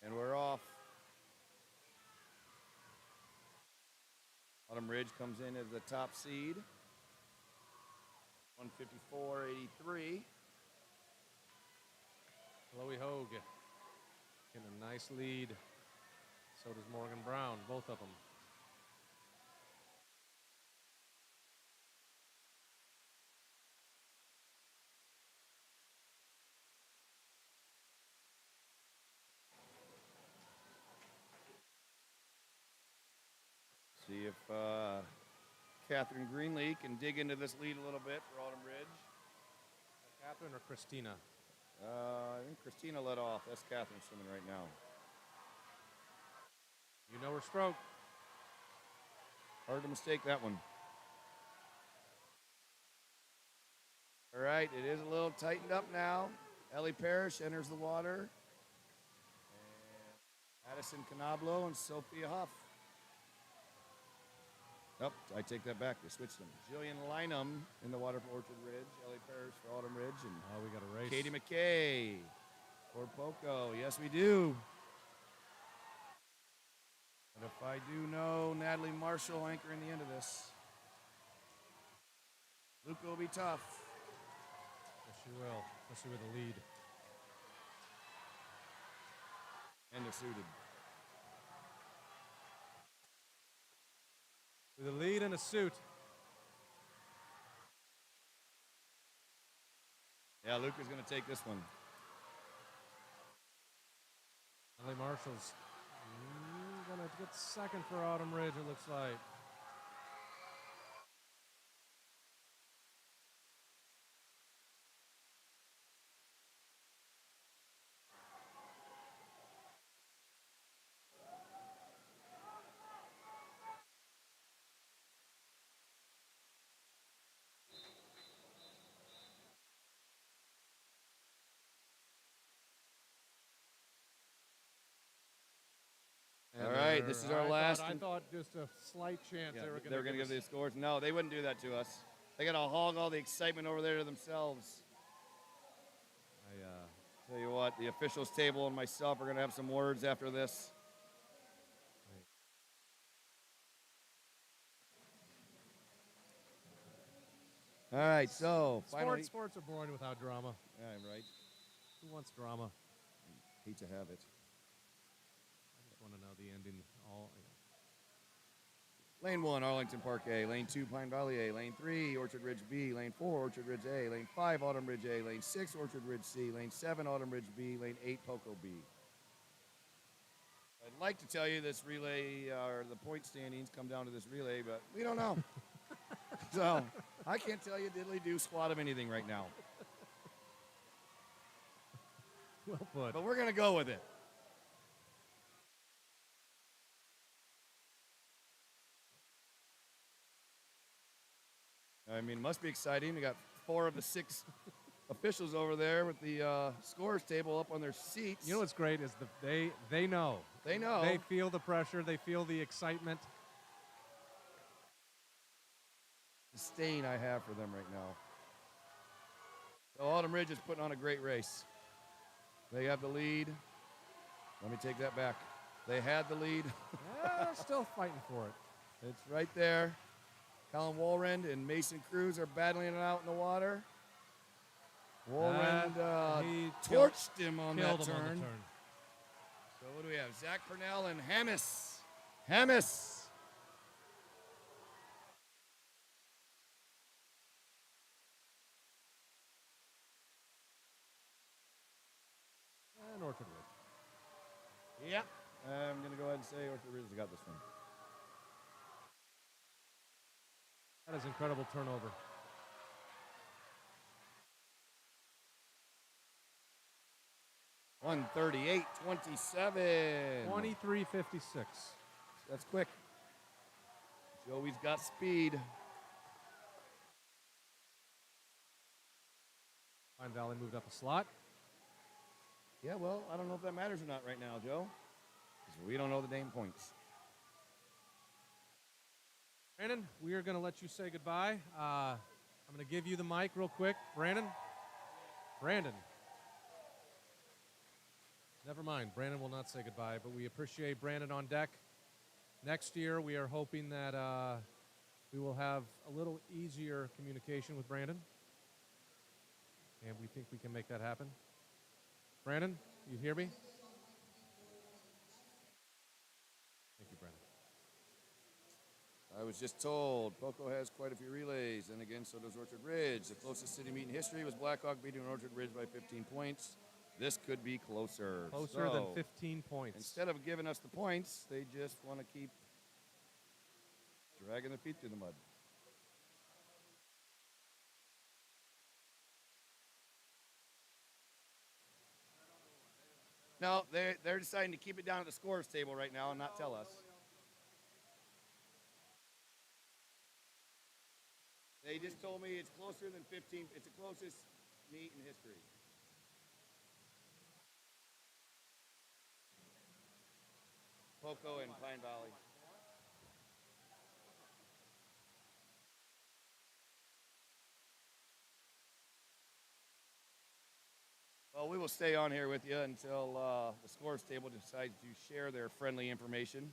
And we're off. Autumn Ridge comes in as the top seed. 154.83. Chloe Hogue in a nice lead. So does Morgan Brown, both of them. See if Catherine Greenlee can dig into this lead a little bit for Autumn Ridge. Catherine or Christina? I think Christina led off. That's Catherine swimming right now. You know her stroke. Hard to mistake that one. All right, it is a little tightened up now. Ellie Parrish enters the water. And Addison Canablo and Sophia Huff. Oh, I take that back. They switched them. Jillian Lynham in the water for Orchard Ridge. Ellie Parrish for Autumn Ridge. And we got a race. Katie McKay for Poco. Yes, we do. But if I do know Natalie Marshall anchoring the end of this, Luca will be tough. Yes, she will, especially with the lead. And the suited. With a lead and a suit. Yeah, Luca's going to take this one. Ellie Marshall's going to get second for Autumn Ridge, it looks like. All right, this is our last. I thought just a slight chance Yeah, they were going to give the scores. No, they wouldn't do that to us. They got to hog all the excitement over there to themselves. Tell you what, the officials table and myself are going to have some words after this. All right, so finally. Sports are boring without drama. Yeah, right. Who wants drama? Hate to have it. I just want to know the ending. Lane 1, Arlington Park A. Lane 2, Pine Valley A. Lane 3, Orchard Ridge B. Lane 4, Orchard Ridge A. Lane 5, Autumn Ridge A. Lane 6, Orchard Ridge C. Lane 7, Autumn Ridge B. Lane 8, Poco B. I'd like to tell you this relay, or the point standings come down to this relay, but we don't know. So I can't tell you diddly do squat of anything right now. Well put. But we're going to go with it. I mean, it must be exciting. We got 4 of the 6 officials over there with the scores table up on their seats. You know what's great is they know. They know. They feel the pressure. They feel the excitement. Disdain I have for them right now. So Autumn Ridge is putting on a great race. They have the lead. Let me take that back. They had the lead. Yeah, they're still fighting for it. It's right there. Colin Walrend and Mason Cruz are battling it out in the water. Walrend he torched him on killed that him turn. on the turn. So what do we have? Zach Purnell and Hammis. Hammis. And Orchard Ridge. Yep. I'm going to go ahead and say Orchard Ridge has got this one. That is incredible turnover. $138.27. 23:56. That's quick. Joey's got speed. Pine Valley moved up a slot. Yeah, well, I don't know if that matters or not right now, Joe, because we don't know the name points. Brandon, we are going to let you say goodbye. I'm going to give you the mic real quick. Brandon. Never mind. Brandon will not say goodbye, but we appreciate Brandon on deck. Next year, we are hoping that we will have a little easier communication with Brandon, and we think we can make that happen. Brandon, you hear me? Thank you, Brandon. I was just told Poco has quite a few relays, and again, so does Orchard Ridge. The closest city meet in history was Blackhawk beating Orchard Ridge by 15 points. This could be closer. Closer than 15 points. Instead of giving us the points, they just want to keep dragging their feet through the mud. No, they're deciding to keep it down at the scores table right now and not tell us. They just told me it's closer than 15. It's the closest meet in history. Poco and Pine Valley. Well, we will stay on here with you until the scores table decides to share their friendly information.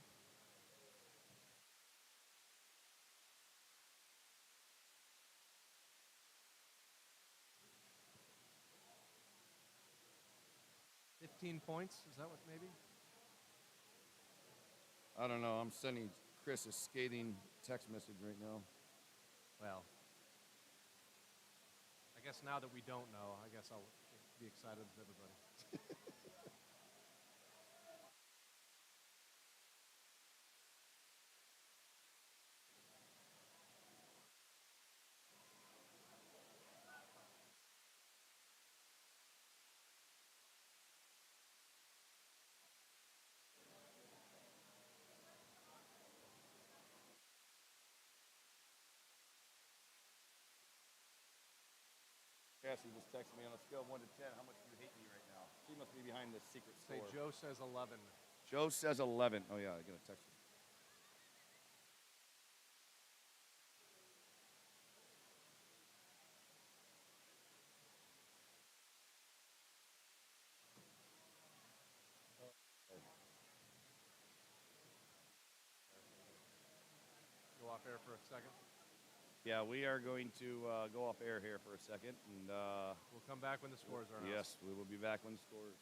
Points? Is that what maybe? I don't know. I'm sending Chris a scathing text message right now. Well, I guess now that we don't know, I guess I'll be excited with everybody. Cassie just texted me on a scale of 1 to 10. How much do you hate me right now? She must be behind the secret Say score. Joe says 11. Joe says 11. Oh, yeah, I got a text. Go off air for a second. Yeah, we are going to go off air here for a second. And we'll come back when the scores are announced. Yes, we will be back when the scores.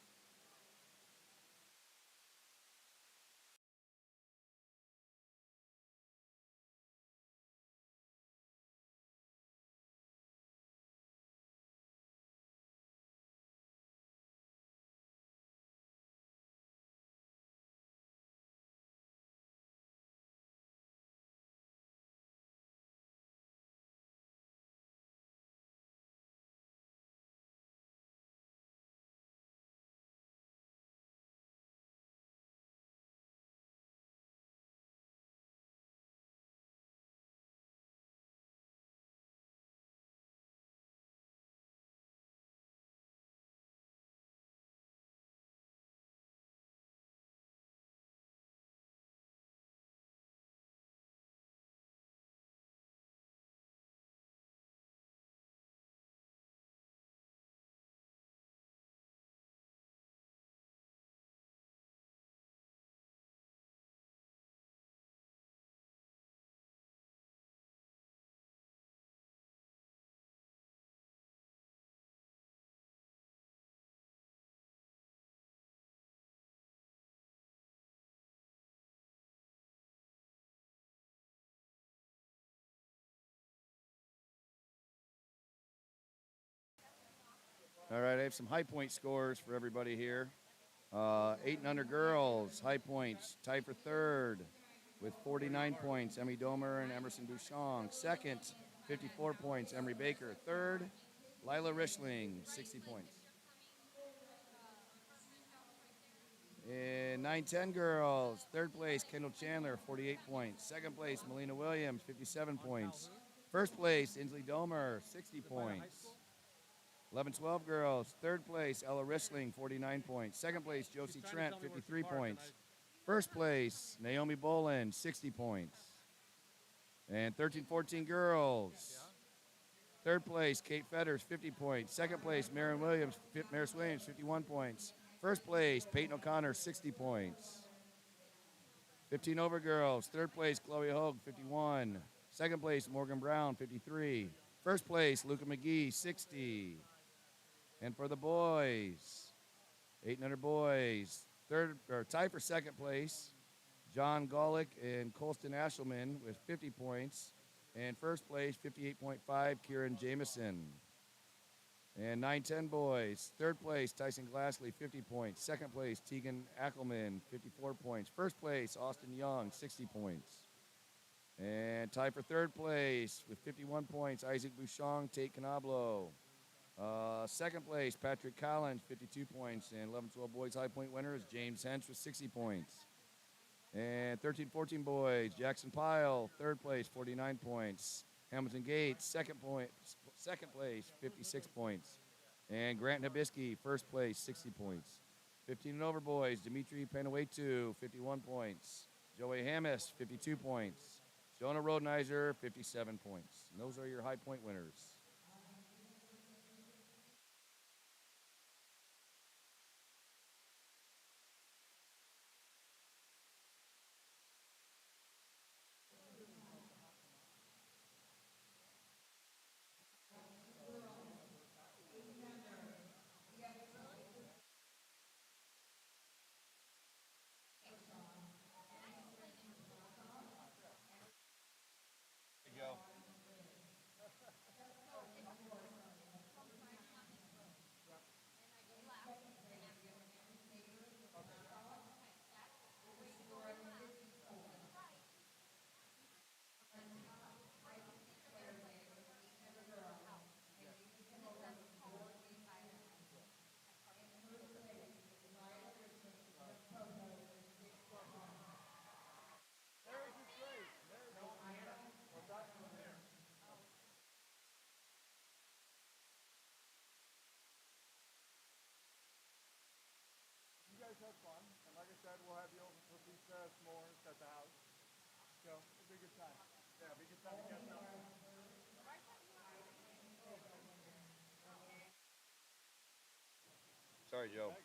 All right, I have some high point scores for everybody here. 8 and under girls, high points, tied for third with 49 points, Emmy Domer and Emerson Bouchon. Second, 54 points, Emery Baker. Third, Lila Richling, 60 points. In 9-10 girls, third place, Kendall Chandler, 48 points. Second place, Melina Williams, 57 points. First place, Inslee Domer, 60 points. 11-12 girls. Third place, Ella Rissling, 49 points. Second place, Josie Trent, 53 points. First place, Naomi Boland, 60 points. And 13-14 girls. Third place, Kate Fetters, 50 points. Second place, Maris Williams, 51 points. First place, Peyton O'Connor, 60 points. 15 over girls. Third place, Chloe Hogue, 51. Second place, Morgan Brown, 53. First place, Luca McGee, 60. And for the boys, 800 boys, tie for second place, John Golick and Colston Ashelman with 50 points. And first place, 58.5, Kieran Jameson. And 9-10 boys, third place, Tyson Glassley, 50 points. Second place, Tegan Ackelman, 54 points. First place, Austin Young, 60 points. And tie for third place with 51 points, Isaac Bouchon, Tate Canablo. Second place, Patrick Collins, 52 points. And 11-12 boys high point winner is James Hench with 60 points. And 13-14 boys, Jackson Pyle, third place, 49 points. Hamilton Gates, second place, 56 points. And Grant Nabisky, first place, 60 points. 15 and over boys, Dimitri Panuetu, 51 points. Joey Hammis, 52 points. Jonah Rodenizer, 57 points. And those are your high point winners. Have fun, and like I said, we'll have you over for pizza, s'mores at the house. So it'll be a good time. Yeah, it'll be a good time to catch up. Sorry, Joe.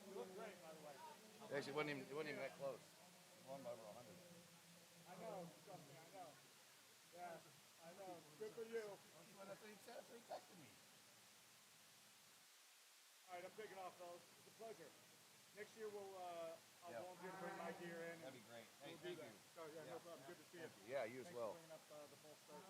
You look great, by the way. Actually, it wasn't even that close. Won by over 100. I know, trust me, I know. Yeah, I know. Good for you. That's what he said. That's what he texted me. All right, I'm taking off, fellas. It's a pleasure. Next year I'll volunteer to bring my gear in. That'd be great. Hey, We'll thank you. Oh, yeah, no problem. Good to see you. Yeah, you as Thanks well. for bringing up the full start.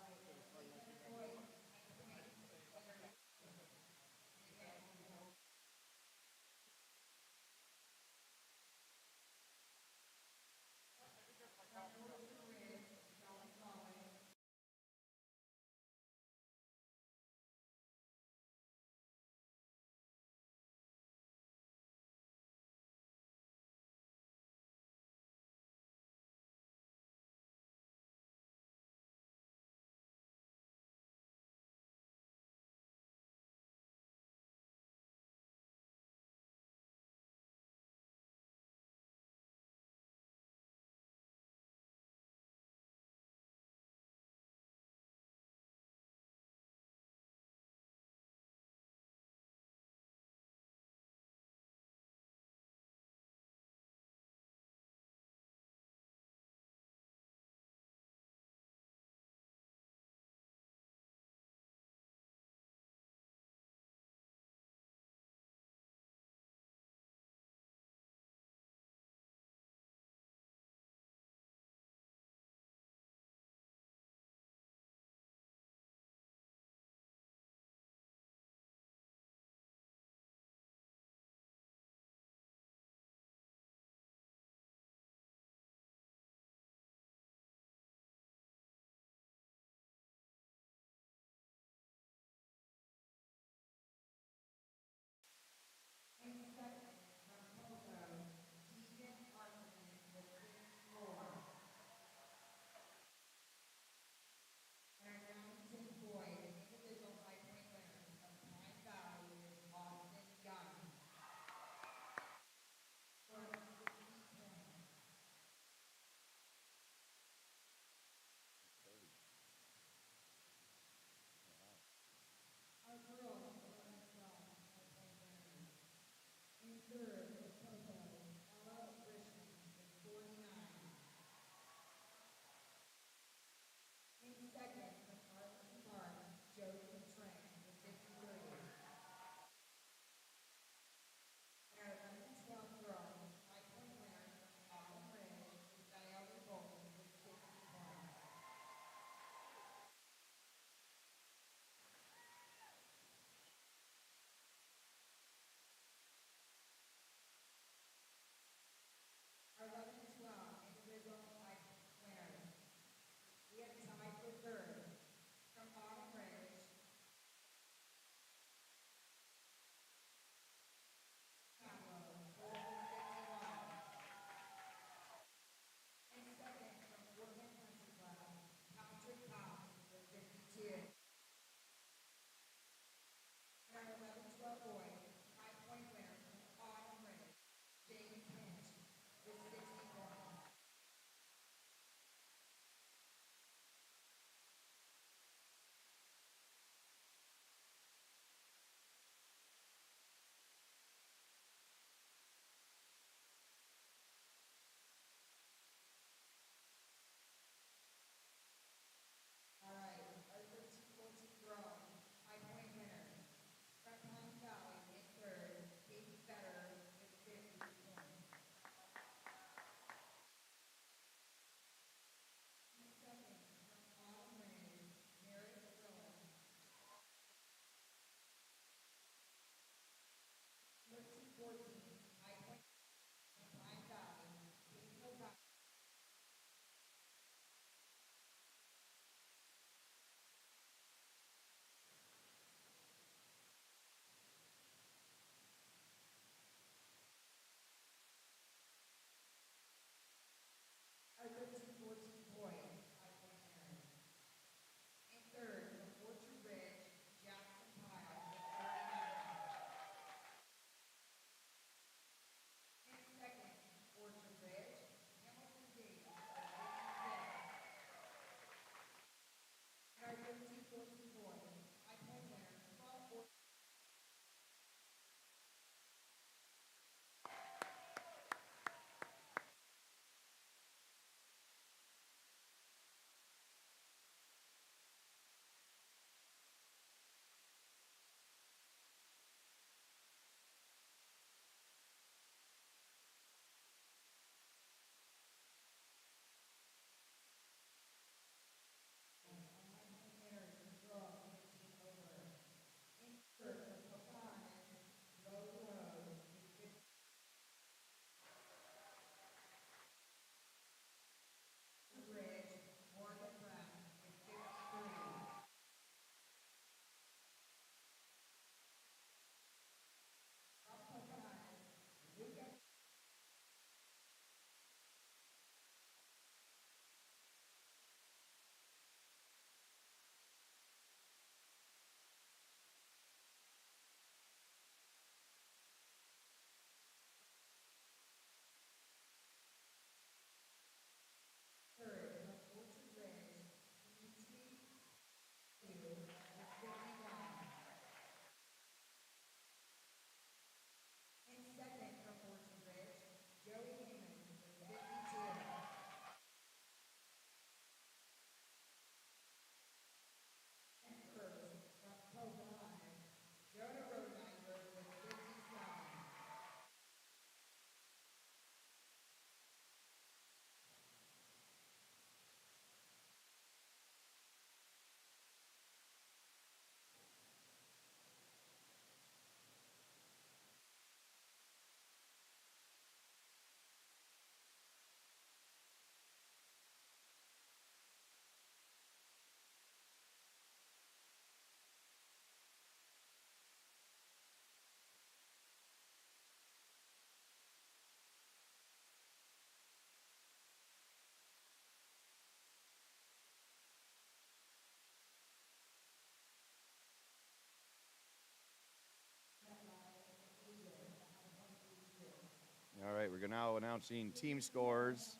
right, we're now announcing team scores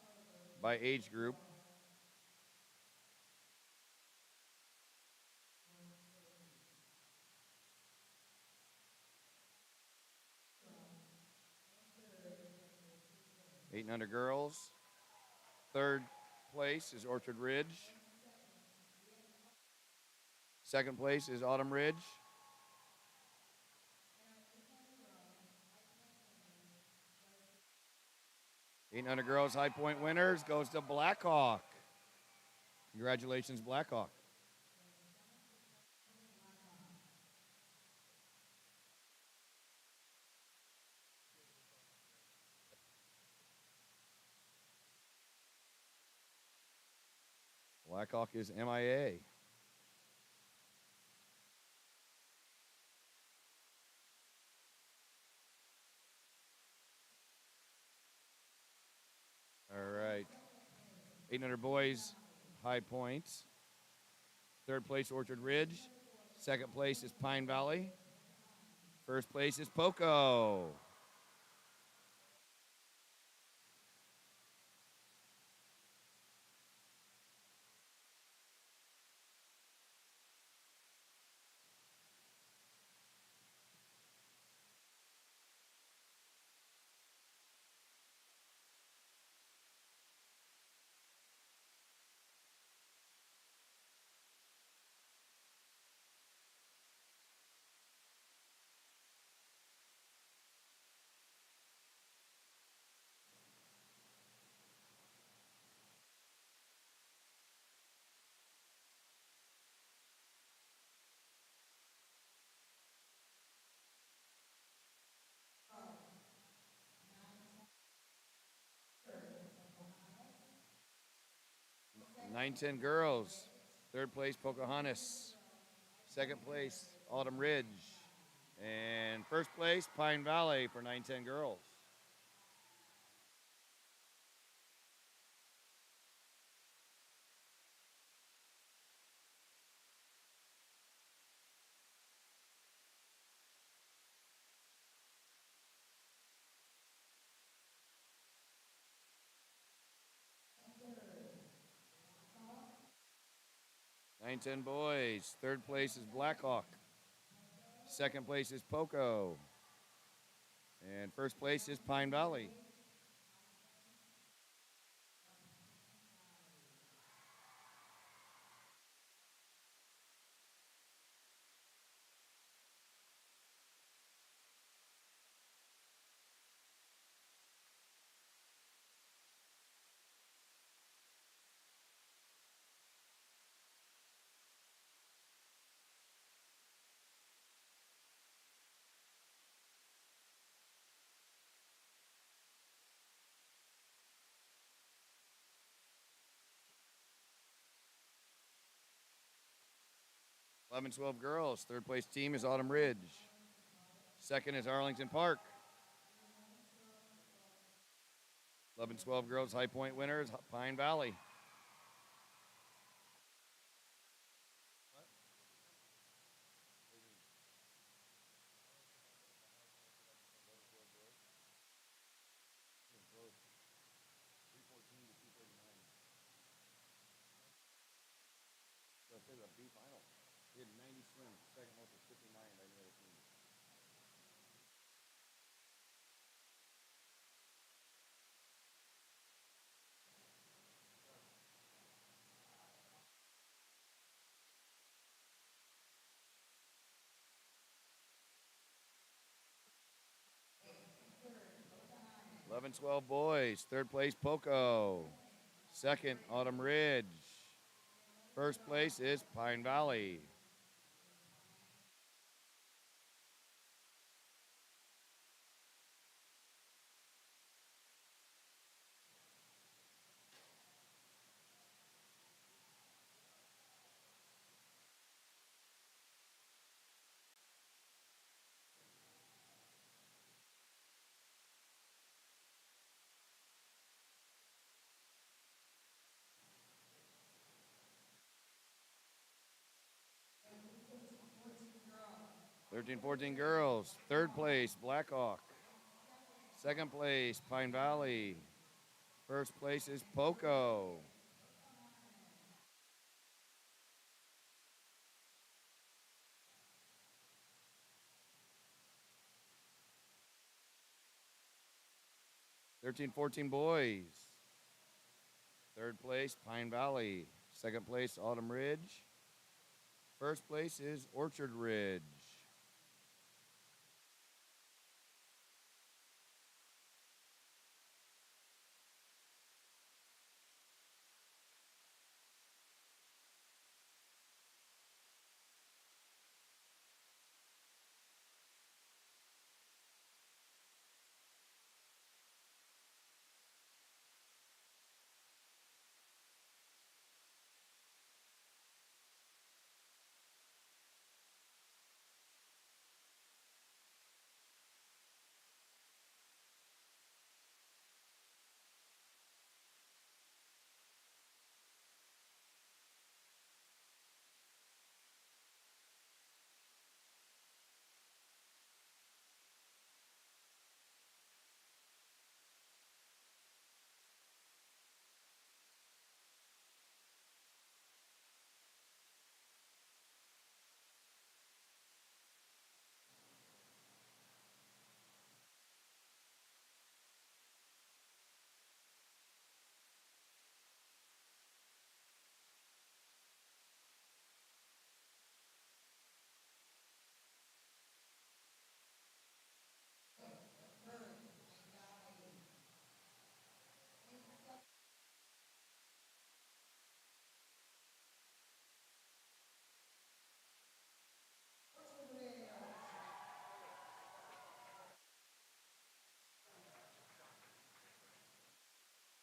by age group. Eight and under girls. Third place is Orchard Ridge. Second place is Autumn Ridge. Eight and under girls high point winners goes to Blackhawk. Congratulations, Blackhawk. Blackhawk is MIA. All right. 800 boys, high points. Third place, Orchard Ridge. Second place is Pine Valley. First place is Poco. Nine ten girls. Third place, Pocahontas. Second place, Autumn Ridge. And first place, Pine Valley for 910 girls. Nine ten boys. Third place is Blackhawk. Second place is Poco. And first place is Pine Valley. Eleven 12 girls. Third place team is Autumn Ridge. Second is Arlington Park. 11 12 girls high point winners, Pine Valley. So a B final. We had 90 swims. Second most was 59 by any other team. Eleven 12 boys. Third place, Poco. Second, Autumn Ridge. First place is Pine Valley. (13-14 girls. Third place, Blackhawk. Second place, Pine Valley. First place is Poco. (13-14) boys. Third place, Pine Valley. Second place, Autumn Ridge. First place is Orchard Ridge.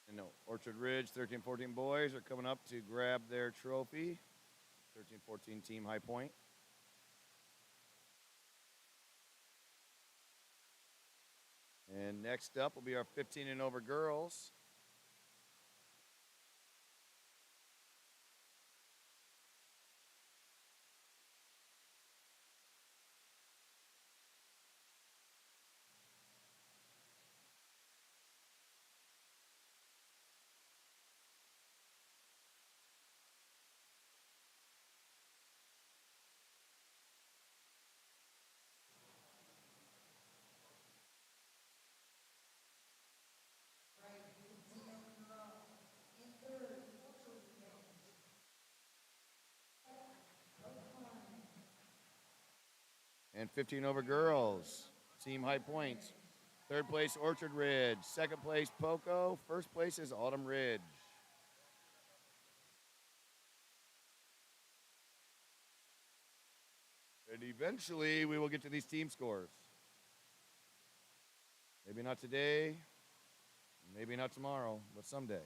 And no, Orchard Ridge 13-14 boys are coming up to grab their trophy. 13-14 team high point. And next up will be our 15 and over girls. And 15 over girls, team high points. Third place, Orchard Ridge. Second place, Poco. First place is Autumn Ridge. And eventually, we will get to these team scores. Maybe not today, maybe not tomorrow, but someday.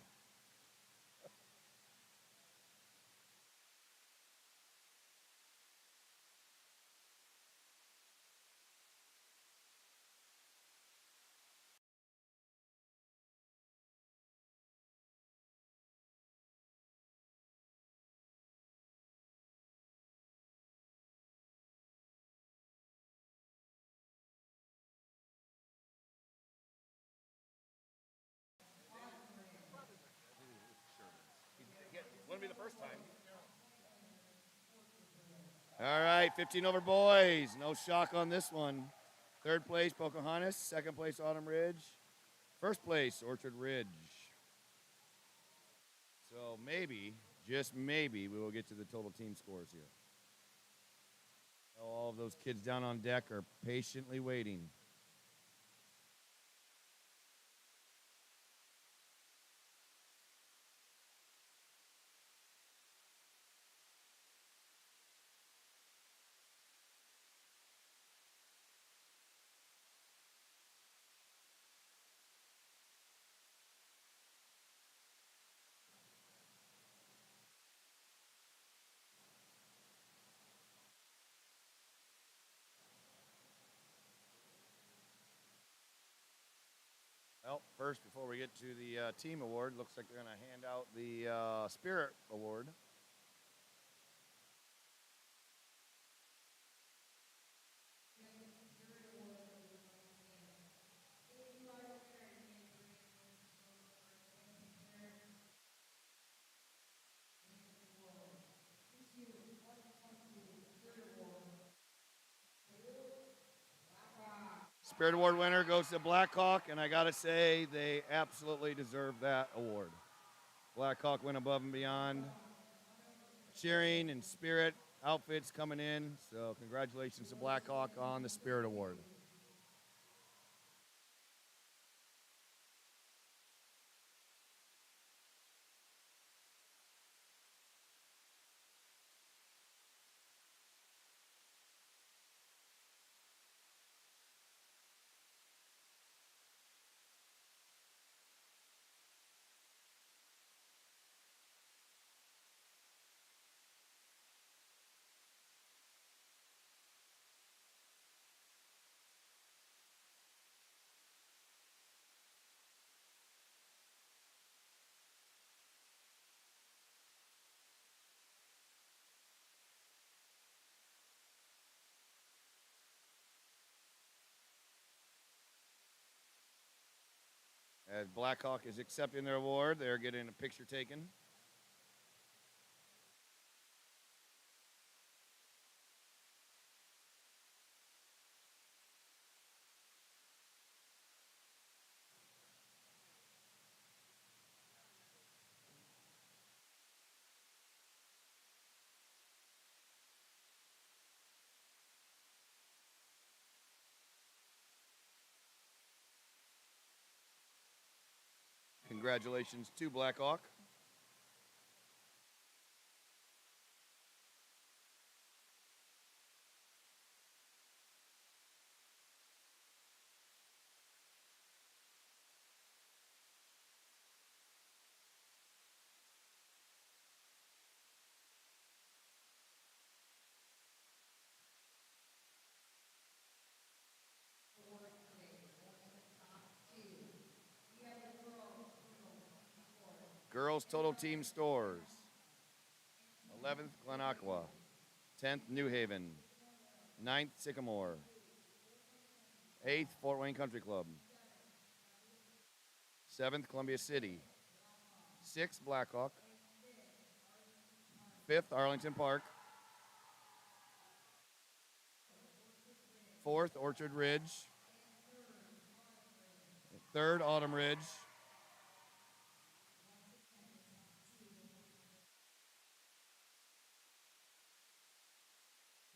Wouldn't be the first time. All right, 15 over boys. No shock on this one. Third place, Pocahontas. Second place, Autumn Ridge. First place, Orchard Ridge. So maybe, just maybe, we will get to the total team scores here. All of those kids down on deck are patiently waiting. Well, first, before we get to the team award, looks like they're going to hand out the Spirit Award. Spirit Award winner goes to Blackhawk, and I got to say, they absolutely deserve that award. Blackhawk went above and beyond. Cheering and spirit outfits coming in, so congratulations to Blackhawk on the Spirit Award. As Blackhawk is accepting their award, they're getting a picture taken. Congratulations to Blackhawk. Girls total team scores. 11th, Glenaqua. 10th, New Haven. 9th, Sycamore. 8th, Fort Wayne Country Club. 7th, Columbia City. 6th, Blackhawk. 5th, Arlington Park. 4th, Orchard Ridge. 3rd, Autumn Ridge.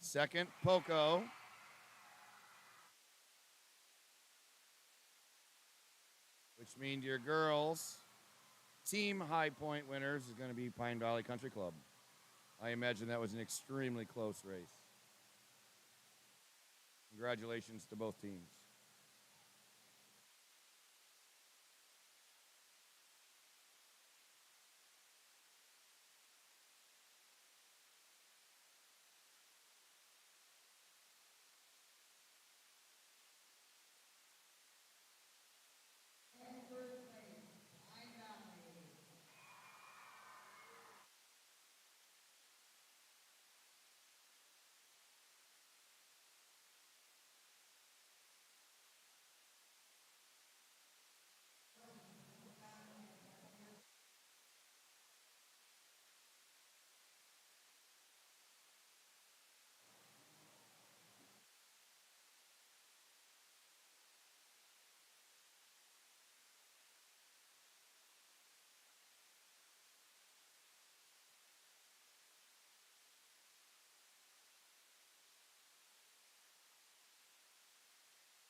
2nd, Poco. Which means your girls' team high point winners is going to be Pine Valley Country Club. I imagine that was an extremely close race. Congratulations to both teams.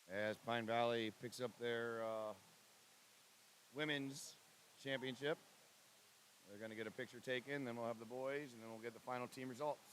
As Pine Valley picks up their women's championship, they're going to get a picture taken, then we'll have the boys, and then we'll get the final team results.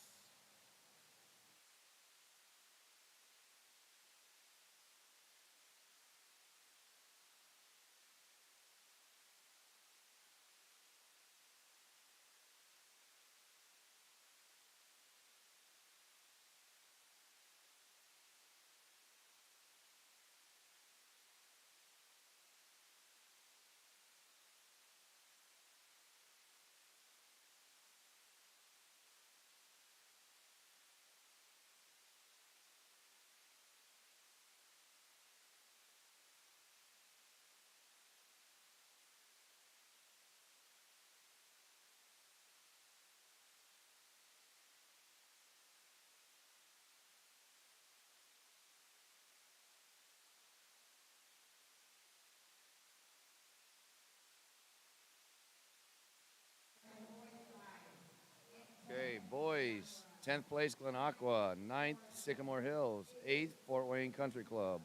10th place, Glen Aqua. 9th, Sycamore Hills. 8th, Fort Wayne Country Club.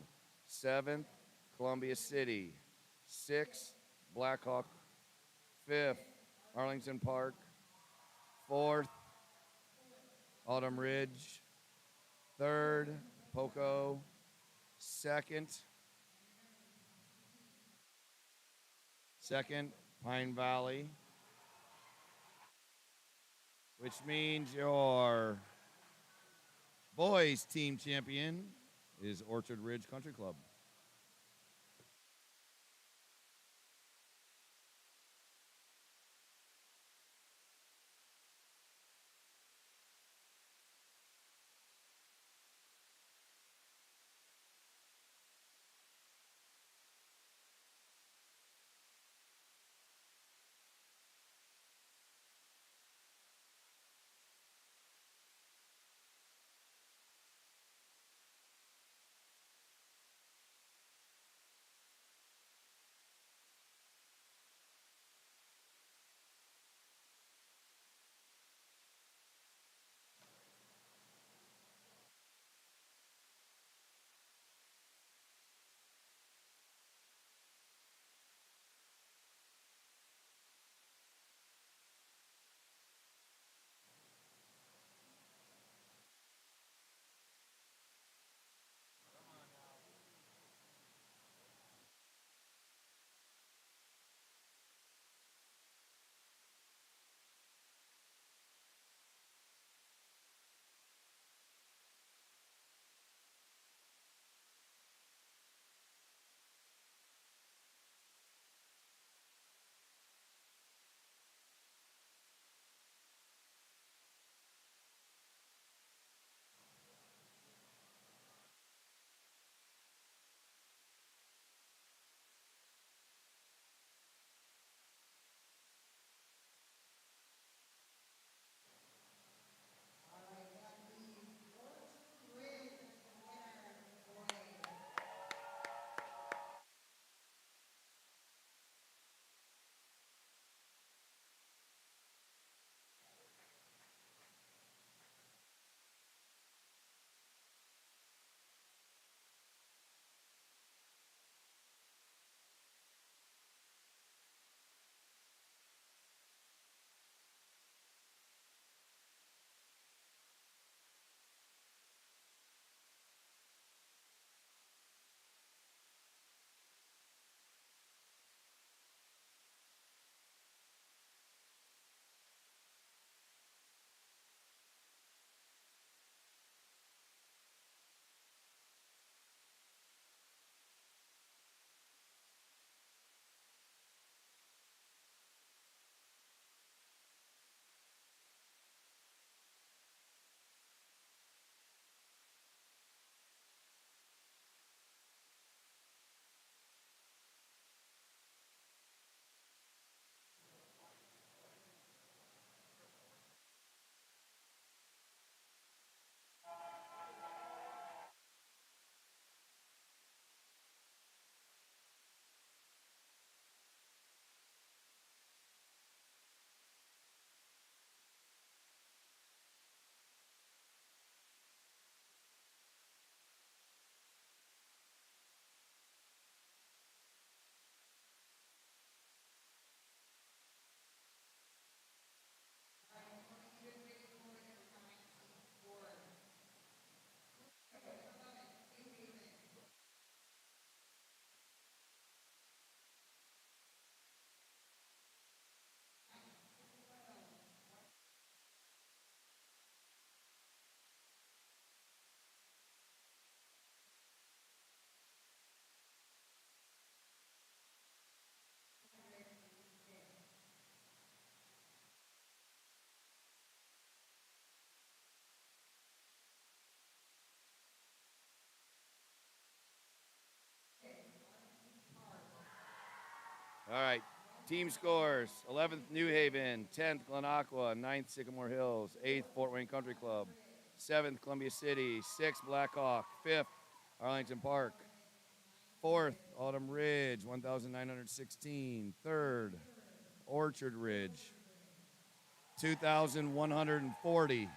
7th, Columbia City. 6th, Blackhawk. 5th, Arlington Park. 4th, Autumn Ridge. 3rd, Poco. 2nd, Pine Valley. Which means your boys team champion is Orchard Ridge Country Club. All right. Team scores: 11th New Haven, 10th Glen Aqua, 9th Sycamore Hills, 8th Fort Wayne Country Club, 7th Columbia City, 6th Blackhawk, 5th Arlington Park, 4th Autumn Ridge, 1,916, 3rd Orchard Ridge, 2,140,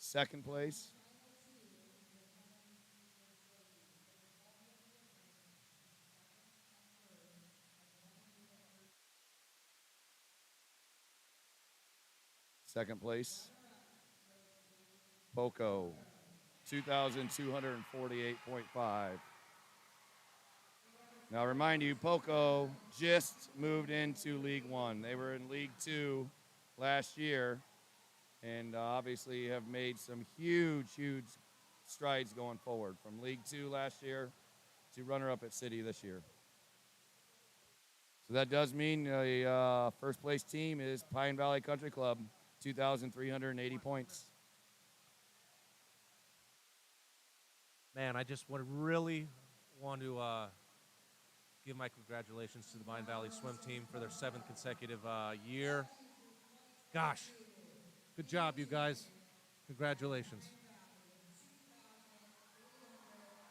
Second place, Poco, 2,248.5. Now, I remind you, Poco just moved into League One. They were in League Two last year, and obviously have made some huge strides going forward from League Two last year to runner-up at City this year. So that does mean the first place team is Pine Valley Country Club, 2,380 points. Man, I just really want to give my congratulations to the Pine Valley swim team for their 7th consecutive year. Gosh, good job, you guys. Congratulations.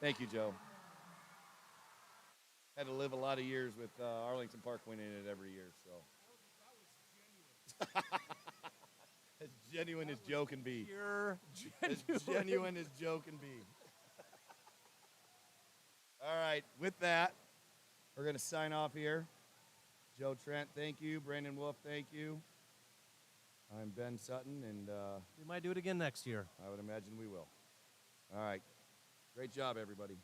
Thank you, Joe. Had to live a lot of years with Arlington Park winning it every year, so. As genuine as Joe can be. Pure As genuine as Joe can be. All right, with that, we're going to sign off here. Joe Trent, thank you. Brandon Wolf, thank you. I'm Ben Sutton, and we might do it again next year. I would imagine we will. All right. Great job, everybody.